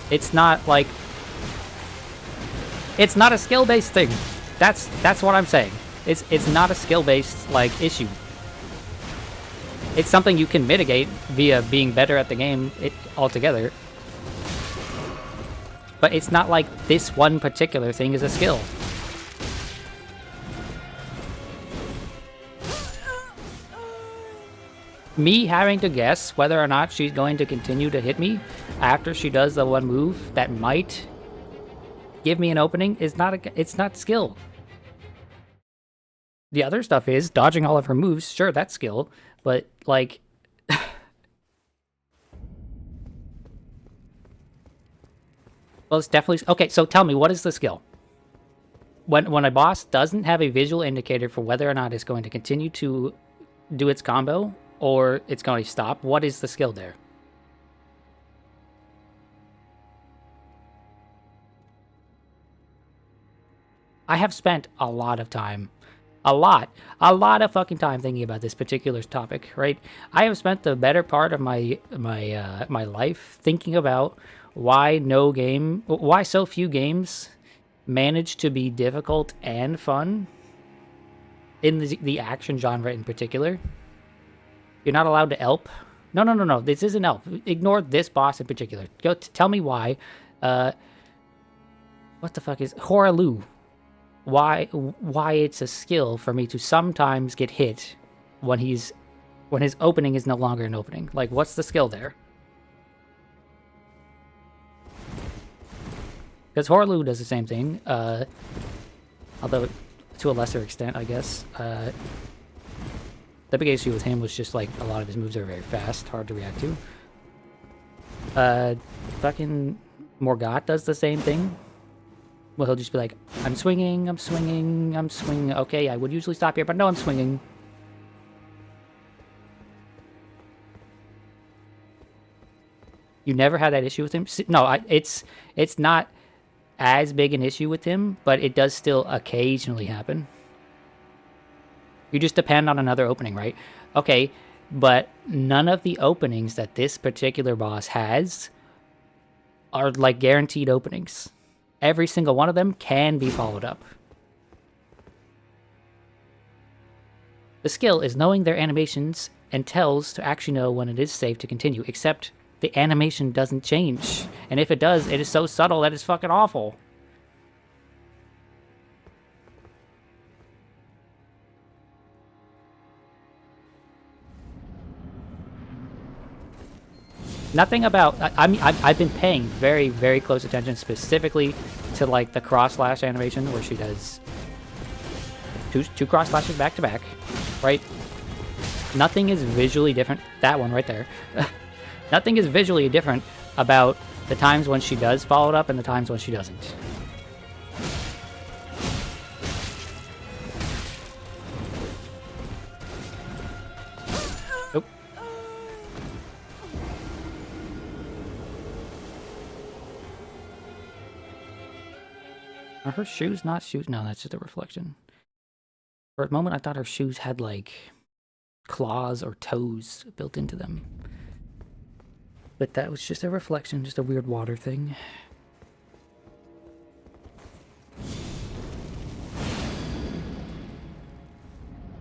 It's not like... It's not a skill-based thing. That's what I'm saying. It's not a skill-based, like, issue. It's something you can mitigate via being better at the game altogether. But it's not like this one particular thing is a skill. Me having to guess whether or not she's going to continue to hit me after she does the one move that might give me an opening is it's not skill. The other stuff is dodging all of her moves. Sure, that's skill, but like Well, it's definitely okay. So tell me, what is the skill? When a boss doesn't have a visual indicator for whether or not it's going to continue to do its combo or it's going to stop, what is the skill there? I have spent a lot of time, a lot of fucking time thinking about this particular topic, right? I have spent the better part of my life thinking about why so few games manage to be difficult and fun in the action genre in particular. You're not allowed to elp. No. This isn't elp. Ignore this boss in particular. Go tell me why. What the fuck is Horalu? Why it's a skill for me to sometimes get hit when his opening is no longer an opening. Like, what's the skill there? Because Horalu does the same thing, although to a lesser extent, I guess. The big issue with him was just like a lot of his moves are very fast, hard to react to. Fucking Morgott does the same thing. Well, he'll just be like, I'm swinging. Okay, I would usually stop here, but no, I'm swinging. You never had that issue with him? No, it's not as big an issue with him, but it does still occasionally happen. You just depend on another opening, right? Okay, but none of the openings that this particular boss has are like guaranteed openings. Every single one of them can be followed up. The skill is knowing their animations and tells to actually know when it is safe to continue, except the animation doesn't change. And if it does, it is so subtle that it's fucking awful. Nothing about... I've been paying very, very close attention specifically to, like, the cross-slash animation where she does two cross-slashes back-to-back, right? Nothing is visually different. That one right there. Nothing is visually different about the times when she does follow it up and the times when she doesn't. Nope. Are her shoes not shoes? No, that's just a reflection. For a moment, I thought her shoes had, like, claws or toes built into them. But that was just a reflection, just a weird water thing.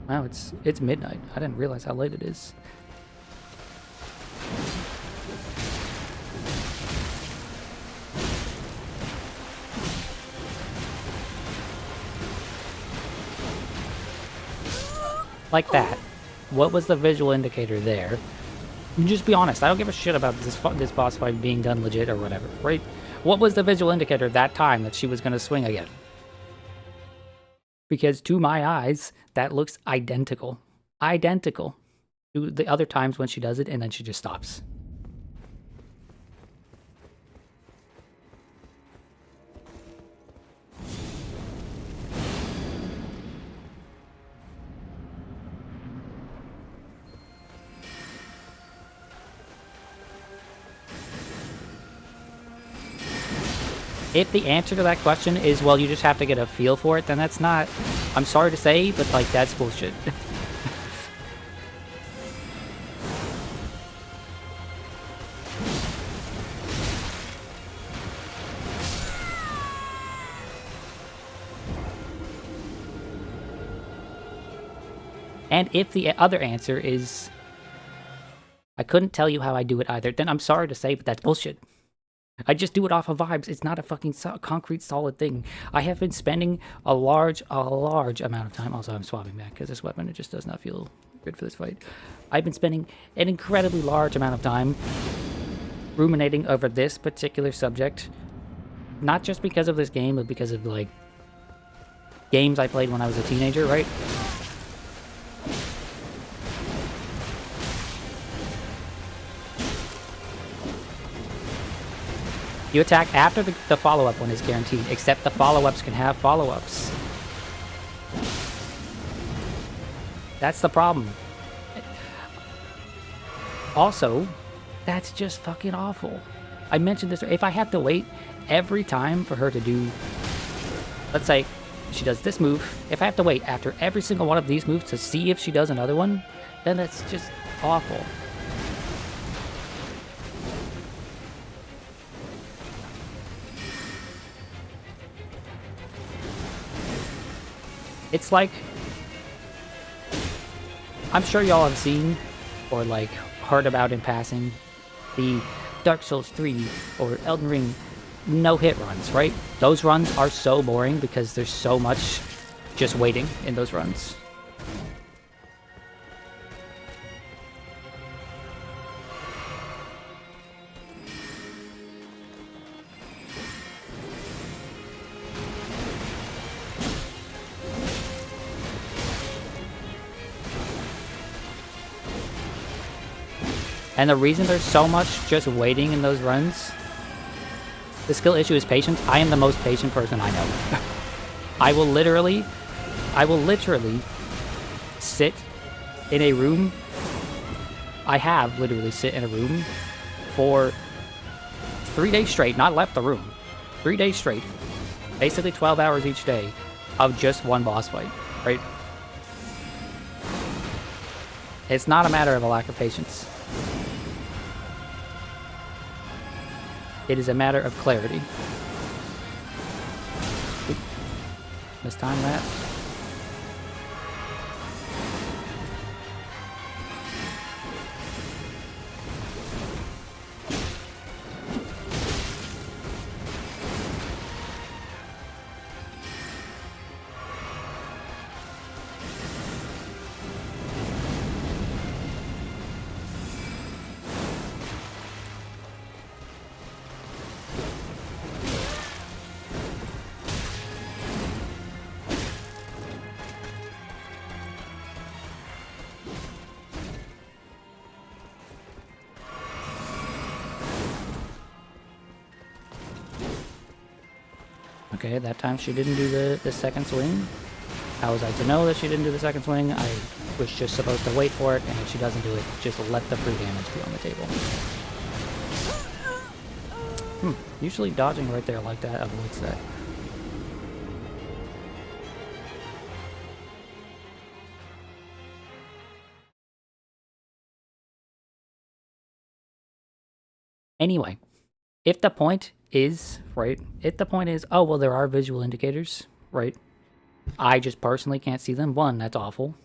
Wow, it's midnight. I didn't realize how late it is. Like that. What was the visual indicator there? Just be honest. I don't give a shit about this boss fight being done legit or whatever, right? What was the visual indicator that time that she was going to swing again? Because to my eyes, that looks identical. Identical to the other times when she does it and then she just stops. If the answer to that question is, well, you just have to get a feel for it, then that's not... I'm sorry to say, but, like, that's bullshit. And if the other answer is, I couldn't tell you how I do it either, then I'm sorry to say, but that's bullshit. I just do it off of vibes. It's not a fucking concrete solid thing. I have been spending a large amount of time. Also, I'm swapping back because this weapon, it just does not feel good for this fight. I've been spending an incredibly large amount of time ruminating over this particular subject. Not just because of this game, but because of, like, games I played when I was a teenager, right? You attack after the follow-up one is guaranteed, except the follow-ups can have follow-ups. That's the problem. Also, that's just fucking awful. I mentioned this, if I have to wait every time for her to do, let's say she does this move, if I have to wait after every single one of these moves to see if she does another one, then that's just awful. It's like, I'm sure y'all have seen or like heard about in passing the Dark Souls 3 or Elden Ring no-hit runs, right? Those runs are so boring because there's so much just waiting in those runs. And the reason there's so much just waiting in those runs, the skill issue is patience. I am the most patient person I know. I will literally sit in a room. I have literally sit in a room for 3 days straight, not left the room. 3 days straight, basically 12 hours each day of just one boss fight, right? It's not a matter of a lack of patience. It is a matter of clarity. Oop. Mistime that. Okay, that time she didn't do the second swing. How was I to know that she didn't do the second swing? I was just supposed to wait for it, and if she doesn't do it, just let the free damage be on the table. Usually dodging right there like that avoids that. Anyway, if the point is, right, oh, well, there are visual indicators, right? I just personally can't see them. One, that's awful.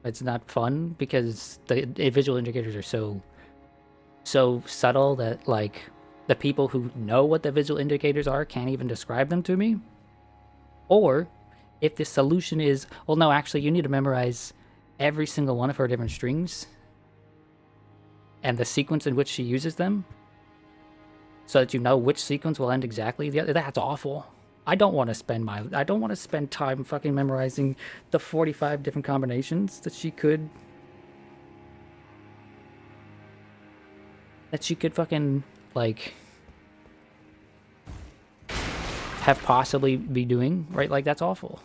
It's not fun because the visual indicators are so subtle that, like, the people who know what the visual indicators are can't even describe them to me. Or, if the solution is, well, no, actually, you need to memorize every single one of her different strings and the sequence in which she uses them, so that you know which sequence will end exactly the other. That's awful. I don't want to spend time fucking memorizing the 45 different combinations that she could fucking, like, have possibly be doing, right? Like, that's awful.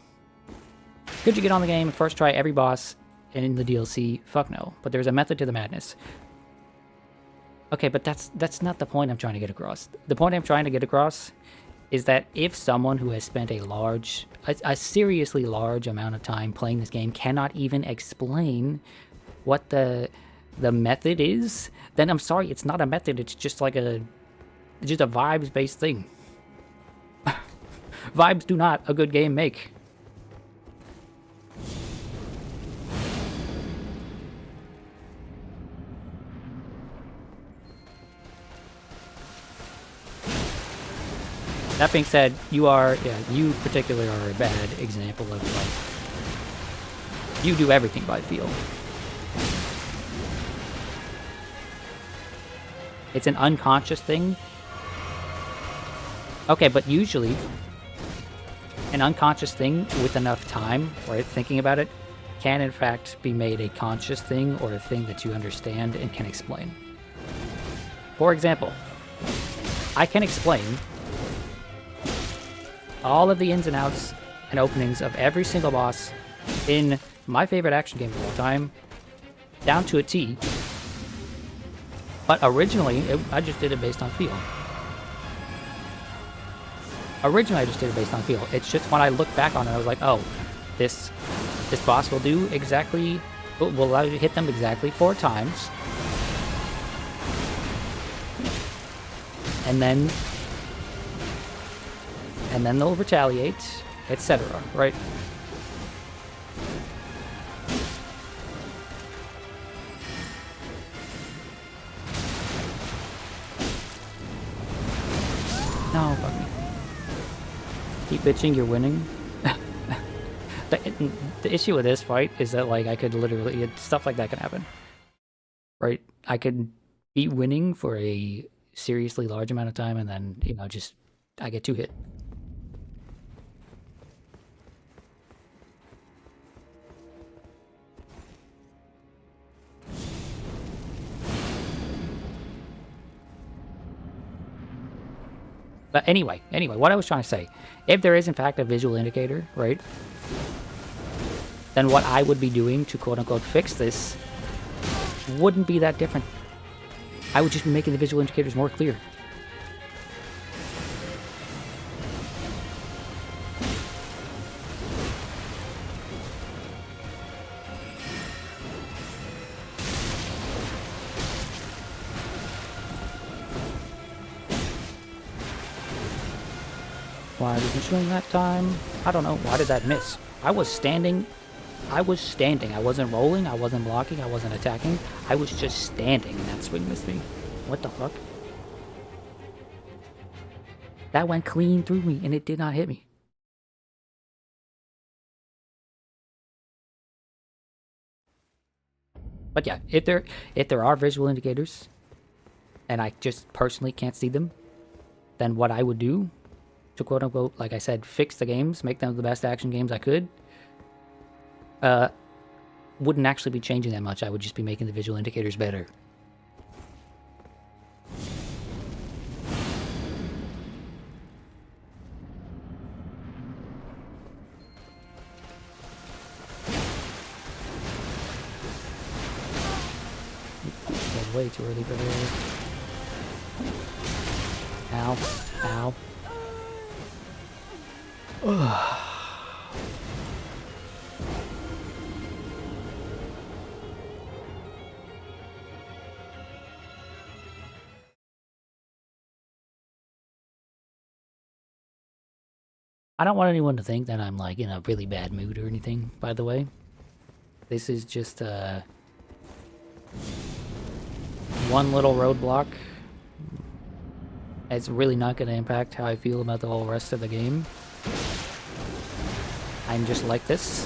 Could you get on the game and first try every boss and in the DLC? Fuck no. But there's a method to the madness. Okay, but that's not the point I'm trying to get across. The point I'm trying to get across is that if someone who has spent a seriously large amount of time playing this game cannot even explain what the method is, then I'm sorry, it's not a method, it's just like a vibes-based thing. Vibes do not a good game make. That being said, you particularly are a bad example of, like, you do everything by feel. It's an unconscious thing. Okay, but usually, an unconscious thing with enough time, right, thinking about it, can in fact be made a conscious thing or a thing that you understand and can explain. For example, I can explain all of the ins and outs and openings of every single boss in my favorite action game of all time, down to a T. But originally, I just did it based on feel. It's just when I look back on it, I was like, oh, this boss will do exactly, will allow you to hit them exactly 4 times. And then they'll retaliate, etc., right? No, fuck me. Keep bitching, you're winning. The issue with this fight is that, like, I could literally, stuff like that can happen. Right? I could be winning for a seriously large amount of time and then, you know, just, I get 2 hit. But anyway, what I was trying to say, if there is in fact a visual indicator, right, then what I would be doing to quote-unquote fix this wouldn't be that different. I would just be making the visual indicators more clear. Why didn't swing that time? I don't know. Why did that miss? I was standing. I wasn't rolling. I wasn't blocking. I wasn't attacking. I was just standing, and that swing missed me. What the fuck? That went clean through me, and it did not hit me. But yeah, if there are visual indicators, and I just personally can't see them, then what I would do to quote-unquote, like I said, fix the games, make them the best action games I could, wouldn't actually be changing that much. I would just be making the visual indicators better. It was way too early for this. Ow. Ow. I don't want anyone to think that I'm, like, in a really bad mood or anything, by the way. This is just, one little roadblock. It's really not going to impact how I feel about the whole rest of the game. I'm just like this.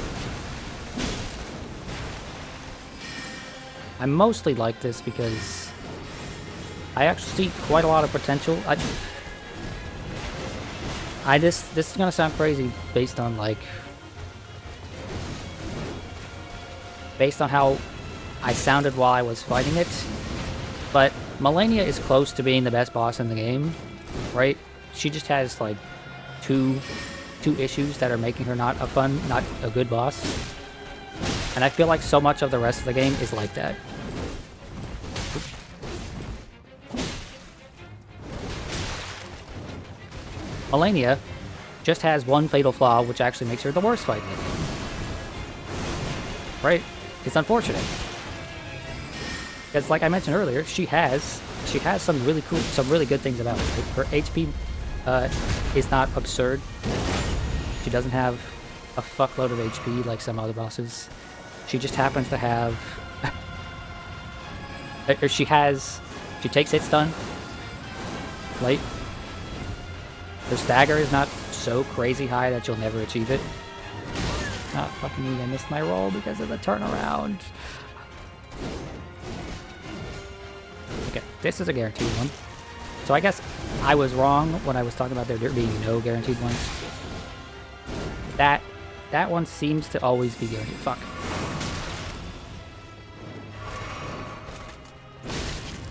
I'm mostly like this because I actually see quite a lot of potential. This is gonna sound crazy based on, like, based on how I sounded while I was fighting it, but Malenia is close to being the best boss in the game, right? She just has, like, two issues that are making her not a good boss. And I feel like so much of the rest of the game is like that. Malenia just has one fatal flaw, which actually makes her the worst fight in the game. Right? It's unfortunate. Because, like I mentioned earlier, she has some really cool, some really good things about her. Her HP is not absurd. She doesn't have a fuckload of HP like some other bosses. She just happens to have... she takes hit stun late. Her stagger is not so crazy high that you'll never achieve it. Oh, fucking me, I missed my roll because of the turnaround. Okay, this is a guaranteed one. So I guess I was wrong when I was talking about there being no guaranteed ones. That one seems to always be guaranteed. Fuck.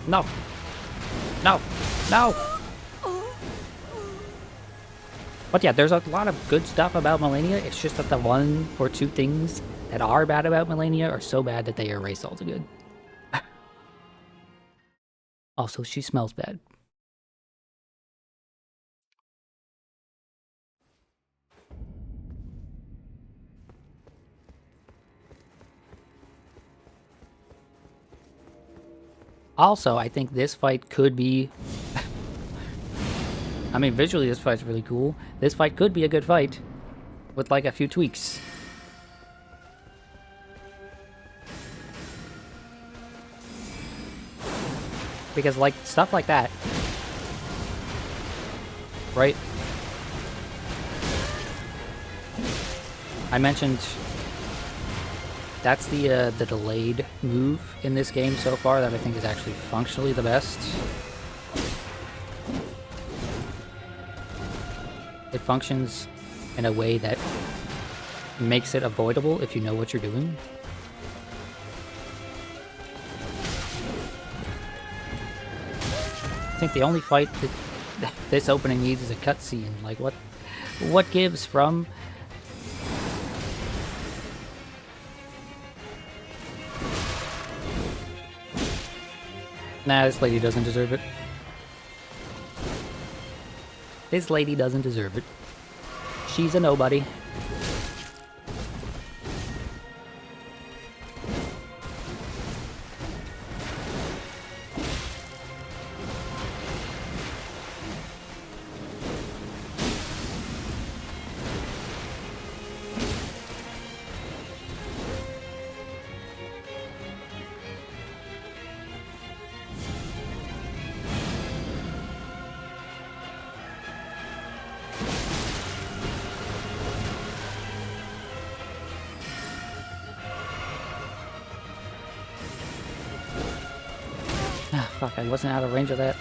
No. No. No. But yeah, there's a lot of good stuff about Melania. It's just that the one or two things that are bad about Melania are so bad that they erase all the good. Also, she smells bad. Also, I think this fight could be... I mean, visually this fight's really cool. This fight could be a good fight with like a few tweaks. Because like stuff like that, right? I mentioned that's the delayed move in this game so far that I think is actually functionally the best. It functions in a way that makes it avoidable if you know what you're doing. I think the only fight that this opening needs is a cutscene. Like what gives from... Nah, this lady doesn't deserve it. This lady doesn't deserve it. She's a nobody. Ah, fuck, I wasn't out of range of that.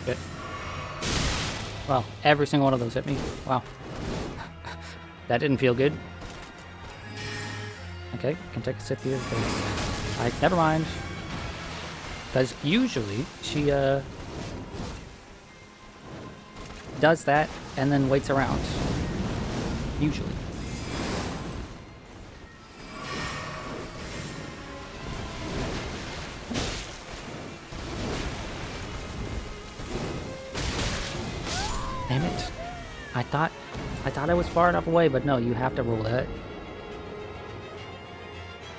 Shit. Wow, every single one of those hit me. Wow. That didn't feel good. Okay, can take a sip here because... never mind. Because usually she does that and then waits around. Usually. Damn it. I thought I was far enough away, but no, you have to roll that.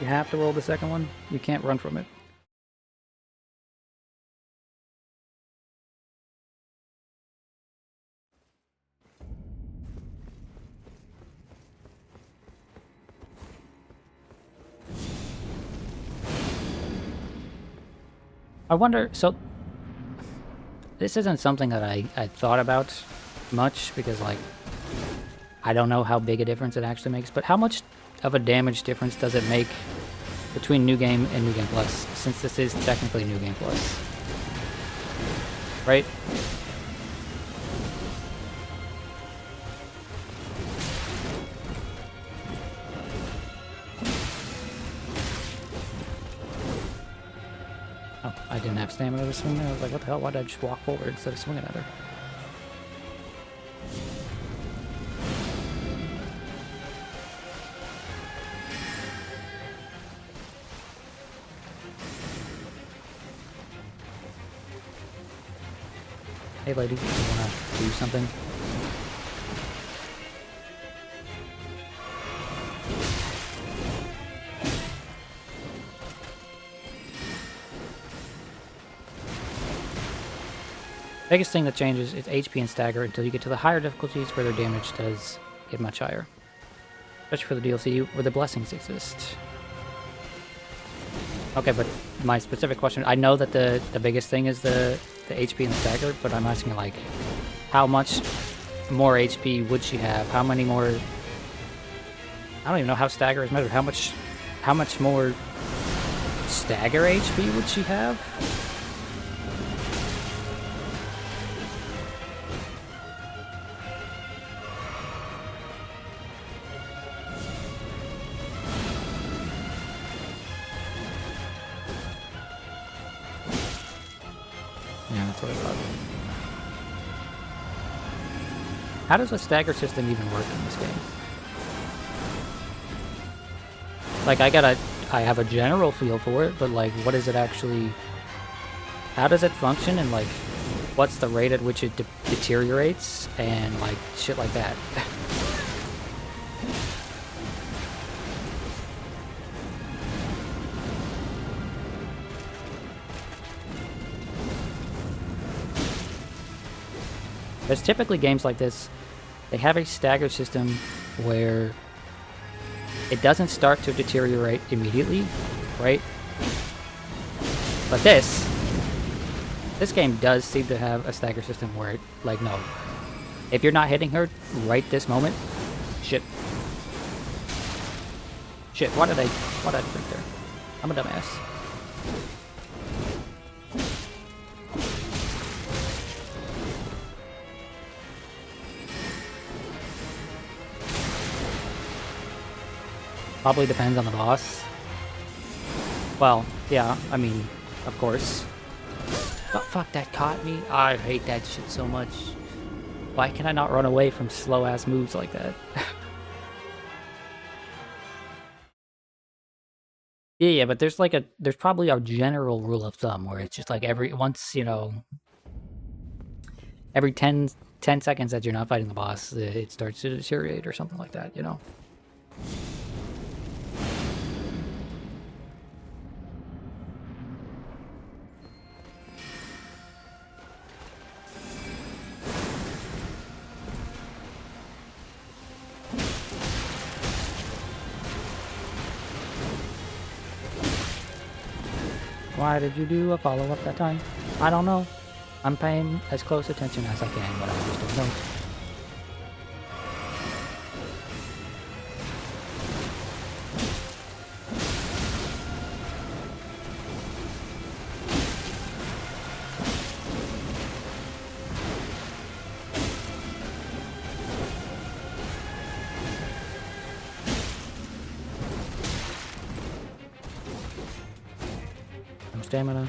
You have to roll the second one. You can't run from it. I wonder, so this isn't something that I thought about much because, like, I don't know how big a difference it actually makes, but how much of a damage difference does it make between New Game and New Game Plus, since this is technically New Game Plus? Right? Oh, I didn't have stamina to swing there. I was like, what the hell? Why did I just walk forward instead of swinging at her? Hey lady, you wanna do something? Biggest thing that changes is HP and stagger until you get to the higher difficulties where their damage does get much higher. Especially for the DLC where the blessings exist. Okay, but my specific question, I know that the biggest thing is the HP and the stagger, but I'm asking like, how much more HP would she have? How many more... I don't even know how stagger is measured. How much more stagger HP would she have? Yeah, that's what I thought. How does a stagger system even work in this game? Like, I have a general feel for it, but like, what is it actually... How does it function, and like, what's the rate at which it deteriorates, and like, shit like that? There's typically games like this, they have a stagger system where it doesn't start to deteriorate immediately, right? But this game does seem to have a stagger system where it, like, no. If you're not hitting her right this moment, shit. Shit, why did I click there? I'm a dumbass. Probably depends on the boss. Well, yeah, I mean, of course. Oh, fuck, that caught me. I hate that shit so much. Why can I not run away from slow-ass moves like that? Yeah, but there's like there's probably a general rule of thumb where it's just like every 10 seconds that you're not fighting the boss, it starts to deteriorate or something like that, you know? Why did you do a follow-up that time? I don't know. I'm paying as close attention as I can, but I just don't know. No stamina.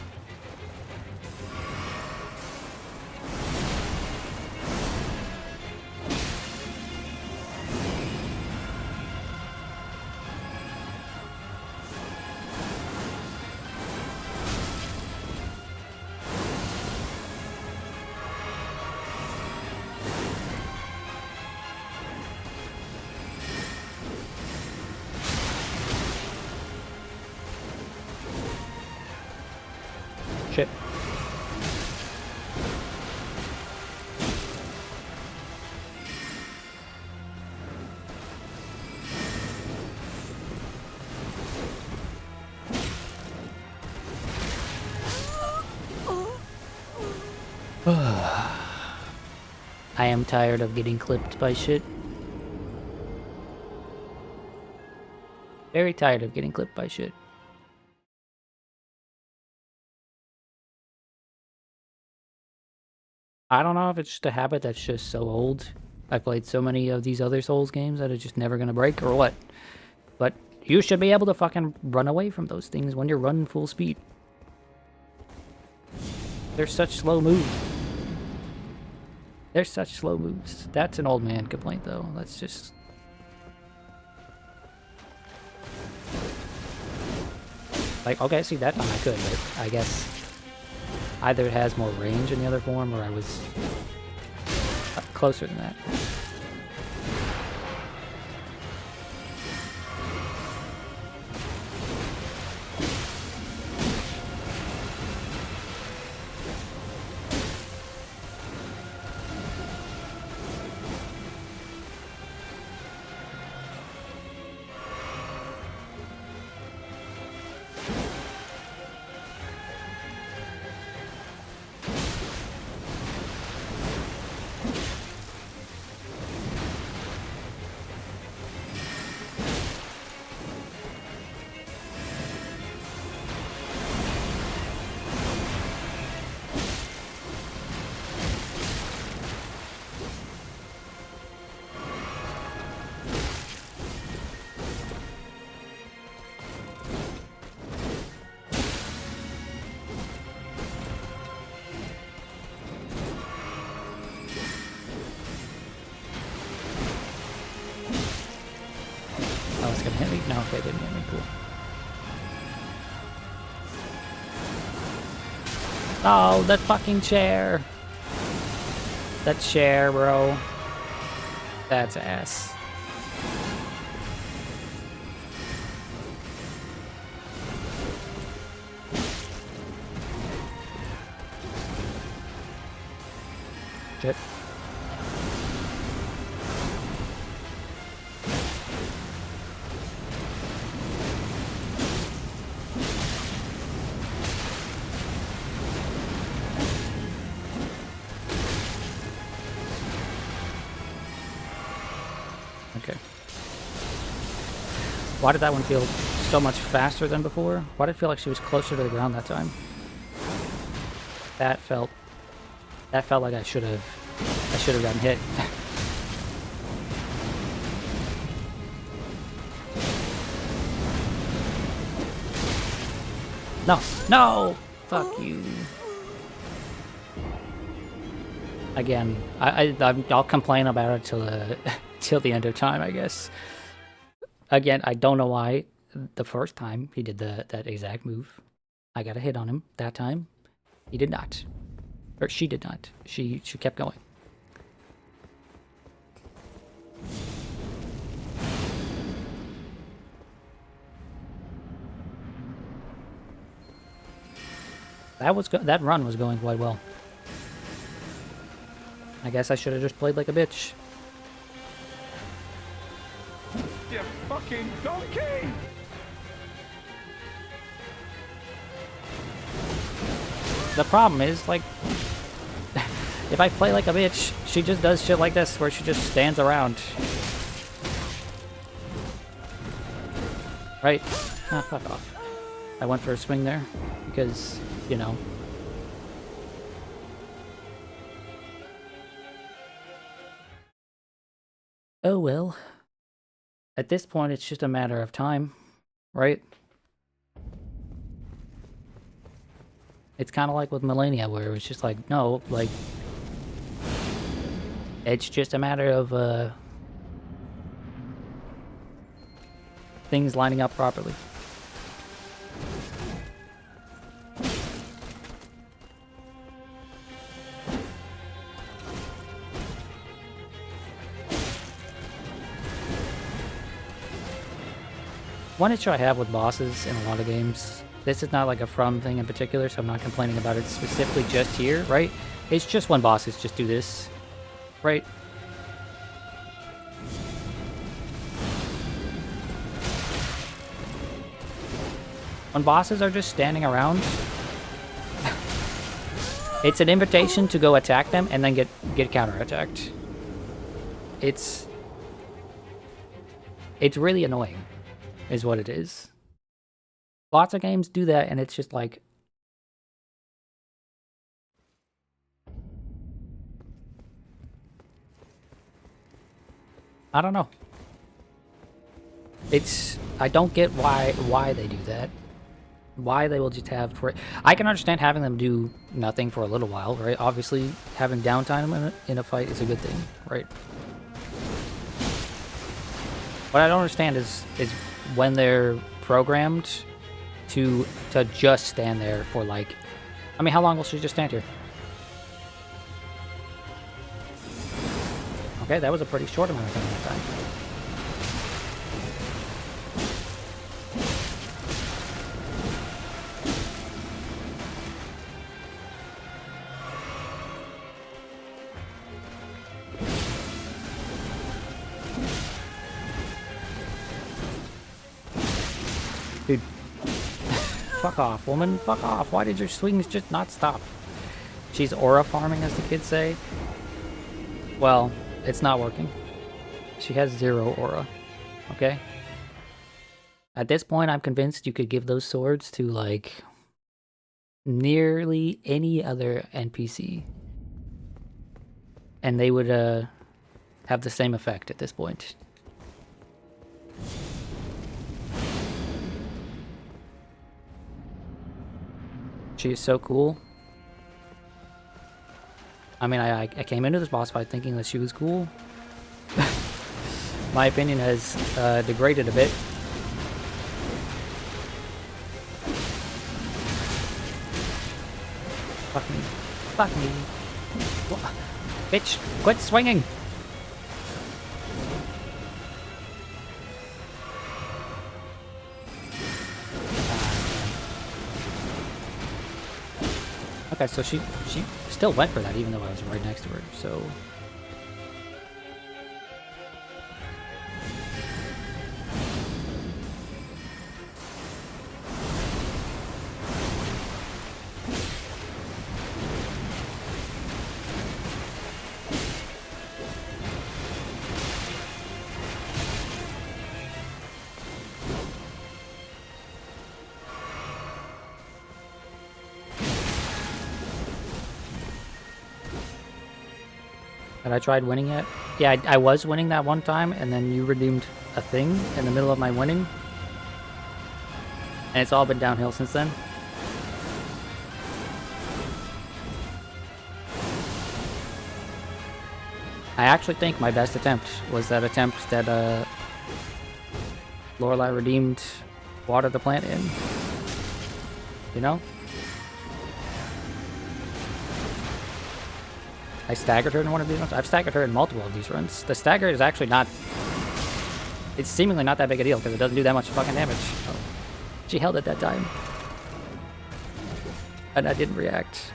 Shit. I am tired of getting clipped by shit. Very tired of getting clipped by shit. I don't know if it's just a habit that's just so old. I played so many of these other Souls games that it's just never gonna break or what. But you should be able to fucking run away from those things when you're running full speed. They're such slow moves. They're such slow moves. That's an old man complaint though. Let's just... Like, okay, see that time I could, but I guess... Either it has more range in the other form, or I was closer than that. Oh, it's gonna hit me? No, okay, it didn't hit me. Cool. Oh, that fucking chair. That chair, bro. That's ass. Shit. Okay. Why did that one feel so much faster than before? Why did it feel like she was closer to the ground that time? That felt like I should have gotten hit. No, no, fuck you. Again, I'll complain about it till the end of time, I guess. Again, I don't know why the first time he did that exact move, I got a hit on him. That time, he did not. Or she did not. She kept going. That run was going quite well. I guess I should have just played like a bitch. You fucking donkey! The problem is, like, if I play like a bitch, she just does shit like this, where she just stands around. Right? Ah, fuck off. I went for a swing there, because, you know. Oh well. At this point, it's just a matter of time, right? It's kind of like with Millennia, where it was just like, no, like, it's just a matter of things lining up properly. One issue I have with bosses in a lot of games, this is not like a From thing in particular, so I'm not complaining about it specifically just here, right? It's just when bosses just do this, right? When bosses are just standing around, it's an invitation to go attack them and then get counterattacked. It's really annoying, is what it is. Lots of games do that, and it's just like, I don't know. I don't get why they do that. Why they will just have I can understand having them do nothing for a little while, right? Obviously, having downtime in a fight is a good thing, right? What I don't understand is when they're programmed to just stand there for like I mean, how long will she just stand here? Okay, that was a pretty short amount of time that time. Dude. Fuck off, woman. Fuck off. Why did your swings just not stop? She's aura farming, as the kids say. Well, it's not working. She has 0 aura. Okay? At this point, I'm convinced you could give those swords to, like, nearly any other NPC. And they would, have the same effect at this point. She is so cool. I mean, I came into this boss fight thinking that she was cool. My opinion has degraded a bit. Fuck me. Fuck me. Bitch, quit swinging! Okay, so she still went for that even though I was right next to her, so... Have I tried winning yet? Yeah, I was winning that one time, and then you redeemed a thing in the middle of my winning. And it's all been downhill since then. I actually think my best attempt was that attempt that Lorelei redeemed Water the Plant in. You know? I staggered her in one of these runs. I've staggered her in multiple of these runs. The stagger is actually not... It's seemingly not that big a deal because it doesn't do that much fucking damage. Oh. She held it that time. And I didn't react.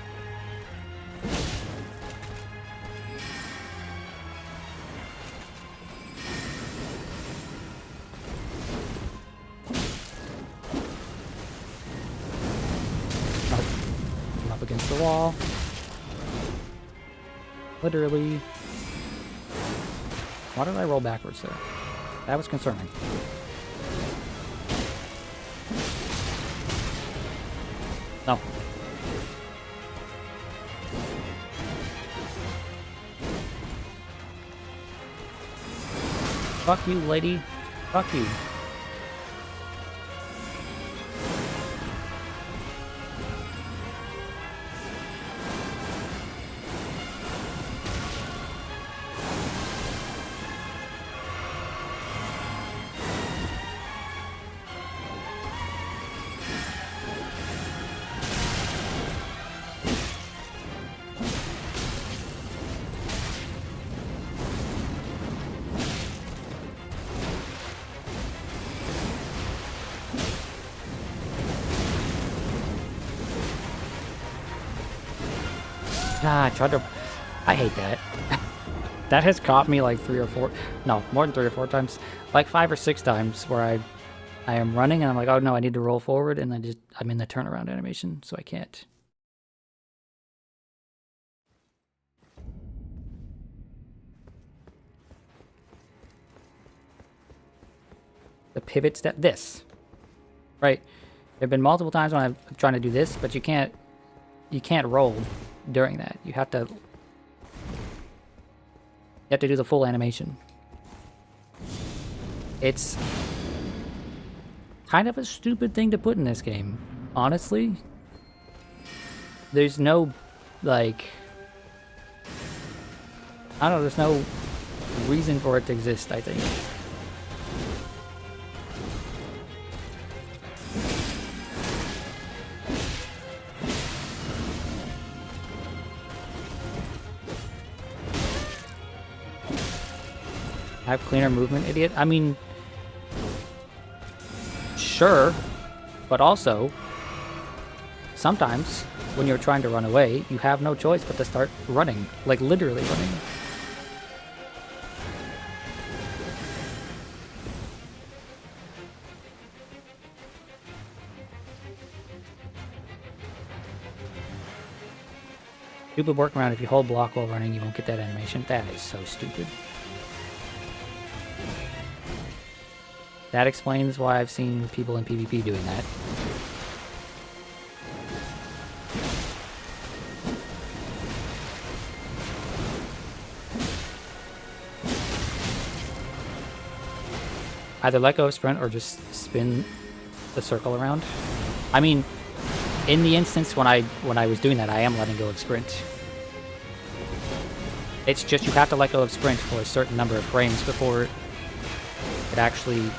I'm up against the wall. Literally. Why did I roll backwards there? That was concerning. No. Fuck you, lady. Fuck you. Ah, I tried to... I hate that. That has caught me like 3 or 4... No, more than 3 or 4 times. Like 5 or 6 times where I am running and I'm like, oh no, I need to roll forward, and I'm in the turnaround animation, so I can't. The pivot step, this. Right. There have been multiple times when I'm trying to do this, but you can't roll during that. You have to do the full animation. It's kind of a stupid thing to put in this game, honestly. There's no, like, I don't know, there's no reason for it to exist, I think. I have cleaner movement, idiot. I mean, sure, but also, sometimes when you're trying to run away, you have no choice but to start running, like literally running. Stupid workaround, if you hold block while running, you won't get that animation. That is so stupid. That explains why I've seen people in PvP doing that. Either let go of sprint or just spin the circle around. I mean, in the instance when I was doing that, I am letting go of sprint. It's just you have to let go of sprint for a certain number of frames before it actually...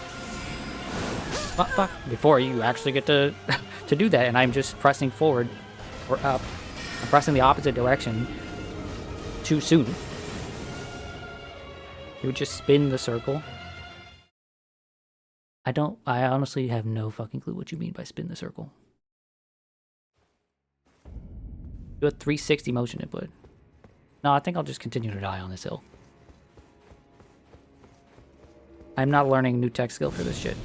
before you actually get to to do that, and I'm just pressing forward or up. I'm pressing the opposite direction too soon. You would just spin the circle. I honestly have no fucking clue what you mean by spin the circle. Do a 360 motion input. No, I think I'll just continue to die on this hill. I'm not learning new tech skill for this shit.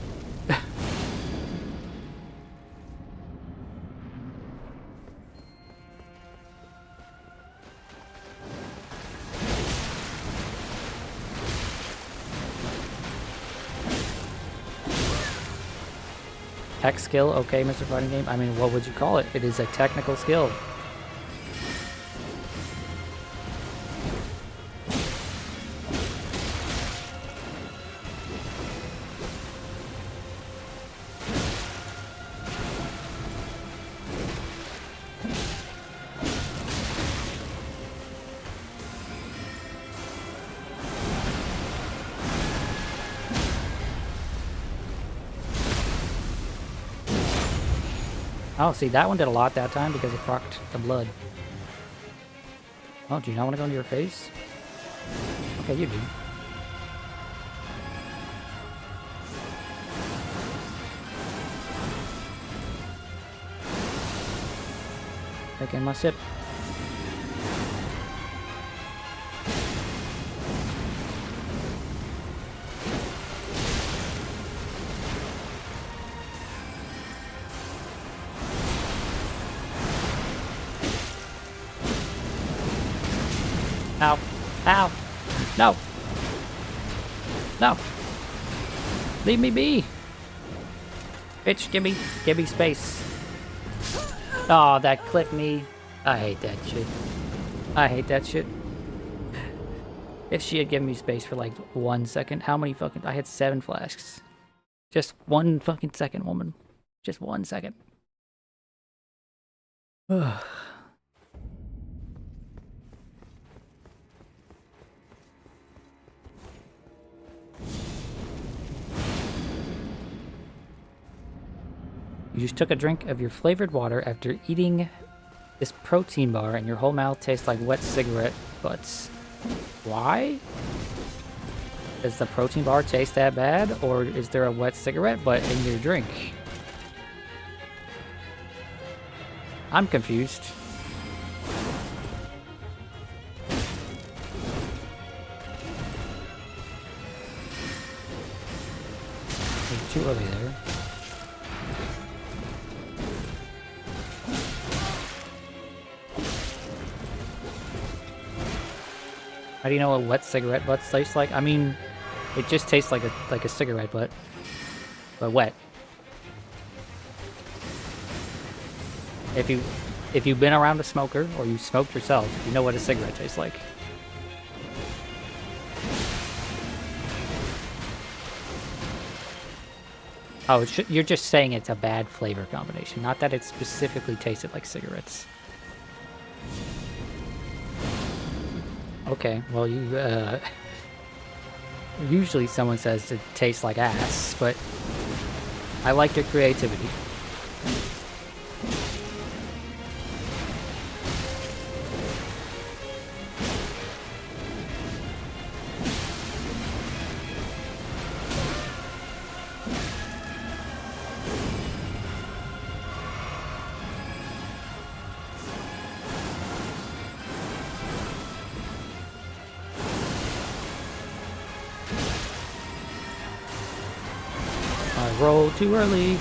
Tech skill, okay, Mr. Fighting Game. I mean, what would you call it? It is a technical skill. Oh, see, that one did a lot that time because it procced the blood. Oh, do you not want to go into your face? Okay, you do. Taking my sip. Ow. Ow. No. No. Leave me be. Bitch, give me space. Oh, that clipped me. I hate that shit. I hate that shit. If she had given me space for like 1 second, how many fucking... I had 7 flasks. Just 1 fucking second, woman. Just 1 second. Ugh. You just took a drink of your flavored water after eating this protein bar and your whole mouth tastes like wet cigarette butts. Why? Does the protein bar taste that bad, or is there a wet cigarette butt in your drink? I'm confused. It's too early there. How do you know what wet cigarette butts taste like? I mean, it just tastes like a cigarette butt, but wet. If you've been around a smoker or you smoked yourself, you know what a cigarette tastes like. Oh, you're just saying it's a bad flavor combination, not that it specifically tasted like cigarettes. Okay, well, usually someone says it tastes like ass, but I like your creativity. I rolled too early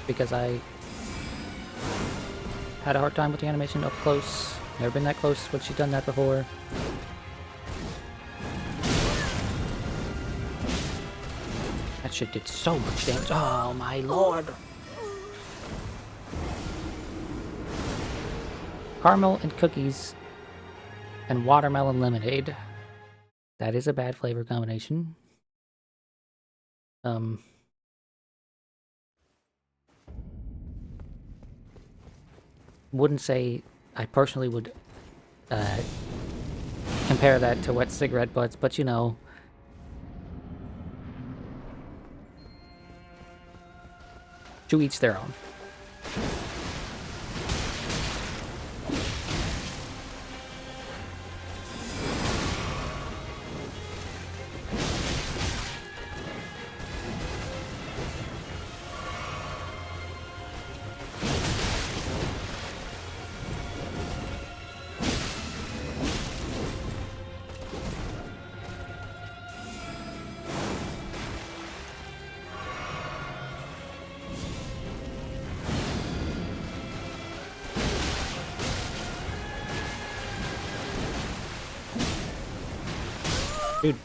because I had a hard time with the animation up close. Never been that close, but she's done that before. That shit did so much damage. Oh my lord! Caramel and cookies and watermelon lemonade. That is a bad flavor combination. Wouldn't say I personally would compare that to wet cigarette butts, but you know. To each their own. Dude.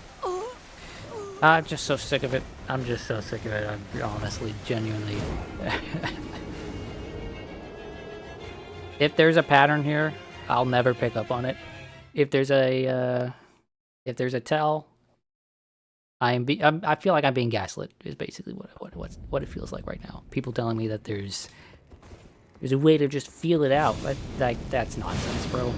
I'm just so sick of it. I'm just so sick of it. I'm honestly, genuinely. If there's a pattern here, I'll never pick up on it. If there's a tell, I feel like I'm being gaslit. Is basically what it feels like right now. People telling me that there's a way to just feel it out. But like that's nonsense, bro.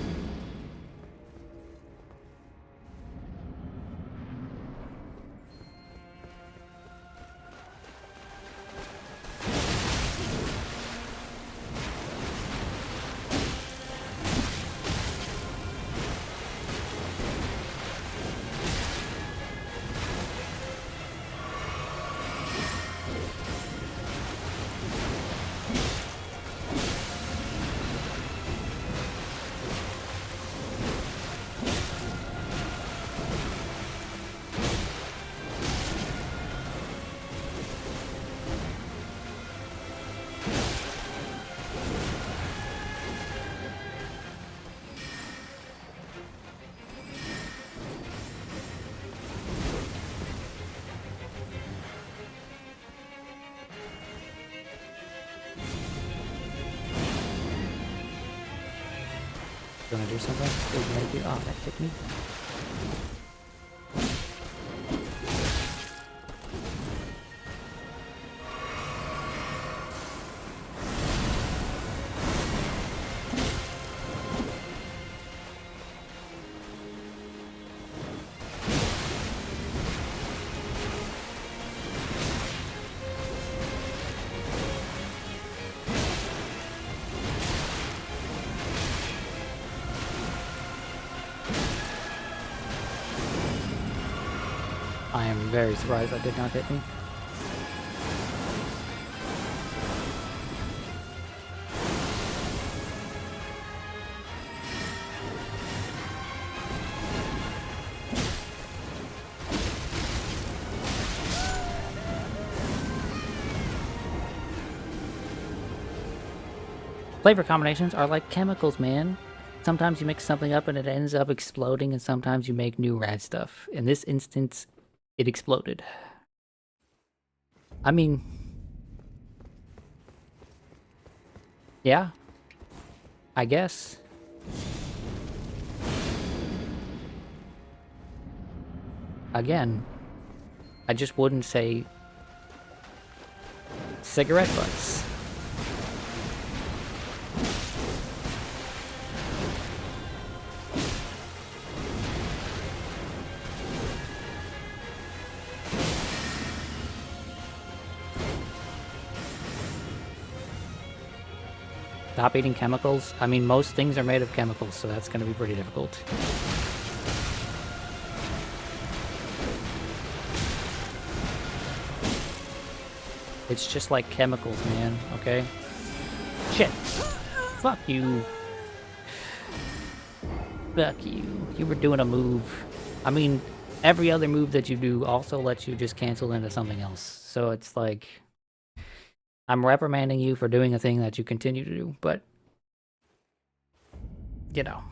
You wanna do something? What you gonna do? Oh, that took me. I am very surprised that did not hit me. Flavor combinations are like chemicals, man. Sometimes you mix something up and it ends up exploding, and sometimes you make new rad stuff. In this instance, it exploded. I mean, yeah, I guess. Again, I just wouldn't say cigarette butts. Stop eating chemicals? I mean, most things are made of chemicals, so that's going to be pretty difficult. It's just like chemicals, man, okay? Shit. Fuck you. Fuck you. You were doing a move. I mean, every other move that you do also lets you just cancel into something else. So it's like, I'm reprimanding you for doing a thing that you continue to do, but, you know.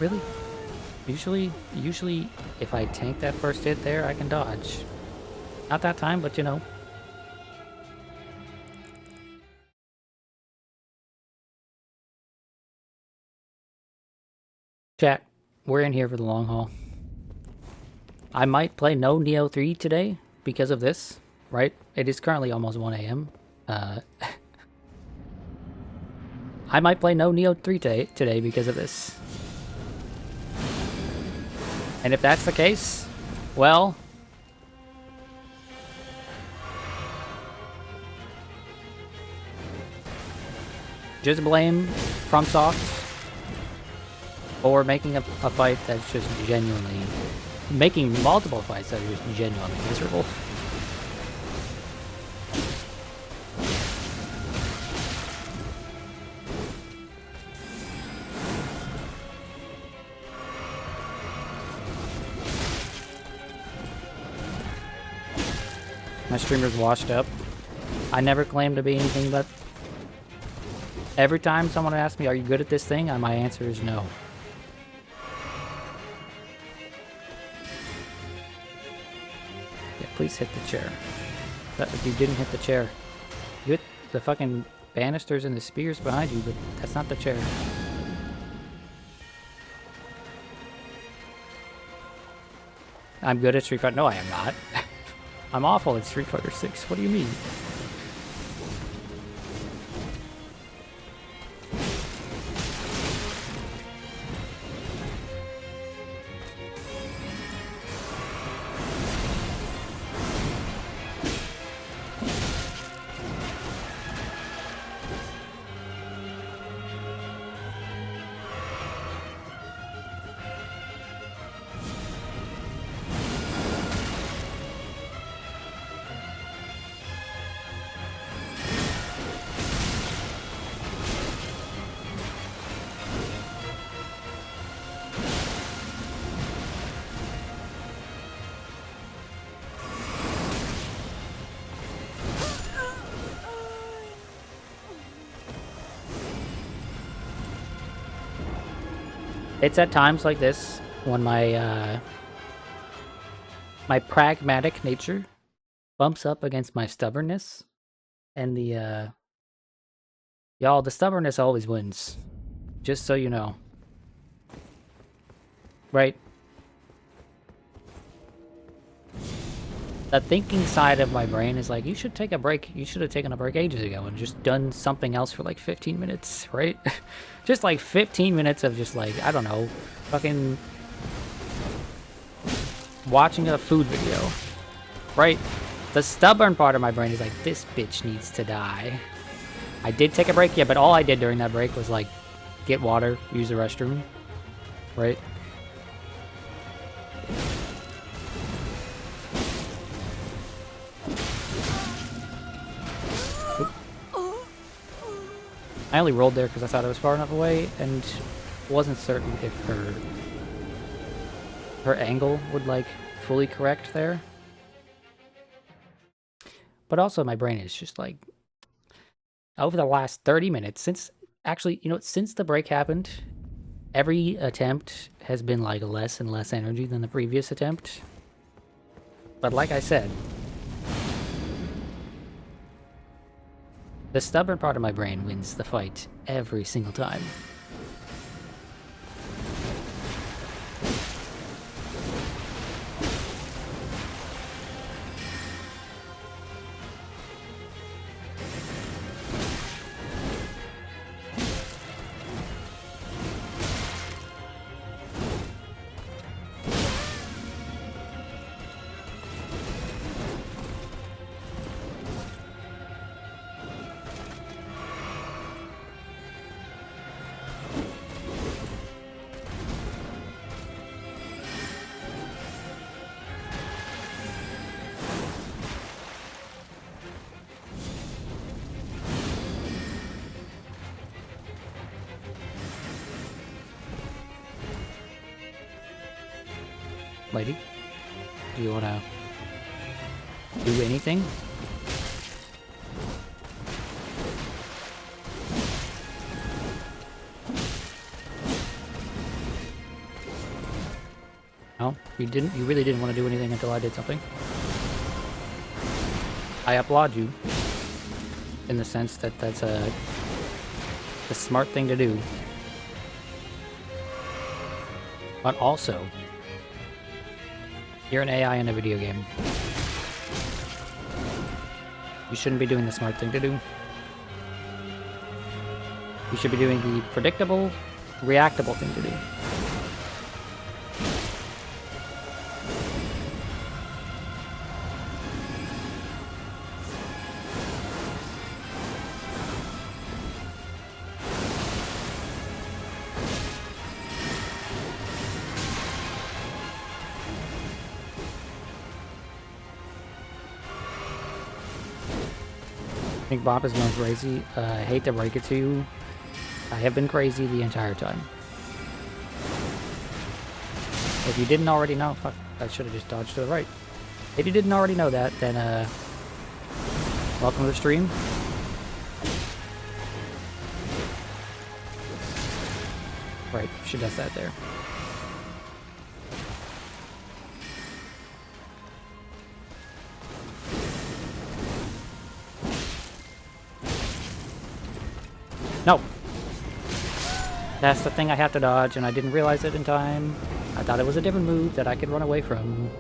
Really? Usually, if I tank that first hit there, I can dodge. Not that time, but you know. Chat, we're in here for the long haul. I might play no Neo 3 today because of this, right? It is currently almost 1 a.m. I might play no Neo 3 today because of this. And if that's the case, well, just blame FromSoft for making a fight that's just genuinely, making multiple fights that are just genuinely miserable. My streamer's washed up. I never claimed to be anything but... Every time someone asks me, are you good at this thing? My answer is no. Yeah, please hit the chair. You didn't hit the chair. You hit the fucking banisters and the spears behind you, but that's not the chair. I'm good at Street Fighter. No, I am not. I'm awful at Street Fighter 6. What do you mean? It's at times like this when my my pragmatic nature bumps up against my stubbornness, and the y'all, the stubbornness always wins. Just so you know, right? The thinking side of my brain is like, you should take a break. You should have taken a break ages ago and just done something else for like 15 minutes, right? Just like 15 minutes of just like, I don't know, fucking watching a food video, right? The stubborn part of my brain is like, this bitch needs to die. I did take a break, yeah, but all I did during that break was like, get water, use the restroom, right? I only rolled there because I thought it was far enough away and wasn't certain if her angle would like fully correct there. But also my brain is just like, over the last 30 minutes, since actually, you know, since the break happened, every attempt has been like less and less energy than the previous attempt. But like I said, the stubborn part of my brain wins the fight every single time. lady? Do you want to do anything? No, you didn't. You really didn't want to do anything until I did something. I applaud you in the sense that that's a smart thing to do. But also, you're an AI in a video game. You shouldn't be doing the smart thing to do. You should be doing the predictable, reactable thing to do. I think Bob is going crazy. I hate to break it to you. I have been crazy the entire time. If you didn't already know, fuck, I should have just dodged to the right. If you didn't already know that, then welcome to the stream. Right, she does that there. No! That's the thing I have to dodge, and I didn't realize it in time. I thought it was a different move that I could run away from.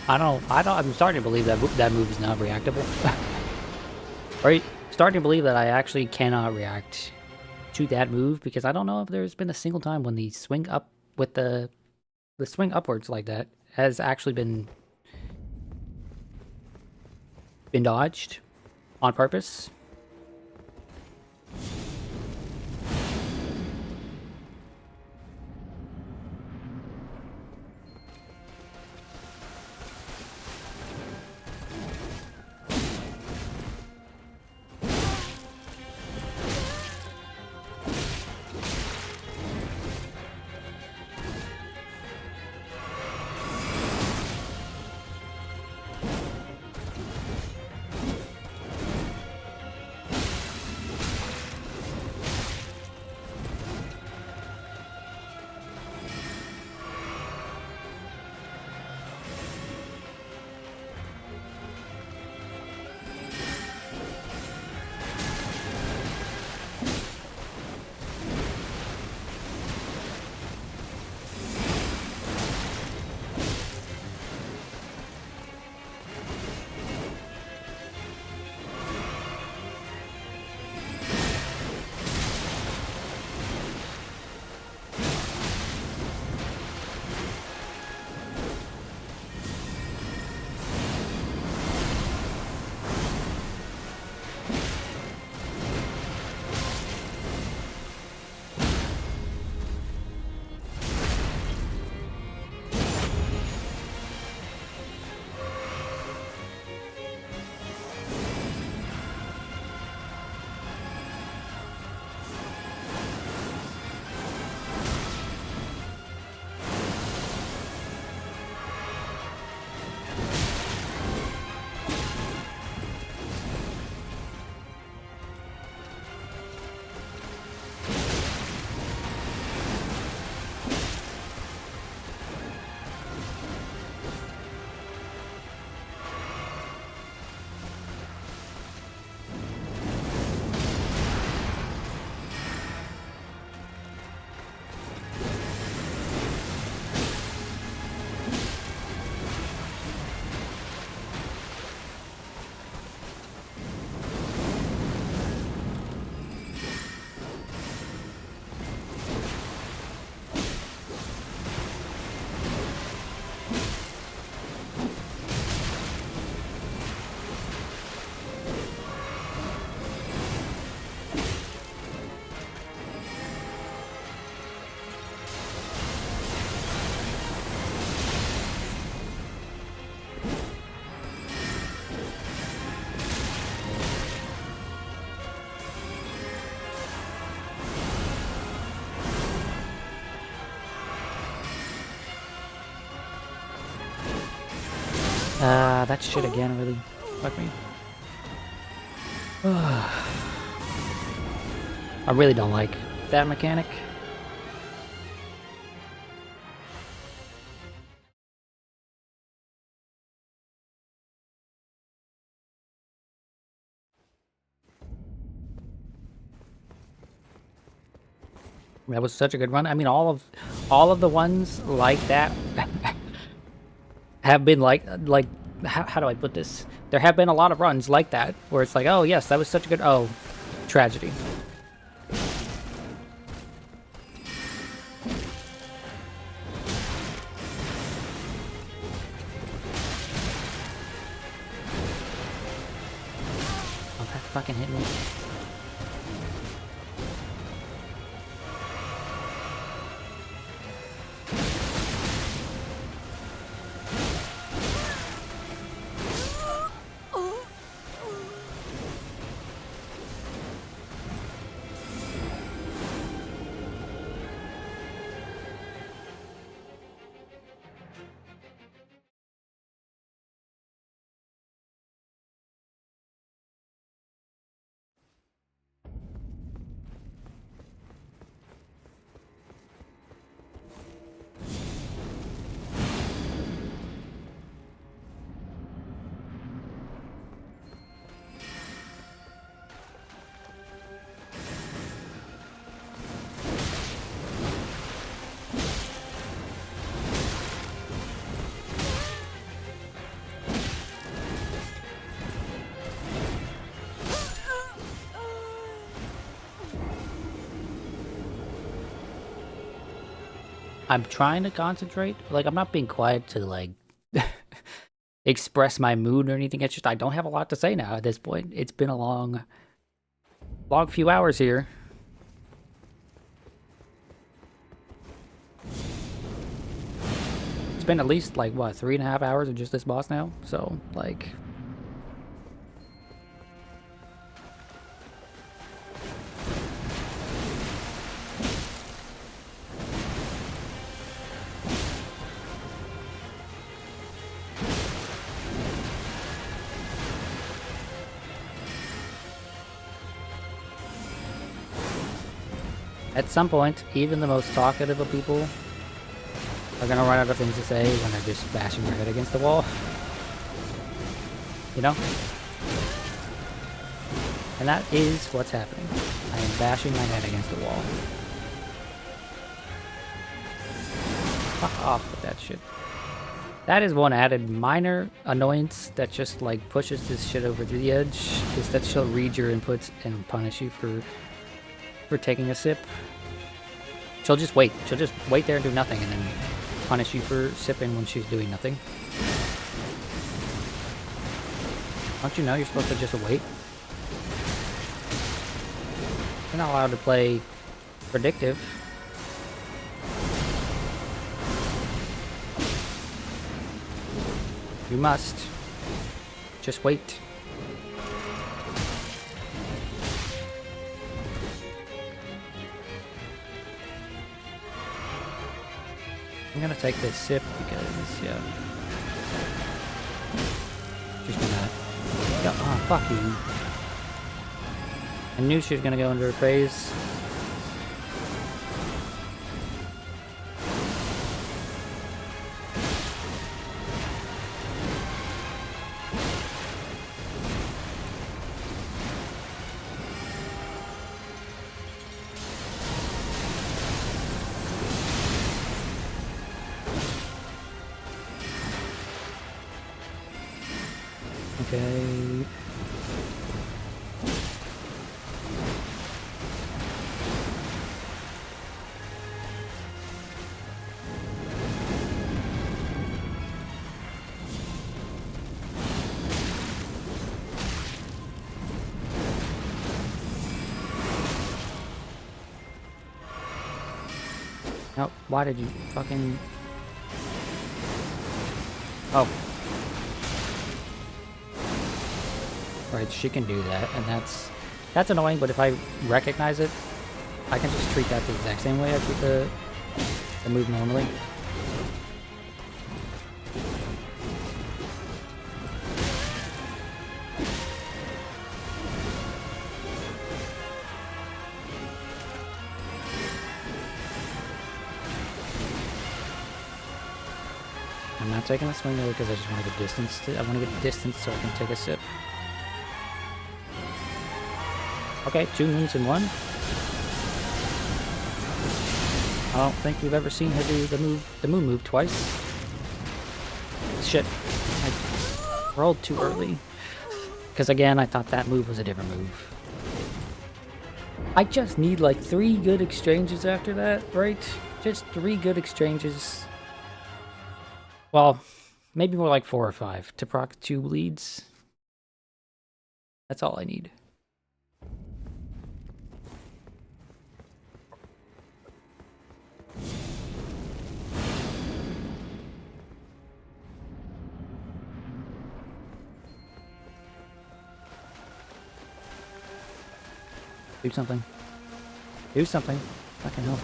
I'm starting to believe that that move is not reactable. Right? Starting to believe that I actually cannot react to that move because I don't know if there's been a single time when the swing up with the swing upwards like that has actually been dodged on purpose. That shit again really fucked me. I really don't like that mechanic. That was such a good run. I mean, all of the ones like that have been like how do I put this? There have been a lot of runs like that where it's like, oh yes, that was such a good. Oh, tragedy. Oh, that fucking hit me. I'm trying to concentrate. Like, I'm not being quiet to, like, express my mood or anything. It's just I don't have a lot to say now at this point. It's been a long few hours here. It's been at least, like, what, 3.5 hours of just this boss now? So, like... At some point, even the most talkative of people are gonna run out of things to say when they're just bashing their head against the wall. You know? And that is what's happening. I am bashing my head against the wall. Fuck off with that shit. That is one added minor annoyance that just like pushes this shit over the edge, is that she'll read your inputs and punish you for taking a sip. She'll just wait. She'll just wait there and do nothing and then punish you for sipping when she's doing nothing. Don't you know you're supposed to just wait? You're not allowed to play predictive. You must just wait. I'm gonna take this sip because, yeah. Just gonna... Oh, fuck you. I knew she was gonna go into her phase. Okay. No, why did you fucking... Oh. Right, she can do that, and that's annoying, but if I recognize it, I can just treat that the exact same way I treat the move normally. I'm not taking a swing though because I just want to get distance. I want to get distance so I can take a sip. Okay, 2 moons in 1. I don't think we've ever seen her do the moon move twice. Shit. I rolled too early. Because again, I thought that move was a different move. I just need like 3 good exchanges after that, right? Just 3 good exchanges. Well, maybe more like 4 or 5 to proc 2 bleeds. That's all I need. Do something. Do something. Fucking hell.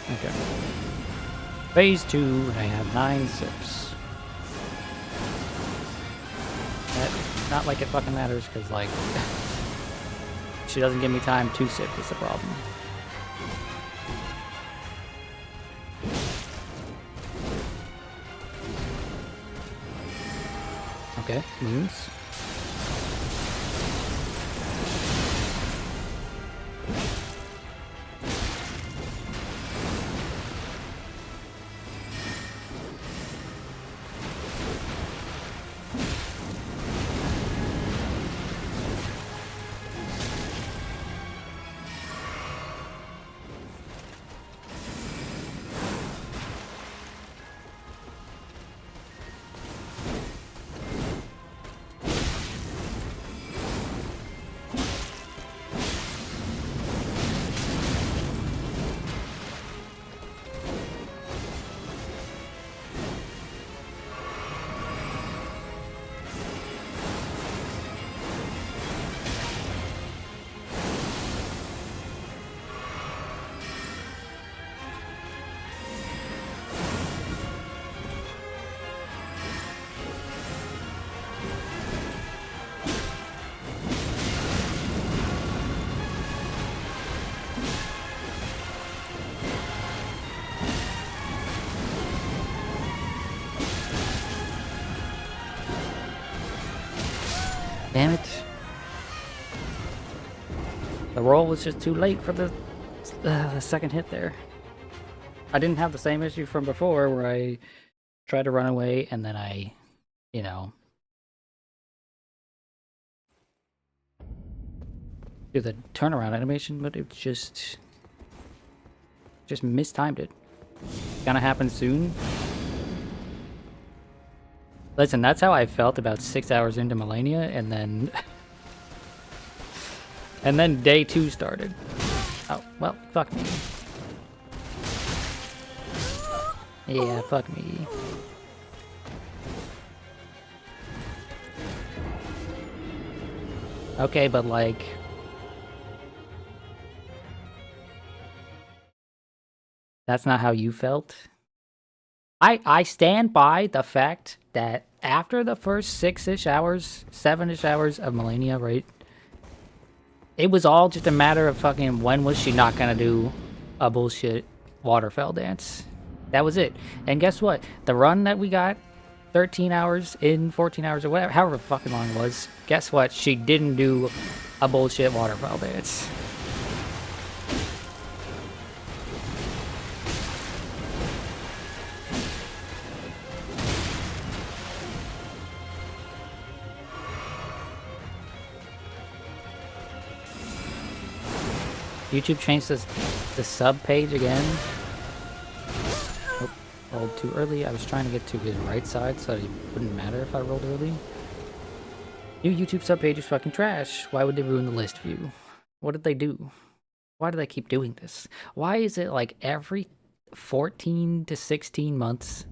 Okay. Phase 2, I have 9 sips. Not like it fucking matters, because, like, she doesn't give me time to sip, is the problem. Okay, moons. Damn it. The roll was just too late for the second hit there. I didn't have the same issue from before where I tried to run away and then I, you know, do the turnaround animation, but it just mistimed it. Gonna happen soon. Listen, that's how I felt about 6 hours into Millennia, and then and then day 2 started. Oh, well, fuck me. Yeah, fuck me. Okay, but like, that's not how you felt. I stand by the fact that after the first 6-ish hours, 7-ish hours of Millennia, right? It was all just a matter of fucking when was she not gonna do a bullshit waterfell dance. That was it. And guess what? The run that we got, 13 hours in 14 hours or whatever, however fucking long it was, guess what? She didn't do a bullshit waterfall dance. YouTube changed the sub page again. Oh, rolled too early. I was trying to get to his right side so it wouldn't matter if I rolled early. New YouTube sub page is fucking trash. Why would they ruin the list view? What did they do? Why do they keep doing this? Why is it like every 14 to 16 months,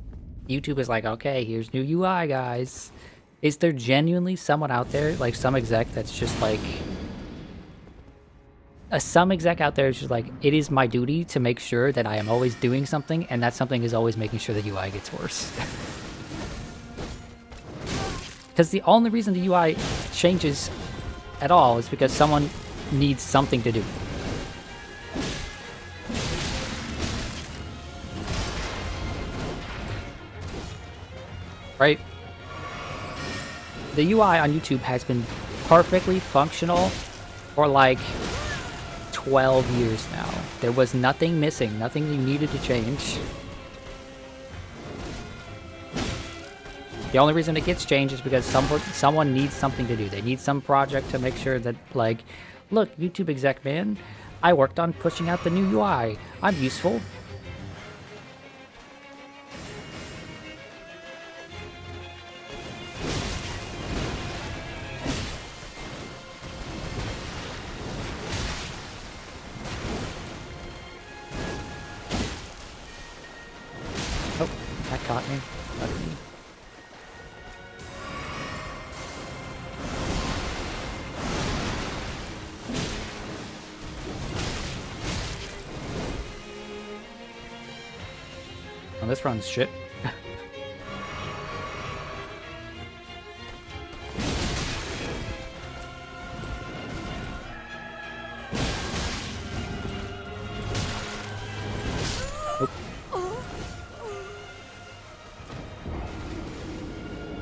YouTube is like, okay, here's new UI, guys. Is there genuinely someone out there, like some exec that's just like... some exec out there is just like, it is my duty to make sure that I am always doing something, and that something is always making sure the UI gets worse. Because the only reason the UI changes at all is because someone needs something to do. Right? The UI on YouTube has been perfectly functional for like 12 years now. There was nothing missing, nothing you needed to change. The only reason it gets changed is because someone needs something to do. They need some project to make sure that, like, look, YouTube exec man, I worked on pushing out the new UI. I'm useful. Oh, that caught me. Oh, this run's shit.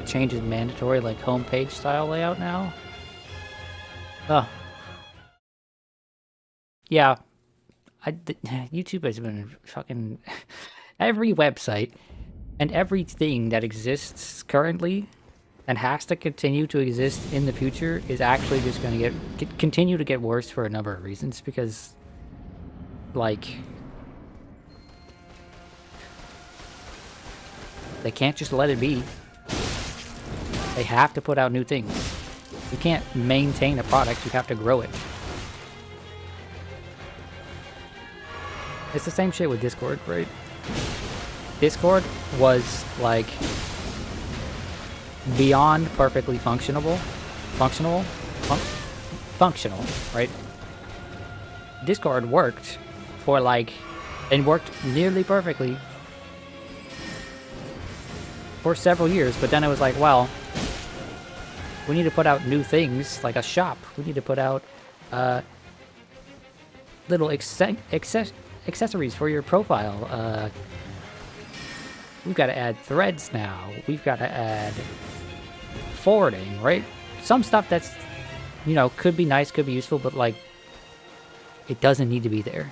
Change is mandatory, like homepage style layout now. Oh, yeah. YouTube has been fucking every website and everything that exists currently and has to continue to exist in the future is actually just going to continue to get worse for a number of reasons, because, like, they can't just let it be. They have to put out new things. You can't maintain a product, you have to grow it. It's the same shit with Discord, right? Discord was, like, beyond perfectly functional, right? Discord worked for, like, and worked nearly perfectly for several years, but then it was like, well, we need to put out new things, like a shop. We need to put out little accessories for your profile. We've got to add threads now. We've got to add forwarding, right? Some stuff that's, you know, could be nice, could be useful, but, like, it doesn't need to be there.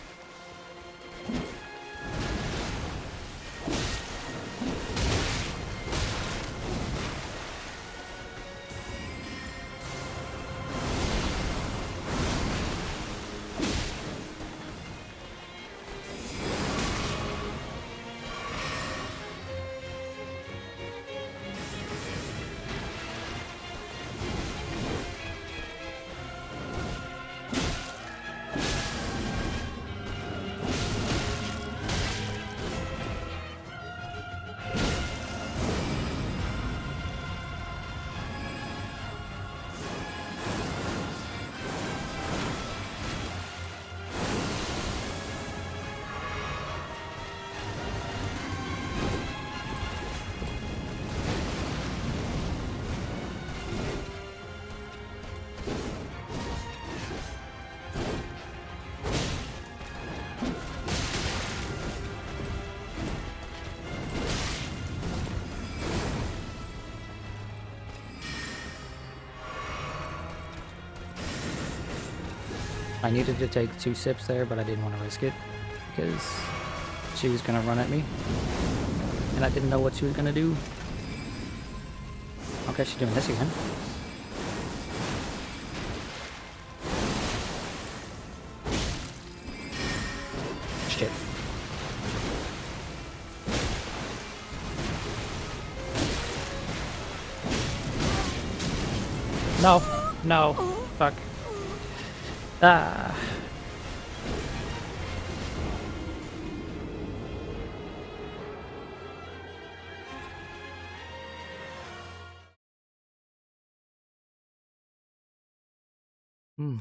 I needed to take 2 sips there, but I didn't want to risk it because she was going to run at me. And I didn't know what she was going to do. Okay, she's doing this again. Shit. No, no, fuck. Ah. Hmm.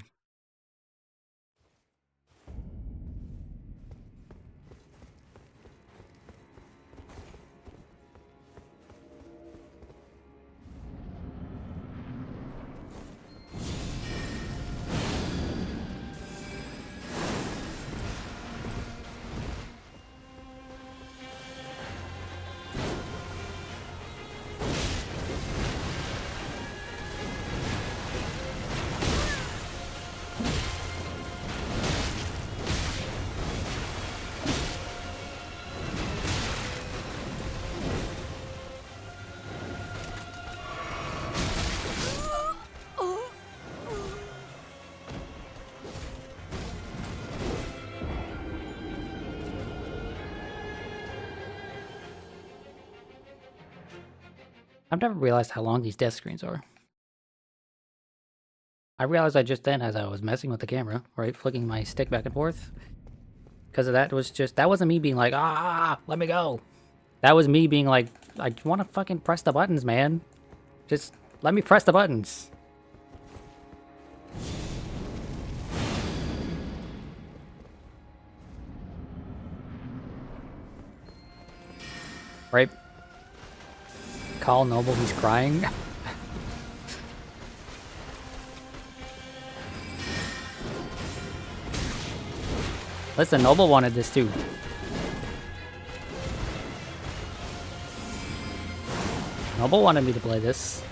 I've never realized how long these death screens are. I realized that just then as I was messing with the camera, right, flicking my stick back and forth. Because of that was just, that wasn't me being like, let me go. That was me being like, I want to fucking press the buttons, man. Just let me press the buttons. Right? Call Noble, he's crying. Listen, Noble wanted this too. Noble wanted me to play this.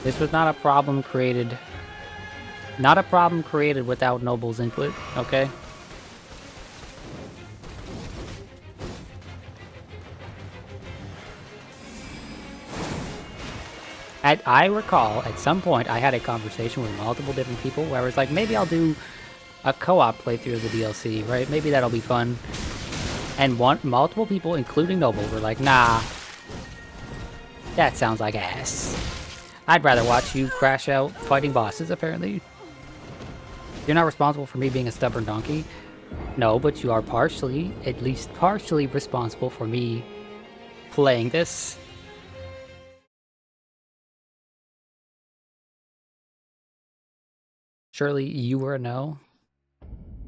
This was not a problem created. Not a problem created without Noble's input, okay? I recall at some point I had a conversation with multiple different people where I was like, maybe I'll do a co-op playthrough of the DLC, right? Maybe that'll be fun. And multiple people, including Noble, were like, nah, that sounds like ass. I'd rather watch you crash out fighting bosses, apparently. You're not responsible for me being a stubborn donkey. No, but you are partially, at least partially responsible for me playing this. Surely you were a no?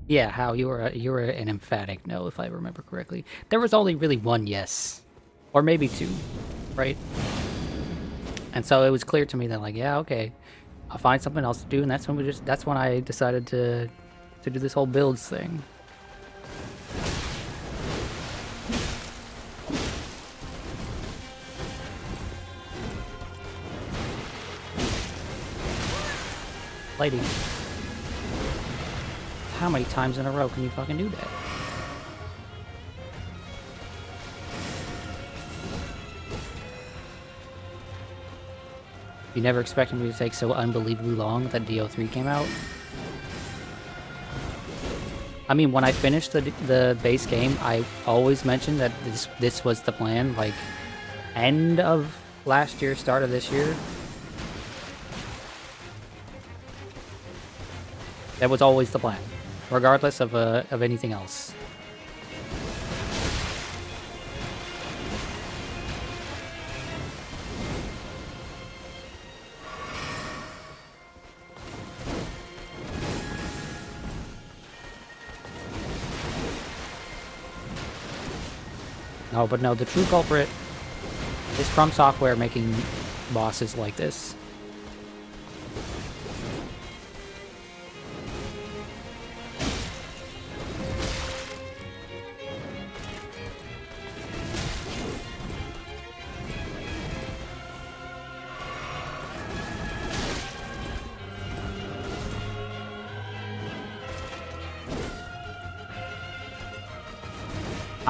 Yeah, Howe, you were an emphatic no, if I remember correctly. There was only really one yes. Or maybe 2, right? And so it was clear to me that, like, yeah, okay, I'll find something else to do, and that's when I decided to do this whole builds thing. Lady. How many times in a row can you fucking do that? You never expected me to take so unbelievably long that DO3 came out? I mean, when I finished the base game, I always mentioned that this was the plan, like, end of last year, start of this year. That was always the plan, regardless of anything else. No, but no, the true culprit is From Software making bosses like this.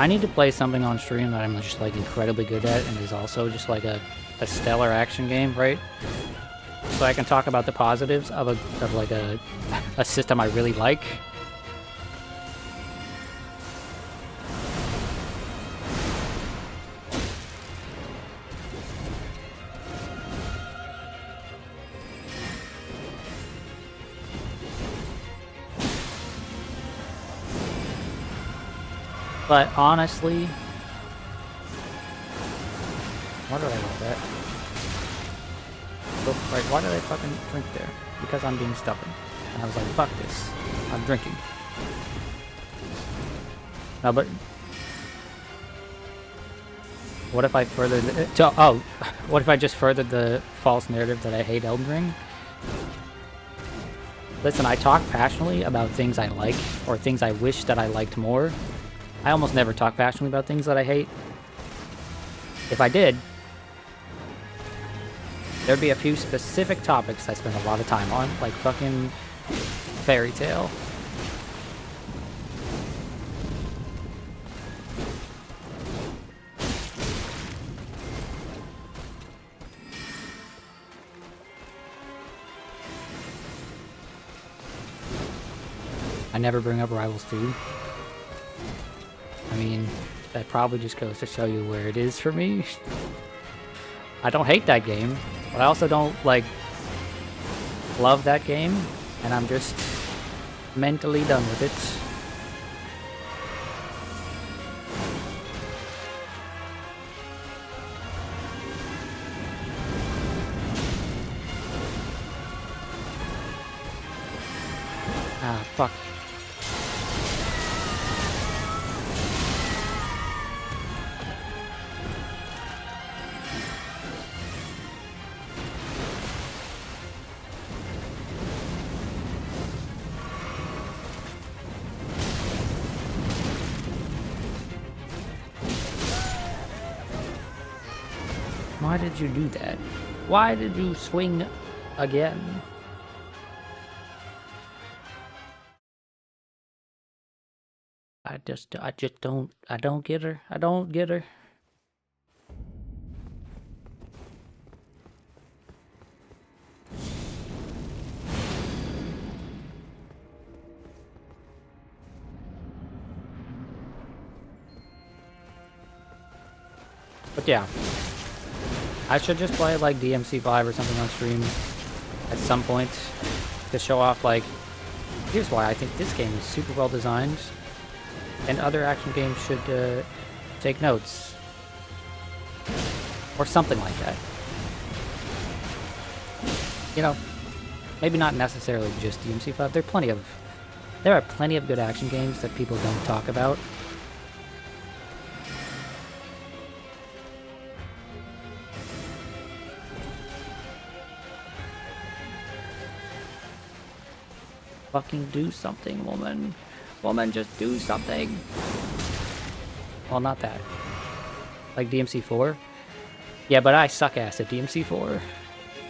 I need to play something on stream that I'm just like incredibly good at and is also just like a stellar action game, right? So I can talk about the positives of a system I really like. But honestly, why did I roll that? Oh, right, why did I fucking drink there? Because I'm being stubborn. And I was like, fuck this. I'm drinking. No, but what if I furthered what if I just furthered the false narrative that I hate Elden Ring? Listen, I talk passionately about things I like, or things I wish that I liked more. I almost never talk passionately about things that I hate. If I did, there'd be a few specific topics I spend a lot of time on, like fucking Fairy Tail. I never bring up Rivals 2. I mean, that probably just goes to show you where it is for me. I don't hate that game, but I also don't, like, love that game, and I'm just mentally done with it. Ah, fuck. Why did you do that? Why did you swing again? I don't get her. I don't get her. But yeah. I should just play like DMC5 or something on stream at some point to show off, like, here's why I think this game is super well designed and other action games should take notes. Or something like that. You know, maybe not necessarily just DMC5. There are plenty of good action games that people don't talk about. Fucking do something, woman. Woman, just do something. Well, not that. Like DMC4? Yeah, but I suck ass at DMC4.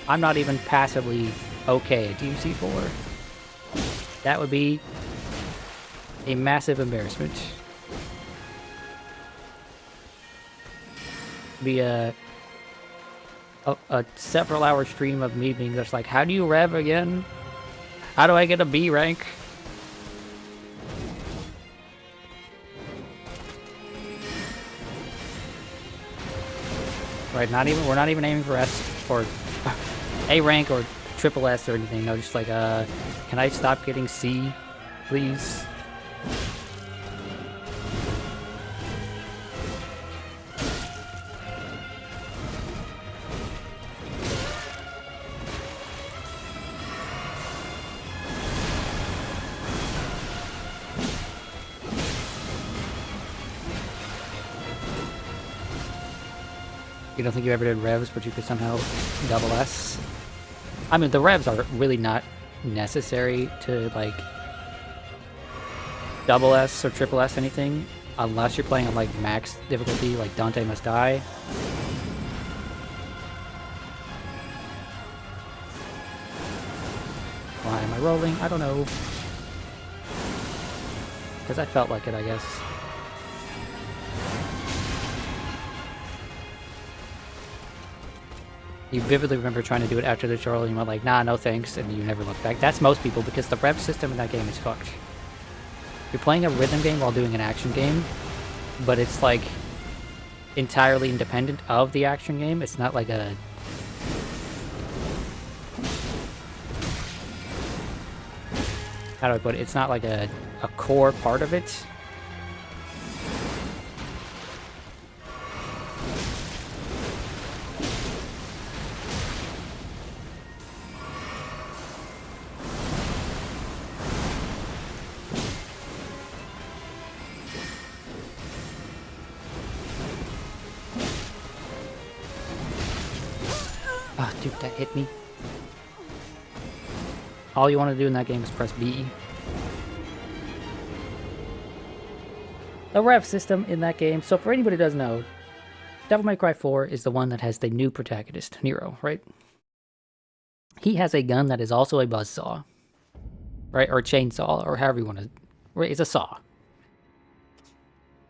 I'm not even passively okay at DMC4. That would be a massive embarrassment. Be a several hour stream of me being just like, how do you rev again? How do I get a B rank? Right, we're not even aiming for S or A rank or triple S or anything. No, just like can I stop getting C, please? You don't think you ever did revs, but you could somehow double S? I mean, the revs are really not necessary to, like, double S or triple S anything, unless you're playing on, like, max difficulty, like Dante Must Die. Why am I rolling? I don't know. Because I felt like it, I guess. You vividly remember trying to do it after the tutorial, and you went like, nah, no thanks, and you never looked back. That's most people, because the rev system in that game is fucked. You're playing a rhythm game while doing an action game, but it's like entirely independent of the action game. It's not like a... How do I put it? It's not like a core part of it. Oh, dude, that hit me. All you want to do in that game is press B. The rev system in that game, so for anybody who doesn't know, Devil May Cry 4 is the one that has the new protagonist, Nero, right? He has a gun that is also a buzzsaw, right? Or a chainsaw, or however you want to... Right? It's a saw.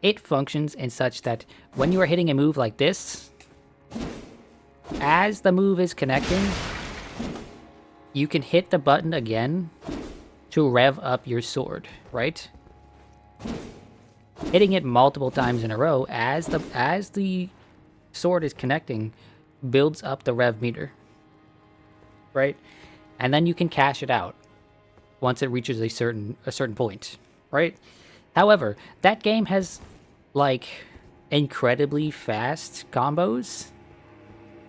It functions in such that when you are hitting a move like this, as the move is connecting, you can hit the button again to rev up your sword, right? Hitting it multiple times in a row as the sword is connecting builds up the rev meter, right? And then you can cash it out once it reaches a certain point, right? However, that game has like incredibly fast combos,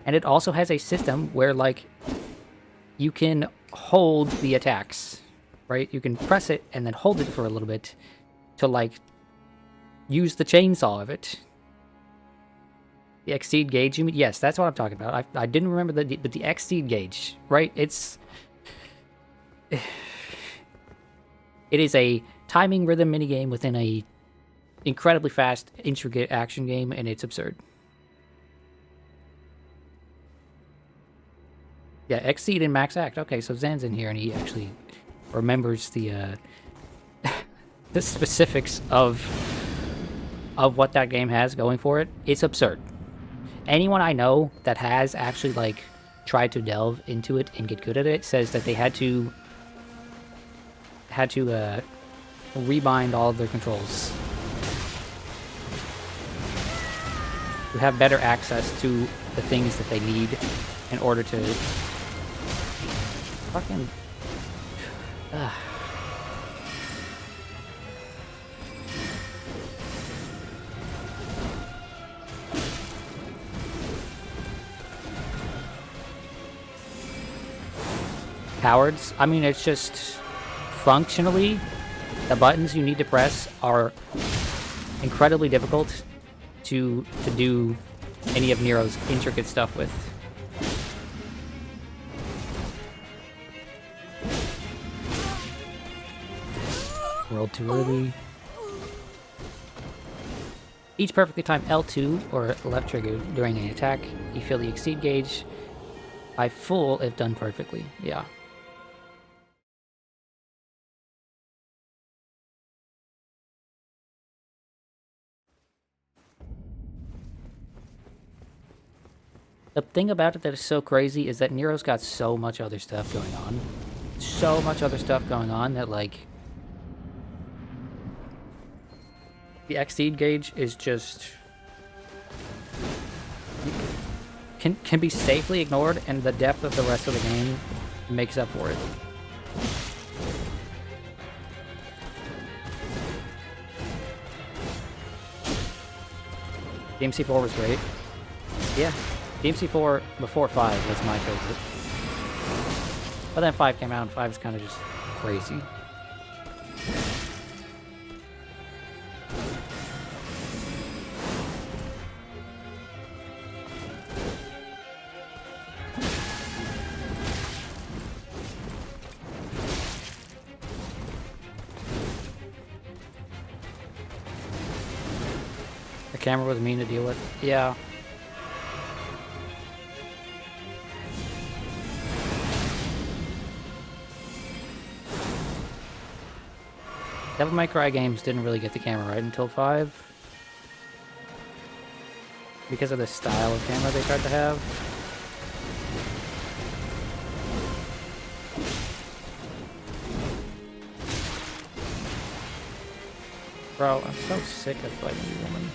and it also has a system where like you can hold the attacks, right? You can press it and then hold it for a little bit to like use the chainsaw of it. The exceed gauge, you mean? Yes, that's what I'm talking about. I didn't remember but the exceed gauge, right? It is a timing rhythm minigame within a incredibly fast, intricate action game, and it's absurd. Yeah, exceed and max act. Okay, so Zan's in here, and he actually remembers the the specifics of what that game has going for it. It's absurd. Anyone I know that has actually like tried to delve into it and get good at it says that they had to rebind all of their controls to have better access to the things that they need in order to fucking cowards. I mean, it's just functionally the buttons you need to press are incredibly difficult to do any of Nero's intricate stuff with. Rolled too early. Each perfectly timed L2 or left trigger during an attack, you fill the exceed gauge by full if done perfectly. Yeah. The thing about it that is so crazy is that Nero's got so much other stuff going on. So much other stuff going on that, like, the exceed gauge is just can be safely ignored, and the depth of the rest of the game makes up for it. DMC4 was great. Yeah, DMC4 before 5 was my favorite. But then 5 came out, and 5 is kind of just crazy. The camera was mean to deal with. Yeah. Devil May Cry games didn't really get the camera right until 5. Because of the style of camera they tried to have. Bro, I'm so sick of fighting you, woman.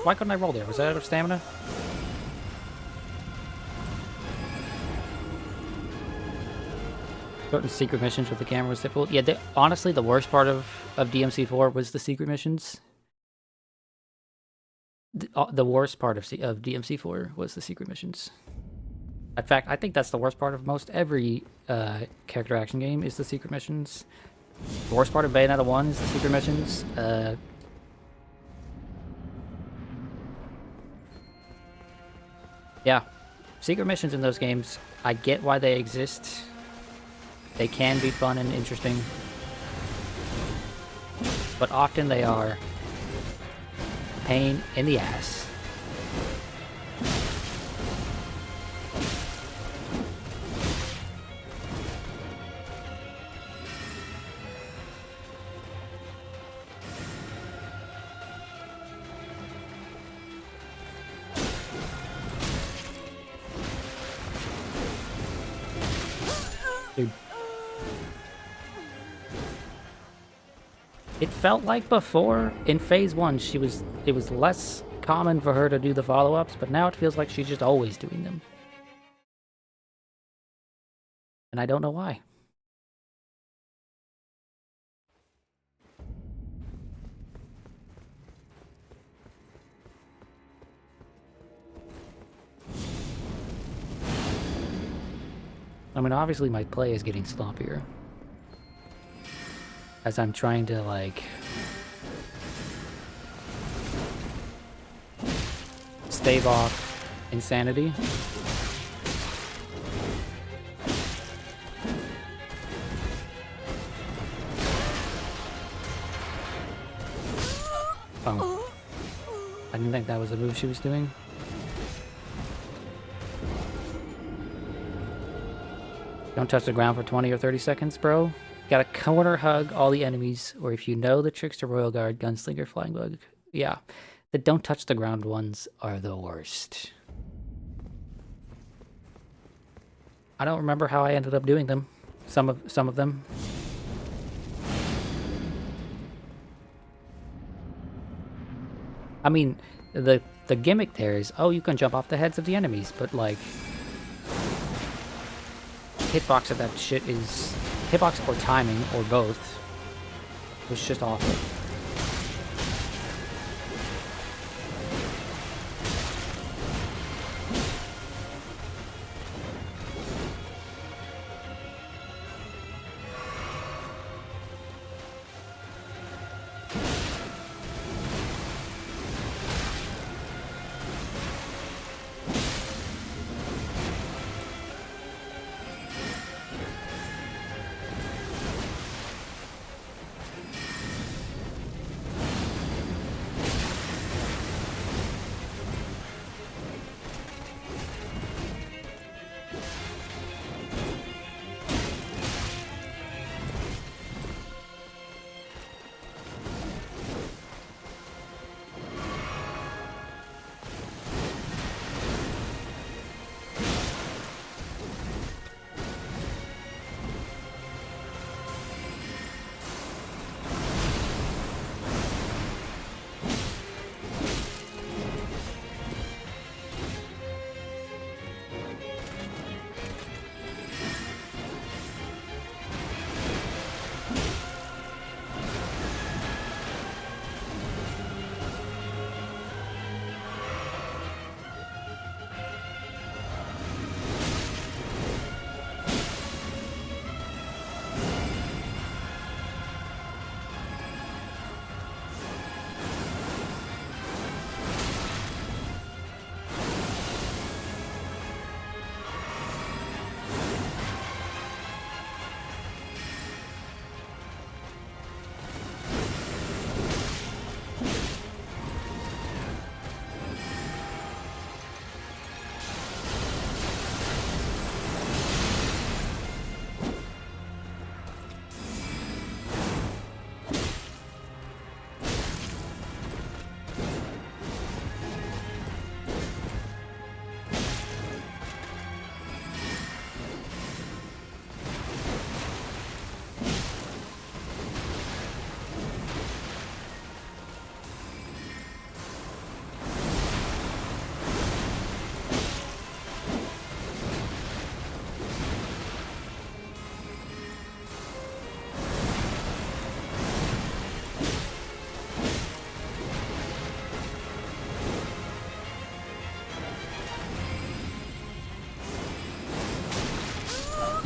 Why couldn't I roll there? Was that out of stamina? Certain secret missions with the camera was difficult. Yeah, honestly, the worst part of DMC4 was the secret missions. The worst part of DMC4 was the secret missions. In fact, I think that's the worst part of most every character action game is the secret missions. The worst part of Bayonetta 1 is the secret missions. Yeah, secret missions in those games, I get why they exist. They can be fun and interesting. But often they are a pain in the ass. Dude. It felt like before, in Phase 1, it was less common for her to do the follow-ups, but now it feels like she's just always doing them. And I don't know why. I mean, obviously my play is getting sloppier. As I'm trying to, like, stave off insanity. Oh. I didn't think that was the move she was doing. Don't touch the ground for 20 or 30 seconds, bro. Gotta corner hug all the enemies, or if you know the Trickster, Royal Guard, Gunslinger, Flying Bug. Yeah, the don't touch the ground ones are the worst. I don't remember how I ended up doing them. Some of them. I mean, the gimmick there is, oh, you can jump off the heads of the enemies, but like hitbox of that shit is hitbox or timing or both was just awful.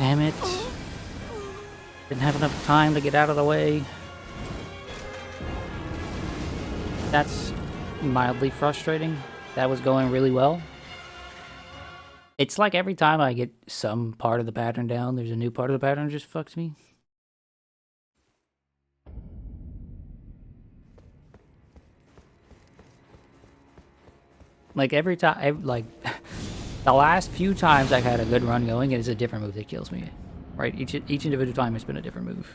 Damn it. Didn't have enough time to get out of the way. That's mildly frustrating. That was going really well. It's like every time I get some part of the pattern down, there's a new part of the pattern that just fucks me. Like every time, like the last few times I've had a good run going, it is a different move that kills me. Right? Each individual time it's been a different move.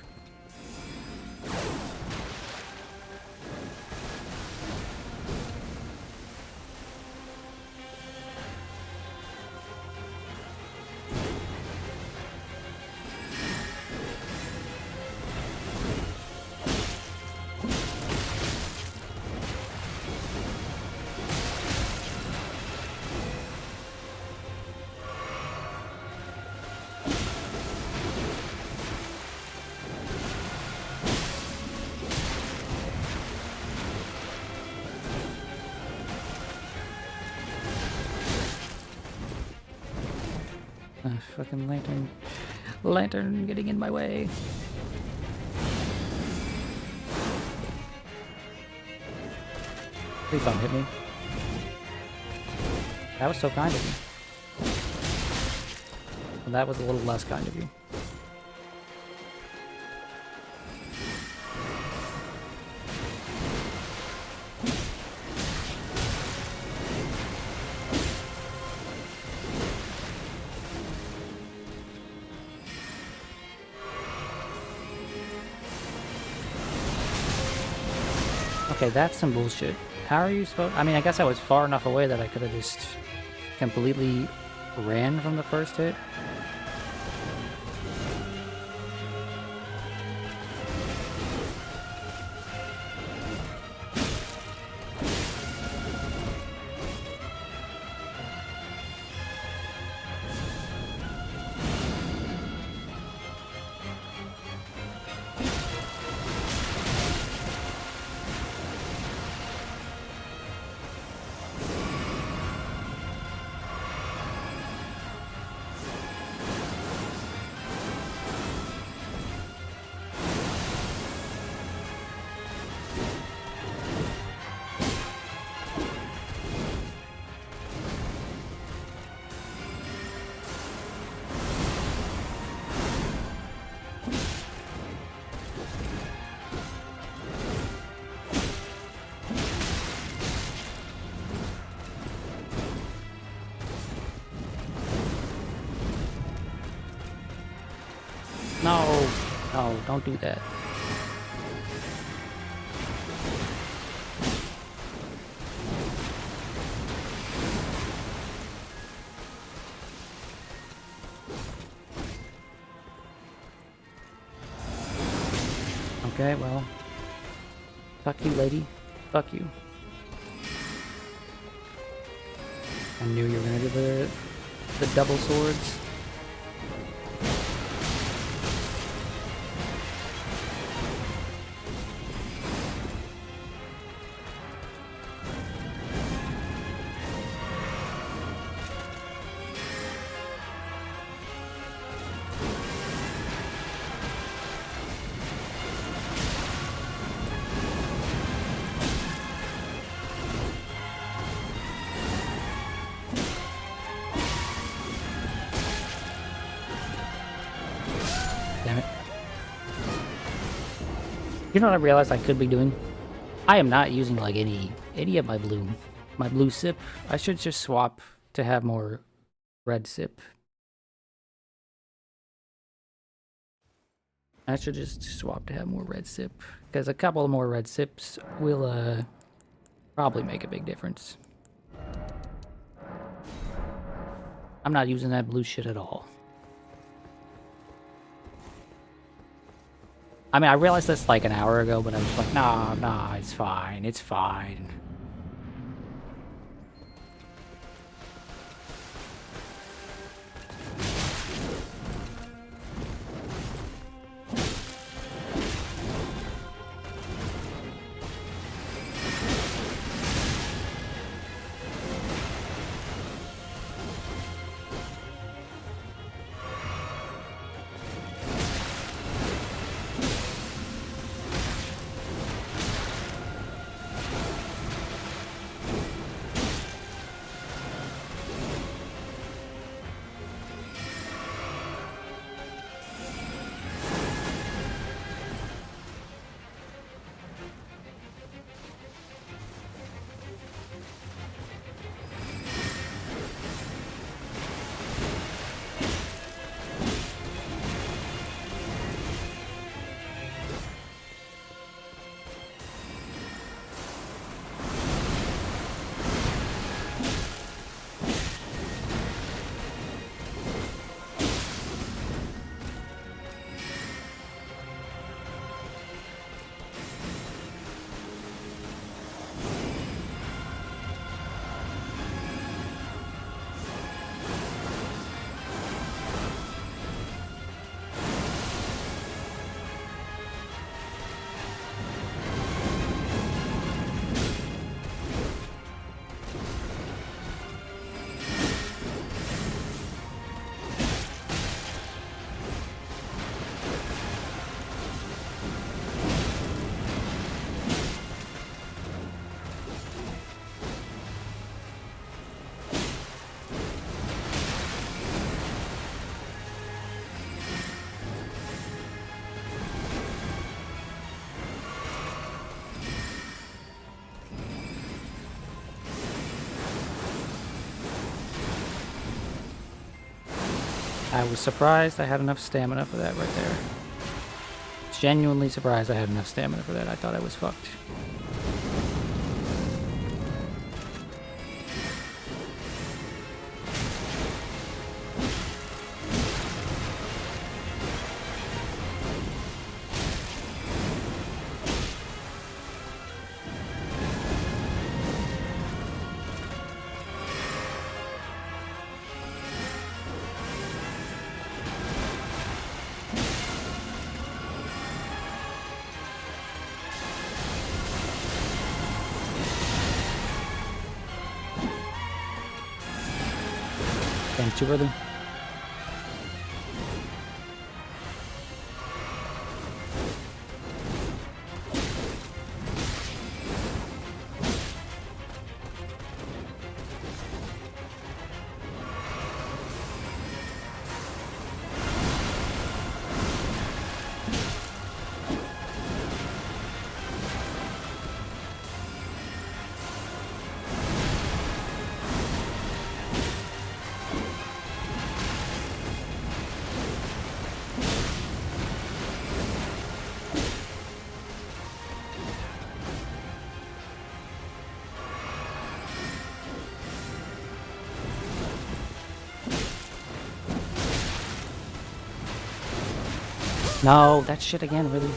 Fucking lantern. Lantern getting in my way. Please don't hit me. That was so kind of you. Well, that was a little less kind of you. Okay, that's some bullshit. How are you supposed... I mean, I guess I was far enough away that I could have just completely ran from the first hit. No, no, don't do that. Okay, well, fuck you, lady. Fuck you. I knew you were gonna do the double swords. Damn it. You know what I realized I could be doing? I am not using like any of my blue sip. I should just swap to have more red sip. I should just swap to have more red sip, because a couple more red sips will probably make a big difference. I'm not using that blue shit at all. I mean, I realized this like an hour ago, but I was like, nah, it's fine, it's fine. I was surprised I had enough stamina for that right there. Genuinely surprised I had enough stamina for that. I thought I was fucked. Damn, too early. No, that shit again, really.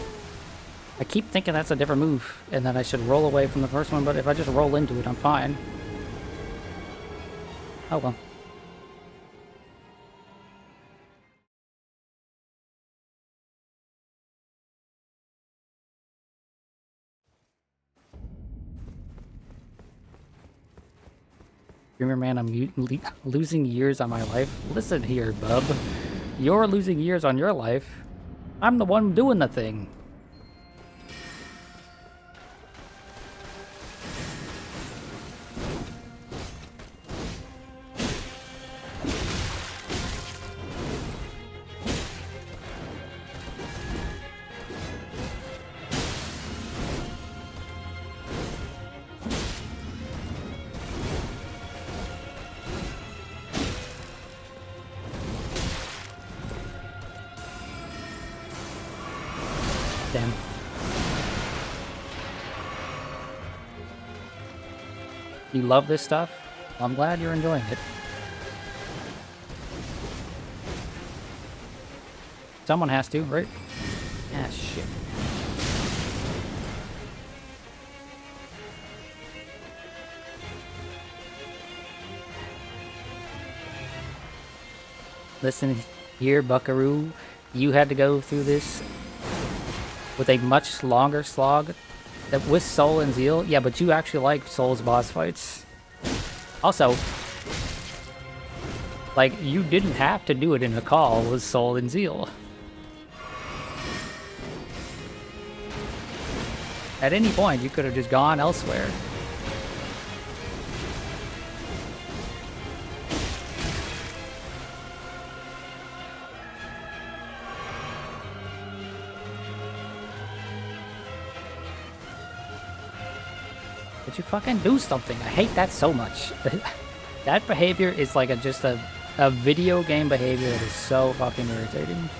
I keep thinking that's a different move, and that I should roll away from the first one, but if I just roll into it, I'm fine. Oh well. Dreamer man, I'm losing years on my life. Listen here, bub. You're losing years on your life. I'm the one doing the thing. Damn. You love this stuff? I'm glad you're enjoying it. Someone has to, right? Ah, shit. Listen here, buckaroo. You had to go through this with a much longer slog that with Soul and Zeal. Yeah, but you actually like Soul's boss fights. Also, like, you didn't have to do it in a call with Soul and Zeal. At any point, you could have just gone elsewhere. But you fucking do something. I hate that so much. That behavior is like just a video game behavior that is so fucking irritating.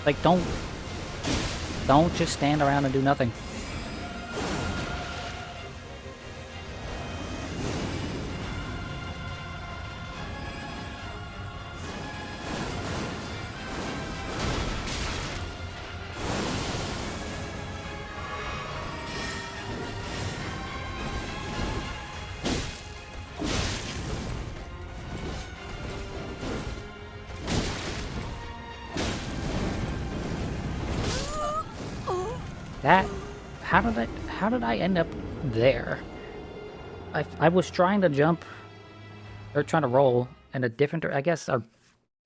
Like, don't just stand around and do nothing. That, how did I end up there? I was trying to jump, or trying to roll in a different, I guess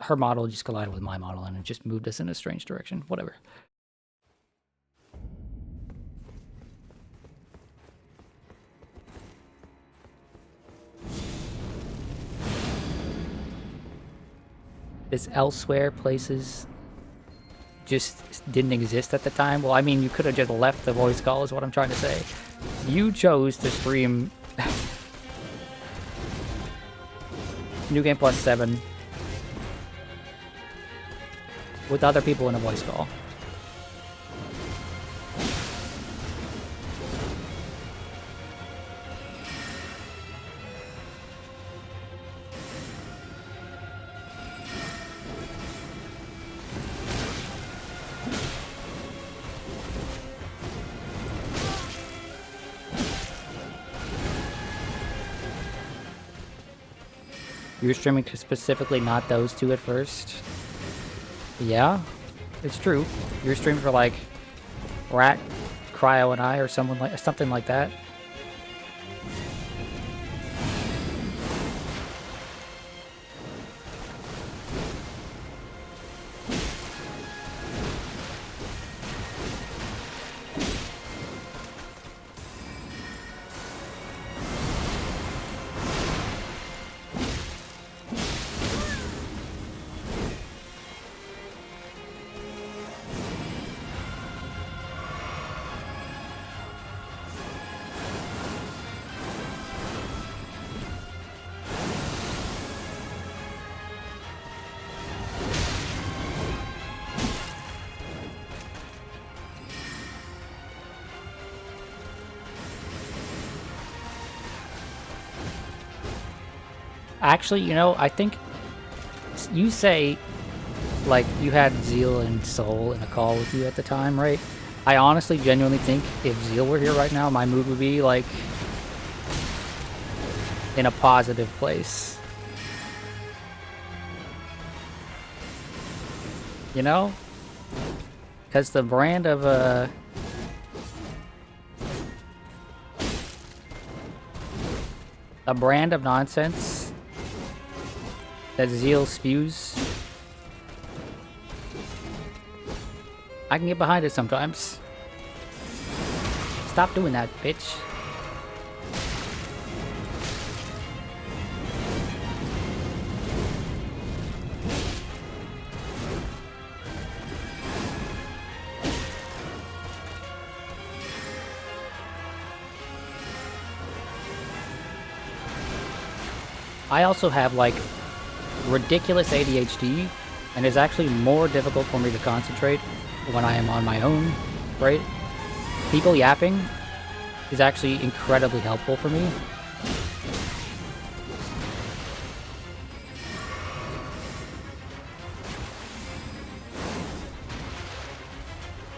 her model just collided with my model and it just moved us in a strange direction. Whatever. This elsewhere places just didn't exist at the time. Well, I mean, you could have just left the voice call is what I'm trying to say. You chose to stream New Game Plus 7 with other people in a voice call. You were streaming to specifically not those two at first? Yeah, it's true. You were streaming for like Rat, Cryo, and I, or something like that. Actually, you know, I think you say, like, you had Zeal and Soul in a call with you at the time, right? I honestly, genuinely think if Zeal were here right now, my mood would be, like, in a positive place. You know? Because the brand of, a brand of nonsense that Zeal spews, I can get behind it sometimes. Stop doing that, bitch. I also have, like, ridiculous ADHD, and it's actually more difficult for me to concentrate when I am on my own, right? People yapping is actually incredibly helpful for me.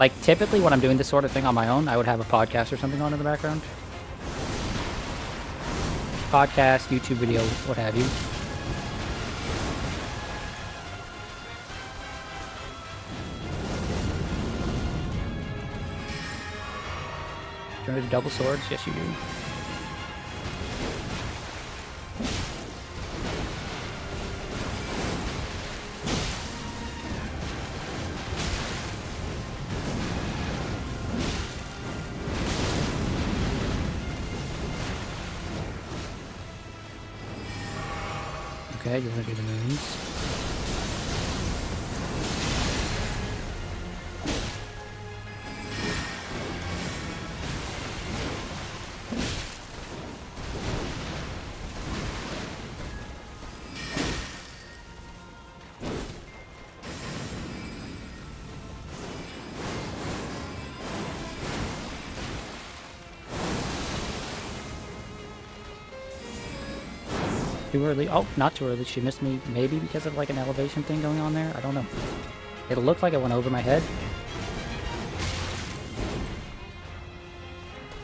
Like, typically when I'm doing this sort of thing on my own, I would have a podcast or something on in the background. Podcast, YouTube video, what have you. Do you want to do double swords? Yes, you do. Okay, you want to do the moons. Too early. Oh, not too early. She missed me, maybe because of like an elevation thing going on there. I don't know. It looked like it went over my head.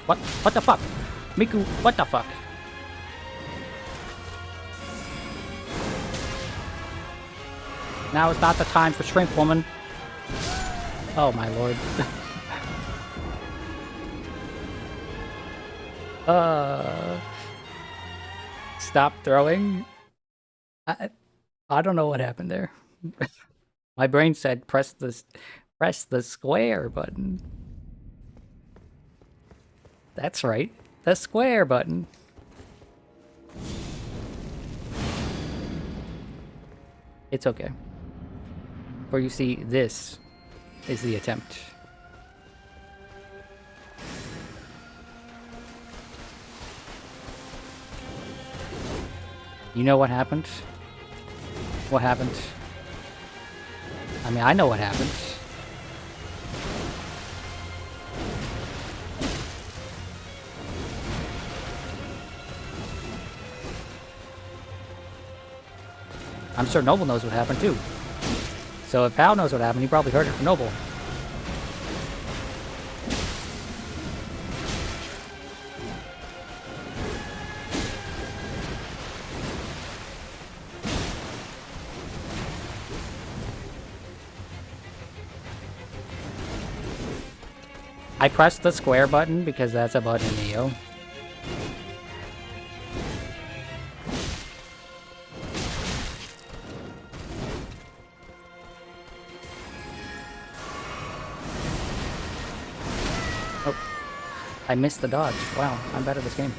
What? What the fuck? Miku, what the fuck? Now is not the time for shrimp, woman. Oh my lord. Stop throwing. I don't know what happened there. My brain said press the square button. That's right. The square button. It's okay. For you see, this is the attempt. You know what happened? What happened? I mean, I know what happened. I'm sure Noble knows what happened too. So if Howe knows what happened, he probably heard it from Noble. I pressed the square button because that's a button in Neo. Oh, I missed the dodge. Wow, I'm bad at this game.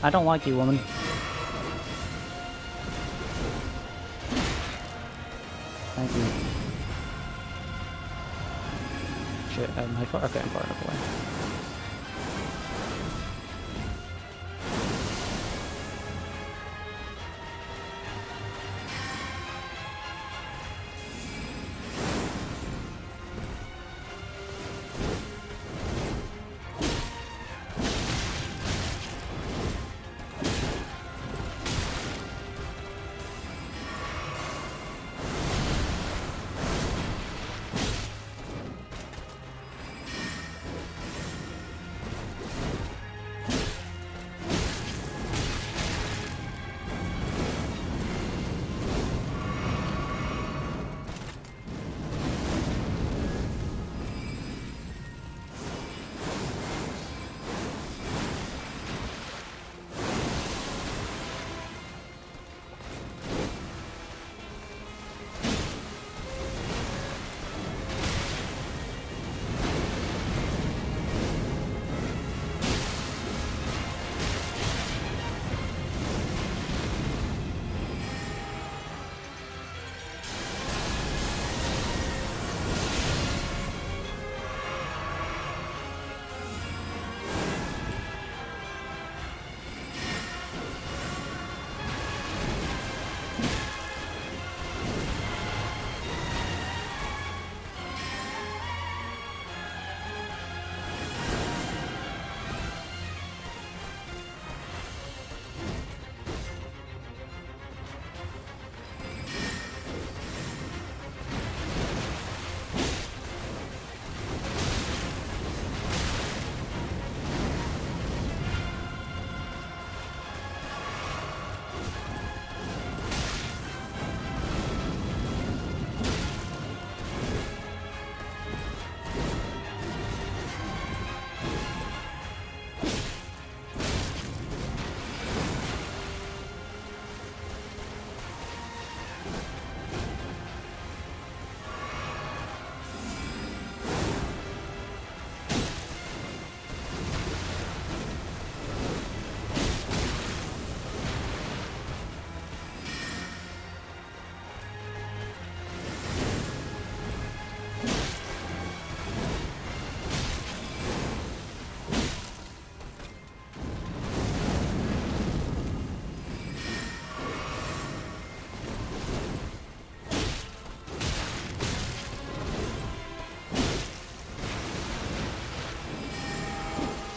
I don't like you, woman. Thank you. Shit, am I far? Okay, I'm far enough away.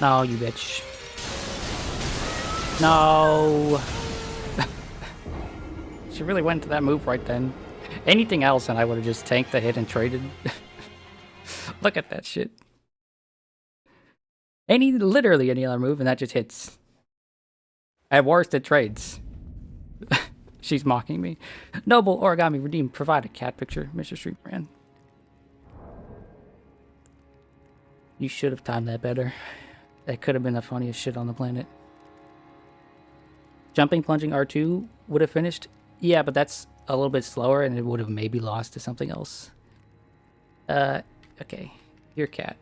No, you bitch. No. She really went to that move right then. Anything else and I would have just tanked the hit and traded. Look at that shit. Literally any other move and that just hits. At worst, it trades. She's mocking me. Noble Origami redeemed. Provide a cat picture, Mr. Street Brand. You should have timed that better. That could have been the funniest shit on the planet. Jumping, plunging R2 would have finished. Yeah, but that's a little bit slower and it would have maybe lost to something else. Okay. Your cat.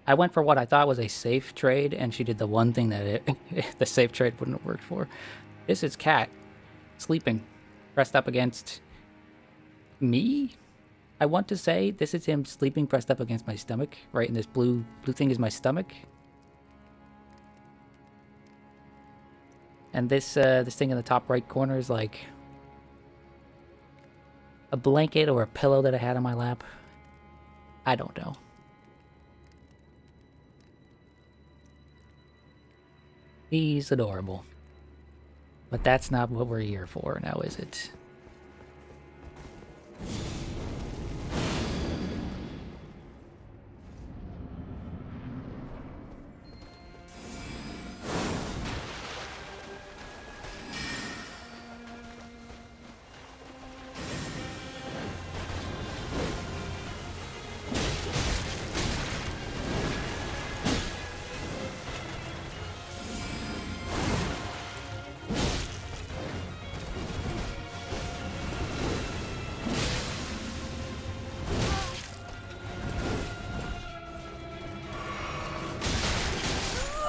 I went for what I thought was a safe trade, and she did the one thing that the safe trade wouldn't have worked for. This is cat. Sleeping. Pressed up against me? I want to say this is him sleeping pressed up against my stomach, right? And this blue thing is my stomach. And this thing in the top right corner is like a blanket or a pillow that I had on my lap. I don't know. He's adorable. But that's not what we're here for now, is it?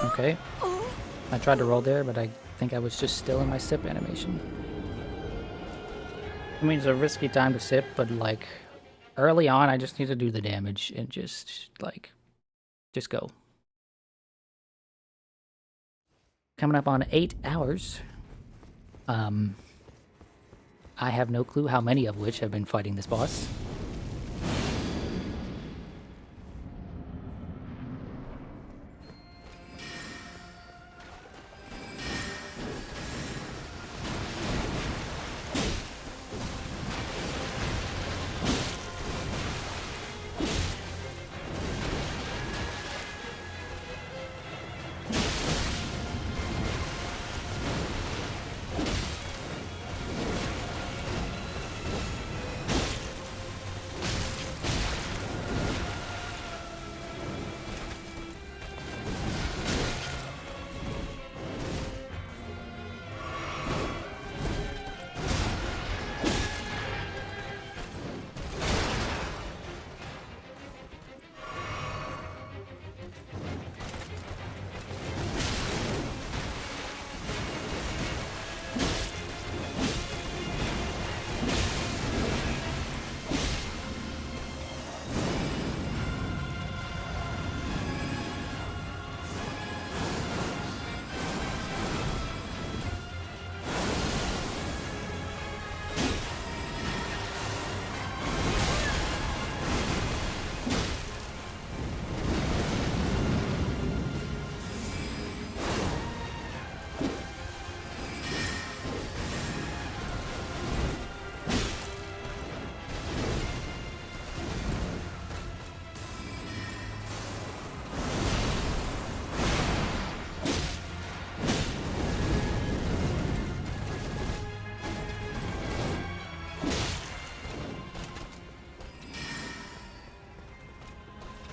Okay. I tried to roll there, but I think I was just still in my sip animation. I mean, it's a risky time to sip, but like early on, I just need to do the damage and just go. Coming up on 8 hours. I have no clue how many of which have been fighting this boss.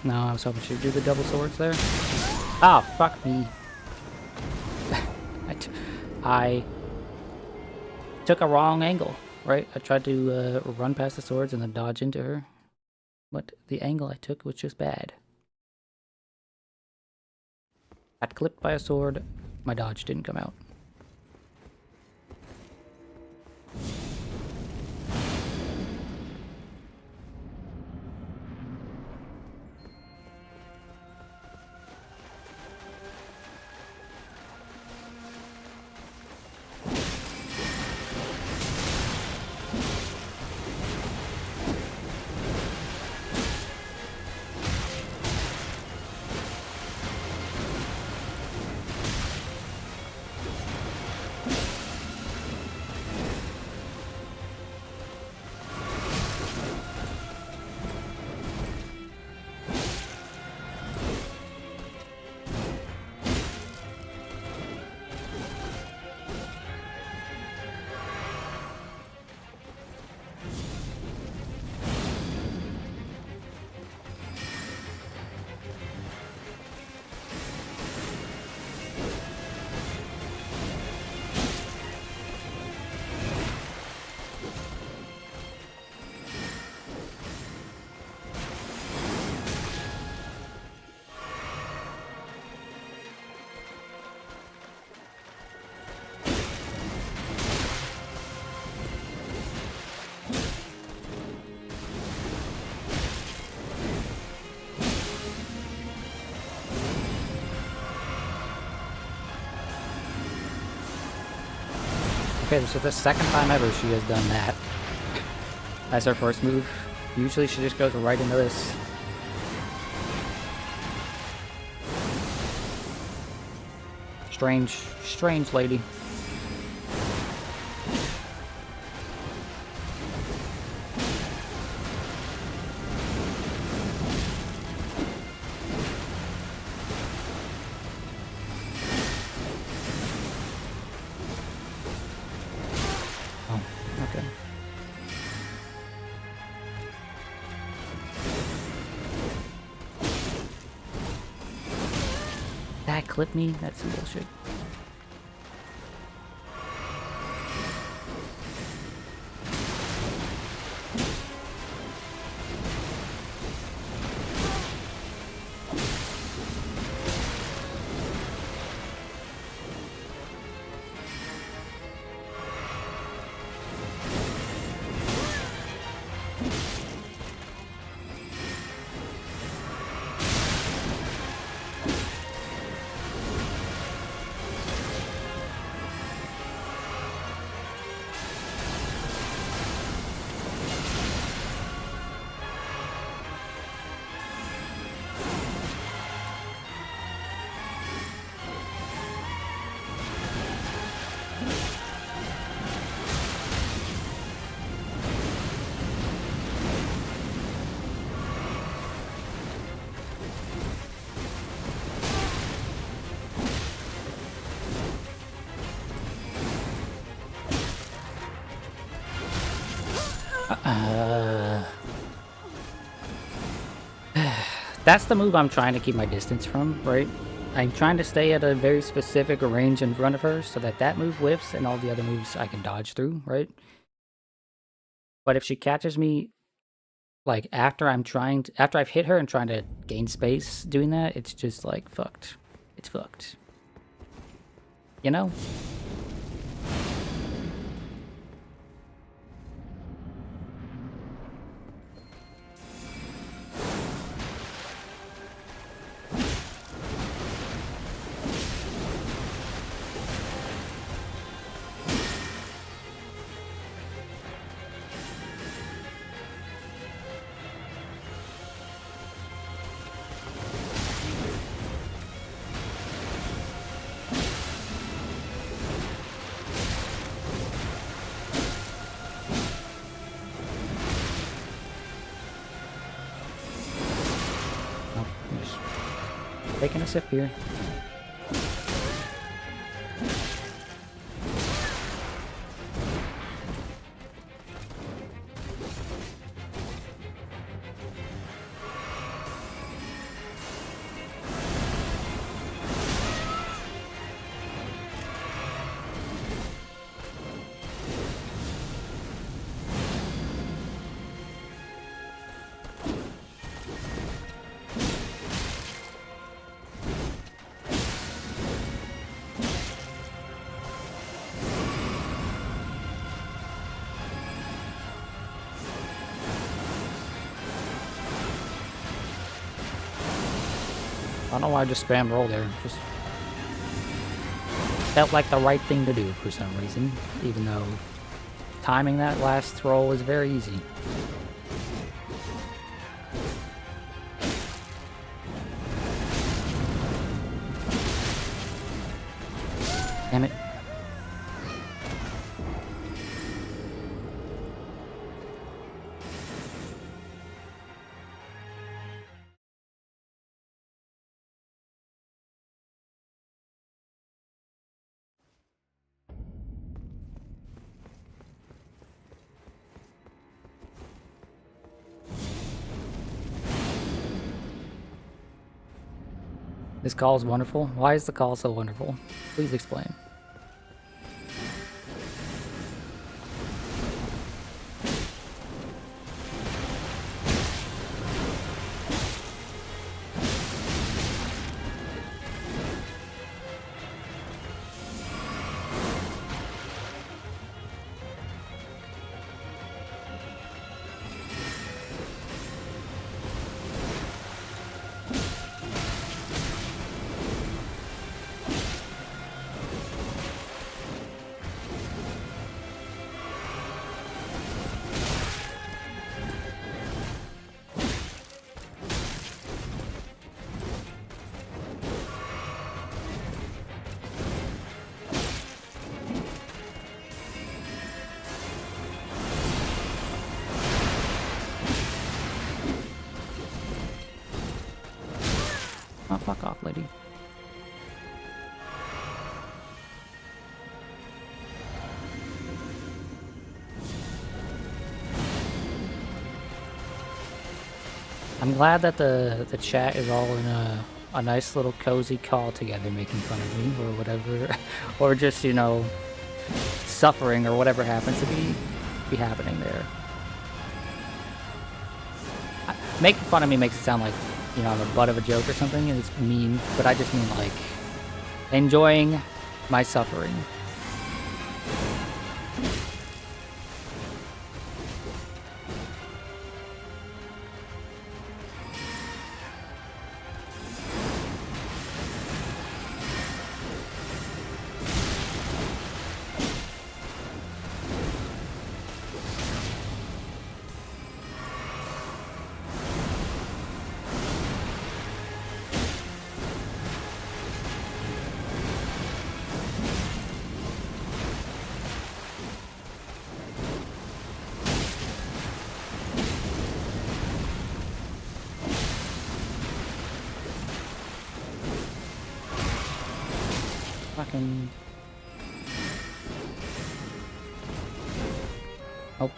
No, I was hoping she'd do the double swords there. Ah, oh, fuck me. I took a wrong angle, right? I tried to run past the swords and then dodge into her. But the angle I took was just bad. Got clipped by a sword. My dodge didn't come out. Okay, so the second time ever she has done that. That's her first move. Usually she just goes right into this. Strange lady. Oh, okay. That clipped me? That's some bullshit. That's the move I'm trying to keep my distance from, right? I'm trying to stay at a very specific range in front of her so that that move whiffs and all the other moves I can dodge through, right? But if she catches me, like, after I've hit her and trying to gain space doing that, it's just, like, fucked. It's fucked. You know? Taking a sip here. I don't know why I just spam roll there. Just felt like the right thing to do for some reason, even though timing that last roll was very easy. Damn it. This call is wonderful. Why is the call so wonderful? Please explain. lady. I'm glad that the chat is all in a nice little cozy call together, making fun of me or whatever, or just, you know, suffering or whatever happens to be happening there. Making fun of me makes it sound like, you know, I'm a butt of a joke or something, and it's mean, but I just mean like enjoying my suffering. Fucking... Oh.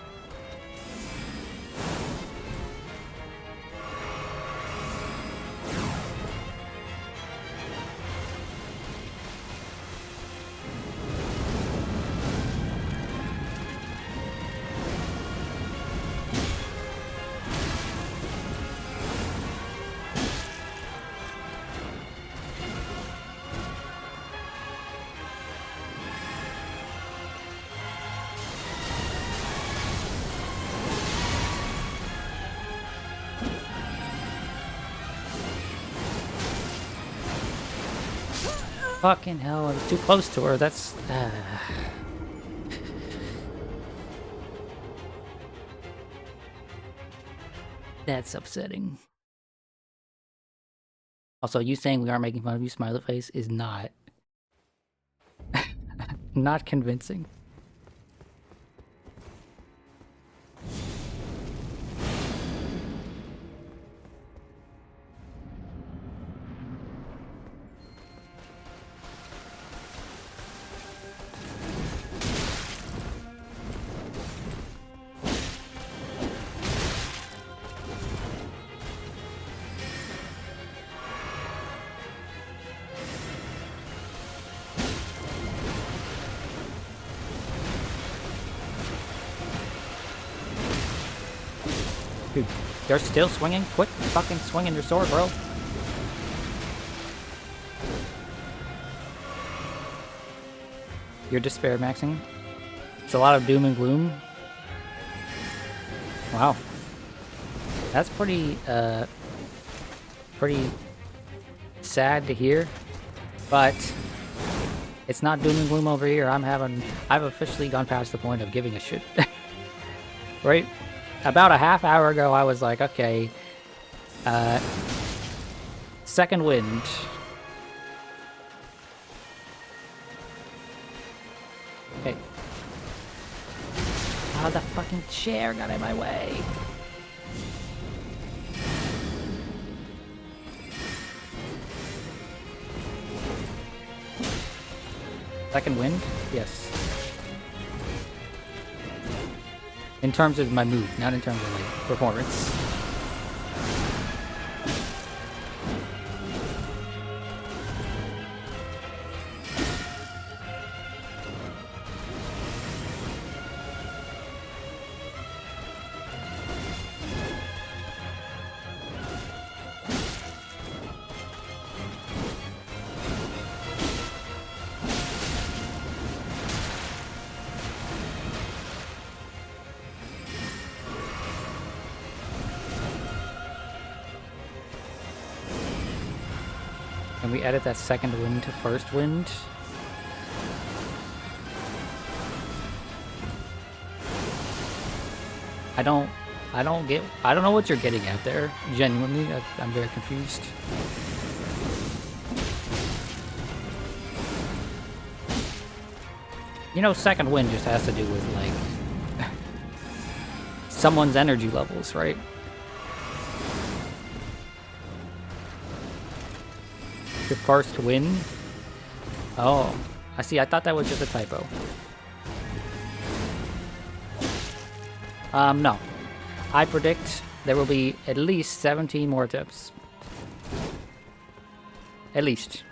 Fucking hell, I was too close to her. That's... That's upsetting. Also, you saying we aren't making fun of you, smiley face, is not... not convincing. Dude, they're still swinging? Quit fucking swinging your sword, bro. You're despair maxing? It's a lot of doom and gloom. Wow. That's pretty sad to hear. But it's not doom and gloom over here. I've officially gone past the point of giving a shit. Right? About a half hour ago, I was like, okay, second wind. Okay. Oh, the fucking chair got in my way. Second wind? Yes. In terms of my mood, not in terms of like performance. Can we edit that second wind to first wind? I don't know what you're getting at there. Genuinely, I'm very confused. You know, second wind just has to do with like someone's energy levels, right? Your first win? Oh, I see. I thought that was just a typo. No. I predict there will be at least 17 more attempts. At least.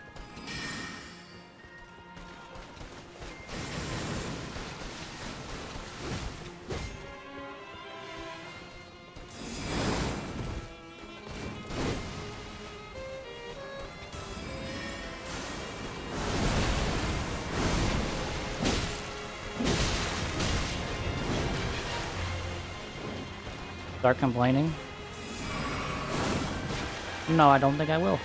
Start complaining? No, I don't think I will.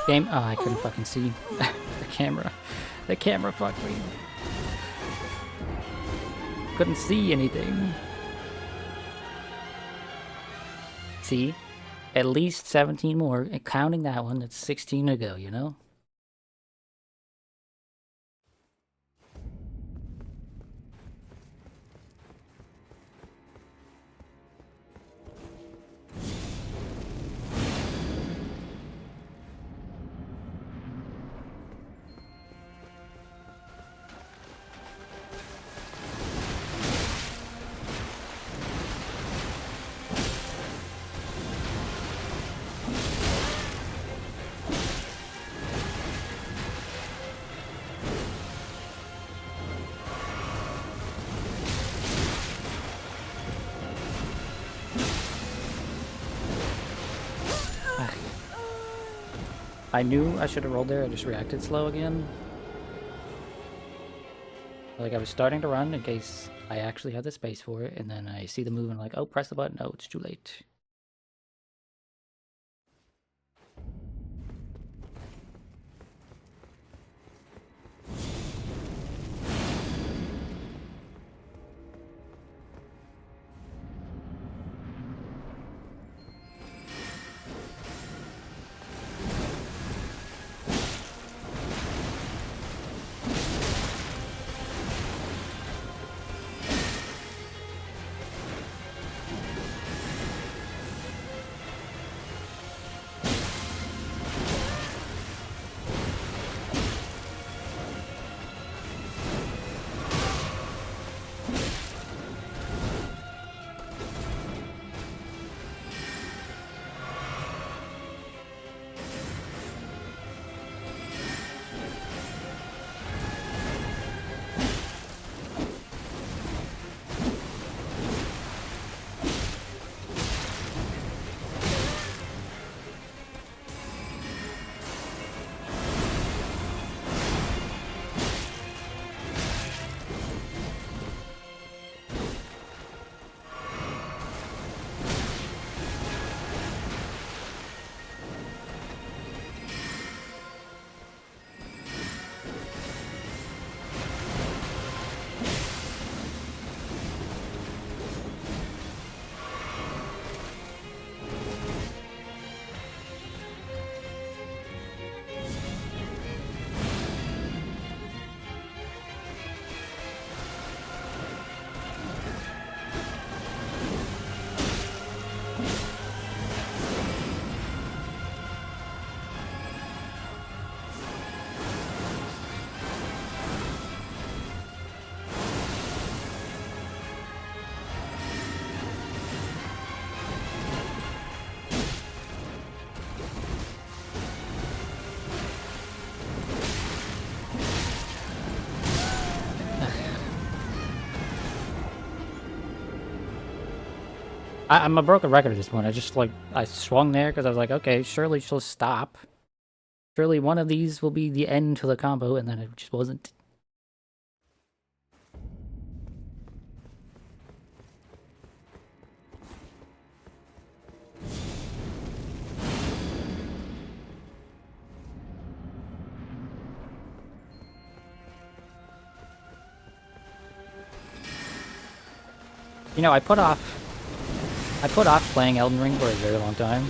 Game. Oh, I couldn't fucking see the camera. The camera fucked me. Couldn't see anything. See? At least 17 more, and counting that one, that's 16 to go, you know? I knew I should have rolled there, I just reacted slow again. Like, I was starting to run in case I actually had the space for it, and then I see the move and I'm like, oh, press the button. Oh, it's too late. I'm a broken record at this point. I just, like, I swung there because I was like, okay, surely she'll stop. Surely one of these will be the end to the combo, and then it just wasn't. You know, I put off playing Elden Ring for a very long time.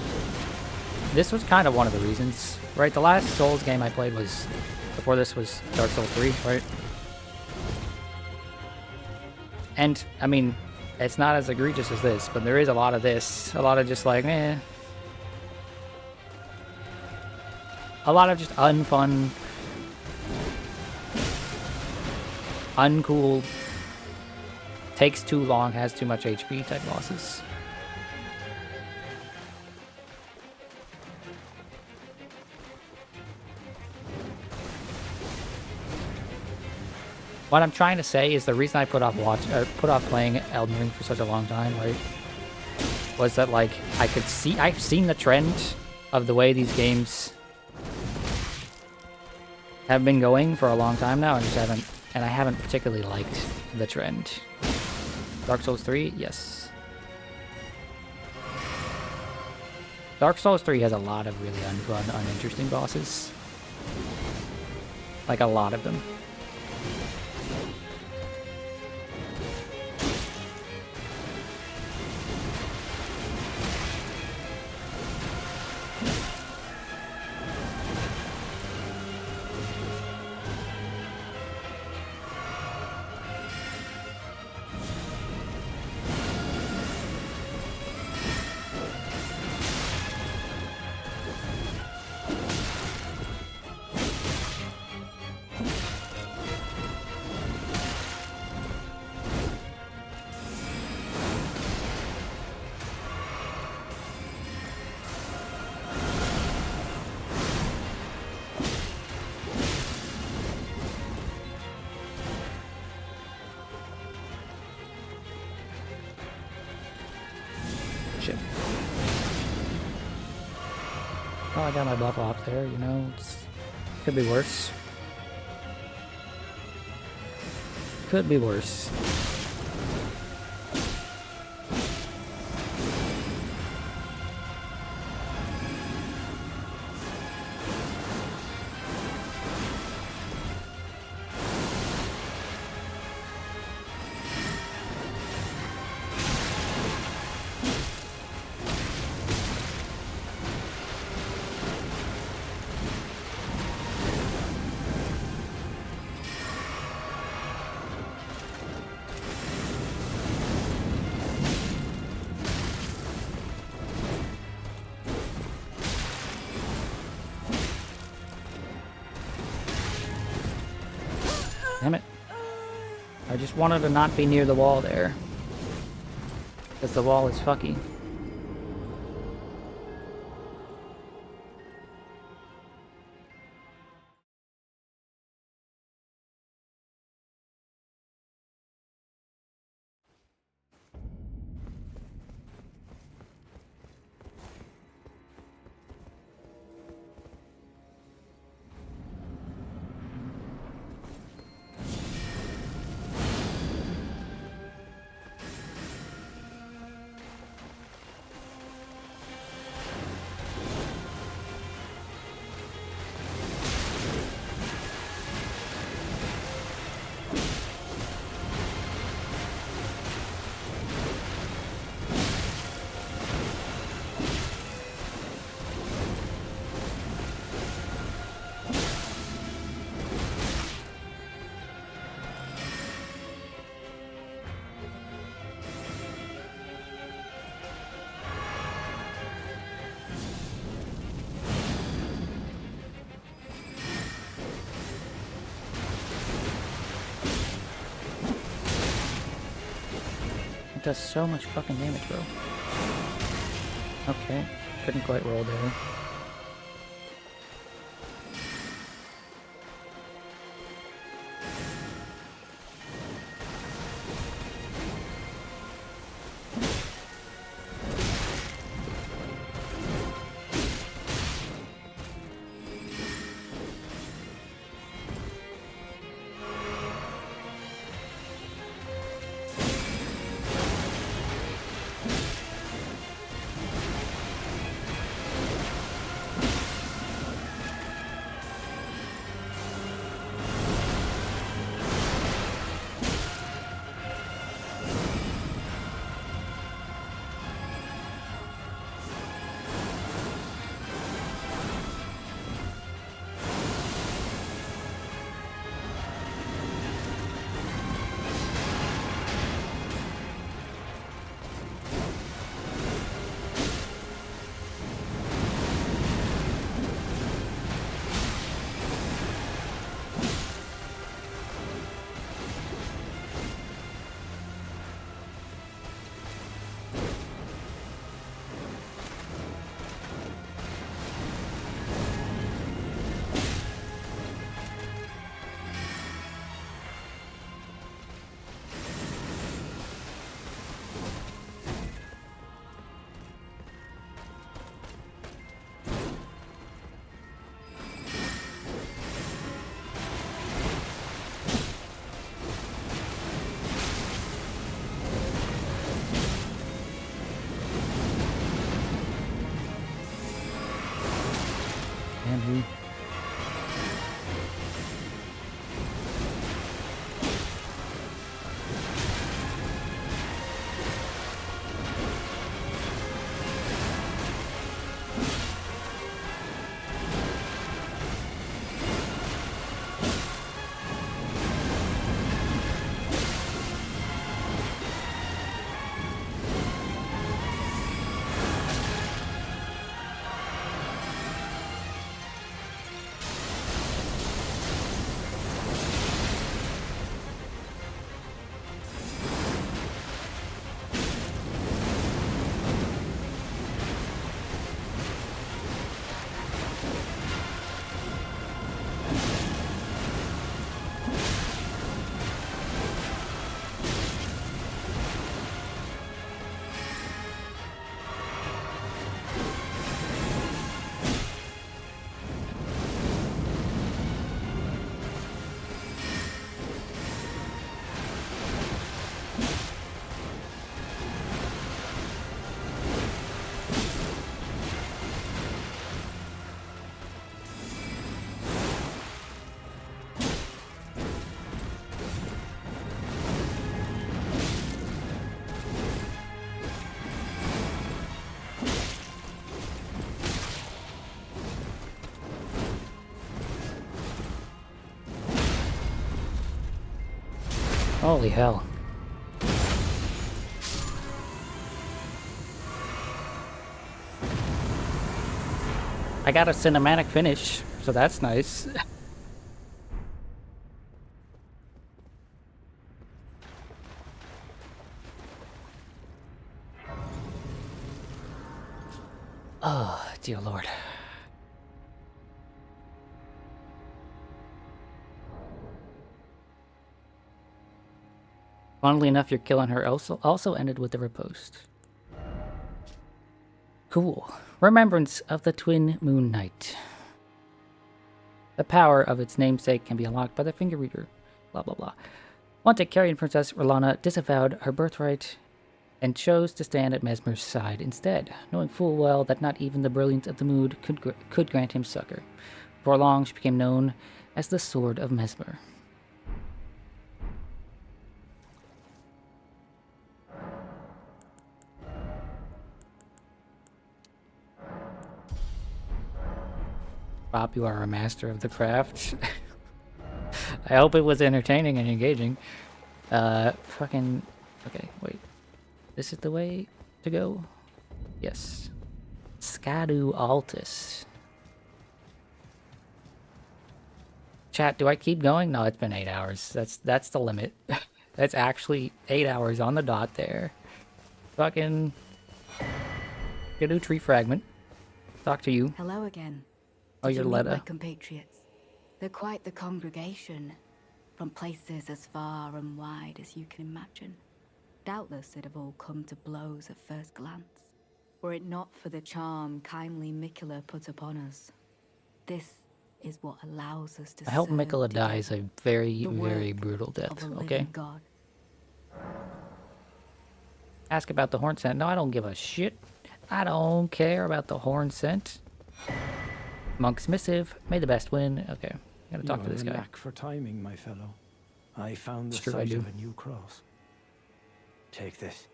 This was kind of one of the reasons, right? The last Souls game I played was, before this was Dark Souls 3, right? And, I mean, it's not as egregious as this, but there is a lot of this. A lot of just like, eh. A lot of just unfun, uncool, takes too long, has too much HP type bosses. What I'm trying to say is the reason I put off playing Elden Ring for such a long time, right, was that like I've seen the trend of the way these games have been going for a long time now, and I haven't particularly liked the trend. Dark Souls 3, yes. Dark Souls 3 has a lot of really unfun, uninteresting bosses. Like a lot of them. Shit. Oh, I got my buff off there, you know, could be worse. Could be worse. Damn it. I just wanted to not be near the wall there. Because the wall is fucky. It does so much fucking damage, bro. Okay, couldn't quite roll there. Bamboo. Holy hell. I got a cinematic finish, so that's nice. Oh, dear Lord. Funnily enough, your kill on her also ended with the riposte. Cool. Remembrance of the Twin Moon Knight. The power of its namesake can be unlocked by the finger reader. Blah, blah, blah. Once a Carian Princess, R'hllana disavowed her birthright and chose to stand at Mesmer's side instead, knowing full well that not even the brilliance of the mood could grant him succor. Before long, she became known as the Sword of Mesmer. Bob, you are a master of the craft. I hope it was entertaining and engaging. Fucking... Okay, wait. This is the way to go? Yes. Scadu Altus. Chat, do I keep going? No, it's been 8 hours. That's the limit. That's actually 8 hours on the dot there. Fucking... Erdtree fragment. Talk to you. Hello again. Oh, Did you're you meet Letta. my compatriots? They're quite the congregation, from places as far and wide as you can imagine. Doubtless they'd have all come to blows at first glance, were it not for the charm kindly Mikola put upon us. This is what allows us to I hope serve Mikola dies together, a very, the very work brutal of death, a okay? living God. Ask about the horn scent. No, I don't give a shit. I don't care about the horn scent. Monk's missive. May the best win. Okay, gotta talk to this You guy. have a knack for timing, my fellow. I found the It's true, I site do. of a new cross. Take this.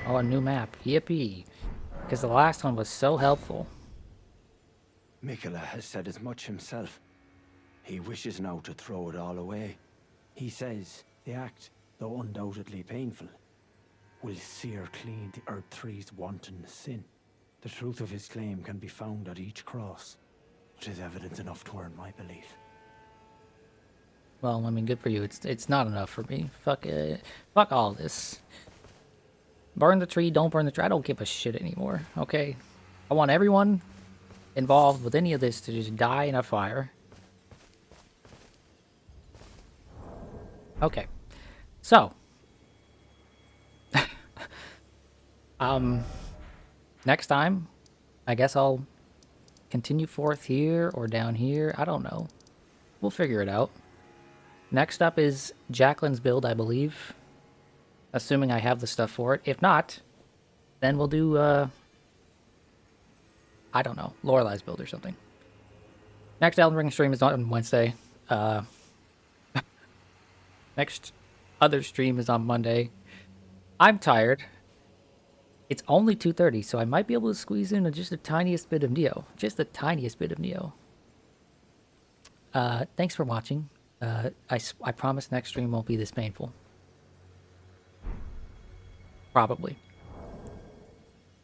Oh, a new map. Yippee. Because the last one was so helpful. Mikola has said as much himself. He wishes now to throw it all away. He says the act, though undoubtedly painful, will sear clean the Erdtree's wanton sin. The truth of his claim can be found at each cross. It is evidence enough to earn my belief. Well, I mean, good for you. It's not enough for me. Fuck it. Fuck all this. Burn the tree, don't burn the tree. I don't give a shit anymore, okay? I want everyone involved with any of this to just die in a fire. Okay. So. Next time, I guess I'll continue forth here or down here. I don't know. We'll figure it out. Next up is Jacqueline's build, I believe. Assuming I have the stuff for it. If not, then we'll do, I don't know, Lorelai's build or something. Next Elden Ring stream is on Wednesday. Next other stream is on Monday. I'm tired. It's only 2:30, so I might be able to squeeze in just the tiniest bit of Neo. Just the tiniest bit of Neo. Thanks for watching. I promise next stream won't be this painful. Probably.